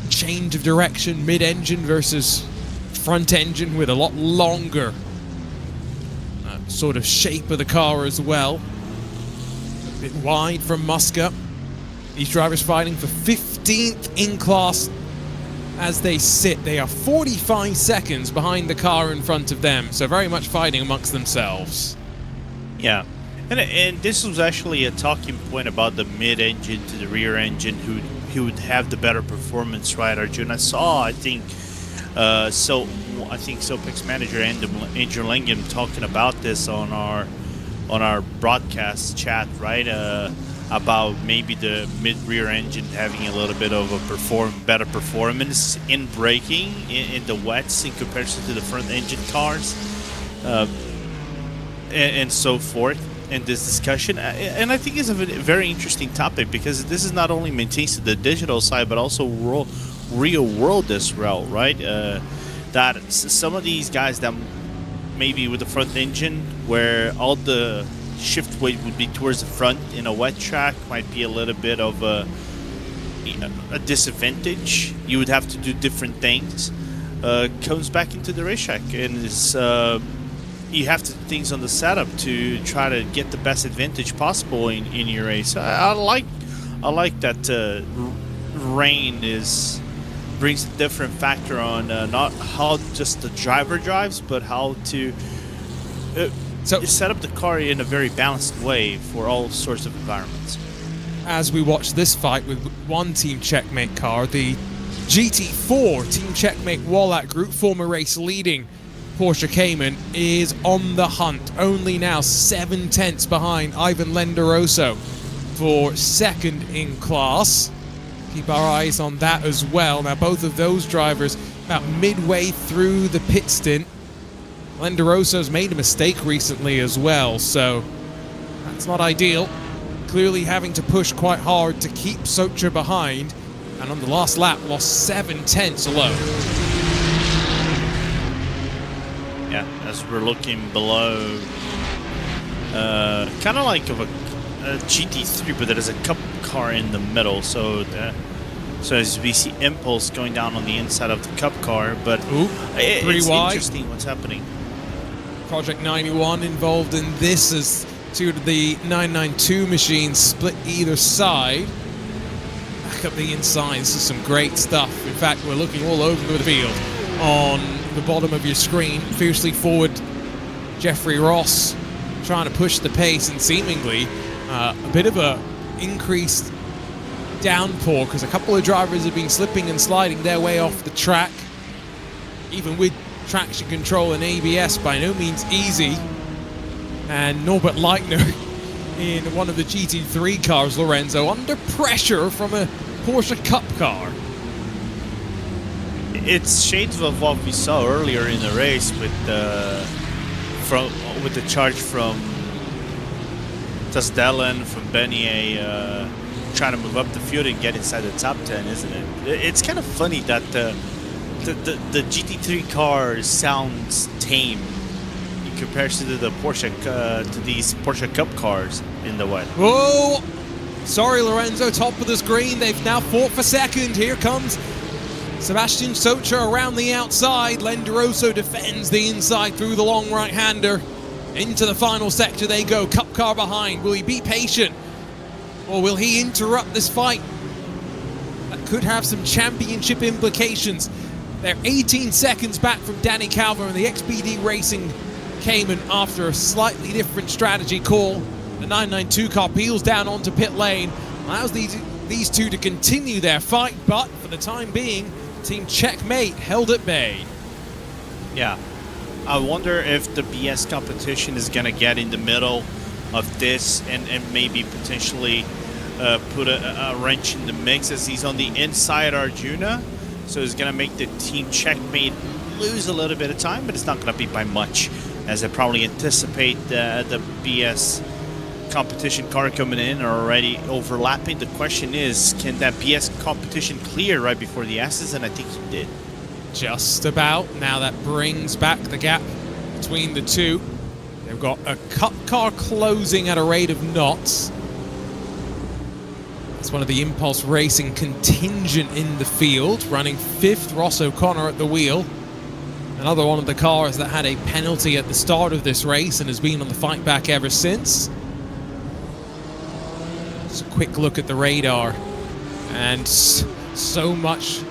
change of direction, mid-engine versus front engine with a lot longer sort of shape of the car as well. A bit wide from Muscat. These drivers fighting for 15th in class as they sit. They are 45 seconds behind the car in front of them, so very much fighting amongst themselves. Yeah, and this was actually a talking point about the mid-engine to the rear engine, who would have the better performance, right, Arjun? I think Sopix manager Andrew Langham talking about this on our broadcast chat, right? About maybe the mid-rear engine having a little bit of a better performance in braking in the wets in comparison to the front engine cars, and so forth. In this discussion, and I think it's a very interesting topic, because this is not only maintains to the digital side but also real world as well, right? That some of these guys that maybe with the front engine, where all the shift weight would be towards the front in a wet track, might be a little bit of a disadvantage. You would have to do different things. Comes back into the racetrack, and it's you have to do things on the setup to try to get the best advantage possible in your race. I like that rain brings a different factor on not how just the driver drives, but how to set up the car in a very balanced way for all sorts of environments. As we watch this fight with one Team Checkmate car, the GT4 Team Checkmate Wallach Group, former race leading Porsche Cayman, is on the hunt. Only now 7 tenths behind Ivan Lenderoso for second in class. Keep our eyes on that as well. Now, both of those drivers about midway through the pit stint. Lenderoso's made a mistake recently as well, so that's not ideal. Clearly having to push quite hard to keep Socha behind, and on the last lap lost 7 tenths alone. Yeah, as we're looking below, kind of like of a GT3, but there is a Cup car in the middle. So as we see Impulse going down on the inside of the Cup car, but it's interesting what's happening. Project 91 involved in this as two of the 992 machines split either side. Back up the inside, this is some great stuff. In fact, we're looking all over the field. On the bottom of your screen, fiercely forward Jeffrey Ross trying to push the pace, and seemingly a bit of a increased downpour, because a couple of drivers have been slipping and sliding their way off the track, even with traction control and ABS. By no means easy. And Norbert Leitner in one of the GT3 cars, Lorenzo, under pressure from a Porsche Cup car. It's shades of what we saw earlier in the race with the charge from Tasdellen, from Benier, trying to move up the field and get inside the top 10, isn't it? It's kind of funny that the GT3 car sounds tame in comparison to the Porsche to these Porsche Cup cars in the wet. Whoa! Sorry, Lorenzo, top of the screen. They've now fought for second. Here comes Sebastian Socha around the outside. Lenderoso defends the inside through the long right-hander. Into the final sector they go. Cup car behind. Will he be patient? Or will he interrupt this fight? That could have some championship implications. They're 18 seconds back from Danny Calver and the XPD Racing Cayman after a slightly different strategy call. The 992 car peels down onto pit lane. Allows these two to continue their fight, but for the time being, Team Checkmate held at bay. Yeah. I wonder if the BS competition is going to get in the middle of this and maybe potentially put a wrench in the mix, as he's on the inside Arjuna. So it's going to make the team checkmate lose a little bit of time, but it's not going to be by much, as they probably anticipate the BS competition car coming in are already overlapping. The question is, can that BS competition clear right before the S's? And I think he did. Just about. Now that brings back the gap between the two. They've got a Cup car closing at a rate of knots. It's one of the Impulse Racing contingent in the field, running 5th, Ross O'Connor at the wheel. Another one of the cars that had a penalty at the start of this race and has been on the fight back ever since. Just a quick look at the radar, and so much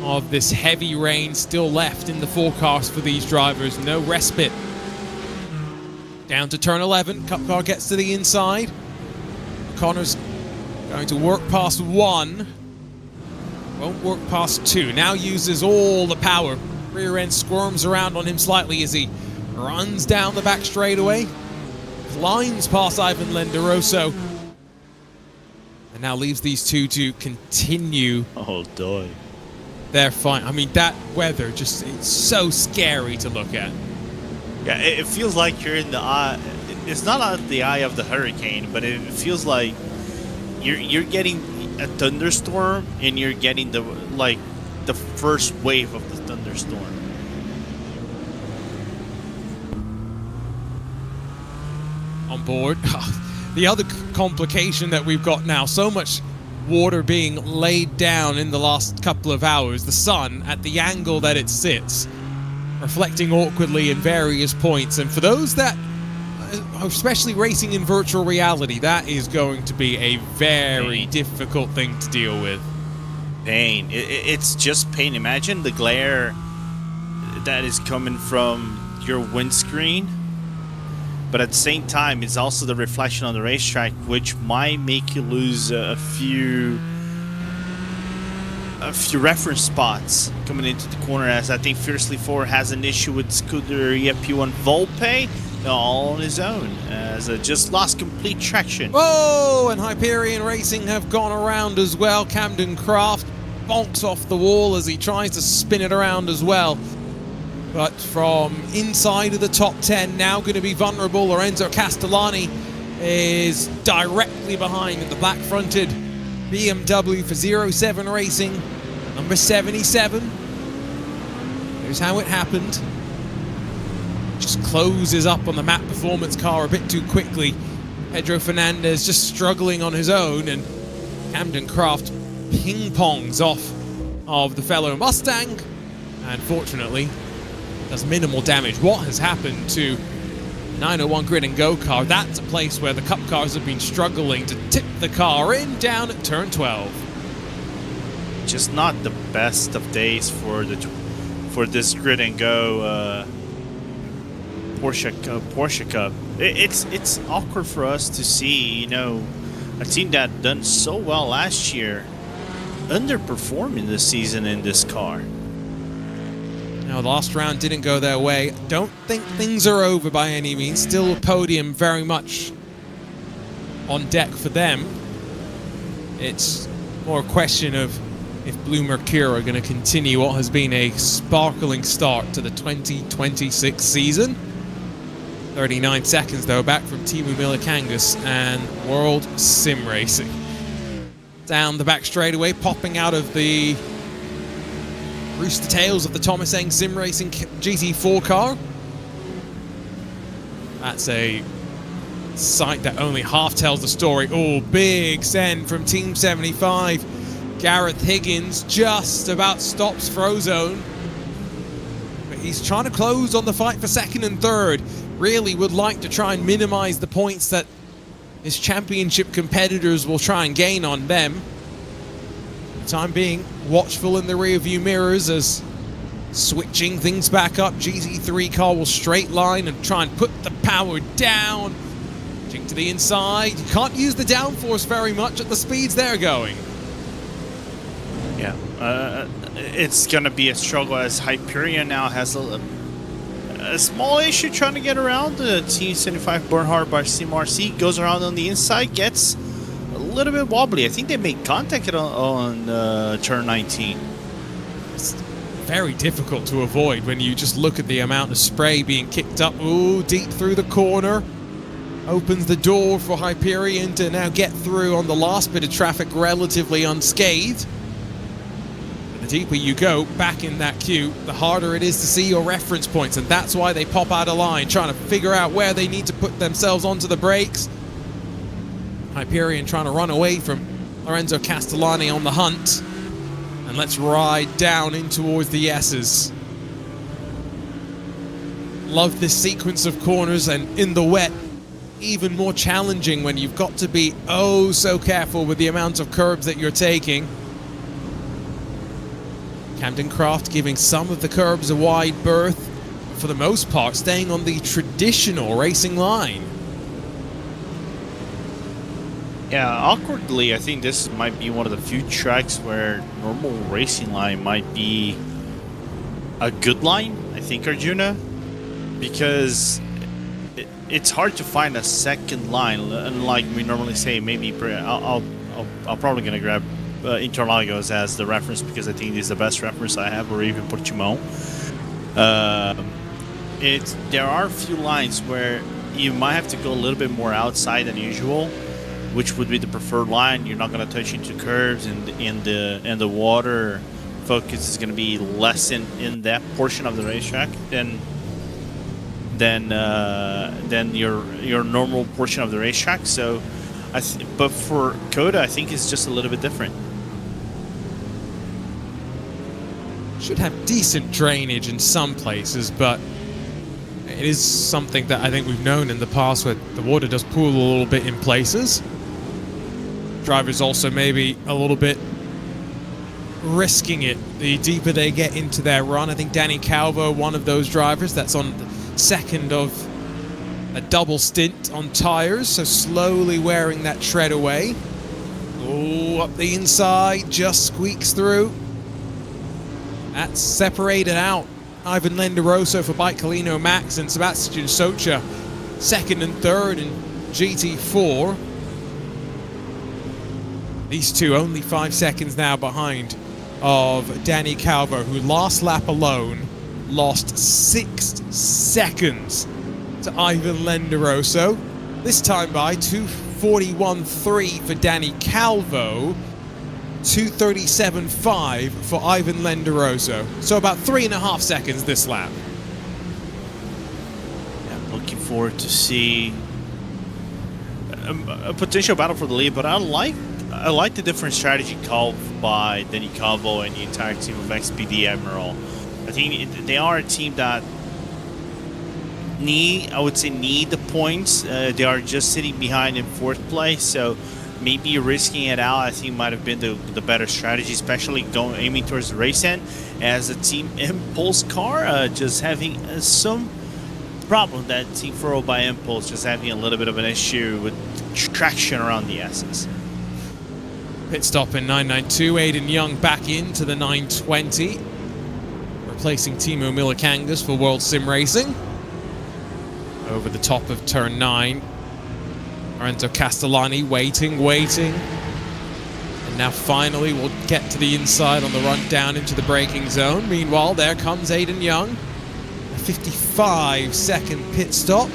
of this heavy rain still left in the forecast for these drivers. No respite. Down to turn 11, Cup car gets to the inside. O'Connor's going to work past 1. Won't work past 2. Now uses all the power. Rear end squirms around on him slightly as he runs down the back straightaway. Lines past Ivan Lenderoso. And now leaves these two to continue their fight. I mean, that weather just, it's so scary to look at. Yeah, it feels like you're in the eye. It's not out the eye of the hurricane, but it feels like you're getting a thunderstorm, and you're getting the first wave of the thunderstorm. On board. The other complication that we've got now, so much water being laid down in the last couple of hours, the sun at the angle that it sits, reflecting awkwardly in various points. And for those that, especially racing in virtual reality, that is going to be a very difficult thing to deal with. Pain. It's just pain. Imagine the glare that is coming from your windscreen, but at the same time, it's also the reflection on the racetrack, which might make you lose a few reference spots coming into the corner, as I think Fiercely 4 has an issue with Scuderia P1 Volpe all on his own, as just lost complete traction. Oh, and Hyperion Racing have gone around as well. Camden Craft bonks off the wall as he tries to spin it around as well. But from inside of the top 10, now going to be vulnerable. Lorenzo Castellani is directly behind in the black-fronted BMW for 07 Racing, number 77. Here's how it happened. Just closes up on the Map Performance car a bit too quickly. Pedro Fernandez just struggling on his own, and Camden Craft ping-pongs off of the fellow Mustang, and fortunately does minimal damage. What has happened to 901 Grid and Go car? That's a place where the Cup cars have been struggling to tip the car in down at turn 12. Just not the best of days for this Grid and Go Porsche Cup. It's awkward for us to see, a team that done so well last year underperforming this season in this car. Now, the last round didn't go their way. Don't think things are over by any means. Still a podium very much on deck for them. It's more a question of if Blue Mercure are going to continue what has been a sparkling start to the 2026 season. 39 seconds, though, back from Timu Milikangas and World Sim Racing. Down the back straightaway, popping out of the rooster tails of the Thomas Eng Sim Racing GT4 car. That's a sight that only half tells the story. Oh, big send from Team 75. Gareth Higgins just about stops Frozone. But he's trying to close on the fight for second and third. Really would like to try and minimize the points that his championship competitors will try and gain on them. For the time being, watchful in the rear view mirrors as switching things back up. GT3 car will straight line and try and put the power down. To the inside. You can't use the downforce very much at the speeds they're going. Yeah, it's going to be a struggle as Hyperion now has a small issue trying to get around. The Team 75 Bernhard by CMRC goes around on the inside, gets a little bit wobbly. I think they made contact on turn 19. It's very difficult to avoid when you just look at the amount of spray being kicked up. Ooh, deep through the corner. Opens the door for Hyperion to now get through on the last bit of traffic relatively unscathed. But the deeper you go back in that queue, the harder it is to see your reference points, and that's why they pop out of line, trying to figure out where they need to put themselves onto the brakes. Hyperion trying to run away from Lorenzo Castellani on the hunt. And let's ride down in towards the S's. Love this sequence of corners, and in the wet, even more challenging when you've got to be oh so careful with the amount of curbs that you're taking. Camden Craft giving some of the curbs a wide berth, for the most part staying on the traditional racing line. Yeah, awkwardly, I think this might be one of the few tracks where normal racing line might be a good line, I think, Arjuna, because it's hard to find a second line, unlike we normally say. Maybe I'll probably gonna grab Interlagos as the reference because I think it's the best reference I have, or even Portimão. There are a few lines where you might have to go a little bit more outside than usual, which would be the preferred line. You're not gonna touch into curves, and the water focus is gonna be less in that portion of the racetrack than your normal portion of the racetrack. So, but for COTA, I think it's just a little bit different. Should have decent drainage in some places, but it is something that I think we've known in the past where the water does pool a little bit in places. Drivers also maybe a little bit risking it the deeper they get into their run. I think Danny Calvo, one of those drivers that's on the second of a double stint on tires, so slowly wearing that tread away. Oh, up the inside, just squeaks through. That's separated out. Ivan Lenderoso for Baikalino Max and Sebastian Socha second and third in GT4. These two only 5 seconds now behind of Danny Calvo, who last lap alone lost 6 seconds to Ivan Lenderoso. This time by 2:41.3 for Danny Calvo, 2:37.5 for Ivan Lenderoso. So about 3.5 seconds this lap. Yeah, I'm looking forward to see a potential battle for the lead, but I like the different strategy called by Danny Calvo and the entire team of XPD Admiral. I think they are a team that need the points. They are just sitting behind in 4th place, so maybe risking it out, I think, might have been the better strategy, especially aiming towards the race end. As a Team Impulse car, just having some problem, that Team Furrow by Impulse just having a little bit of an issue with traction around the S's. Pit stop in 992, Aiden Young back into the 920. Replacing Timo Milikangas for World Sim Racing. Over the top of turn 9. Lorenzo Castellani waiting. And now finally we'll get to the inside on the run down into the braking zone. Meanwhile, there comes Aiden Young. A 55-second pit stop.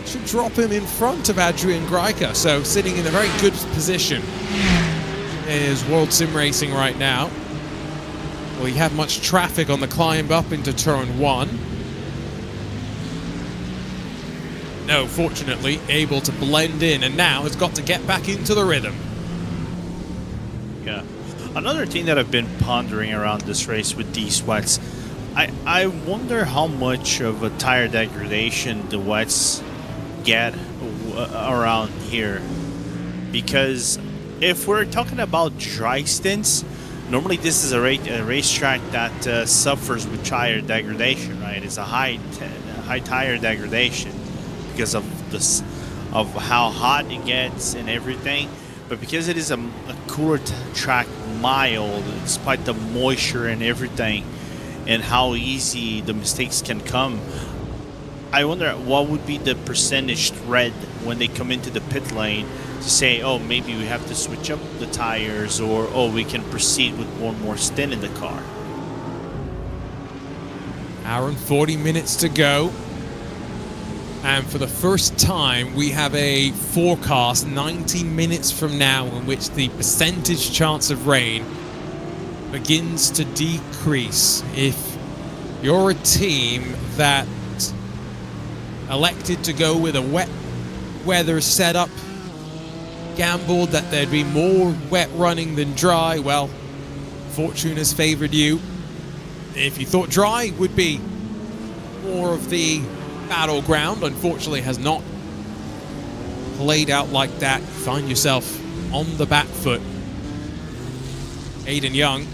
Should drop him in front of Adrian Greiker, so sitting in a very good position is World Sim Racing right now. Well, you have much traffic on the climb up into turn 1. No, fortunately, able to blend in, and now has got to get back into the rhythm. Yeah. Another thing that I've been pondering around this race with these wets, I wonder how much of a tire degradation the wets get around here, because if we're talking about dry stints, normally this is a racetrack that suffers with tire degradation, right? It's a high tire degradation because of how hot it gets and everything. But because it is a cooler track, mild, despite the moisture and everything, and how easy the mistakes can come, I wonder what would be the percentage spread when they come into the pit lane to say, oh, maybe we have to switch up the tires, or oh, we can proceed with one more stint in the car. Hour and 40 minutes to go. And for the first time, we have a forecast 90 minutes from now in which the percentage chance of rain begins to decrease. If you're a team that elected to go with a wet weather setup, gambled that there'd be more wet running than dry, well, fortune has favored you. If you thought dry would be more of the battleground, unfortunately has not played out like that. You find yourself on the back foot. Aiden Young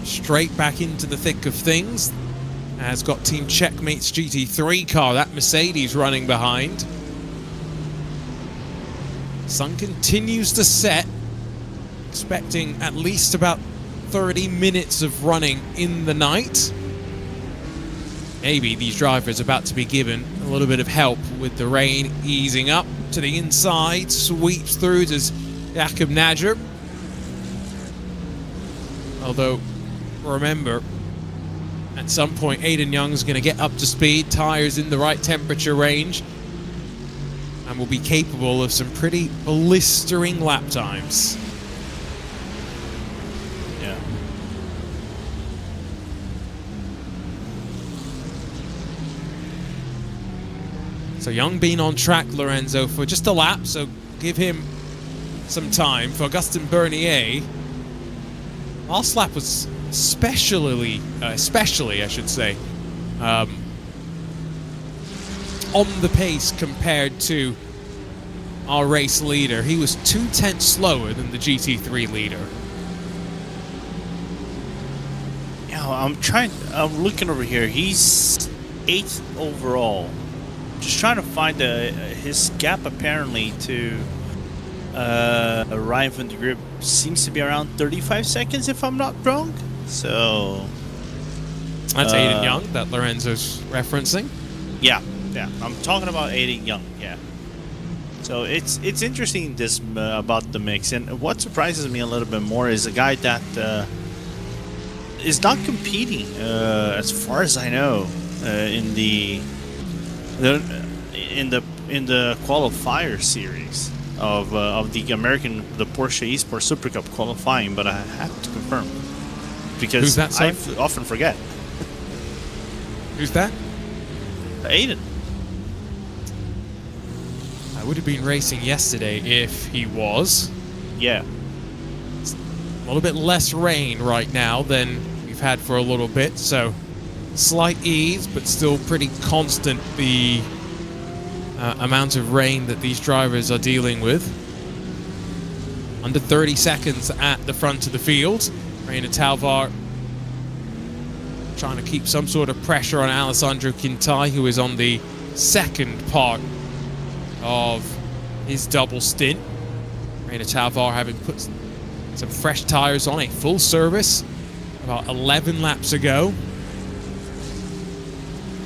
straight back into the thick of things. Has got Team Checkmate's GT3 car, that Mercedes running behind. Sun continues to set, expecting at least about 30 minutes of running in the night. Maybe these drivers are about to be given a little bit of help with the rain easing up to the inside, sweeps through to Jakob Nadger. Although, remember, at some point Aiden Young's going to get up to speed, tires in the right temperature range, and will be capable of some pretty blistering lap times. Yeah. So Young been on track, Lorenzo, for just a lap, so give him some time. For Augustin Bernier, last lap was especially I should say, on the pace compared to our race leader. He was 2/10 slower than the GT3 leader. Yeah, I'm looking over here. He's 8th overall. Just trying to find his gap apparently to Ryan van de Grip seems to be around 35 seconds if I'm not wrong. So that's Aiden Young that Lorenzo's referencing. Yeah, I'm talking about Aiden Young. Yeah. So it's interesting this about the mix, and what surprises me a little bit more is a guy that is not competing, as far as I know, in the qualifier series of the Porsche Esports Super Cup qualifying, but I have to confirm because Who's that, I often forget. Who's that? Aiden. I would have been racing yesterday if he was. Yeah. It's a little bit less rain right now than we've had for a little bit, so slight ease, but still pretty constant, the amount of rain that these drivers are dealing with. Under 30 seconds at the front of the field. Reina Talvar trying to keep some sort of pressure on Alessandro Quintai, who is on the second part of his double stint. Reina Talvar having put some fresh tires on, a full service about 11 laps ago.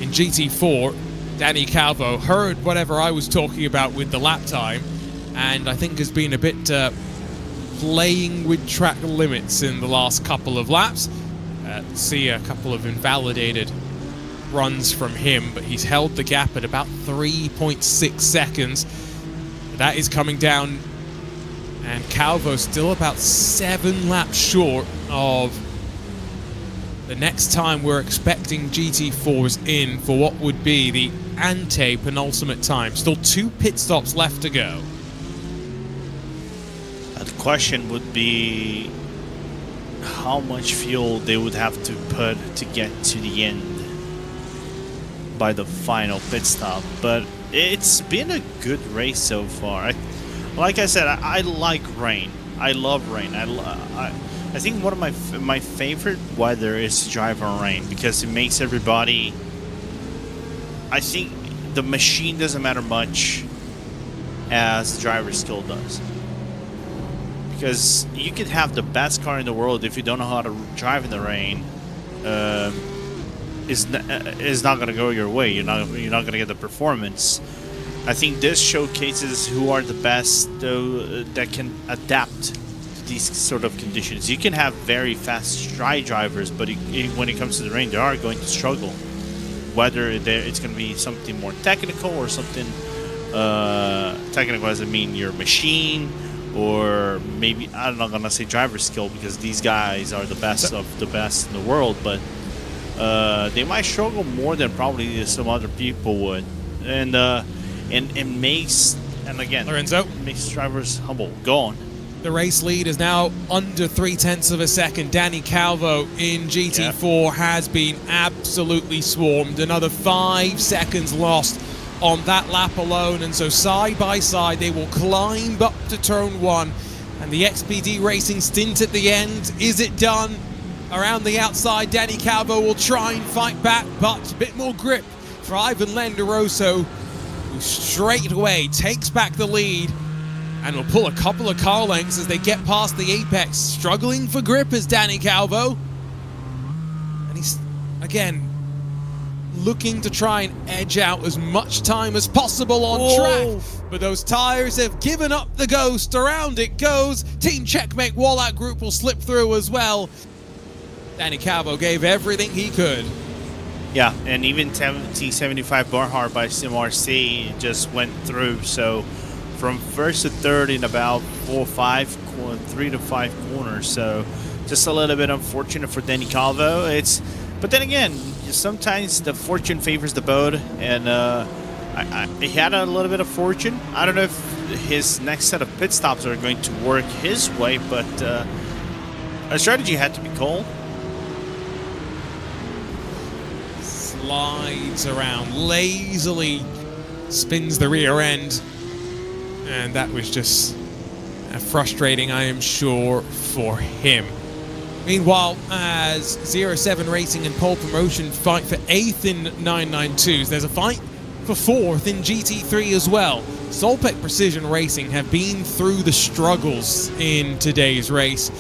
In GT4, Danny Calvo heard whatever I was talking about with the lap time, and I think has been a bit playing with track limits in the last couple of laps. See a couple of invalidated runs from him, but he's held the gap at about 3.6 seconds. That is coming down, and Calvo still about 7 laps short of the next time we're expecting GT4s in for what would be the ante-penultimate time. Still 2 pit stops left to go. The question would be how much fuel they would have to put to get to the end by the final pit stop. But it's been a good race so far. Like I said, I like rain. I love rain. I think one of my favorite weather is to drive on rain because it makes everybody. I think the machine doesn't matter much as the driver's skill does. Because you could have the best car in the world if you don't know how to drive in the rain, is not going to go your way. You're not going to get the performance. I think this showcases who are the best that can adapt to these sort of conditions. You can have very fast dry drivers, but when it comes to the rain, they are going to struggle. Whether it's going to be something more technical or something technical, as I mean your machine, or maybe I'm not going to say driver skill because these guys are the best of the best in the world, but they might struggle more than probably some other people would, and makes Lorenzo makes drivers humble. Go on. The race lead is now under 0.3 of a second. Danny Calvo in GT4 has been absolutely swarmed. Another 5 seconds lost on that lap alone, and so side by side they will climb up to turn 1, and the XPD Racing stint at the end, is it done? Around the outside, Danny Calvo will try and fight back, but a bit more grip for Ivan Lenderoso, who straight away takes back the lead and will pull a couple of car lengths as they get past the apex. Struggling for grip is Danny Calvo, and he's again looking to try and edge out as much time as possible on track, but those tires have given up the ghost. Around it goes. Team Checkmate Wallout Group will slip through as well. Danny Calvo gave everything he could. Yeah, and even T75 Barhart by SimRC just went through. So from first to third in about 3 to 5 corners. So just a little bit unfortunate for Danny Calvo. But then again, sometimes the fortune favors the boat, and he had a little bit of fortune. I don't know if his next set of pit stops are going to work his way, but a strategy had to be called. Slides around lazily, spins the rear end, and that was just frustrating, I am sure, for him. Meanwhile, as 07 Racing and Pole Promotion fight for 8th in 992s, there's a fight for 4th in GT3 as well. Solpec Precision Racing have been through the struggles in today's race.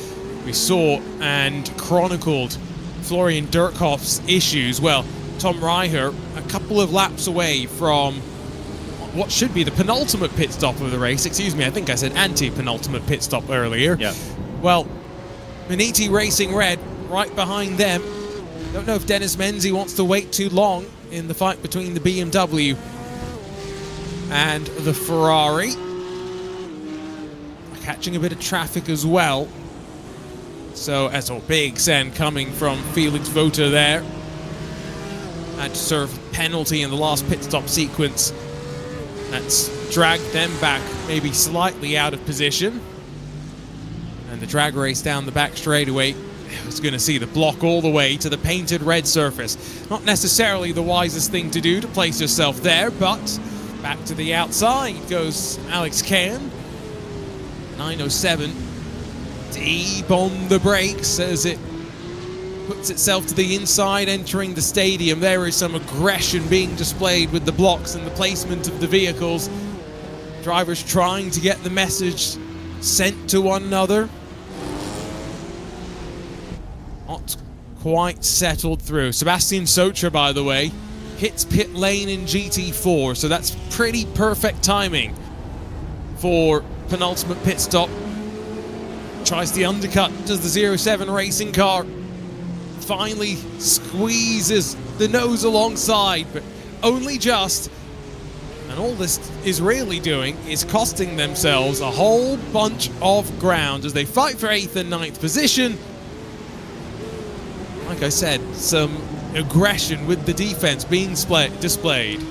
We saw and chronicled Florian Dirkhoff's issues. Well, Tom Reicher, a couple of laps away from what should be the penultimate pit stop of the race. Excuse me, I think I said anti-penultimate pit stop earlier. Yeah. Well, Maniti Racing Red right behind them. Don't know if Dennis Menzi wants to wait too long in the fight between the BMW and the Ferrari. Catching a bit of traffic as well. So, as a big send coming from Felix Vota there. Had to serve a penalty in the last pit stop sequence. That's dragged them back maybe slightly out of position. And the drag race down the back straightaway was going to see the block all the way to the painted red surface. Not necessarily the wisest thing to do to place yourself there, but back to the outside goes Alex Kahn. 907 deep on the brakes as it puts itself to the inside entering the stadium. There is some aggression being displayed with the blocks and the placement of the vehicles. Drivers trying to get the message sent to one another. Not quite settled through. Sebastian Socha, by the way, hits pit lane in GT4, so that's pretty perfect timing for penultimate pit stop. Tries the undercut, does the 07 racing car. Finally squeezes the nose alongside, but only just. And all this is really doing is costing themselves a whole bunch of ground as they fight for 8th and 9th position. Like I said, some aggression with the defense being displayed.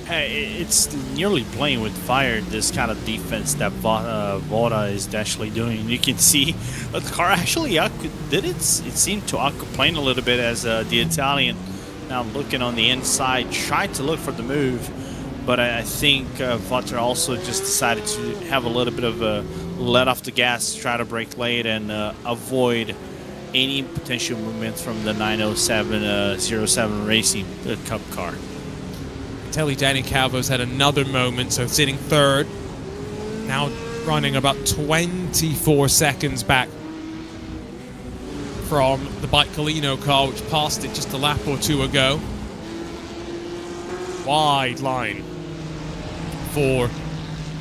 Hey, it's nearly playing with fire, this kind of defense that Vota is actually doing. You can see the car actually it seemed to aquaplane a little bit as the Italian, now looking on the inside, tried to look for the move, but I think Vota also just decided to have a little bit of a let off the gas, try to brake late and avoid any potential movement from the 907 07 Racing Cup car. Telly Danny Calvo's had another moment, so sitting third, now running about 24 seconds back from the Baicolino car, which passed it just a lap or two ago. Wide line for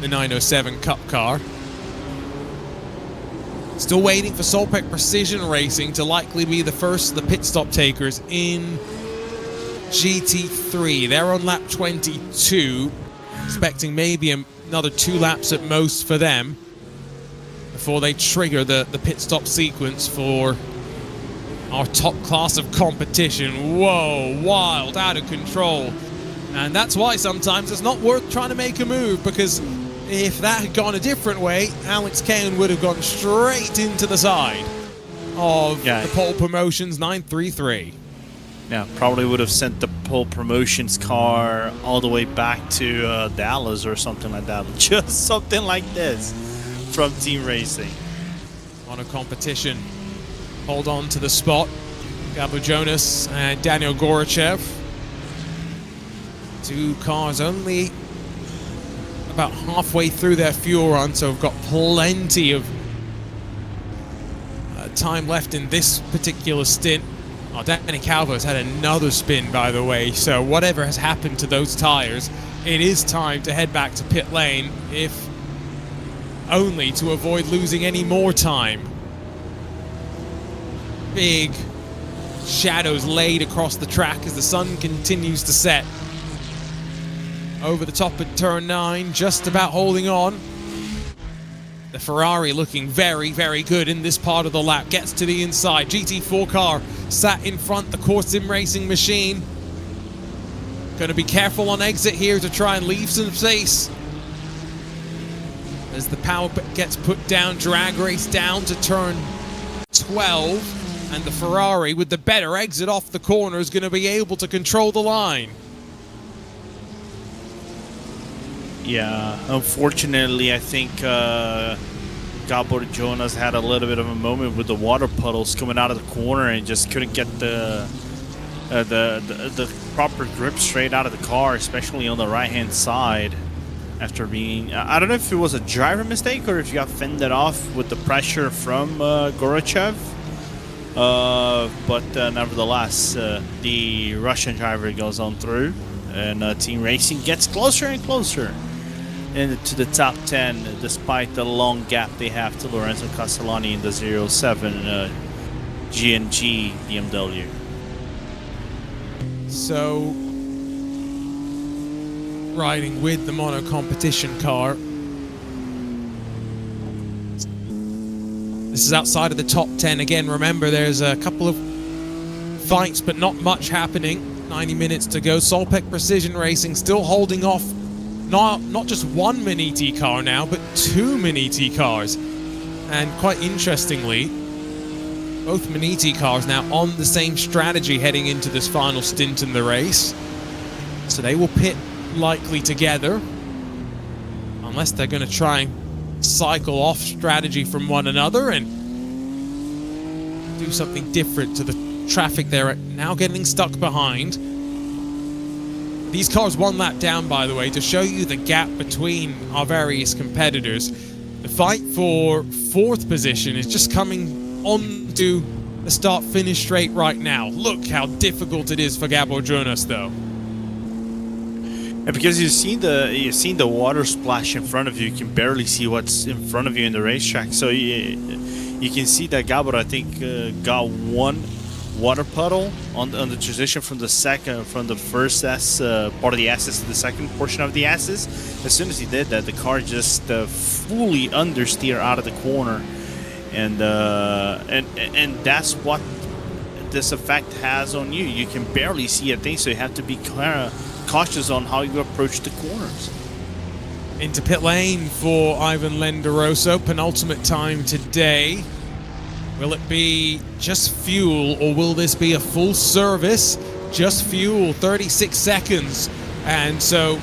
the 907 Cup car. Still waiting for Solpec Precision Racing to likely be the first of the pit stop takers in GT3. They're on lap 22, expecting maybe another 2 laps at most for them before they trigger the pit stop sequence for our top class of competition. Whoa, wild, out of control. And that's why sometimes it's not worth trying to make a move, because if that had gone a different way, Alex Kane would have gone straight into the side of the Pole Promotions 933. Yeah, probably would have sent the Pole Promotions car all the way back to Dallas or something like that. Just something like this from Team Racing. On a competition, hold on to the spot. Gabo Jonas and Daniel Gorachev. 2 cars only about halfway through their fuel run, so we've got plenty of time left in this particular stint. Oh, Danny Calvo's had another spin, by the way, so whatever has happened to those tires, it is time to head back to pit lane, if only to avoid losing any more time. Big shadows laid across the track as the sun continues to set. Over the top of turn 9, just about holding on. The Ferrari looking very, very good in this part of the lap. Gets to the inside. GT4 car sat in front, the Core Sim Racing machine. Going to be careful on exit here to try and leave some space. As the power gets put down, drag race down to turn 12. And the Ferrari, with the better exit off the corner, is going to be able to control the line. Yeah, unfortunately, I think Gabo Jonas had a little bit of a moment with the water puddles coming out of the corner and just couldn't get the proper grip straight out of the car, especially on the right-hand side. After being, I don't know if it was a driver mistake or if you got fended off with the pressure from Gorachev. But nevertheless, the Russian driver goes on through, and Team Racing gets closer and closer into the top 10, despite the long gap they have to Lorenzo Castellani in the 07 GNG BMW. So, riding with the mono competition car. This is outside of the top 10. Again, remember, there's a couple of fights, but not much happening. 90 minutes to go. Solpec Precision Racing still holding off not just one Mini-T car now, but 2 Mini-T cars. And quite interestingly, both Mini-T cars now on the same strategy heading into this final stint in the race. So they will pit likely together, unless they're going to try and cycle off strategy from one another and do something different to the traffic they're now getting stuck behind. These cars 1 lap down, by the way, to show you the gap between our various competitors. The fight for 4th position is just coming on to the start-finish straight right now. Look how difficult it is for Gabo Jonas, though. And because you've seen the water splash in front of you, you can barely see what's in front of you in the racetrack. So you can see that Gabo, I think, got 1 water puddle on the transition from the first S part of the S's to the second portion of the S's. As soon as he did that, the car just fully understeer out of the corner, and that's what this effect has on you. You can barely see a thing, so you have to be cautious on how you approach the corners. Into pit lane for Ivan Lenderoso, penultimate time today. Will it be just fuel, or will this be a full service? Just fuel, 36 seconds. And so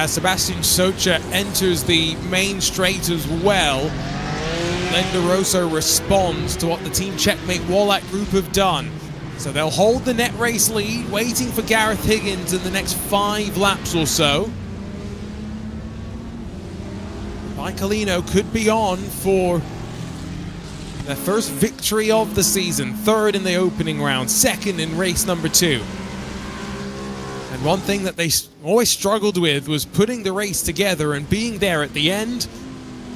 Sebastian Socha enters the main straight as well. Lenderoso responds to what the Team Checkmate Wallach group have done. So they'll hold the net race lead, waiting for Gareth Higgins in the next 5 laps or so. Michaelino could be on for their first victory of the season. 3rd in the opening round, 2nd in race number 2. And And one thing that they always struggled with was putting the race together and being there at the end.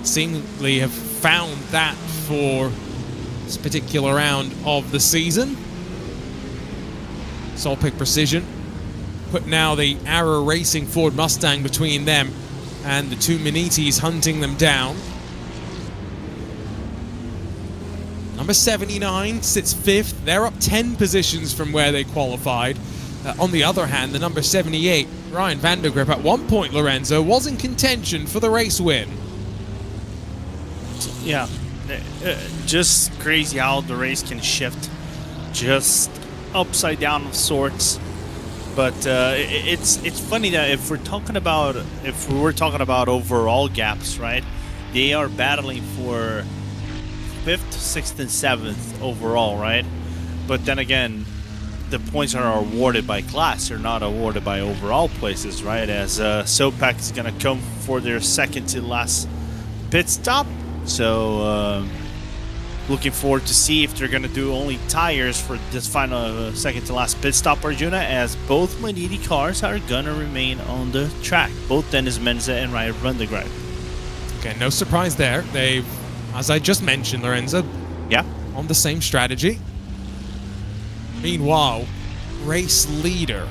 Seemingly have found that for this particular round of the season. Solpic Precision put now the Arrow Racing Ford Mustang between them and the two Minitis hunting them down. Number 79 sits 5th. They're up 10 positions from where they qualified. On the other hand, the number 78, Ryan Vandergrip, at one point, Lorenzo, was in contention for the race win. Yeah, just crazy how the race can shift, just upside down of sorts. But it's funny that if we were talking about overall gaps, right? They are battling for 5th, 6th, and 7th overall, right? But then again, the points are awarded by class; they're not awarded by overall places, right? As Sopak is going to come for their second to last pit stop. So looking forward to see if they're going to do only tires for this final second to last pit stop, Arjuna, as both Maniti cars are going to remain on the track. Both Dennis Menza and Ryan Vandergrip. Okay, no surprise there. They've, as I just mentioned, Lorenzo, on the same strategy. Meanwhile, race leader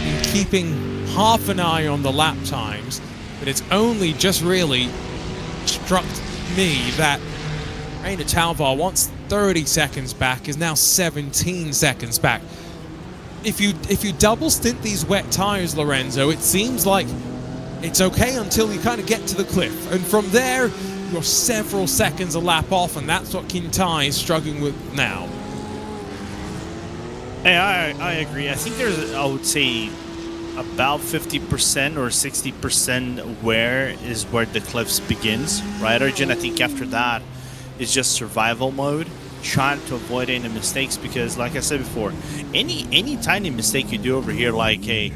in keeping half an eye on the lap times, but it's only just really struck me that Reina Talvar, once 30 seconds back, is now 17 seconds back. If you double stint these wet tires, Lorenzo, it seems like it's okay until you kind of get to the cliff, and from there you're several seconds a lap off, and that's what Quintai is struggling with now. Hey, I agree. I think there's, I would say, about 50% or 60% where the cliffs begins, right, Arjun? I think after that, it's just survival mode, trying to avoid any mistakes, because, like I said before, any tiny mistake you do over here, like a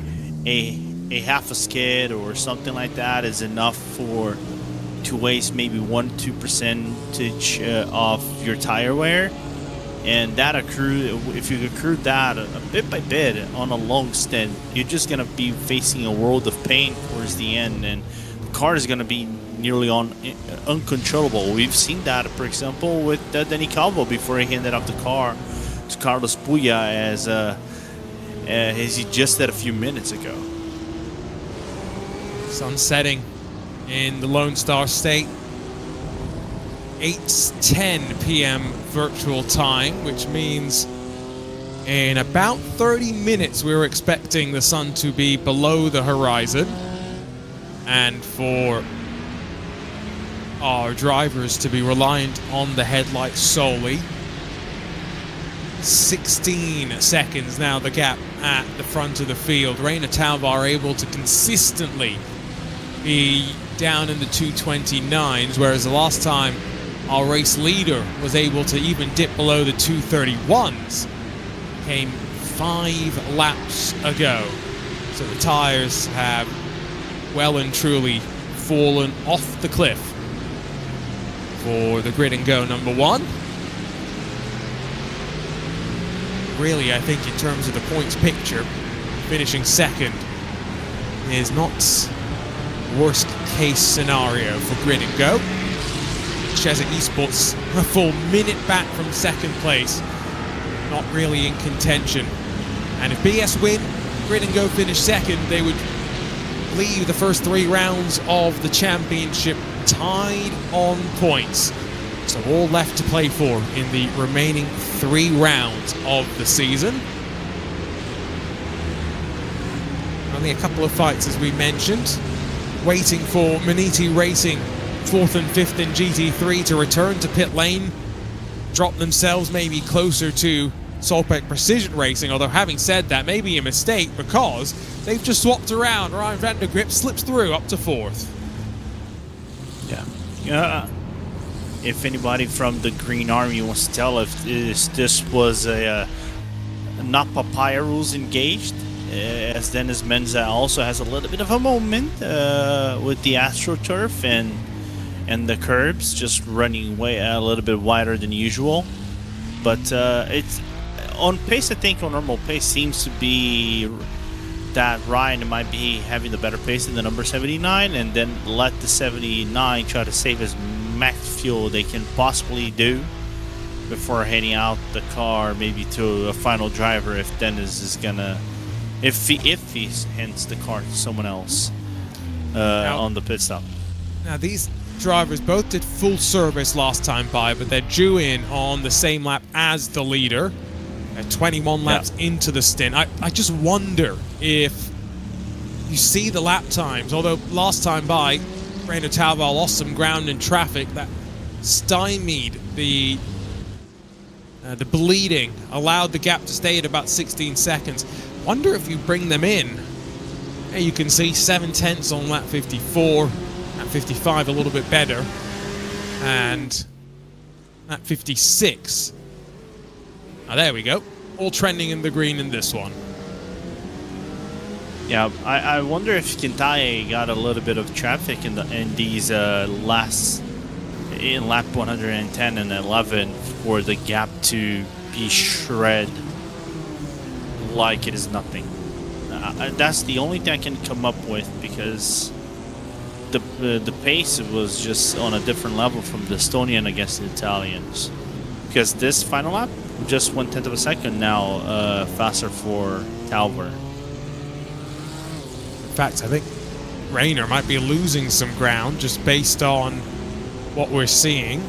half a skid or something like that, is enough to waste maybe 1-2% of your tire wear. And that if you accrue that bit by bit on a long stint, you're just going to be facing a world of pain towards the end, and the car is going to be nearly uncontrollable. We've seen that, for example, with Danny Calvo before he handed off the car to Carlos Puya as he just did a few minutes ago. Sun setting in the Lone Star State. 8:10 p.m. virtual time, which means in about 30 minutes we're expecting the sun to be below the horizon, and for our drivers to be reliant on the headlights solely. 16 seconds now the gap at the front of the field. Reina Talvar able to consistently be down in the 229s, whereas the last time our race leader was able to even dip below the 231s came 5 laps ago. So the tires have well and truly fallen off the cliff for the Grid and Go number 1. Really, I think in terms of the points picture, finishing second is not worst case scenario for Grid and Go. Chesa Esports a full minute back from second place, not really in contention. And if BS win, Grid and Go finish second, they would leave the first 3 rounds of the championship tied on points. So all left to play for in the remaining 3 rounds of the season. Only a couple of fights, as we mentioned. Waiting for Maniti Racing 4th and 5th in GT3 to return to pit lane, drop themselves maybe closer to Solpic Precision Racing, although having said that, may be a mistake because they've just swapped around. Ryan Vandergrip slips through up to 4th. Yeah. If anybody from the Green Army wants to tell if this was a not papaya rules engaged, as Dennis Menza also has a little bit of a moment with the AstroTurf and the curbs just running way a little bit wider than usual. But it's on pace. I think on normal pace seems to be that Ryan might be having the better pace than the number 79, and then let the 79 try to save as much fuel they can possibly do before heading out the car, maybe to a final driver if Dennis is gonna, if he hands the car to someone else on the pit stop. Now these drivers both did full service last time by, but they're due in on the same lap as the leader. They're 21 laps into the stint. I just wonder if you see the lap times, although last time by, Reino Talvar lost some ground in traffic that stymied the bleeding, allowed the gap to stay at about 16 seconds. Wonder if you bring them in. Hey, you can see 7/10 on lap 54, lap 55 a little bit better, and lap 56. Oh, there we go. All trending in the green in this one. Yeah, I wonder if Kintai got a little bit of traffic in these in lap 110 and 11 for the gap to be shred like it is nothing. That's the only thing I can come up with, because the pace was just on a different level from the Estonian against the Italians. Because this final lap, just 1/10 of a second now faster for Talvar. In fact, I think Rainer might be losing some ground just based on what we're seeing.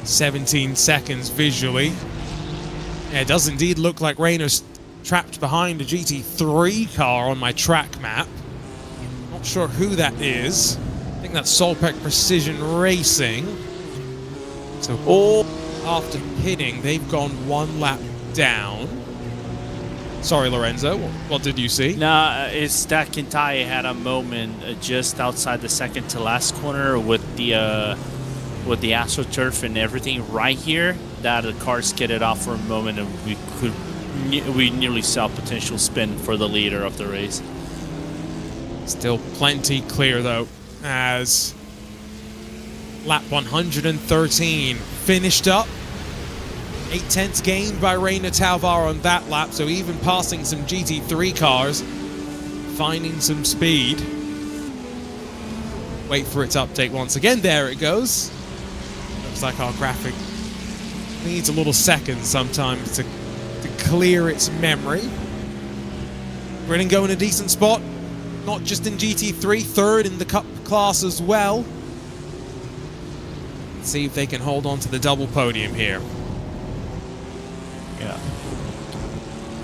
17 seconds visually. Yeah, it does indeed look like Rainer's trapped behind a GT3 car on my track map. Not sure who that is. I think that's Solpec Precision Racing. So after pitting, they've gone one lap down. Sorry, Lorenzo, what did you see? Nah, it's that Kintai had a moment just outside the second to last corner with the AstroTurf and everything right here, that the car skidded off for a moment, and we nearly saw potential spin for the leader of the race. Still plenty clear though, as lap 113 finished up. 8/10 gained by Reino Talvar on that lap, so even passing some GT3 cars, finding some speed. Wait for it to update once again. There it goes. Looks like our graphic needs a little second sometimes to clear its memory. Grinningo in a decent spot, not just in GT3, third in the Cup class as well. Let's see if they can hold on to the double podium here. Yeah.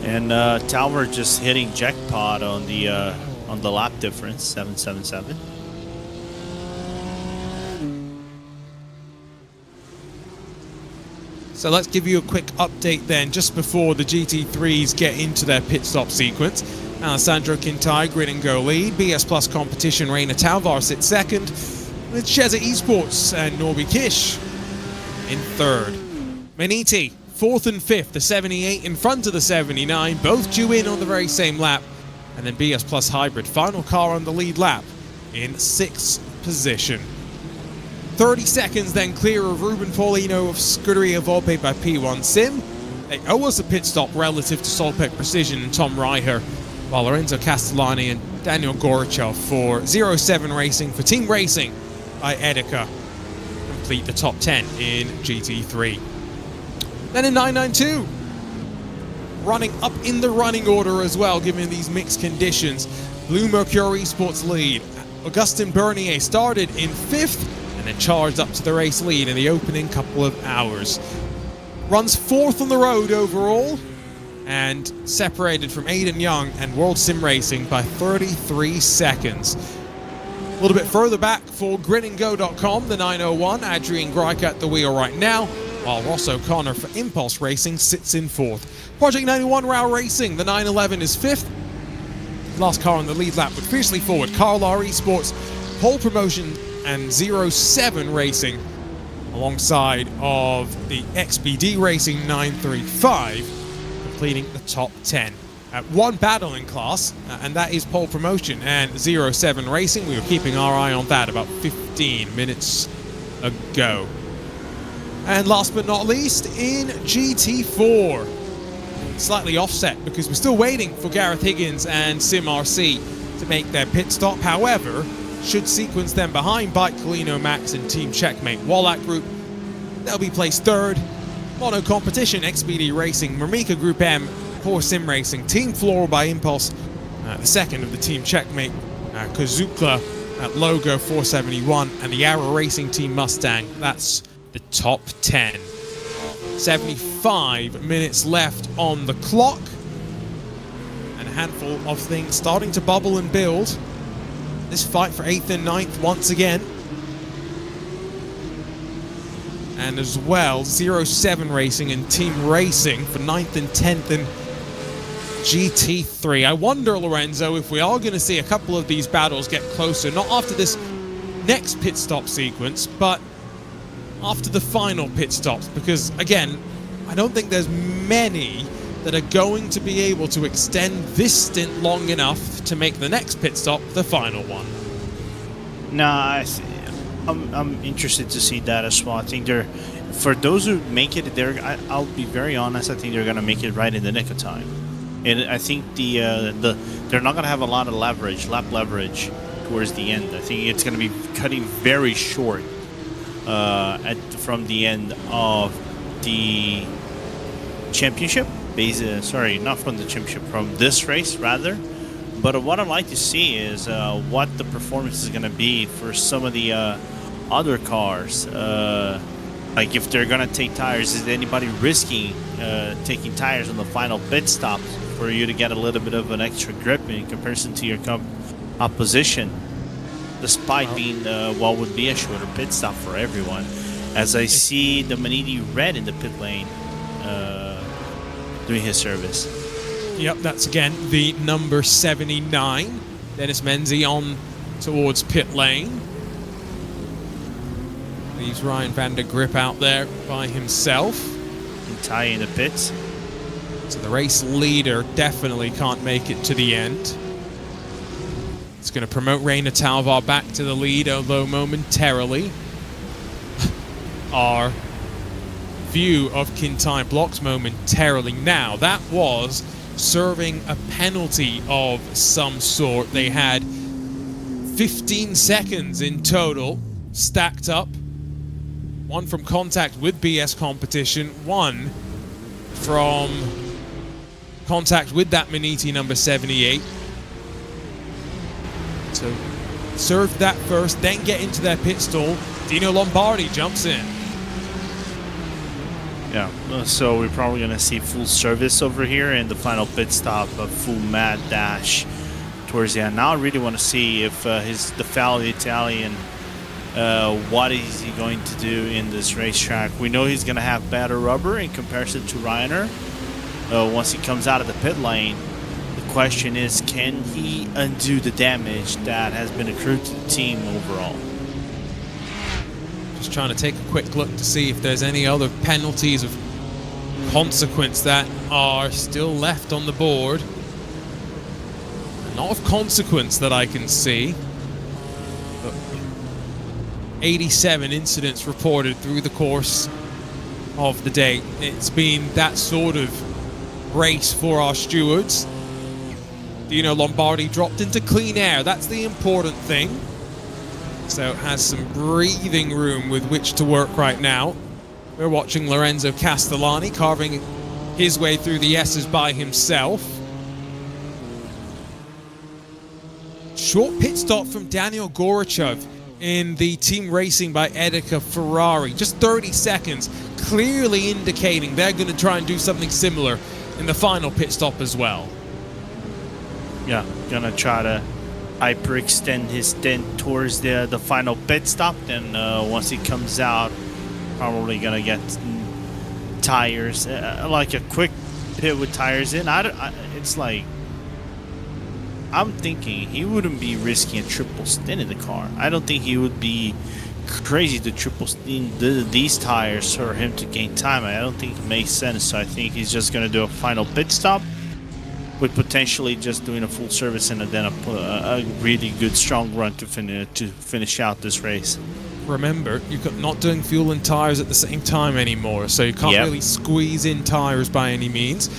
And Talvar just hitting jackpot on the lap difference, 777. So let's give you a quick update then, just before the GT3s get into their pit stop sequence. Alessandro Kintai, Grinningo lead. BS Plus competition, Reino Talvar sits second, with Cheza Esports and Norby Kish in third. Maniti, fourth and fifth, the 78 in front of the 79, both due in on the very same lap. And then BS Plus Hybrid, final car on the lead lap, in sixth position. 30 seconds then clear of Ruben Paulino of Scuderia Volpe by P1 Sim. They owe us a pit stop relative to Solpec Precision and Tom Reicher, while Lorenzo Castellani and Daniel Gorochov for 07 Racing for Team Racing by Edica complete the top 10 in GT3. Then in 992, running up in the running order as well, given these mixed conditions, Blue Mercury Esports lead. Augustin Bernier started in fifth and then charged up to the race lead in the opening couple of hours. Runs fourth on the road overall, and separated from Aiden Young and World Sim Racing by 33 seconds. A little bit further back for grinandgo.com, the 901, Adrian Greik at the wheel right now, while Ross O'Connor for Impulse Racing sits in fourth. Project 91 Rao Racing, the 911 is fifth. Last car on the lead lap, but fiercely forward, Carlar Esports, Pole Promotion and 07 Racing, alongside of the XBD Racing 935, completing the top 10. One battle in class, and that is Pole Promotion and 07 Racing. We were keeping our eye on that about 15 minutes ago. And last but not least, in GT4, slightly offset because we're still waiting for Gareth Higgins and Sim RC to make their pit stop. However, should sequence them behind Bike Colino Max and Team Checkmate Wallach Group. They'll be placed third. Mono Competition, XPD Racing, Myrmika Group M, Core Sim Racing, Team Floral by Impulse, the second of the Team Checkmate, Kazukla at Logo 471, and the Arrow Racing Team Mustang. That's the top 10. 75 minutes left on the clock, and a handful of things starting to bubble and build. This fight for 8th and 9th once again. And as well, 07 Racing and Team Racing for 9th and 10th in GT3. I wonder, Lorenzo, if we are going to see a couple of these battles get closer, not after this next pit stop sequence, but after the final pit stops, because again, I don't think there's many that are going to be able to extend this stint long enough to make the next pit stop the final one. Nah, I'm interested to see that as well. I think they're, for those who make it, I'll be very honest, I think they're gonna make it right in the nick of time. And I think they're not gonna have a lot of leverage, lap leverage towards the end. I think it's gonna be cutting very short from the end of the championship. Sorry, not from the championship, from this race rather. But what I'd like to see is what the performance is going to be for some of the other cars. Like if they're going to take tires, is anybody risking taking tires on the final pit stop for you to get a little bit of an extra grip in comparison to your opposition, despite being what would be a shorter pit stop for everyone? As I see the Maniti Red in the pit lane doing his service. Yep, that's again the number 79. Dennis Menzie on towards pit lane. Leaves Ryan van der Grip out there by himself. And Ty in the pits. So the race leader definitely can't make it to the end. It's going to promote Reina Talvar back to the lead, although momentarily our view of Kintyre blocks momentarily. Now, that was serving a penalty of some sort. They had 15 seconds in total stacked up. One from contact with BS Competition, one from contact with that Maniti number 78. So serve that first, then get into their pit stall. Dino Lombardi jumps in. Yeah, so we're probably going to see full service over here and the final pit stop, a full mad dash towards the end. Now I really want to see if the Fallo Italian, what is he going to do in this racetrack. We know he's going to have better rubber in comparison to Reiner once he comes out of the pit lane. The question is, can he undo the damage that has been accrued to the team overall? Just trying to take a quick look to see if there's any other penalties of consequence that are still left on the board. Not of consequence that I can see. But 87 incidents reported through the course of the day. It's been that sort of race for our stewards. Dino Lombardi dropped into clean air. That's the important thing. So it has some breathing room with which to work right now. We're watching Lorenzo Castellani carving his way through the S's by himself. Short pit stop from Daniel Gorachev in the Team Racing by Edica Ferrari. Just 30 seconds, clearly indicating they're going to try and do something similar in the final pit stop as well. Yeah, gonna try to hyperextend his stint towards the final pit stop. Then once he comes out, probably gonna get tires, like a quick pit with tires in. It's like, I'm thinking he wouldn't be risking a triple stint in the car. I don't think he would be crazy to triple stint these tires for him to gain time. I don't think it makes sense. So I think he's just gonna do a final pit stop, with potentially just doing a full service and then a really good strong run to finish out this race. Remember, you're not doing fuel and tires at the same time anymore, so you can't really squeeze in tires by any means.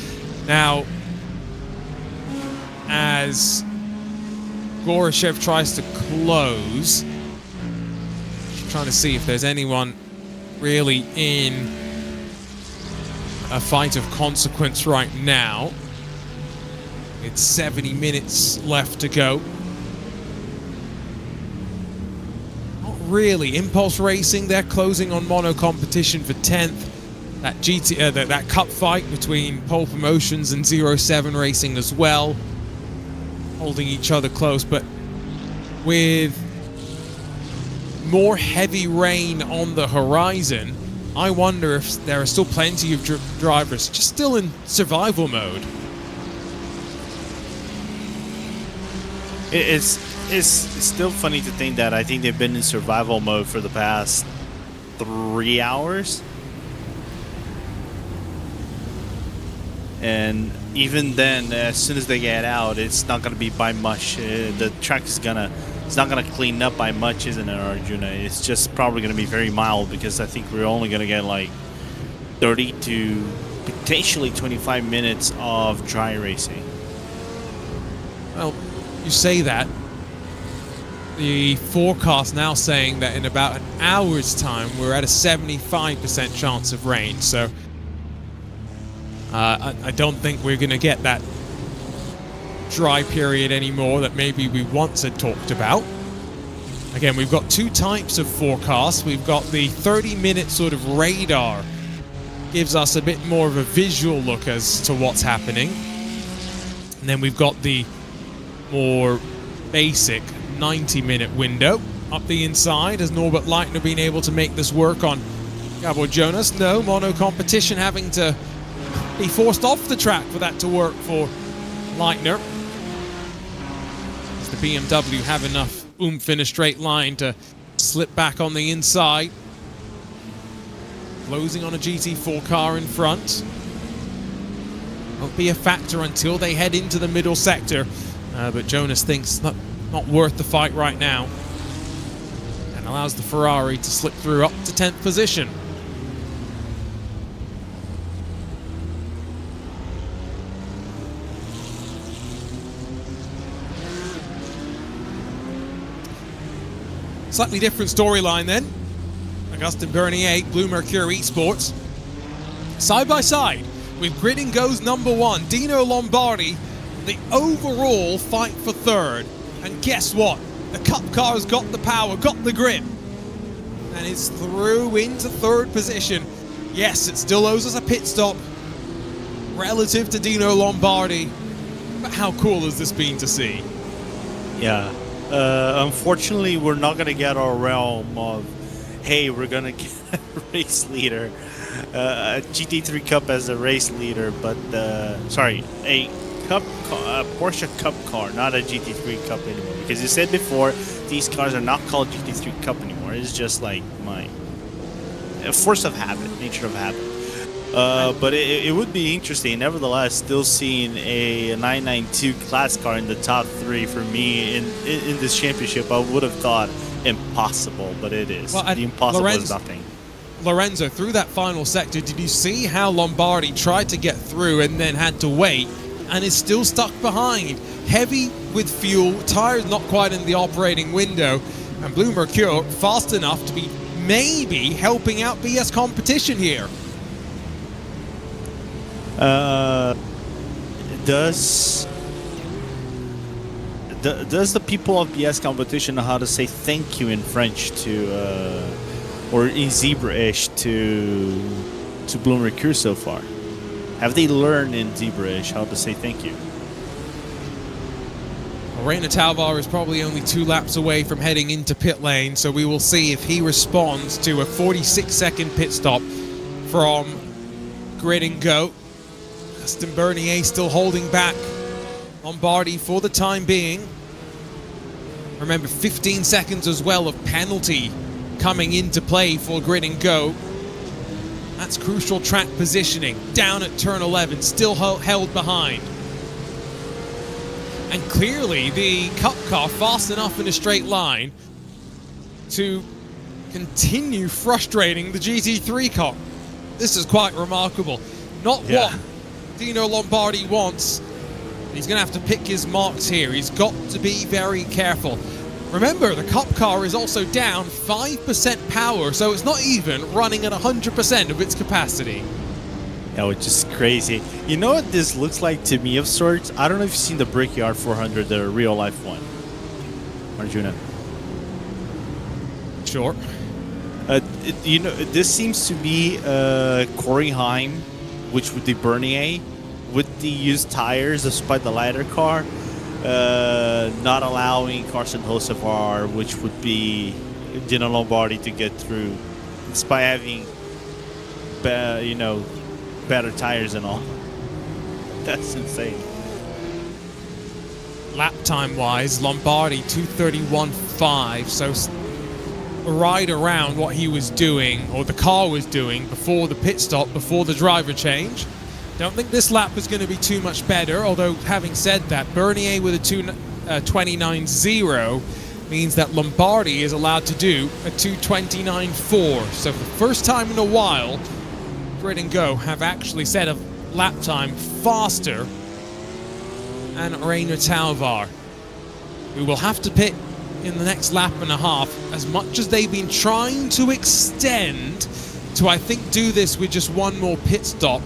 Now, as Goroshev tries to close, trying to see if there's anyone really in a fight of consequence right now. It's 70 minutes left to go. Not really. Impulse Racing, they're closing on mono competition for 10th. That that cup fight between Pole Promotions and 07 Racing as well, holding each other close. But with more heavy rain on the horizon, I wonder if there are still plenty of drivers just still in survival mode. It's still funny to think that I think they've been in survival mode for the past 3 hours. And even then, as soon as they get out, it's not going to be by much. The track is it's not going to clean up by much, isn't it, Arjuna? It's just probably going to be very mild, because I think we're only going to get like 30 to potentially 25 minutes of dry racing. Well, you say that. The forecast now saying that in about an hour's time, we're at a 75% chance of rain. So I don't think we're going to get that dry period anymore that maybe we once had talked about. Again, we've got two types of forecasts. We've got the 30-minute sort of radar, gives us a bit more of a visual look as to what's happening. And then we've got the more basic 90-minute window. Up the inside, has Norbert Leitner been able to make this work on Gabor Jonas? No, mono competition having to be forced off the track for that to work for Leitner. Does the BMW have enough oomph in a straight line to slip back on the inside? Closing on a GT4 car in front. Won't be a factor until they head into the middle sector. But Jonas thinks not worth the fight right now, and allows the Ferrari to slip through up to 10th position. Slightly different storyline then. Augustin Bernier, Blue Mercury Esports. Side by side with Grid and Go's #1, Dino Lombardi, the overall fight for third. And guess what? The Cup car's got the power, got the grip, and is through into third position. Yes, it still owes us a pit stop relative to Dino Lombardi, but how cool has this been to see? Yeah. Unfortunately, we're not going to get our realm of, hey, we're going to get a race leader, a GT3 Cup as a race leader, but, sorry, a Porsche Cup car, not a GT3 Cup anymore. Because you said before, these cars are not called GT3 Cup anymore. It's just like a force of habit, nature of habit. But it would be interesting, nevertheless, still seeing a 992 class car in the top 3 for me in this championship. I would have thought impossible, but it is. Well, the impossible is nothing. Lorenzo, through that final sector, did you see how Lombardi tried to get through and then had to wait, and is still stuck behind? Heavy with fuel, tires not quite in the operating window, and Blue Mercure fast enough to be maybe helping out BS competition here. Does the people of BS competition know how to say thank you in French to, or in Zebra-ish to Blue Mercure so far? Have they learned in Zebra-ish how to say thank you? Well, Reina Talvar is probably only 2 laps away from heading into pit lane, so we will see if he responds to a 46-second pit stop from Grid and Go. Augustin Bernier still holding back Lombardi for the time being. Remember, 15 seconds as well of penalty coming into play for Grid and Go. That's crucial track positioning. Down at turn 11, still held behind. And clearly the Cup car fast enough in a straight line to continue frustrating the GT3 car. This is quite remarkable. Not one, Dino Lombardi wants. He's going to have to pick his marks here. He's got to be very careful. Remember, the Cup car is also down 5% power, so it's not even running at 100% of its capacity. Yeah, which is crazy. You know what this looks like to me of sorts? I don't know if you've seen the Brickyard 400, the real life one. Arjuna. Sure. You know, this seems to be Corey Heim, which would be Bernier, with the used tires despite the lighter car, not allowing Carson Hocevar, which would be Dino Lombardi, to get through, despite having, you know, better tires and all. That's insane. Lap time wise, Lombardi 2:31.5, so right around what he was doing, or the car was doing, before the pit stop, before the driver change. Don't think this lap is going to be too much better, although having said that, Bernier with a 2:29.0 means that Lombardi is allowed to do a 2:29.4. So for the first time in a while, Grid and Go have actually set a lap time faster than Rainer Talvar, who will have to pit in the next lap and a half, as much as they've been trying to extend to, I think, do this with just one more pit stop.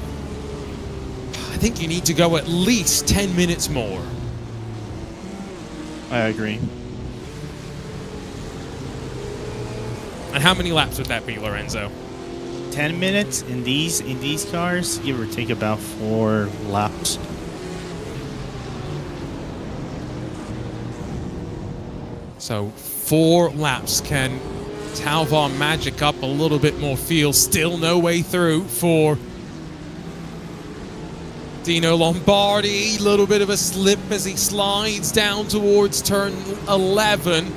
I think you need to go at least 10 minutes more. I agree. And how many laps would that be, Lorenzo? 10 minutes in these cars, give or take about 4 laps. So 4 laps. Can Talvar magic up a little bit more fuel? Still no way through for Dino Lombardi. Little bit of a slip as he slides down towards turn 11.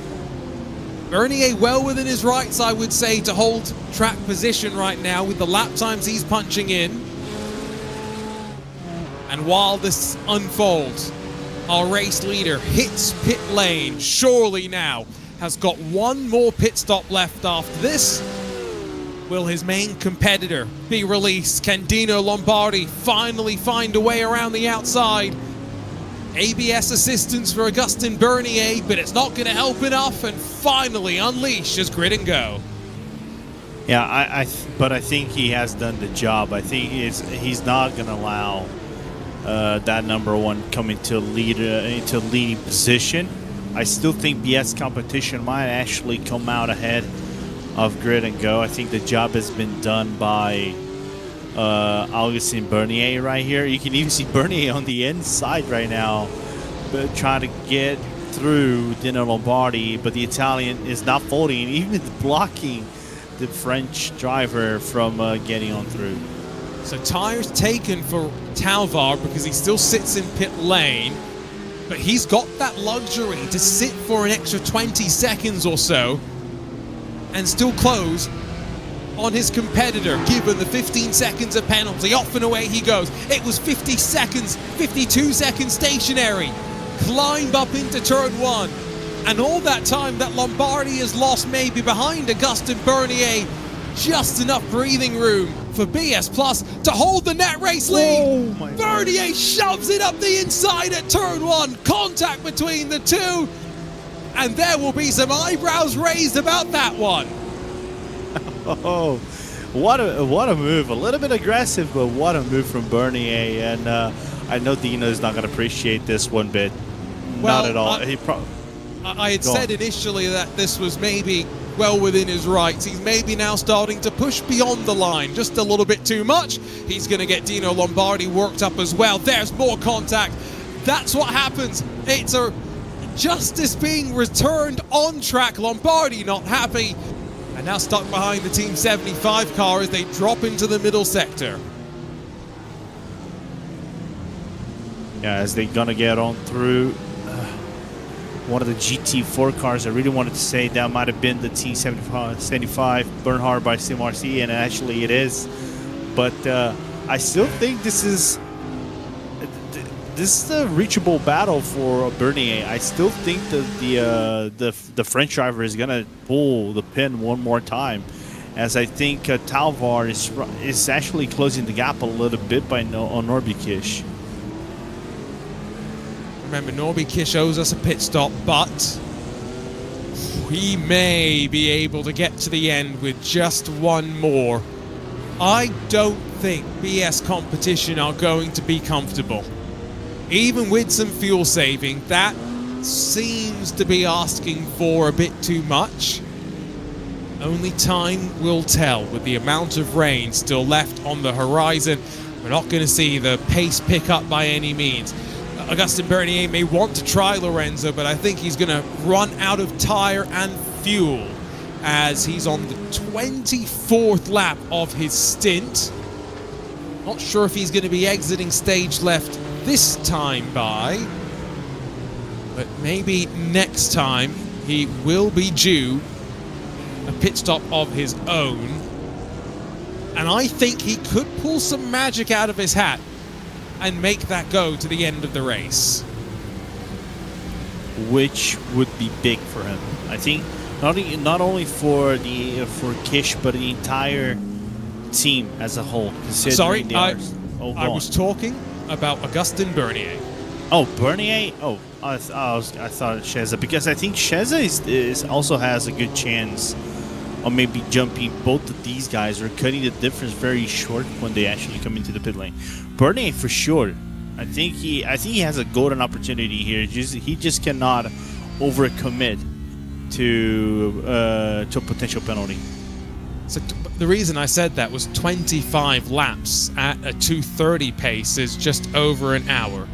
Bernier well within his rights, I would say, to hold track position right now with the lap times he's punching in. And while this unfolds, our race leader hits pit lane. Surely now has got one more pit stop left after this. Will his main competitor be released? Can Dino Lombardi finally find a way around the outside? ABS assistance for Augustin Bernier, but it's not going to help enough, and finally unleash his Grid and Go. Yeah, but I think he has done the job. I think he's not going to allow that number one come into leading position. I still think BS competition might actually come out ahead of Grid and Go. I think the job has been done by Augustin Bernier right here. You can even see Bernier on the inside right now, but trying to get through Dino Lombardi, but the Italian is not folding, even blocking the French driver from getting on through. So tires taken for Talvar because he still sits in pit lane, but he's got that luxury to sit for an extra 20 seconds or so and still close on his competitor, given the 15 seconds of penalty. Off and away he goes. It was 50 seconds, 52 seconds stationary. Climb up into turn 1. And all that time that Lombardi has lost, maybe behind Augustin Bernier, just enough breathing room for BS Plus to hold the net race lead. Oh my Bernier shoves it up the inside at turn 1. Contact between the two. And there will be some eyebrows raised about that one. Oh, what a move. A little bit aggressive, but what a move from Bernier. And I know Dino is not going to appreciate this one bit. Well, not at all. I had said initially that this was maybe well within his rights. He's maybe now starting to push beyond the line just a little bit too much. He's going to get Dino Lombardi worked up as well. There's more contact. That's what happens. It's a justice being returned on track. Lombardi not happy. And now stuck behind the Team 75 car as they drop into the middle sector. Yeah, as they're going to get on through one of the GT4 cars. I really wanted to say that might have been the Team 75 Bernhard by SimRC, and actually it is. But I still think this is a reachable battle for Bernier. I still think that the French driver is going to pull the pin one more time. as I think Talvar is actually closing the gap a little bit on Norbikish. Remember, Norbikish owes us a pit stop, but he may be able to get to the end with just one more. I don't think BS Competition are going to be comfortable. Even with some fuel saving, that seems to be asking for a bit too much. Only time will tell with the amount of rain still left on the horizon. We're not going to see the pace pick up by any means. Augustin Bernier may want to try Lorenzo, but I think he's going to run out of tire and fuel as he's on the 24th lap of his stint. Not sure if he's going to be exiting stage left this time by, but maybe next time he will be due a pit stop of his own. And I think he could pull some magic out of his hat and make that go to the end of the race. Which would be big for him. I think not only for Kish, but the entire team as a whole. Sorry, I was talking about Augustin Bernier. Oh, Bernier? Oh, I thought Sheza, because I think Sheza also has a good chance of maybe jumping both of these guys or cutting the difference very short when they actually come into the pit lane. Bernier for sure. I think he has a golden opportunity here. He just cannot overcommit to a potential penalty. So the reason I said that was 25 laps at a 2:30 pace is just over an hour.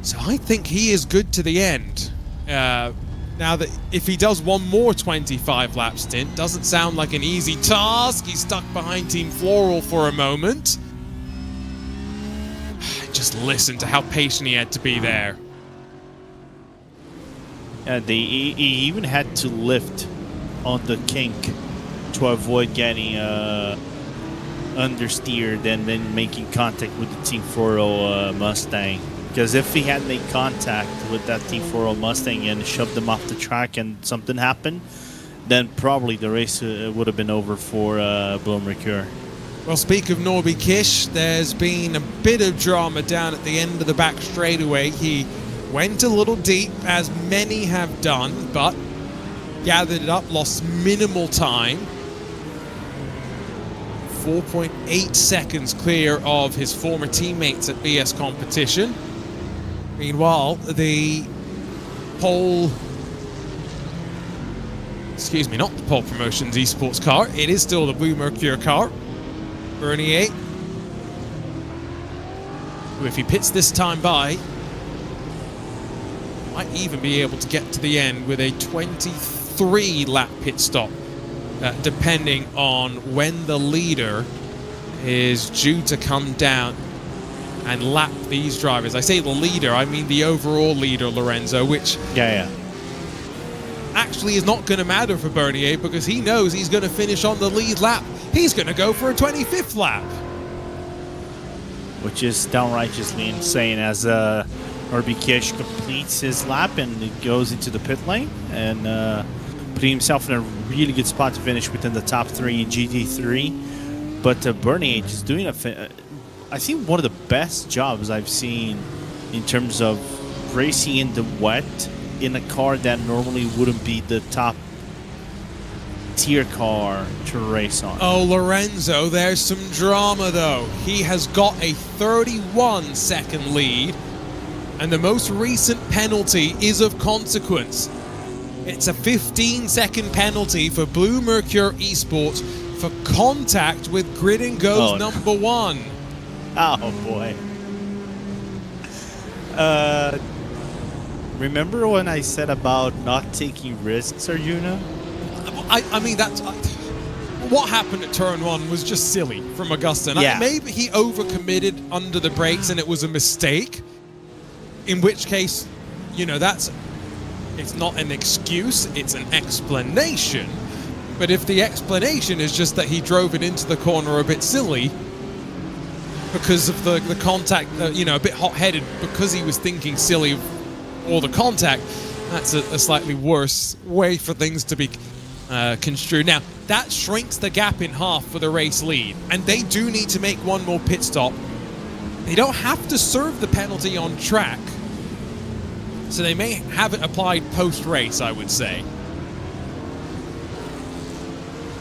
So I think he is good to the end. Now that if he does one more 25 lap stint, doesn't sound like an easy task. He's stuck behind Team Floral for a moment. Just listen to how patient he had to be there. He even had to lift on the kink to avoid getting understeered and then making contact with the Team Floral Mustang. Because if he had made contact with that Team Floral Mustang and shoved them off the track and something happened, then probably the race would have been over for Blue Mercure. Well, speak of Norby Kish, there's been a bit of drama down at the end of the back straightaway. He went a little deep, as many have done, but gathered it up, lost minimal time. 4.8 seconds clear of his former teammates at BS Competition. Meanwhile, the pole... Excuse me, not the Pole Promotions esports car. It is still the Blue Mercure car. Bernier, who if he pits this time by, might even be able to get to the end with a 23 lap pit stop, depending on when the leader is due to come down and lap these drivers. I say the leader, I mean the overall leader, Lorenzo, which actually is not going to matter for Bernier because he knows he's going to finish on the lead lap. He's going to go for a 25th lap. Which is downrightly insane as RB Kish completes his lap and goes into the pit lane and putting himself in a really good spot to finish within the top 3 in GT3. But Bernier just doing I think one of the best jobs I've seen in terms of racing in the wet in a car that normally wouldn't be the top tier car to race on. Oh, Lorenzo, there's some drama though. He has got a 31-second lead, and the most recent penalty is of consequence. It's a 15-second penalty for Blue Mercure Esports for contact with Grid and Go's number 1. Oh boy. Remember when I said about not taking risks, Arjuna? I mean, that's... what happened at turn 1 was just silly from Augustin. Yeah. Maybe he overcommitted under the brakes and it was a mistake. In which case, you know, it's not an excuse, it's an explanation. But if the explanation is just that he drove it into the corner a bit silly because of the contact, you know, a bit hot-headed because he was thinking silly of all the contact, that's a slightly worse way for things to be construed. Now, that shrinks the gap in half for the race lead, and they do need to make one more pit stop. They don't have to serve the penalty on track, so they may have it applied post-race, I would say.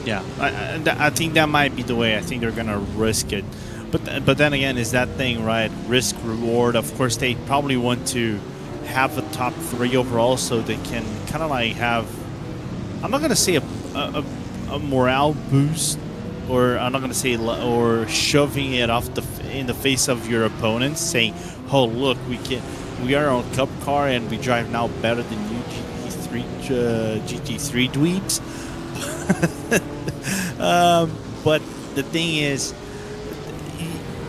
Yeah, I think that might be the way. I think they're going to risk it. But then again, is that thing, right? Risk reward. Of course, they probably want to have a top 3 overall so they can kind of like have, I'm not going to say a morale boost, or I'm not going to say, or shoving it off in the face of your opponents, saying, oh, look, we are on Cup car and we drive now better than you GT3 dweebs. But the thing is,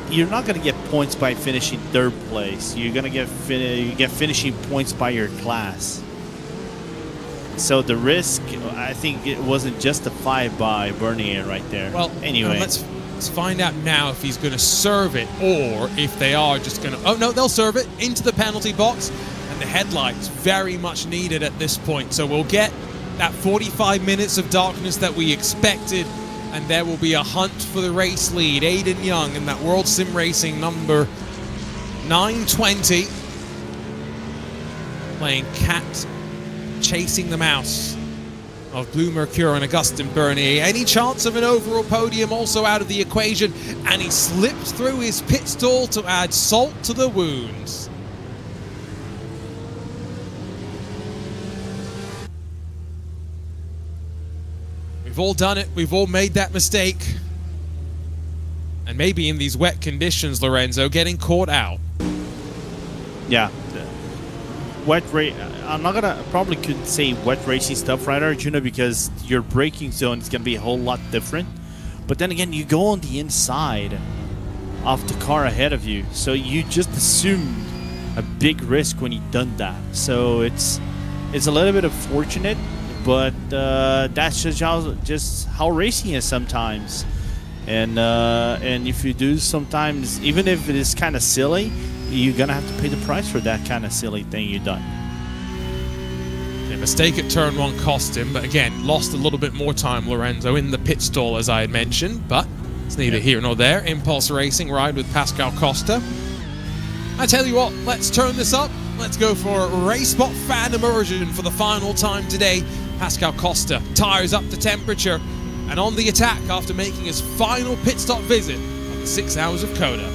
you're not going to get points by finishing 3rd place. You're going to get finishing points by your class. So the risk, I think it wasn't justified by Bernier right there. Well, anyway, let's find out now if he's going to serve it, or if they are just going to... Oh, no, they'll serve it into the penalty box, and the headlights very much needed at this point. So we'll get that 45 minutes of darkness that we expected, and there will be a hunt for the race lead. Aiden Young in that World Sim Racing number 920, playing cat, chasing the mouse of Blue Mercure and Augustin Bernier. Any chance of an overall podium also out of the equation, and he slipped through his pit stall to add salt to the wounds. We've all done it. We've all made that mistake. And maybe in these wet conditions, Lorenzo, getting caught out. Yeah. Wet race. I'm not gonna couldn't say wet racing stuff, right, Arjuna, because your braking zone is gonna be a whole lot different. But then again, you go on the inside of the car ahead of you, so you just assumed a big risk when you done that. So it's a little bit unfortunate, but that's just how racing is sometimes. And if you do sometimes, even if it is kind of silly, you're gonna have to pay the price for that kind of silly thing you done. A mistake at turn 1 cost him, but again, lost a little bit more time, Lorenzo, in the pit stall, as I had mentioned, but it's neither here nor there. Impulse Racing ride with Pascal Costa. I tell you what, let's turn this up. Let's go for Racespot fan immersion for the final time today. Pascal Costa tires up the temperature and on the attack after making his final pit stop visit on the 6 hours of COTA.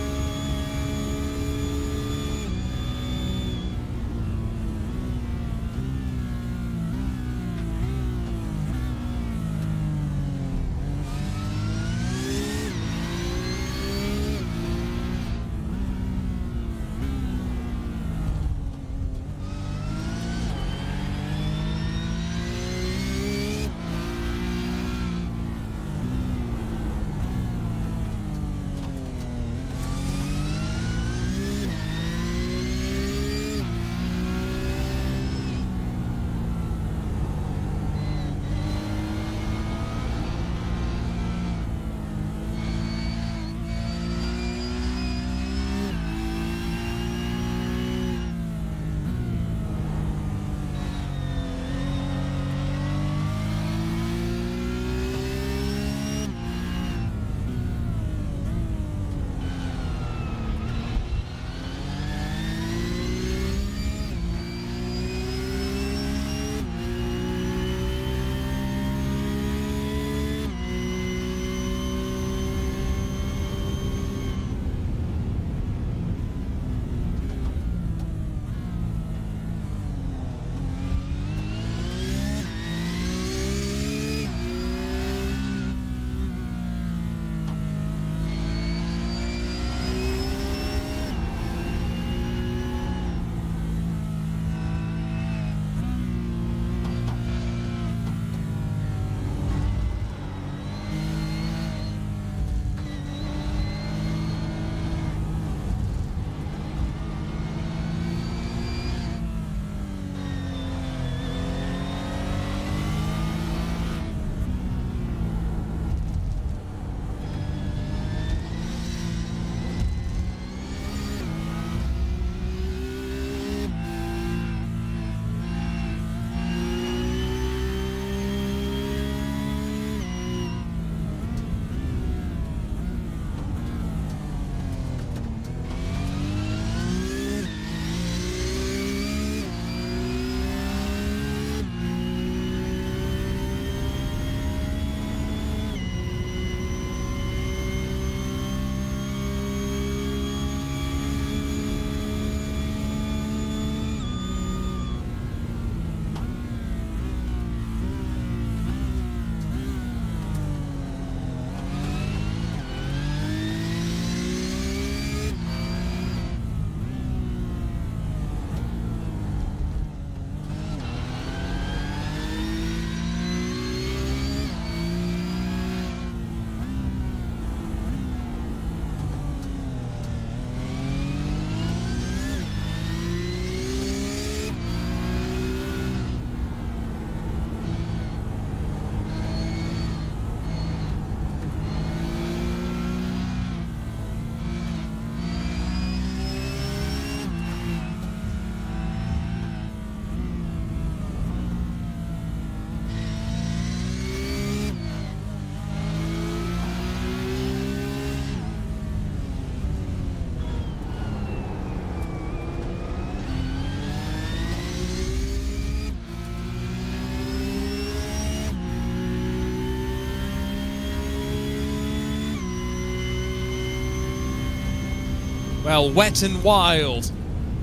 well, wet and wild.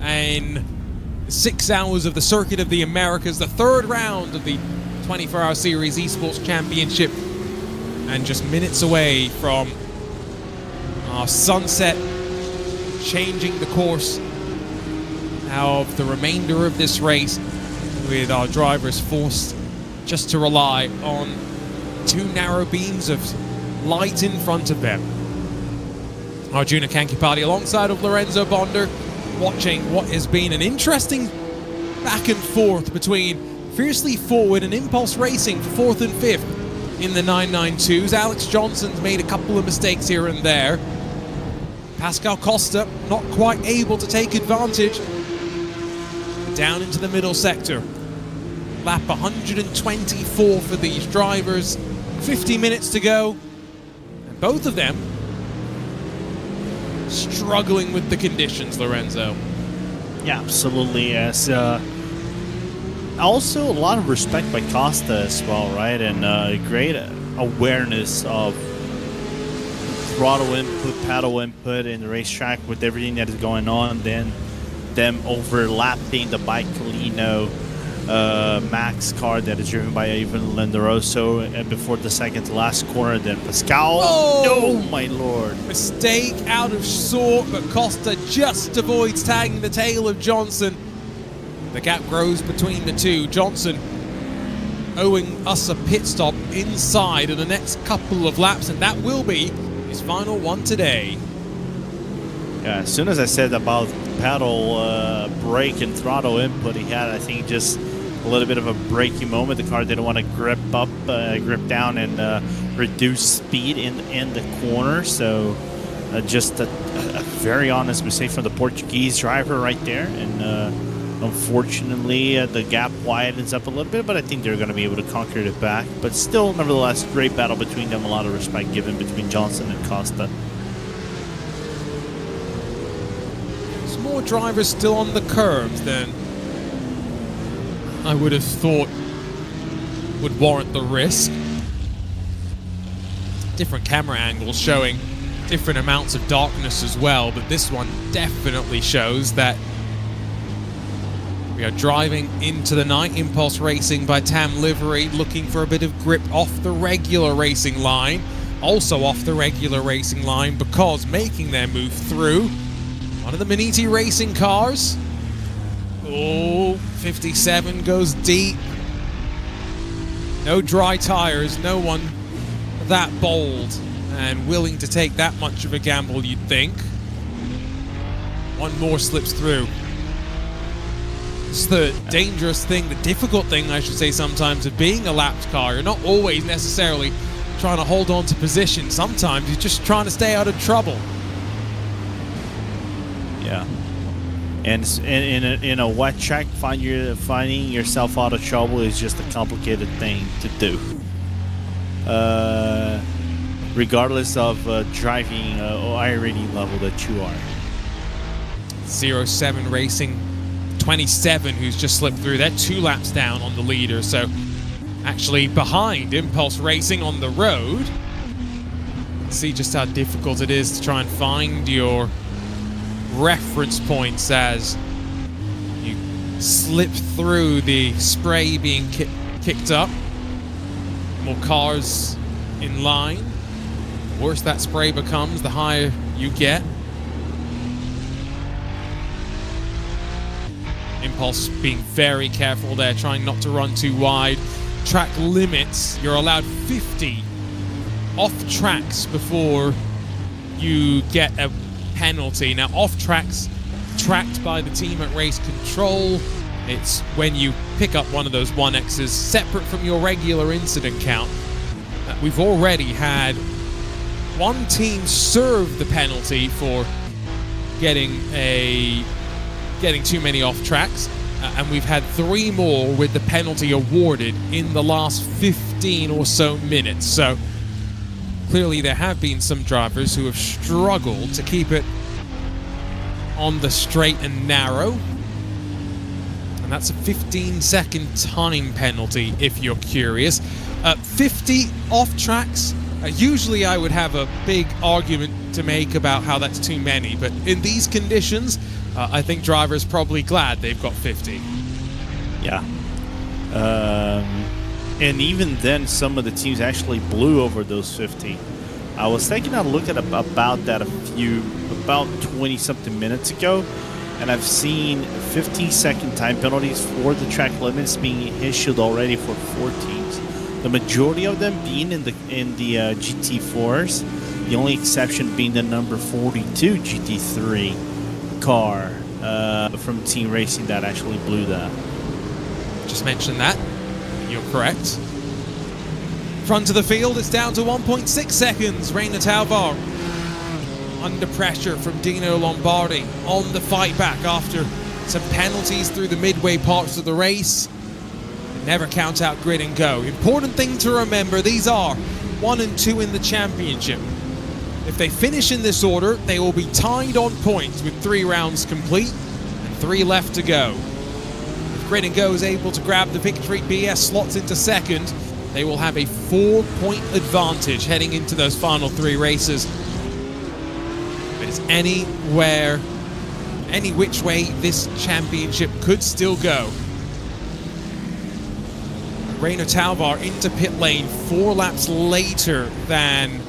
And 6 hours of the Circuit of the Americas, the third round of the 24-hour series esports championship, and just minutes away from our sunset, changing the course of the remainder of this race, with our drivers forced just to rely on 2 narrow beams of light in front of them. Arjuna Kankipati alongside of Lorenzo Bonder, watching what has been an interesting back and forth between Fiercely Forward and Impulse Racing for 4th and 5th in the 992s. Alex Johnson's made a couple of mistakes here and there. Pascal Costa not quite able to take advantage. Down into the middle sector. Lap 124 for these drivers. 50 minutes to go. And both of them struggling with the conditions, Lorenzo. Yeah, absolutely. As also a lot of respect by Costa as well, right? And great awareness of throttle input, paddle input in the racetrack with everything that is going on. Then them overlapping the Bicolino Max car that is driven by Ivan Lendoroso before the second to last corner. Then Pascal. Oh, my lord. Mistake out of sort, but Costa just avoids tagging the tail of Johnson. The gap grows between the two. Johnson owing us a pit stop inside in the next couple of laps, and that will be his final one today. Yeah, as soon as I said about paddle, brake, and throttle input, he had, I think, just a little bit of a braking moment. The car didn't want to grip down, and reduce speed in the corner. So just a very honest mistake from the Portuguese driver right there. And unfortunately, the gap widens up a little bit, but I think they're going to be able to conquer it back. But still, nevertheless, great battle between them. A lot of respect given between Johnson and Costa. Some more drivers still on the curbs than I would have thought would warrant the risk. Different camera angles showing different amounts of darkness as well, but this one definitely shows that we are driving into the night. Impulse Racing by Tam Livery looking for a bit of grip off the regular racing line. Also off the regular racing line because making their move through one of the Miniti Racing cars. Oh, 57 goes deep. No dry tires, no one that bold and willing to take that much of a gamble, you'd think. One more slips through. It's the dangerous thing, the difficult thing, I should say, sometimes of being a lapped car. You're not always necessarily trying to hold on to position. Sometimes you're just trying to stay out of trouble. Yeah. And in a wet track, finding yourself out of trouble is just a complicated thing to do. Regardless of driving iRating level that you are. 07 Racing 27, who's just slipped through. They're 2 laps down on the leader, so actually behind Impulse Racing on the road. See just how difficult it is to try and find your reference points as you slip through the spray being kicked up. More cars in line. The worse that spray becomes, the higher you get. Impulse being very careful there, trying not to run too wide. Track limits, you're allowed 50 off tracks before you get a penalty. Now, off tracks tracked by the team at Race Control. It's when you pick up one of those 1Xs separate from your regular incident count. We've already had one team serve the penalty for getting too many off tracks, and we've had 3 more with the penalty awarded in the last 15 or so minutes. So clearly there have been some drivers who have struggled to keep it on the straight and narrow, and that's a 15-second time penalty if you're curious. 50 off tracks Usually I would have a big argument to make about how that's too many, but in these conditions, I think drivers probably glad they've got 50. Yeah. And even then, some of the teams actually blew over those 50. I was taking a look at about that about 20-something minutes ago, and I've seen 15-second time penalties for the track limits being issued already for 4 teams. The majority of them being in the GT4s. The only exception being the number 42 GT3 car from Team Racing that actually blew that. Just mentioned that. You're correct. Front of the field, it's down to 1.6 seconds. Reina Talvar under pressure from Dino Lombardi on the fight back after some penalties through the midway parts of the race. Never count out grid and go. Important thing to remember, these are 1 and 2 in the championship. If they finish in this order, they will be tied on points with 3 rounds complete and 3 left to go. If Grid and Go is able to grab the victory, BS slots into second, they will have a 4-point advantage heading into those final 3 races. If it's any which way this championship could still go. Reina Talvar into pit lane 4 laps later than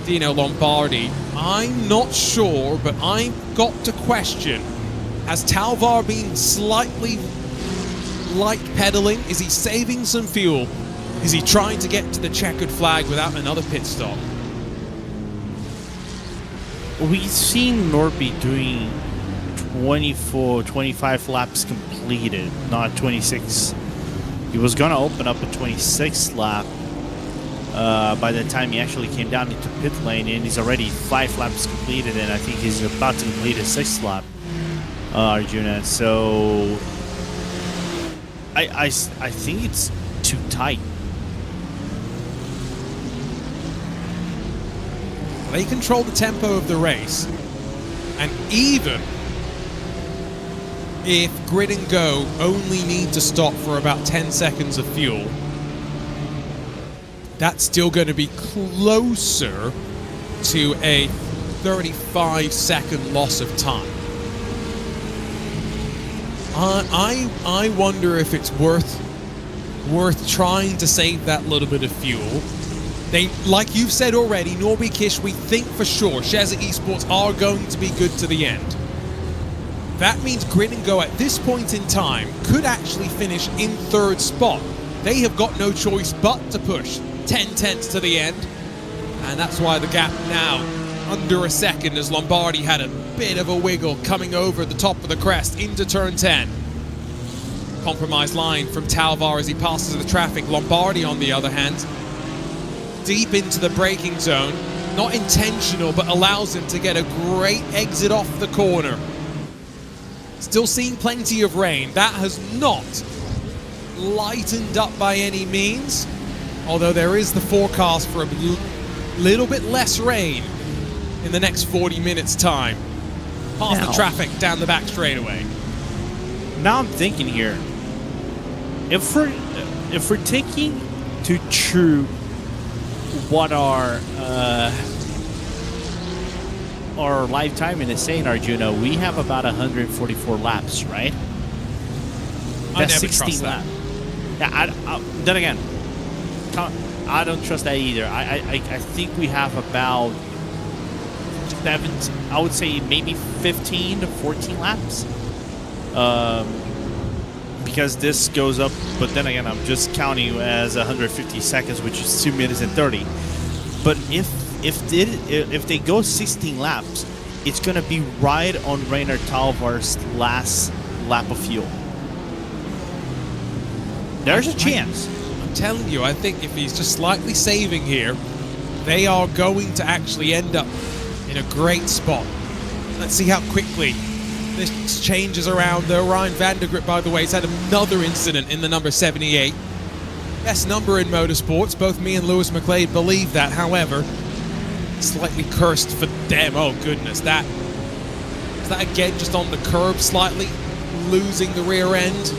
Dino Lombardi. I'm not sure, but I've got to question, has Talvar been slightly light pedaling? Is he saving some fuel? Is he trying to get to the checkered flag without another pit stop? We've seen Norby doing 25 laps completed, not 26. He was going to open up a 26th lap by the time he actually came down into pit lane, and he's already 5 laps completed, and I think he's about to complete his 6th lap, Arjuna. So I think it's too tight. They control the tempo of the race, and even if Grid and Go only need to stop for about 10 seconds of fuel, that's still going to be closer to a 35-second loss of time. I wonder if it's worth trying to save that little bit of fuel. They, like you've said already, Norby Kish, we think for sure Sheza Esports are going to be good to the end. That means Grid and Go at this point in time could actually finish in 3rd spot. They have got no choice but to push 10 tenths to the end, and that's why the gap now under a second as Lombardi had a bit of a wiggle coming over the top of the crest into turn 10. Compromised line from Talvar as he passes the traffic. Lombardi, on the other hand, deep into the braking zone. Not intentional, but allows him to get a great exit off the corner. Still seeing plenty of rain. That has not lightened up by any means, although there is the forecast for a little bit less rain in the next 40 minutes time. Past the traffic down the back straightaway. Now I'm thinking here, if we're taking to true what our live timing is saying, Arjuna, we have about 144 laps, right? That's 16 laps. Yeah, then again, I don't trust that either. I think we have about 17, I would say maybe 15 to 14 laps. Because this goes up, but then again, I'm just counting as 150 seconds, which is 2 minutes and 30. But if they go 16 laps, it's going to be right on Reina Talvar's last lap of fuel. There's a chance. I'm telling you, I think if he's just slightly saving here, they are going to actually end up in a great spot. Let's see how quickly this changes around, though. Ryan Vandergrift, by the way, has had another incident in the number 78. Best number in motorsports. Both me and Lewis McLeod believe that. However, slightly cursed for them. Oh, goodness. Is that again just on the curb slightly, losing the rear end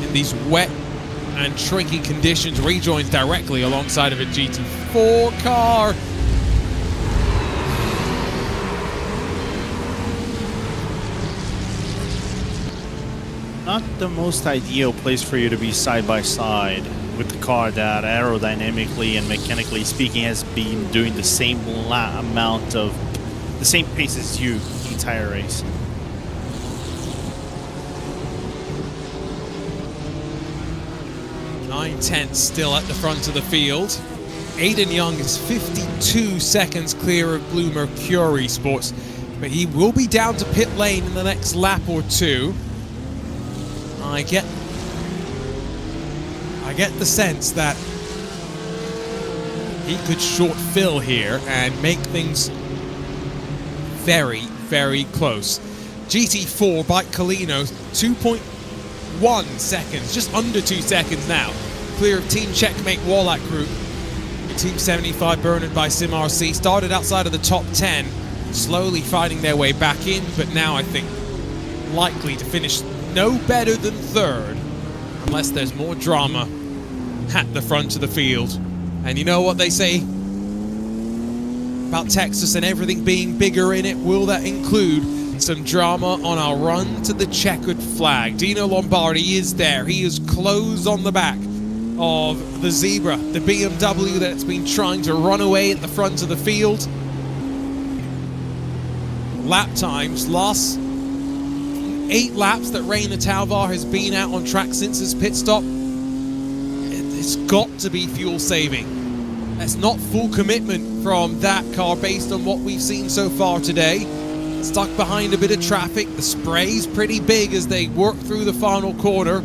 in these wet and tricky conditions, rejoins directly alongside of a GT4 car. Not the most ideal place for you to be side by side with the car that aerodynamically and mechanically speaking has been doing the same amount of the same pace as you the entire race. Nine tenths still at the front of the field. Aiden Young is 52 seconds clear of Blue Mercury Sports, but he will be down to pit lane in the next lap or two. I get the sense that he could short fill here and make things very, very close. GT4 by Colino, 2.1 seconds, just under 2 seconds now. Clear of Team Checkmate Wallach Group. Team 75 Bernard by SimRC started outside of the top 10, slowly finding their way back in, but now I think likely to finish no better than third, unless there's more drama at the front of the field. And you know what they say about Texas and everything being bigger in it? Will that include some drama on our run to the checkered flag? Dino Lombardi is there. He is close on the back of the Zebra, the BMW that's been trying to run away at the front of the field. Lap times, last 8 laps that Reina Talvar has been out on track since his pit stop. It's got to be fuel saving. That's not full commitment from that car based on what we've seen so far today. Stuck behind a bit of traffic. The spray's pretty big as they work through the final corner.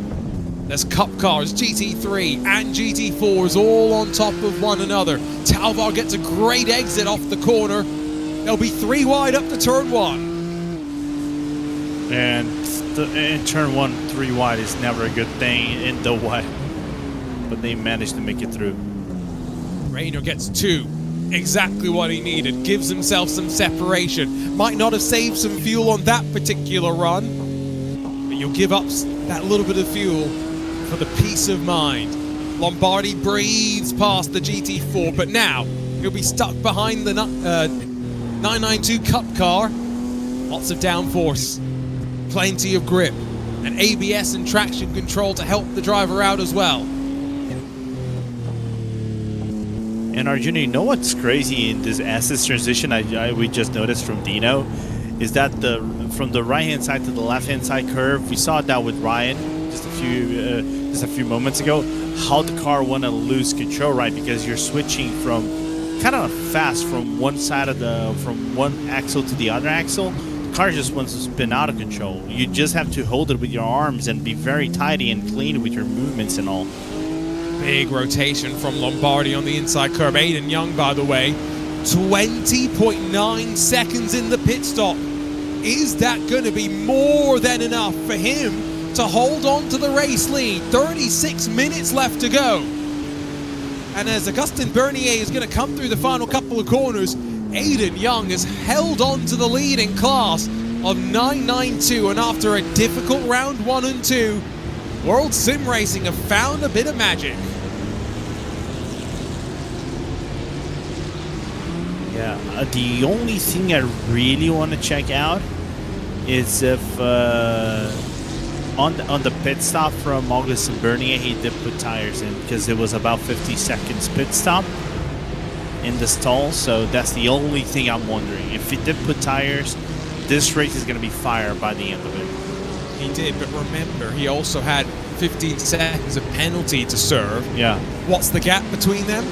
There's Cup cars, GT3 and GT4s all on top of one another. Talvar gets a great exit off the corner. They'll be 3 wide up to turn 1. And in turn 1, 3 wide is never a good thing in the wet. But they managed to make it through. Rainer gets 2. Exactly what he needed. Gives himself some separation. Might not have saved some fuel on that particular run, but you'll give up that little bit of fuel for the peace of mind. Lombardi breathes past the GT4, but now he'll be stuck behind the 992 Cup car. Lots of downforce, plenty of grip, and ABS and traction control to help the driver out as well. And Arjuna, you know what's crazy in this assist transition we just noticed from Dino is that from the right-hand side to the left-hand side curve, we saw that with Ryan just a few moments ago, how the car want to lose control, right? Because you're switching from kind of fast from one side of from one axle to the other axle. The car just wants to spin out of control. You just have to hold it with your arms and be very tidy and clean with your movements and all. Big rotation from Lombardi on the inside curve. Aiden Young, by the way, 20.9 seconds in the pit stop. Is that going to be more than enough for him to hold on to the race lead? 36 minutes left to go. And as Augustin Bernier is going to come through the final couple of corners, Aiden Young has held on to the lead in class of 992. And after a difficult round 1 and 2, World Sim Racing have found a bit of magic. Yeah, the only thing I really want to check out is if on the pit stop from Augustin Bernier, he did put tires in because it was about 50 seconds pit stop in the stall. So that's the only thing I'm wondering. If he did put tires, this race is going to be fire by the end of it. He did, but remember, he also had 15 seconds of penalty to serve. Yeah. What's the gap between them?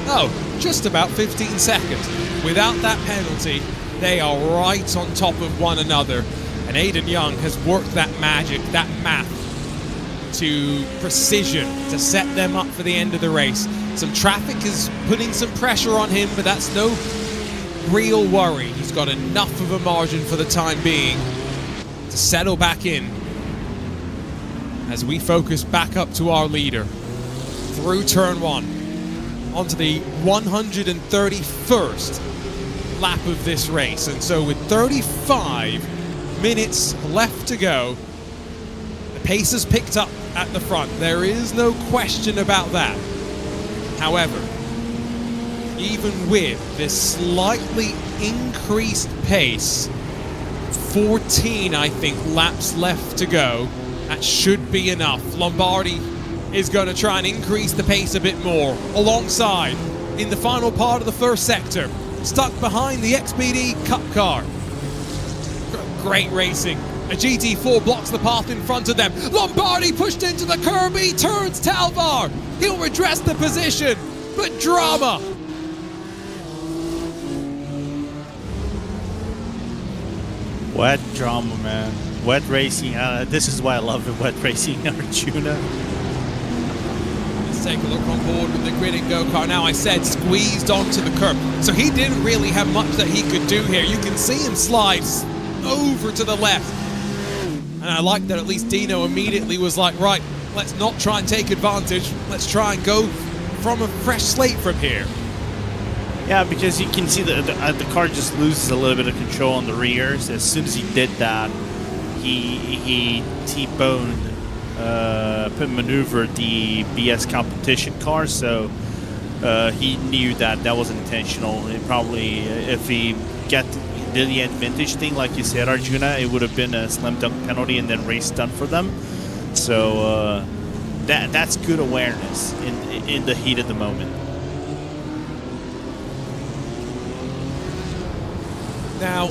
Oh, just about 15 seconds. Without that penalty, they are right on top of one another. And Aiden Young has worked that magic, that math, to precision to set them up for the end of the race. Some traffic is putting some pressure on him, but that's no real worry. He's got enough of a margin for the time being to settle back in as we focus back up to our leader through turn 1 onto the 131st lap of this race. And so with 35 minutes left to go, the pace has picked up at the front. There is no question about that. However, even with this slightly increased pace, 14, I think, laps left to go, that should be enough. Lombardi is going to try and increase the pace a bit more. Alongside, in the final part of the first sector, stuck behind the XPD Cup car. Great racing. A GT4 blocks the path in front of them. Lombardi pushed into the curb. He turns Talvar. He'll redress the position, but drama. Wet drama, man. Wet racing. This is why I love it. Wet racing, Arjuna. Let's take a look on board with the grid and go-kart. Now, I said squeezed onto the curb, so he didn't really have much that he could do here. You can see him slide over to the left. And I like that at least Dino immediately was like, right, let's not try and take advantage. Let's try and go from a fresh slate from here. Yeah, because you can see the car just loses a little bit of control on the rears. As soon as he did that, he T-boned, maneuvered the BS competition car, so he knew that wasn't intentional. It probably, if he did the advantage thing, like you said, Arjuna, it would have been a slam dunk penalty and then race done for them. So that's good awareness in the heat of the moment. Now,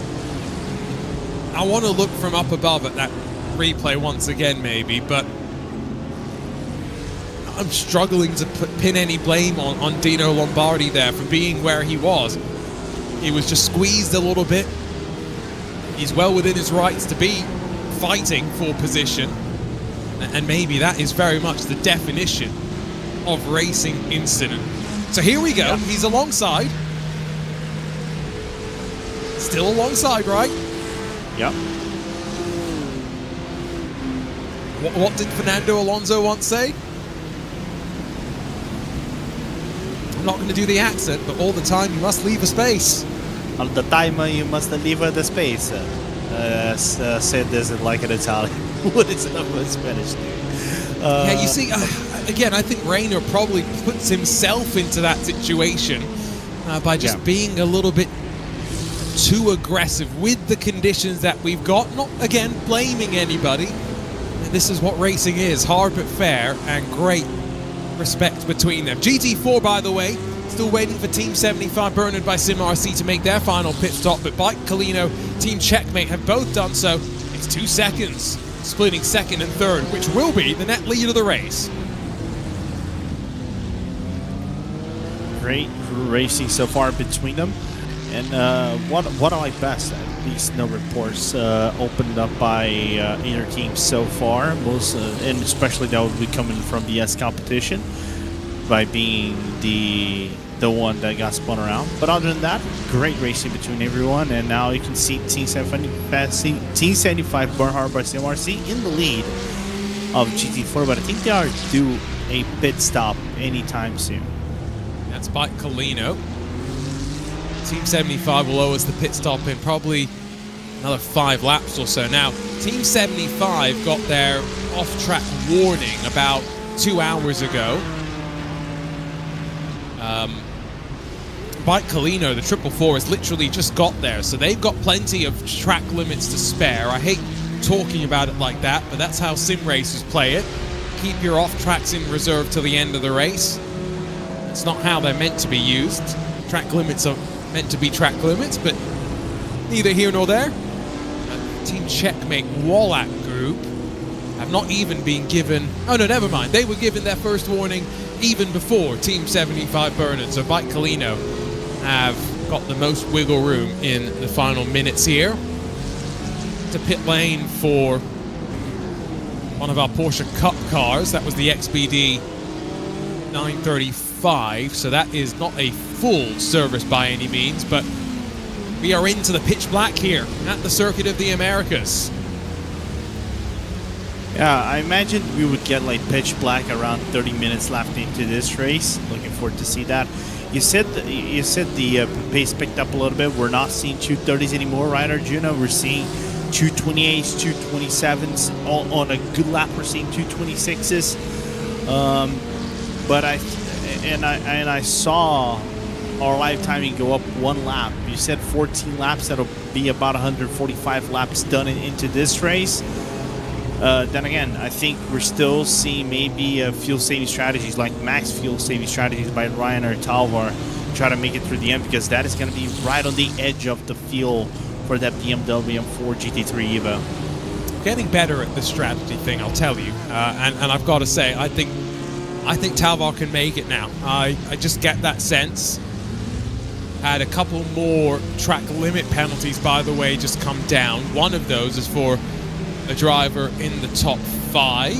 I want to look from up above at that replay once again, maybe, but I'm struggling to pin any blame on Dino Lombardi there for being where he was. He was just squeezed a little bit. He's well within his rights to be fighting for position, and maybe that is very much the definition of racing incident. So here we go. Yeah. He's alongside. Still alongside, right? Yep. What did Fernando Alonso once say? I'm not going to do the accent, but all the time you must leave a space. All the time you must leave the space. Said this like an Italian. What is it in Spanish? Yeah, you see, again, I think Rainer probably puts himself into that situation by just being a little bit too aggressive with the conditions that we've got. Not, again, blaming anybody. This is what racing is. Hard but fair, and great respect between them. GT4, by the way, still waiting for Team 75 Bernard by Sim RC to make their final pit stop, but Bike Colino, Team Checkmate have both done so. It's 2 seconds, splitting second and third, which will be the net lead of the race. Great racing so far between them. And what I like best, these no reports opened up by inner teams so far, and especially that would be coming from the S competition by being the one that got spun around. But other than that, great racing between everyone, and now you can see Team 75 Bernhard by CMRC in the lead of GT4, but I think they are due a pit stop anytime soon. That's Bike Colino. Team 75 will owe us the pit stop in probably another 5 laps or so. Now, Team 75 got their off-track warning about 2 hours ago. Bike Colino, the 444, has literally just got there, so they've got plenty of track limits to spare. I hate talking about it like that, but that's how sim racers play it. Keep your off-tracks in reserve till the end of the race. It's not how they're meant to be used. Track limits are meant to be track limits, but neither here nor there. Team Checkmate Wallach Group have not even been given... Oh no, never mind. They were given their first warning even before Team 75 Bernard. So Bike Colino have got the most wiggle room in the final minutes here. To pit lane for one of our Porsche Cup cars. That was the XBD 935. So that is not a full service by any means, but we are into the pitch black here at the Circuit of the Americas. Yeah, I imagine we would get like pitch black around 30 minutes left into this race. Looking forward to see that. You said the pace picked up a little bit. We're not seeing 230s anymore, right, Arjuna? We're seeing 228s, 227s on a good lap. We're seeing 226s. But I saw our live timing go up 1 lap. You said 14 laps. That'll be about 145 laps done into this race. Then again, I think we're still seeing maybe fuel saving strategies like max fuel saving strategies by Ryan or Talvar try to make it through the end, because that is going to be right on the edge of the field for that BMW M4 GT3 Evo. Getting better at the strategy thing, I'll tell you. And I've got to say, I think Talvar can make it now. I just get that sense. Had a couple more track limit penalties, by the way, just come down. One of those is for a driver in the top 5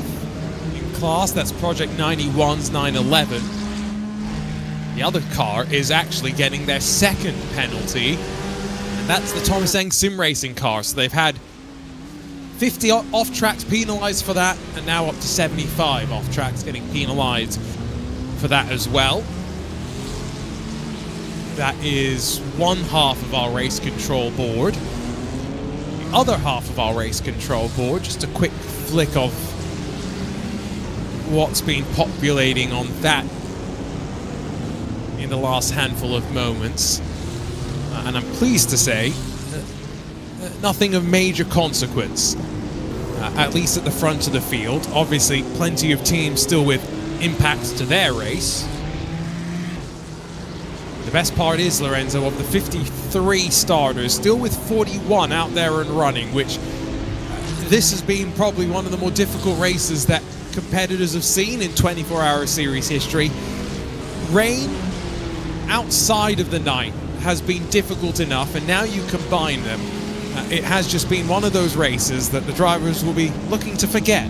in class. That's Project 91's 911. The other car is actually getting their second penalty, and that's the Thomas Eng Sim Racing car. So they've had 50 off-tracks penalized for that, and now up to 75 off-tracks getting penalized for that as well. That is one half of our race control board. The other half of our race control board, just a quick flick of what's been populating on that in the last handful of moments. And I'm pleased to say nothing of major consequence, at least at the front of the field. Obviously, plenty of teams still with impacts to their race. The best part is, Lorenzo, of the 53 starters, still with 41 out there and running, which this has been probably one of the more difficult races that competitors have seen in 24-hour series history. Rain outside of the night has been difficult enough, and now you combine them. It has just been one of those races that the drivers will be looking to forget.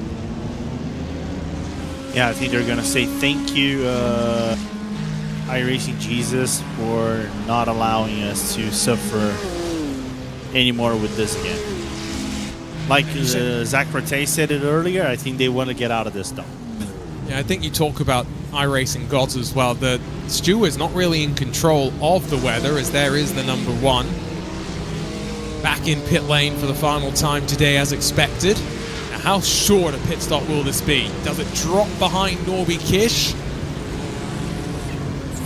Yeah, I think they're going to say thank you, iRacing Jesus, for not allowing us to suffer anymore with this again. Like Zach Rattay said it earlier, I think they want to get out of this though. Yeah, I think you talk about iRacing gods as well. The Stu is not really in control of the weather, as there is the number 1. Back in pit lane for the final time today as expected. Now, how short a pit stop will this be? Does it drop behind Norby Kish?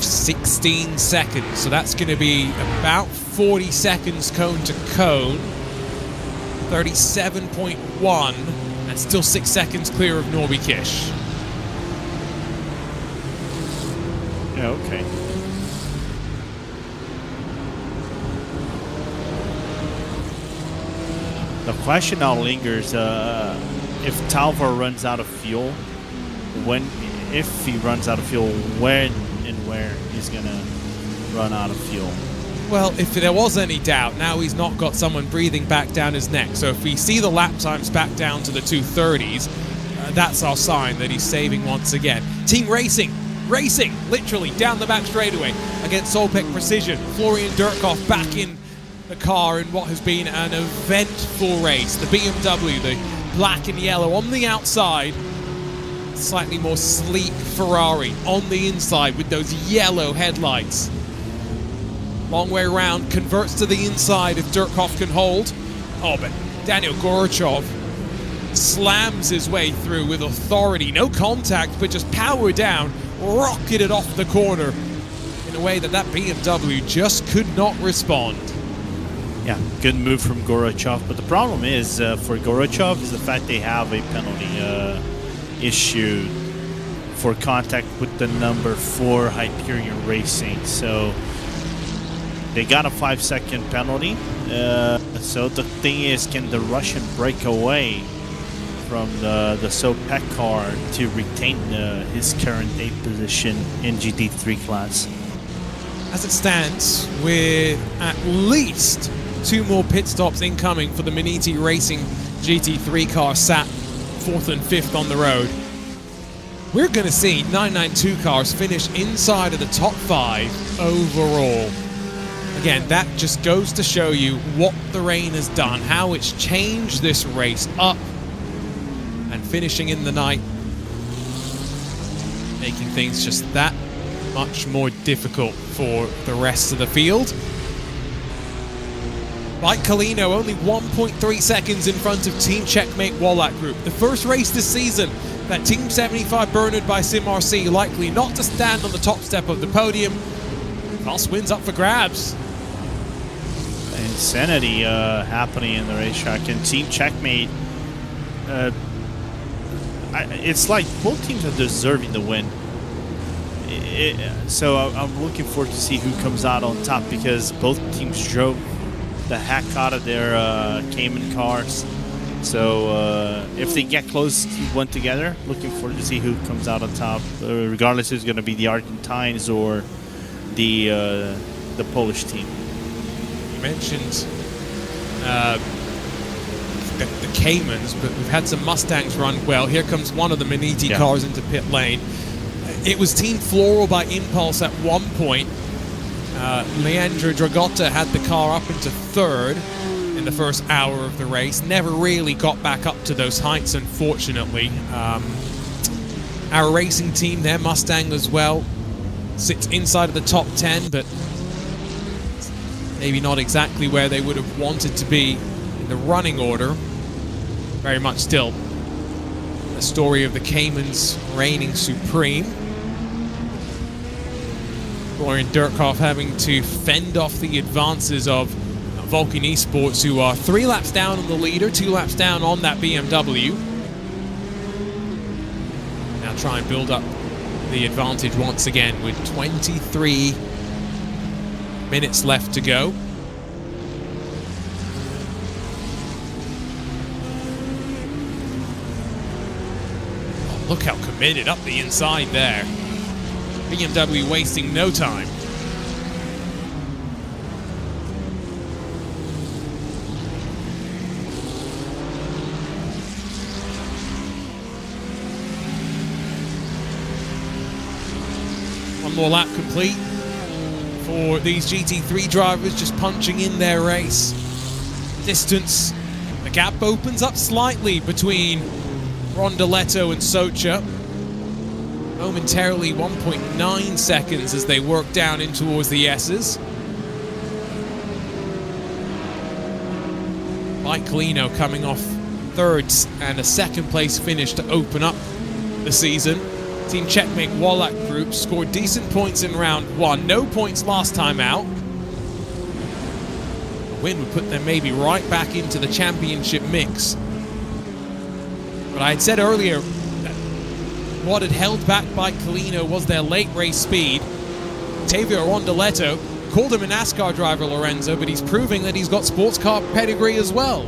16 seconds, so that's going to be about 40 seconds cone to cone. 37.1, and still 6 seconds clear of Norby Kish. Yeah, okay. The question now lingers, if Talvar runs out of fuel, if he runs out of fuel, when and where he's going to run out of fuel. Well, if there was any doubt, now he's not got someone breathing back down his neck. So if we see the lap times back down to the 230s, that's our sign that he's saving once again. Team Racing, literally down the back straightaway against Solpec Precision. Florian Durkhoff back in the car in what has been an eventful race. The BMW, the black and yellow on the outside. Slightly more sleek Ferrari on the inside with those yellow headlights. Long way around, converts to the inside if Durkhoff can hold. Oh, but Daniel Gorachov slams his way through with authority. No contact, but just power down, rocketed off the corner in a way that BMW just could not respond. Yeah, good move from Gorachov, but the problem is for Gorachov is the fact they have a penalty issue for contact with the number 4 Hyperion Racing. So they got a 5-second penalty. So the thing is, can the Russian break away from the Sopec car to retain his current 8th position in GT3 class? As it stands, with at least 2 more pit stops incoming for the Miniti Racing GT3 car sat 4th and 5th on the road, we're going to see 992 cars finish inside of the top 5 overall. Again, that just goes to show you what the rain has done, how it's changed this race up, and finishing in the night, making things just that much more difficult for the rest of the field. Mike Colino only 1.3 seconds in front of Team Checkmate Wallach Group. The first race this season that Team 75 Bernard by SimRC likely not to stand on the top step of the podium. Cost wins up for grabs. Insanity happening in the racetrack, and Team Checkmate, it's like both teams are deserving the win. So I'm looking forward to see who comes out on top, because both teams drove the heck out of their Cayman cars. So if they get close to one together, looking forward to see who comes out on top, regardless if it's going to be the Argentines or the Polish team. You mentioned the Caymans, but we've had some Mustangs run well. Here comes one of the Maniti cars into pit lane. It was Team Floral by Impulse at one point. Leandro Dragotta had the car up into third in the first hour of the race. Never really got back up to those heights, unfortunately. Our racing team, their Mustang as well, sits inside of the top 10, but maybe not exactly where they would have wanted to be in the running order. Very much still the story of the Caymans reigning supreme. Florian Dirkhoff having to fend off the advances of Vulcan Esports, who are 3 laps down on the leader, 2 laps down on that BMW. Now try and build up the advantage once again with 23 minutes left to go. Oh, look how committed up the inside there. BMW wasting no time. One more lap complete for these GT3 drivers, just punching in their race. Distance, the gap opens up slightly between Rondoletto and Socha. Momentarily 1.9 seconds as they work down in towards the S's. Mike Colino coming off third and a second place finish to open up the season. Team Checkmate Wallach Group scored decent points in round 1. No points last time out. A win would put them maybe right back into the championship mix. But I had said earlier, what had held back by Colino was their late race speed. Tavio Rondoletto called him a NASCAR driver, Lorenzo, but he's proving that he's got sports car pedigree as well.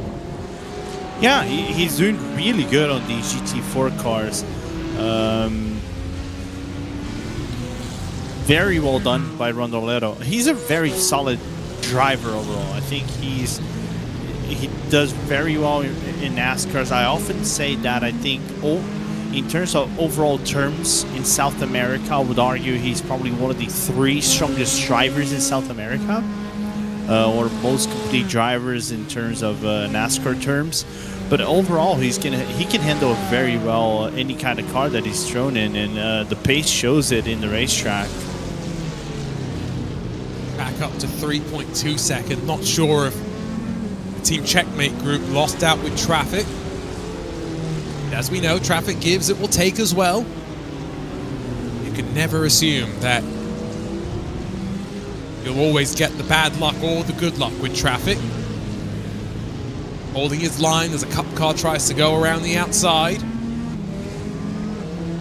Yeah, he's doing really good on these GT4 cars. Very well done by Rondoletto. He's a very solid driver overall. I think he does very well in NASCARs. I often say that I think in terms of overall terms in South America, I would argue he's probably one of the 3 strongest drivers in South America, or most complete drivers in terms of NASCAR terms. But overall, he can handle very well any kind of car that he's thrown in, and the pace shows it in the racetrack. Back up to 3.2 seconds. Not sure if the Team Checkmate Group lost out with traffic. As we know, traffic gives, it will take as well. You can never assume that you'll always get the bad luck or the good luck with traffic. Holding his line as a cup car tries to go around the outside.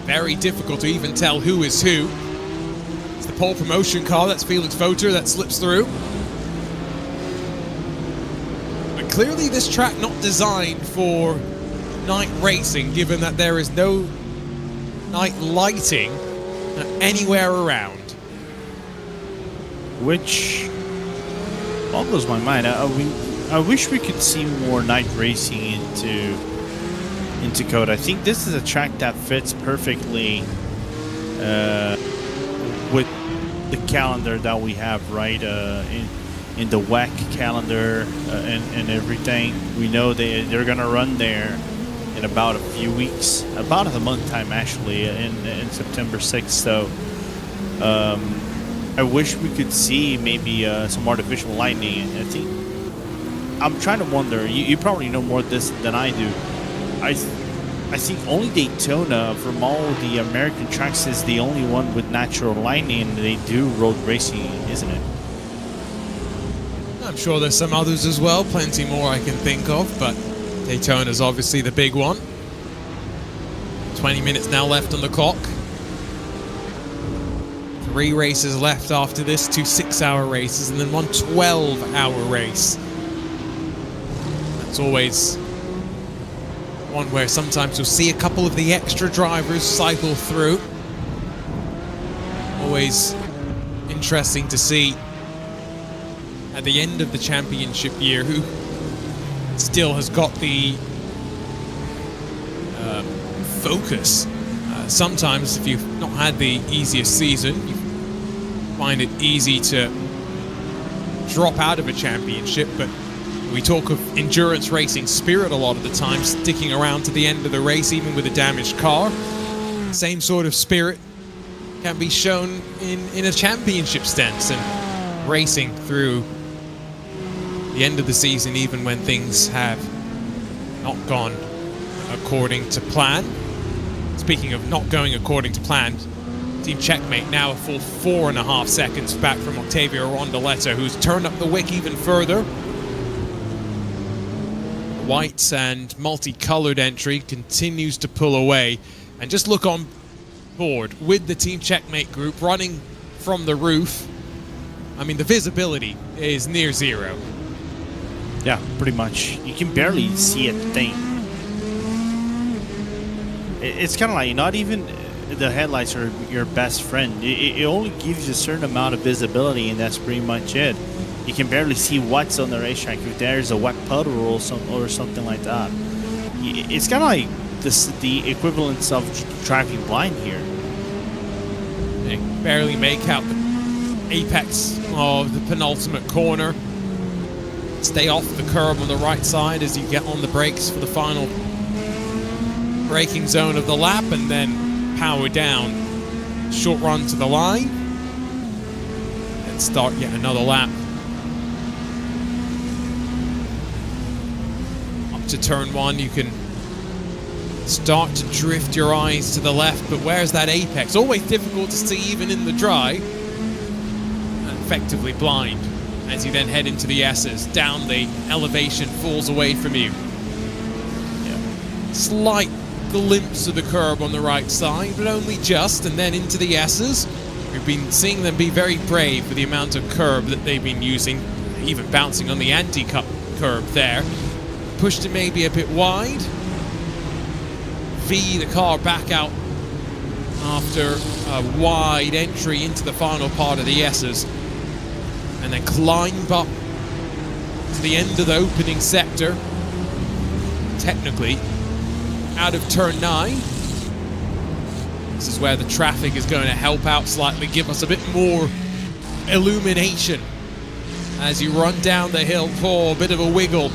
Very difficult to even tell who is who. It's the pole promotion car, that's Felix Voter, that slips through. But clearly this track not designed for night racing, given that there is no night lighting anywhere around. Which boggles my mind. I wish we could see more night racing into COTA. I think this is a track that fits perfectly with the calendar that we have, right? In the WEC calendar and everything. We know they're gonna run there in about a few weeks, about a month time actually, in September 6th. So I wish we could see maybe some artificial lightning. I think I'm trying to wonder. You probably know more of this than I do. I think only Daytona from all the American tracks is the only one with natural lighting, and they do road racing, isn't it? I'm sure there's some others as well, plenty more I can think of, but Daytona's obviously the big one. 20 minutes now left on the clock. 3 races left after this, 2 6-hour races, and then 1 12-hour race. That's always one where sometimes you'll see a couple of the extra drivers cycle through. Always interesting to see at the end of the championship year who still has got the focus. Sometimes if you've not had the easiest season, you find it easy to drop out of a championship, but we talk of endurance racing spirit a lot of the time, sticking around to the end of the race even with a damaged car. Same sort of spirit can be shown in a championship stance and racing through the end of the season even when things have not gone according to plan. Speaking of not going according to plan, Team Checkmate now a full 4.5 seconds back from Octavio Rondoletto, who's turned up the wick even further. White and multicolored entry continues to pull away, and just look on board with the Team Checkmate group running from the roof. I mean, the visibility is near zero. Yeah, pretty much. You can barely see a thing. It's kind of like not even the headlights are your best friend. It only gives you a certain amount of visibility, and that's pretty much it. You can barely see what's on the racetrack if there's a wet puddle or something like that. It's kind of like the equivalence of driving blind here. They barely make out the apex of the penultimate corner. Stay off the curb on the right side as you get on the brakes for the final braking zone of the lap, and then power down. Short run to the line and start yet another lap. To turn 1, you can start to drift your eyes to the left, but where's that apex? Always difficult to see even in the dry, and effectively blind as you then head into the S's. Down the elevation falls away from you. Slight glimpse of the curb on the right side, but only just, and then into the S's. We've been seeing them be very brave with the amount of curb that they've been using, even bouncing on the anti-cut curb there. Pushed it maybe a bit wide. V the car back out after a wide entry into the final part of the S's, and then climb up to the end of the opening sector, technically out of turn 9. This is where the traffic is going to help out slightly, give us a bit more illumination as you run down the hill. A bit of a wiggle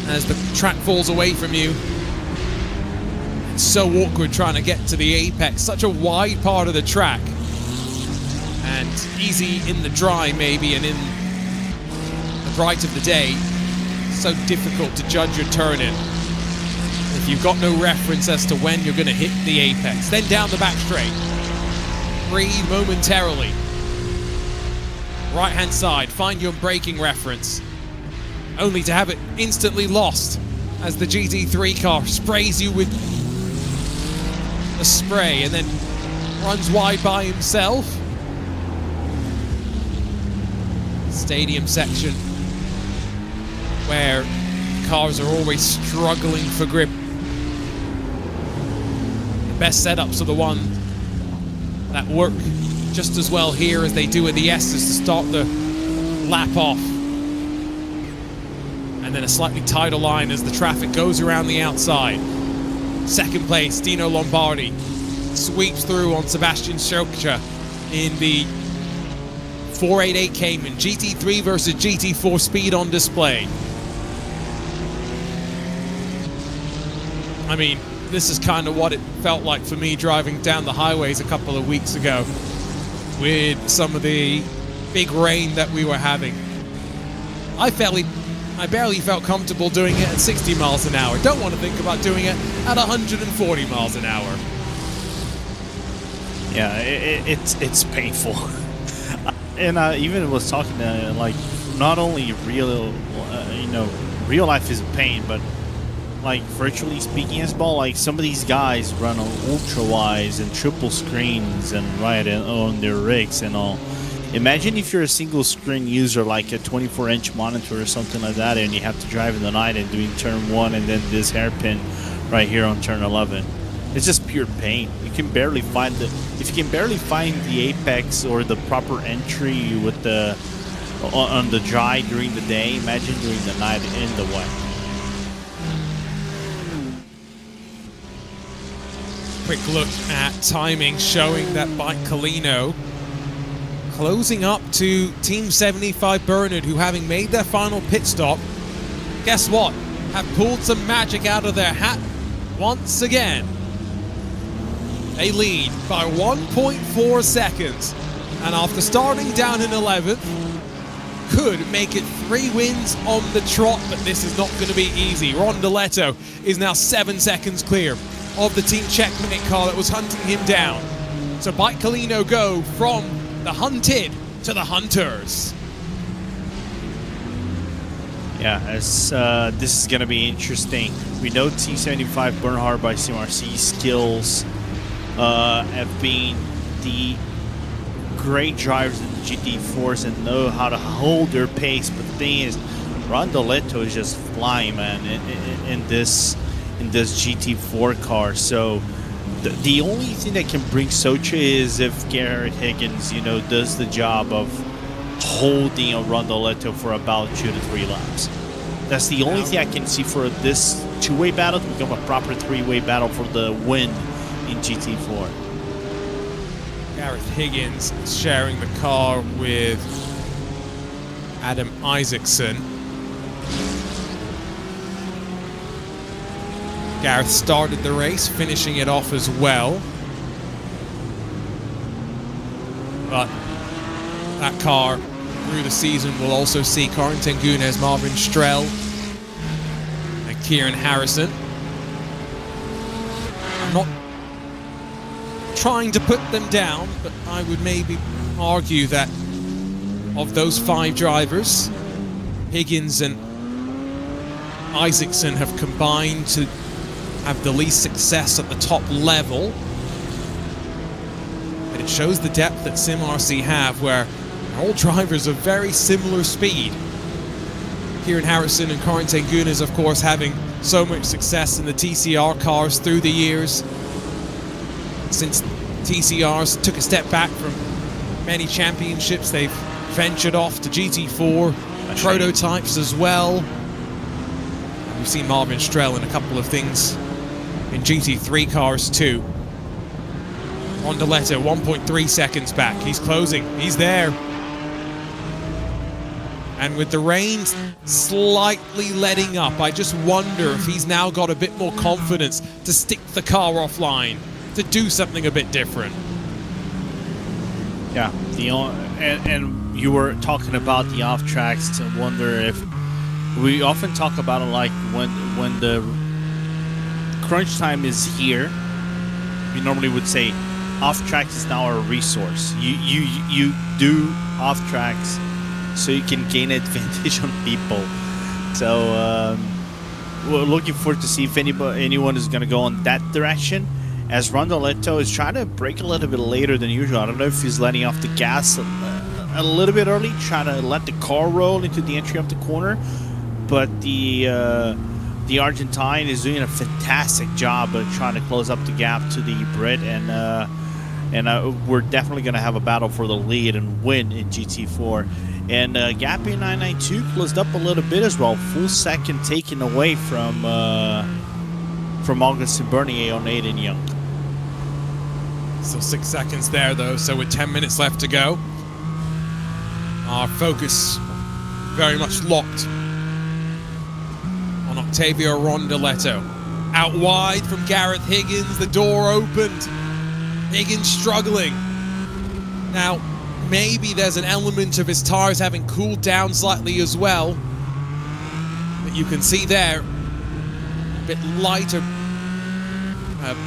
as the track falls away from you. It's so awkward trying to get to the apex, such a wide part of the track, and easy in the dry maybe, and in the bright of the day, so difficult to judge your turn in if you've got no reference as to when you're going to hit the apex. Then down the back straight, breathe momentarily, right hand side, find your braking reference, only to have it instantly lost as the GT3 car sprays you with a spray and then runs wide by himself. Stadium section where cars are always struggling for grip. The best setups are the one that work just as well here as they do at the S's to start the lap off. And then a slightly tighter line as the traffic goes around the outside. Second place, Dino Lombardi sweeps through on Sebastian Schulcher in the 488 Cayman. GT3 versus GT4 speed on display. I mean, this is kind of what it felt like for me driving down the highways a couple of weeks ago with some of the big rain that we were having. I I barely felt comfortable doing it at 60 miles an hour. Don't want to think about doing it at 140 miles an hour. Yeah, it's painful. And I even was talking to, like, not only real, real life is a pain, but like virtually speaking as well, like some of these guys run on ultra wides and triple screens and on their rigs and all. Imagine if you're a single screen user, like a 24-inch monitor or something like that, and you have to drive in the night and doing turn 1 and then this hairpin right here on turn 11. It's just pure pain. You can barely find if you can barely find the apex or the proper entry with on the dry during the day, imagine during the night in the wet. Quick look at timing showing that Baikalino closing up to Team 75 Bernard, who, having made their final pit stop, guess what? Have pulled some magic out of their hat once again. They lead by 1.4 seconds, and after starting down in 11th, could make it 3 wins on the trot, but this is not going to be easy. Rondoletto is now 7 seconds clear of the Team Checkmate car that was hunting him down. So Baikalino go from the hunted to the hunters. Yeah, this is going to be interesting. We know Team 75 Bernhard by CMRC skills have been the great drivers in the GT4s and know how to hold their pace. But the thing is, Rondoletto is just flying, man, in this GT4 car. So the only thing that can bring Sochi is if Garrett Higgins, does the job of holding a Rondoletto for about 2 to 3 laps. That's the only thing I can see for this two-way battle to become a proper three-way battle for the win in GT4. Gareth Higgins sharing the car with Adam Isaacson. Gareth started the race, finishing it off as well. But that car through the season will also see Karin Tengunes, Marvin Strell, and Kieran Harrison. I'm not trying to put them down, but I would maybe argue that of those 5 drivers, Higgins and Isaacson have combined to have the least success at the top level. But it shows the depth that SimRC have, where all drivers of very similar speed. Kieran Harrison and Karin Tengunes, of course, having so much success in the TCR cars through the years. Since TCRs took a step back from many championships, they've ventured off to GT4 prototypes as well. And we've seen Marvin Strell in a couple of things in GT3 cars too. Rondoletto 1.3 seconds back. He's closing. He's there. And with the rain slightly letting up, I just wonder if he's now got a bit more confidence to stick the car offline, to do something a bit different. Yeah, and you were talking about the off tracks, to wonder if we often talk about it, like when the crunch time is here, we normally would say off tracks is now a resource. You do off tracks so you can gain advantage on people. So we're looking forward to see if anyone is going to go in that direction, as Rondoletto is trying to brake a little bit later than usual. I don't know if he's letting off the gas a little bit early, trying to let the car roll into the entry of the corner. But the Argentine is doing a fantastic job of trying to close up the gap to the Brit, and we're definitely going to have a battle for the lead and win in GT4. And Gappy 992 closed up a little bit as well, full second taken away from Augustin Bernier on Aiden Young. Still 6 seconds there though, so with 10 minutes left to go, our focus very much locked on Octavio Rondoletto. Out wide from Gareth Higgins, the door opened. Higgins struggling. Now, maybe there's an element of his tires having cooled down slightly as well. But you can see there, a bit lighter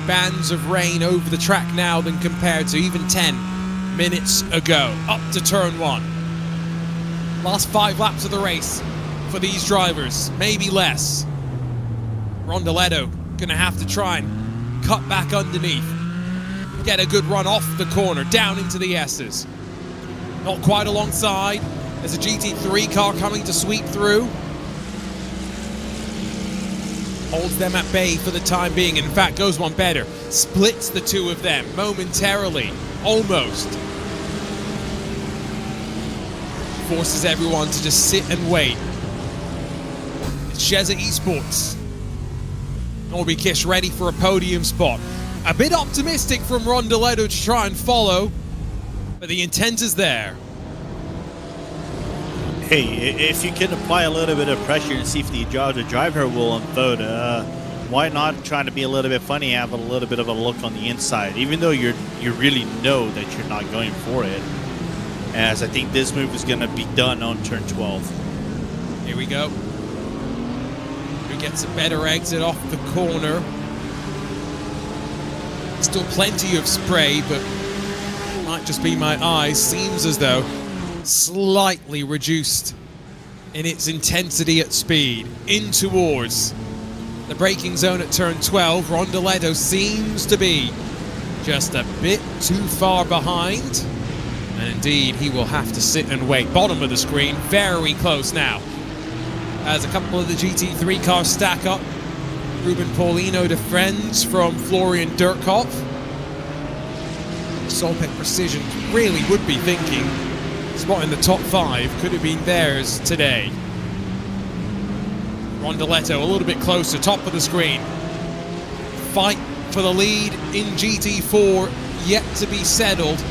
bands of rain over the track now than compared to even 10 minutes ago. Up to turn 1. Last 5 laps of the race for these drivers, maybe less. Rondeletto gonna have to try and cut back underneath. Get a good run off the corner, down into the S's. Not quite alongside. There's a GT3 car coming to sweep through. Holds them at bay for the time being. In fact, goes one better. Splits the two of them momentarily. Almost. Forces everyone to just sit and wait. It's Sheza Esports. Norby Kish ready for a podium spot. A bit optimistic from Rondeletto to try and follow, but the intent is there. Hey, if you can apply a little bit of pressure and see if the driver will unfold, why not try to be a little bit funny, have a little bit of a look on the inside, even though you really know that you're not going for it. As I think this move is going to be done on turn 12. Here we go. Who gets a better exit off the corner? Still plenty of spray, but might just be my eyes. Seems as though slightly reduced in its intensity at speed. In towards the braking zone at turn 12. Rondeletto seems to be just a bit too far behind. And indeed, he will have to sit and wait. Bottom of the screen, very close now. As a couple of the GT3 cars stack up. Ruben Paulino defends from Florian Dirkhoff. Solpec Precision really would be thinking spot in the top 5 could have been theirs today. Rondeletto a little bit closer, top of the screen. Fight for the lead in GT4 yet to be settled.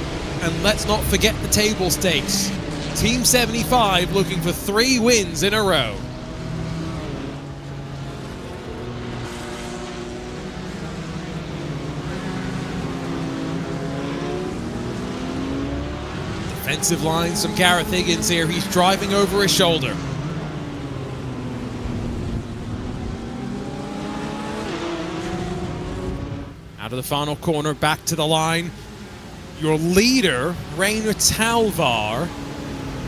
And let's not forget the table stakes. Team 75 looking for 3 wins in a row. Defensive lines from Gareth Higgins here. He's driving over his shoulder. Out of the final corner, back to the line. Your leader, Rainer Talvar,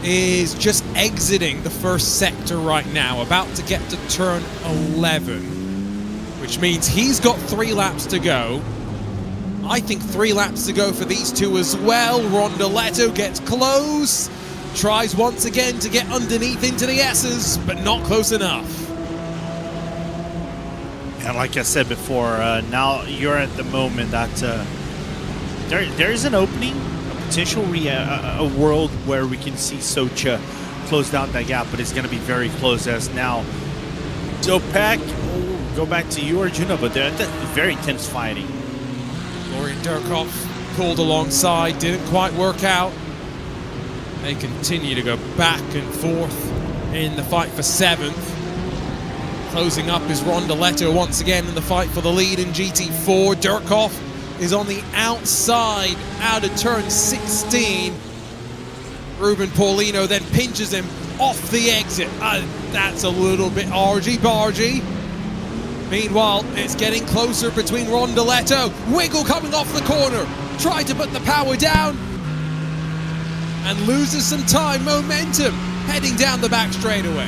is just exiting the first sector right now, about to get to turn 11, which means he's got 3 laps to go. I think 3 laps to go for these two as well. Rondeletto gets close, tries once again to get underneath into the S's, but not close enough. And like I said before, now you're at the moment that there's an opening, a potential a world where we can see Socha close down that gap, but it's going to be very close as now. Zopek, go back to you, Arjuna, but they're very intense fighting. Florian Dirkhoff pulled alongside, didn't quite work out. They continue to go back and forth in the fight for 7th. Closing up is Rondeletto once again in the fight for the lead in GT4. Dirkhoff is on the outside, out of turn 16. Ruben Paulino then pinches him off the exit. That's a little bit argy-bargy. Meanwhile, it's getting closer between Rondeletto. Wiggle coming off the corner. Tried to put the power down. And loses some time, momentum, heading down the back straightaway.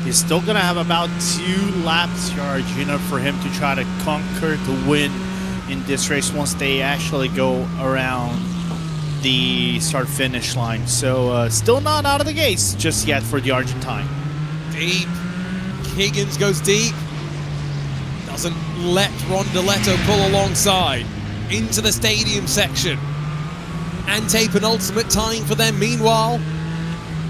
He's still going to have about 2 laps here, Arjuna, for him to try to conquer the win in this race once they actually go around the start-finish line. So still not out of the gates just yet for the Argentine. Deep. Higgins goes deep. Doesn't let Rondeletto pull alongside. Into the stadium section. And tape an ultimate tying for them. Meanwhile,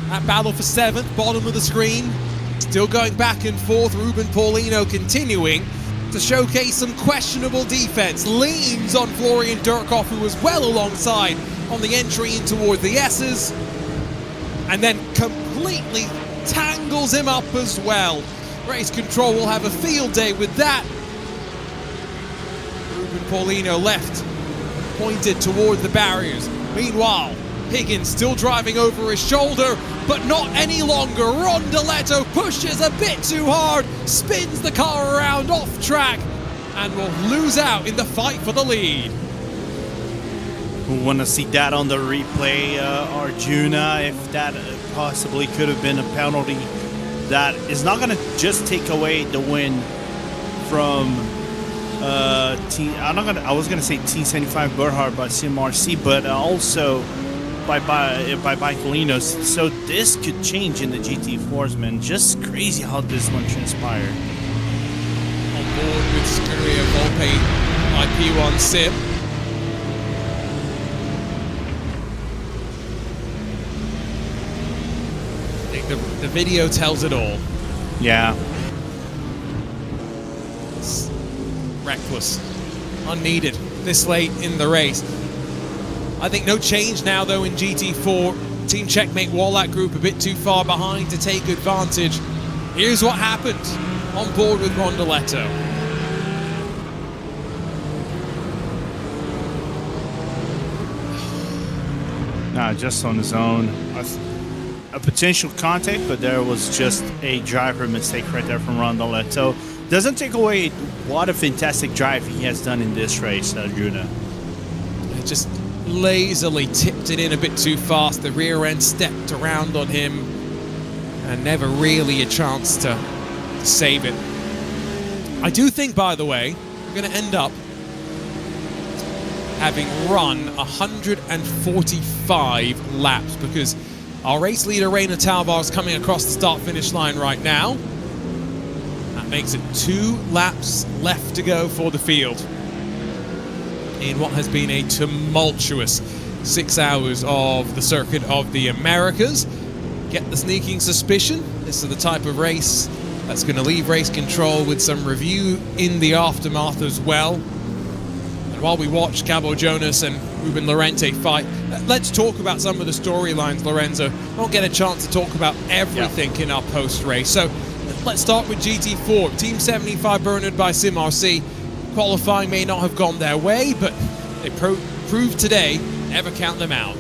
that battle for 7th, bottom of the screen. Still going back and forth. Ruben Paulino continuing to showcase some questionable defense. Leans on Florian Dirkhoff, who was well alongside on the entry in toward the S's. And then completely tangles him up as well. Race Control will have a field day with that. Ruben Paulino left, pointed toward the barriers. Meanwhile, Higgins still driving over his shoulder, but not any longer. Rondoletto pushes a bit too hard, spins the car around off track, and will lose out in the fight for the lead. We want to see that on the replay, Arjuna, if that possibly could have been a penalty. That is not going to just take away the win from I was going to say Team 75 Berhard by CMRC, but also by Bicolinos. So this could change in the GT4s, man. Just crazy how this one transpired. On board with Scuderia Volpe IP1 Sim. I think the video tells it all. Yeah. It's reckless, unneeded this late in the race. I think no change now though in GT4. Team Checkmate Wallach Group a bit too far behind to take advantage. Here's what happened on board with Rondoletto. Nah, just on his own. A potential contact, but there was just a driver mistake right there from Rondoletto. Doesn't take away what a fantastic drive he has done in this race, Arjuna. Just lazily tipped it in a bit too fast. The rear end stepped around on him and never really a chance to save it. I do think, by the way, we're going to end up having run 145 laps because our race leader, Reina Talvar, is coming across the start-finish line right now. That makes it 2 laps left to go for the field in what has been a tumultuous 6 hours of the Circuit of the Americas. Get the sneaking suspicion this is the type of race that's going to leave race control with some review in the aftermath as well. And while we watch Cabo Jonas and Ruben Lorente fight, let's talk about some of the storylines, Lorenzo. Won't get a chance to talk about everything in our post-race. So let's start with GT4. Team 75 Bernard by SimRC. Qualifying may not have gone their way, but they proved today, never count them out.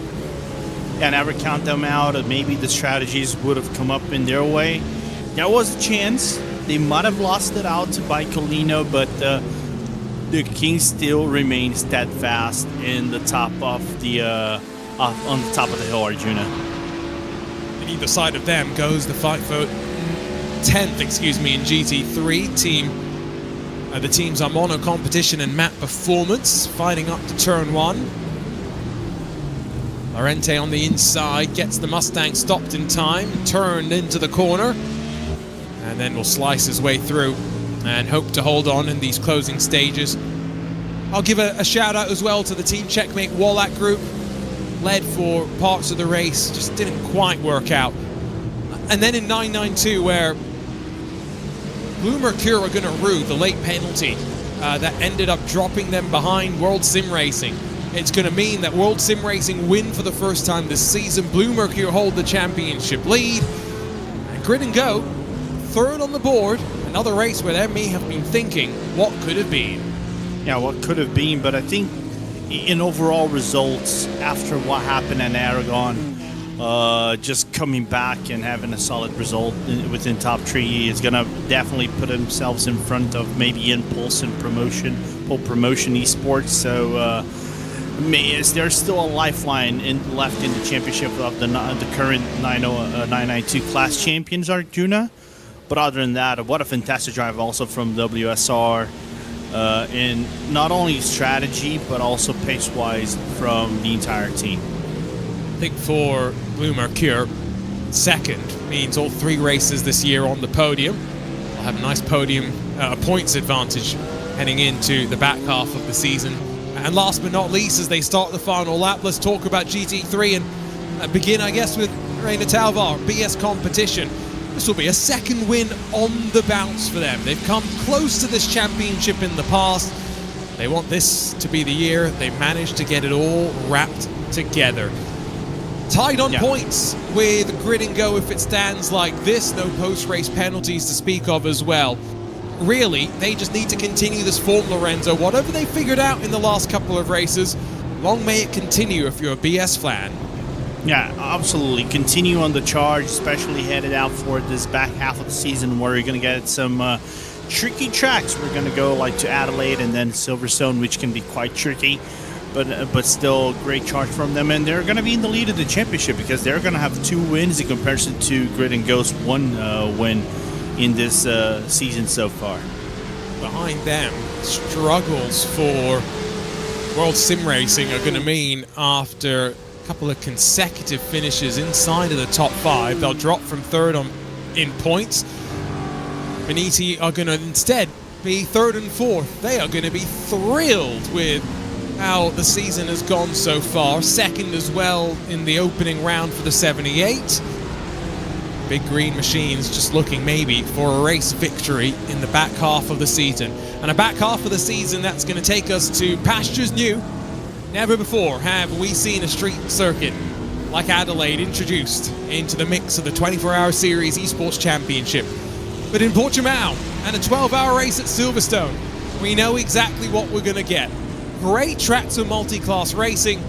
Yeah, never count them out. Maybe the strategies would have come up in their way. There was a chance. They might have lost it out to Biccolino, but the Kings still remain steadfast in the top of the on the top of the hill, Arjuna. And either side of them goes the fight for 10th, in GT3 team. The teams are Mono Competition and Map Performance, fighting up to turn 1. Lorente on the inside gets the Mustang stopped in time, turned into the corner, and then will slice his way through and hope to hold on in these closing stages. I'll give a shout out as well to the Team Checkmate Wallach Group, led for parts of the race, just didn't quite work out. And then in 992, where Blue Mercure are going to rue the late penalty that ended up dropping them behind World Sim Racing. It's going to mean that World Sim Racing win for the first time this season. Blue Mercure hold the championship lead. And Grid and Go, third on the board. Another race where they may have been thinking, what could have been? Yeah, what could have been, but I think in overall results, after what happened in Aragon, just coming back and having a solid result within top 3 is going to definitely put themselves in front of maybe Impulse and Pole Promotion Esports. So is there still a lifeline left in the championship of the current 992 class champions, Arjuna? But other than that, what a fantastic drive also from WSR in not only strategy but also pace-wise from the entire team. I think for Blue Mercure, second means all 3 races this year on the podium. I'll have a nice podium points advantage heading into the back half of the season. And last but not least, as they start the final lap, let's talk about GT3 and begin, I guess, with Reina Talvar, BS Competition. This will be a second win on the bounce for them. They've come close to this championship in the past. They want this to be the year they managed to get it all wrapped together. Tied on points with Grid and Go if it stands like this. No post-race penalties to speak of as well. Really, they just need to continue this form, Lorenzo. Whatever they figured out in the last couple of races, long may it continue if you're a BS fan. Yeah, absolutely. Continue on the charge, especially headed out for this back half of the season where you're going to get some tricky tracks. We're going to go like to Adelaide and then Silverstone, which can be quite tricky, but still great charge from them. And they're going to be in the lead of the championship because they're going to have 2 wins in comparison to Grid and Ghost 1 win in this season so far. Behind them, struggles for World Sim Racing are going to mean after couple of consecutive finishes inside of the top 5, they'll drop from 3rd in points. Beniti are going to instead be 3rd and 4th. They are going to be thrilled with how the season has gone so far. 2nd as well in the opening round for the 78. Big Green Machines just looking maybe for a race victory in the back half of the season. And a back half of the season that's going to take us to pastures new. Never before have we seen a street circuit like Adelaide introduced into the mix of the 24-hour series esports championship. But in Portimao and a 12-hour race at Silverstone, we know exactly what we're going to get. Great tracks of multi-class racing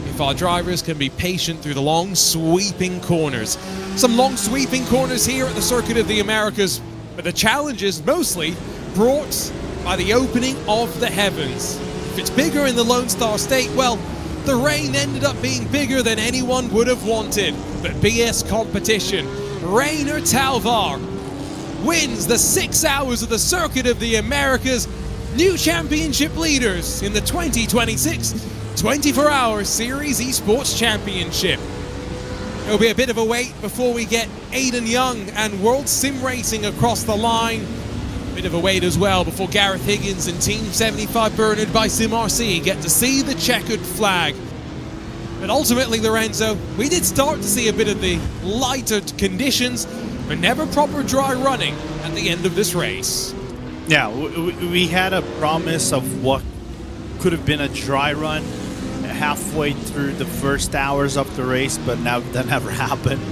if our drivers can be patient through the long sweeping corners. Some long sweeping corners here at the Circuit of the Americas, but the challenges mostly brought by the opening of the heavens. If it's bigger in the Lone Star State, well, the rain ended up being bigger than anyone would have wanted. But BS competition, Rainer Talvar wins the 6 hours of the Circuit of the Americas, new championship leaders in the 2026 24-hour Series Esports Championship. It'll be a bit of a wait before we get Aiden Young and World Sim Racing across the line. Bit of a wait as well before Gareth Higgins and Team 75 Bernard by SimRC get to see the checkered flag. But ultimately, Lorenzo, we did start to see a bit of the lighter conditions, but never proper dry running at the end of this race. Yeah, we had a promise of what could have been a dry run halfway through the first hours of the race, but now that never happened.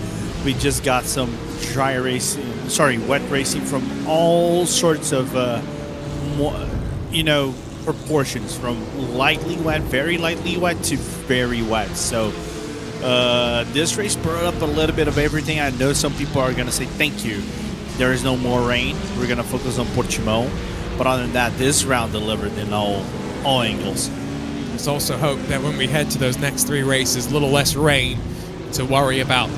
We just got some wet racing from all sorts of, proportions, from lightly wet, very lightly wet, to very wet. So this race brought up a little bit of everything. I know some people are going to say, thank you, there is no more rain. We're going to focus on Portimao. But other than that, this round delivered in all angles. Let's also hope that when we head to those next 3 races, a little less rain to worry about.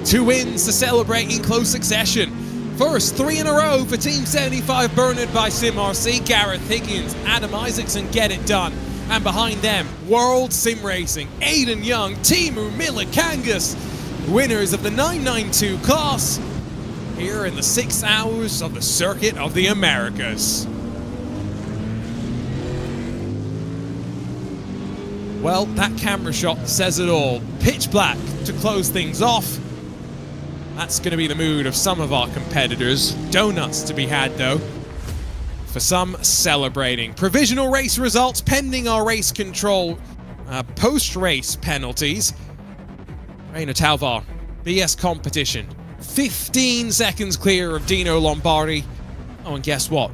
2 wins to celebrate in close succession. First, 3 in a row for Team 75 Bernard by SimRC. Gareth Higgins, Adam Isaacson get it done. And behind them, World Sim Racing, Aiden Young, Timu Milikangas, winners of the 992 class here in the 6 hours of the Circuit of the Americas. Well, that camera shot says it all. Pitch black to close things off. That's going to be the mood of some of our competitors. Donuts to be had, though, for some celebrating. Provisional race results pending our race control post-race penalties. Rainer Talvar, BS competition. 15 seconds clear of Dino Lombardi. Oh, and guess what?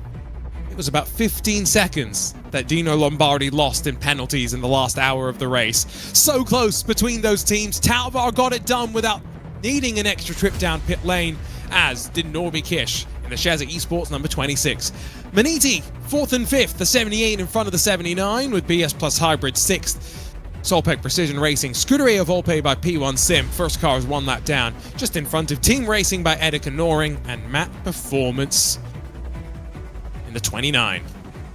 It was about 15 seconds that Dino Lombardi lost in penalties in the last hour of the race. So close between those teams. Talvar got it done without needing an extra trip down pit lane, as did Norby Kish in the Shazza Esports number 26. Maniti, 4th and 5th, the 78 in front of the 79, with BS Plus Hybrid 6th. Solpec Precision Racing, Scuderia Volpe by P1 Sim, first car is 1 lap down, just in front of Team Racing by Edeka Noring and Matt Performance in the 29.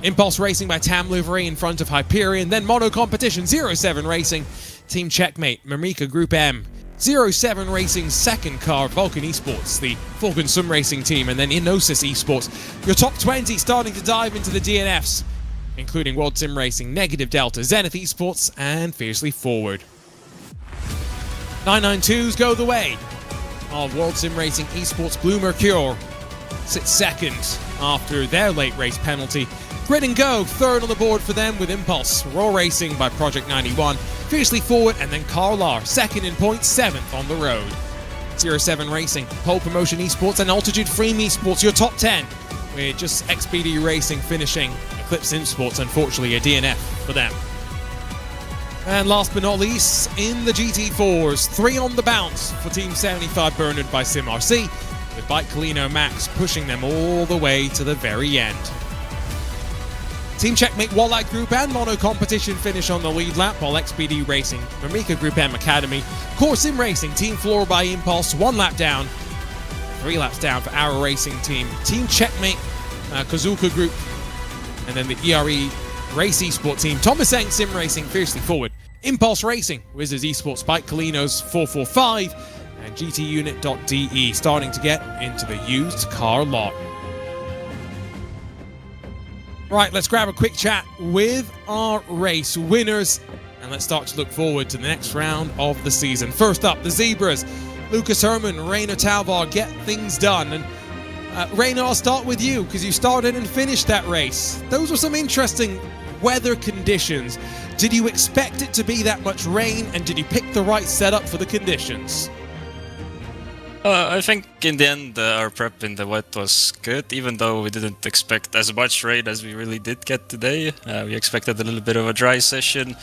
Impulse Racing by Tam Livery in front of Hyperion, then Mono Competition, 07 Racing, Team Checkmate, Mamrika Group M, 07 Racing's second car, Vulcan Esports, the Falcon Sim Racing team, and then Inosis Esports. Your top 20 starting to dive into the DNFs, including World Sim Racing, Negative Delta, Zenith Esports, and Fiercely Forward. 992s go the way of World Sim Racing Esports. Blue Mercure sits second after their late race penalty. Grid and Go, third on the board for them with Impulse. Raw Racing by Project 91. Fiercely Forward, and then Carlar, second in points, 7th on the road. 07 Racing, Pole Promotion Esports, and Altitude Frame Esports, your top 10, with just XBD Racing finishing. Eclipse Esports, unfortunately, a DNF for them. And last but not least, in the GT4s, 3 on the bounce for Team 75 Bernard by SimRC, with Bike Colino Max pushing them all the way to the very end. Team Checkmate Wallach Group and Mono Competition finish on the lead lap, while XPD Racing, Mamica Group M Academy, Core Sim Racing, Team Floor by Impulse, 1 lap down, 3 laps down for our racing team. Team Checkmate, Kazuka Group, and then the ERE Race Esport team, Thomas Eng Sim Racing fiercely forward. Impulse Racing, Wizards Esports, Bike Colinos 445, and GTUnit.de starting to get into the used car lot. Right, let's grab a quick chat with our race winners, and let's start to look forward to the next round of the season. First up, the Zebras. Lucas Herman, Rainer Talvar get things done. And Rainer, I'll start with you, because you started and finished that race. Those were some interesting weather conditions. Did you expect it to be that much rain, and did you pick the right setup for the conditions? I think in the end our prep in the wet was good, even though we didn't expect as much rain as we really did get today. We expected a little bit of a dry session,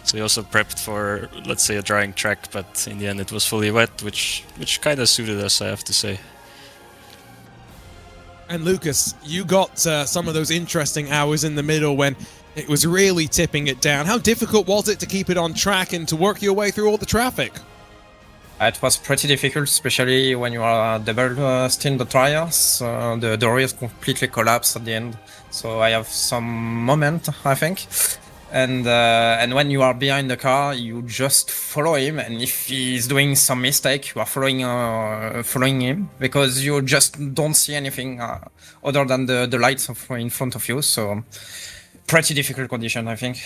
so we also prepped for, let's say, a drying track, but in the end it was fully wet, which kind of suited us, I have to say. And Lucas, you got some of those interesting hours in the middle when it was really tipping it down. How difficult was it to keep it on track and to work your way through all the traffic? It was pretty difficult, especially when you are double still the tires. The race completely collapsed at the end, so I have some moment, I think. And when you are behind the car, you just follow him, and if he's doing some mistake, you are following him, because you just don't see anything other than the lights in front of you. So pretty difficult condition, I think.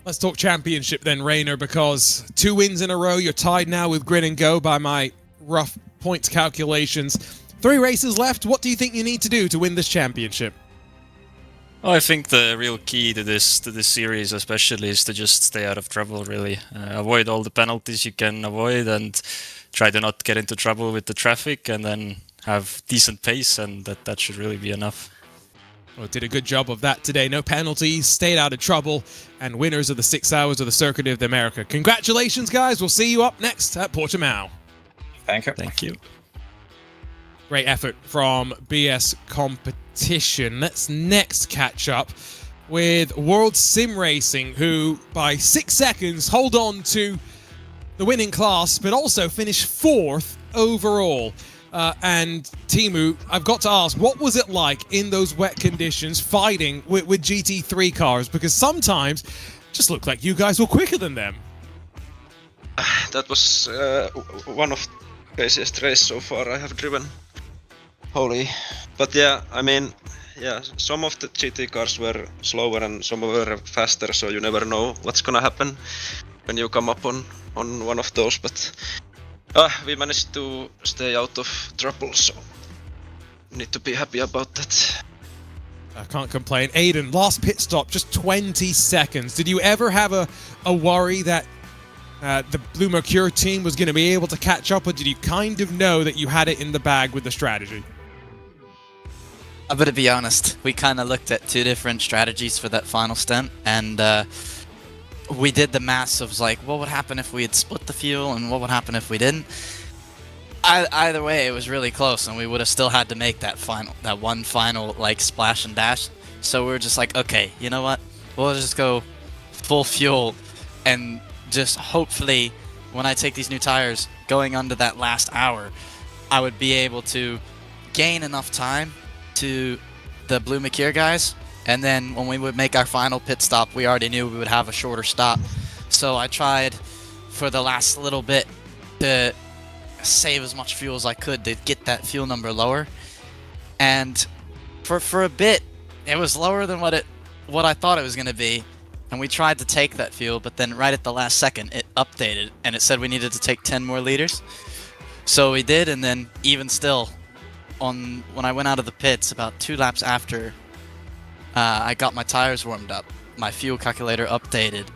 Let's talk championship then, Rainer, because 2 wins in a row. You're tied now with Grid and Go by my rough points calculations. 3 races left. What do you think you need to do to win this championship? Well, I think the real key to this series especially is to just stay out of trouble, really. Avoid all the penalties you can avoid and try to not get into trouble with the traffic, and then have decent pace, and that should really be enough. Well, did a good job of that today. No penalties, stayed out of trouble, and winners of the 6 hours of the Circuit of America. Congratulations, guys. We'll see you up next at Portimao. Thank you. Thank you. Great effort from BS Competition. Let's next catch up with World Sim Racing, who by 6 seconds hold on to the winning class, but also finish 4th overall. And Teemu, I've got to ask, what was it like in those wet conditions fighting with GT3 cars? Because sometimes it just looked like you guys were quicker than them. That was one of the craziest races so far I have driven. Holy. But yeah, I mean, yeah, some of the GT cars were slower and some were faster, so you never know what's gonna happen when you come up on one of those, but we managed to stay out of trouble, so need to be happy about that. I can't complain. Aiden, last pit stop, just 20 seconds. Did you ever have a worry that the Blue Mercure team was going to be able to catch up, or did you kind of know that you had it in the bag with the strategy? I'm gonna be honest, we kind of looked at 2 different strategies for that final stint, and we did the maths of like, what would happen if we had split the fuel, and what would happen if we didn't? Either way, it was really close, and we would have still had to make that one final like splash and dash. So we were just like, okay, you know what? We'll just go full fuel, and just hopefully, when I take these new tires, going under that last hour, I would be able to gain enough time to the Blue Mercure guys, and then when we would make our final pit stop, we already knew we would have a shorter stop. So I tried for the last little bit to save as much fuel as I could to get that fuel number lower. And for a bit, it was lower than what I thought it was going to be. And we tried to take that fuel, but then right at the last second, it updated, and it said we needed to take 10 more liters. So we did, and then even still, when I went out of the pits about 2 laps after I got my tires warmed up, my fuel calculator updated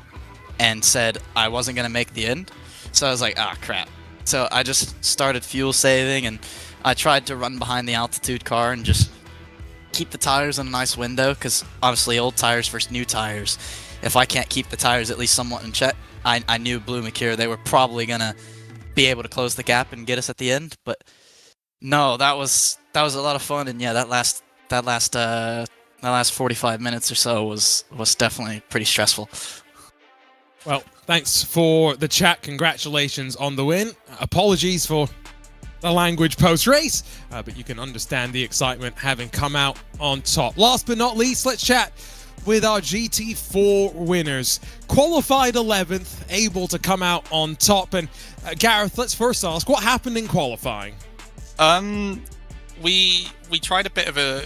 and said I wasn't going to make the end. So I was like, ah, crap. So I just started fuel saving, and I tried to run behind the altitude car and just keep the tires in a nice window, because obviously old tires versus new tires. if I can't keep the tires at least somewhat in check, I knew Blue Makira, they were probably gonna be able to close the gap and get us at the end. But no, that was a lot of fun, and yeah, that last 45 minutes or so was definitely pretty stressful. Well, thanks for the chat. Congratulations on the win. Apologies for the language post-race, but you can understand the excitement having come out on top. Last but not least, let's chat with our GT4 winners. Qualified 11th, able to come out on top. And Gareth, let's first ask, what happened in qualifying? We tried a bit of a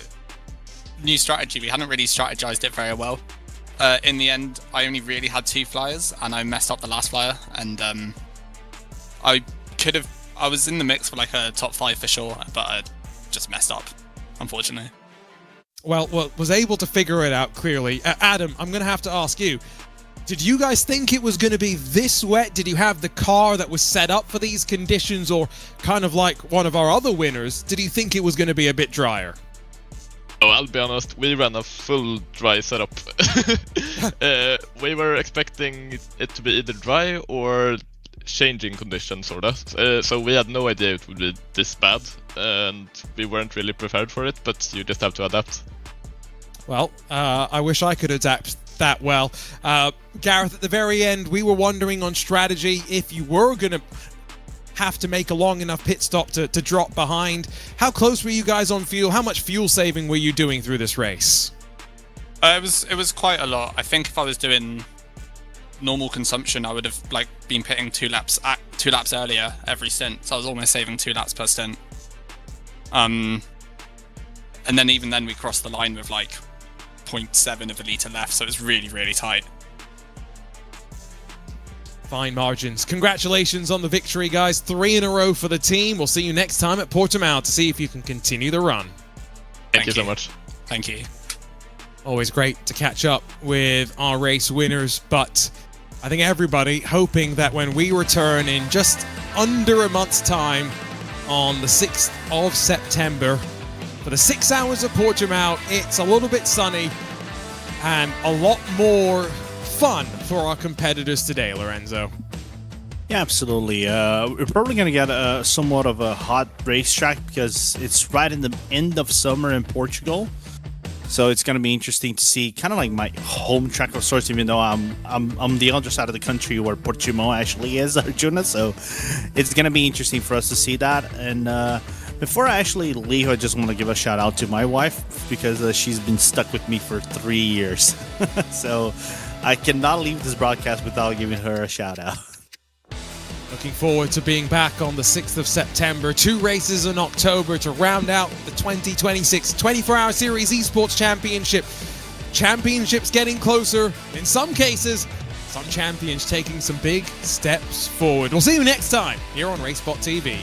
new strategy. We hadn't really strategized it very well. In the end, I only really had 2 flyers, and I messed up the last flyer. And I was in the mix for like a top 5 for sure, but I just messed up, unfortunately. Well, was able to figure it out clearly. Adam, I'm going to have to ask you, did you guys think it was going to be this wet? Did you have the car that was set up for these conditions, or kind of like one of our other winners, did you think it was going to be a bit drier? Oh, I'll be honest, we ran a full dry setup. We were expecting it to be either dry or changing conditions, sort of. So we had no idea it would be this bad, and we weren't really prepared for it, but you just have to adapt. Well, I wish I could adapt that well. Gareth, at the very end, we were wondering on strategy if you were going to have to make a long enough pit stop to drop behind. How close were you guys on fuel? How much fuel saving were you doing through this race? It was quite a lot. I think if I was doing normal consumption, I would have been pitting 2 laps earlier every stint. So I was almost saving 2 laps per stint. And then even then we crossed the line with 0.7 of a litre left, so it was really, really tight. Fine margins. Congratulations on the victory, guys. 3 in a row for the team. We'll see you next time at Portimao to see if you can continue the run. Thank you so much. Thank you. Always great to catch up with our race winners, but I think everybody hoping that when we return in just under a month's time on the 6th of September for the 6 hours of Portimao, it's a little bit sunny and a lot more fun for our competitors today, Lorenzo. Yeah, absolutely. We're probably going to get somewhat of a hot racetrack because it's right in the end of summer in Portugal. So it's going to be interesting to see, kind of like my home track of sorts, even though I'm the other side of the country where Portimao actually is, Arjuna. So it's going to be interesting for us to see that. And before I actually leave, I just want to give a shout out to my wife because she's been stuck with me for 3 years. So I cannot leave this broadcast without giving her a shout out. Looking forward to being back on the 6th of September. 2 races in October to round out the 2026 24-hour series esports championship. Championships getting closer. In some cases, some champions taking some big steps forward. We'll see you next time here on RaceSpotTV.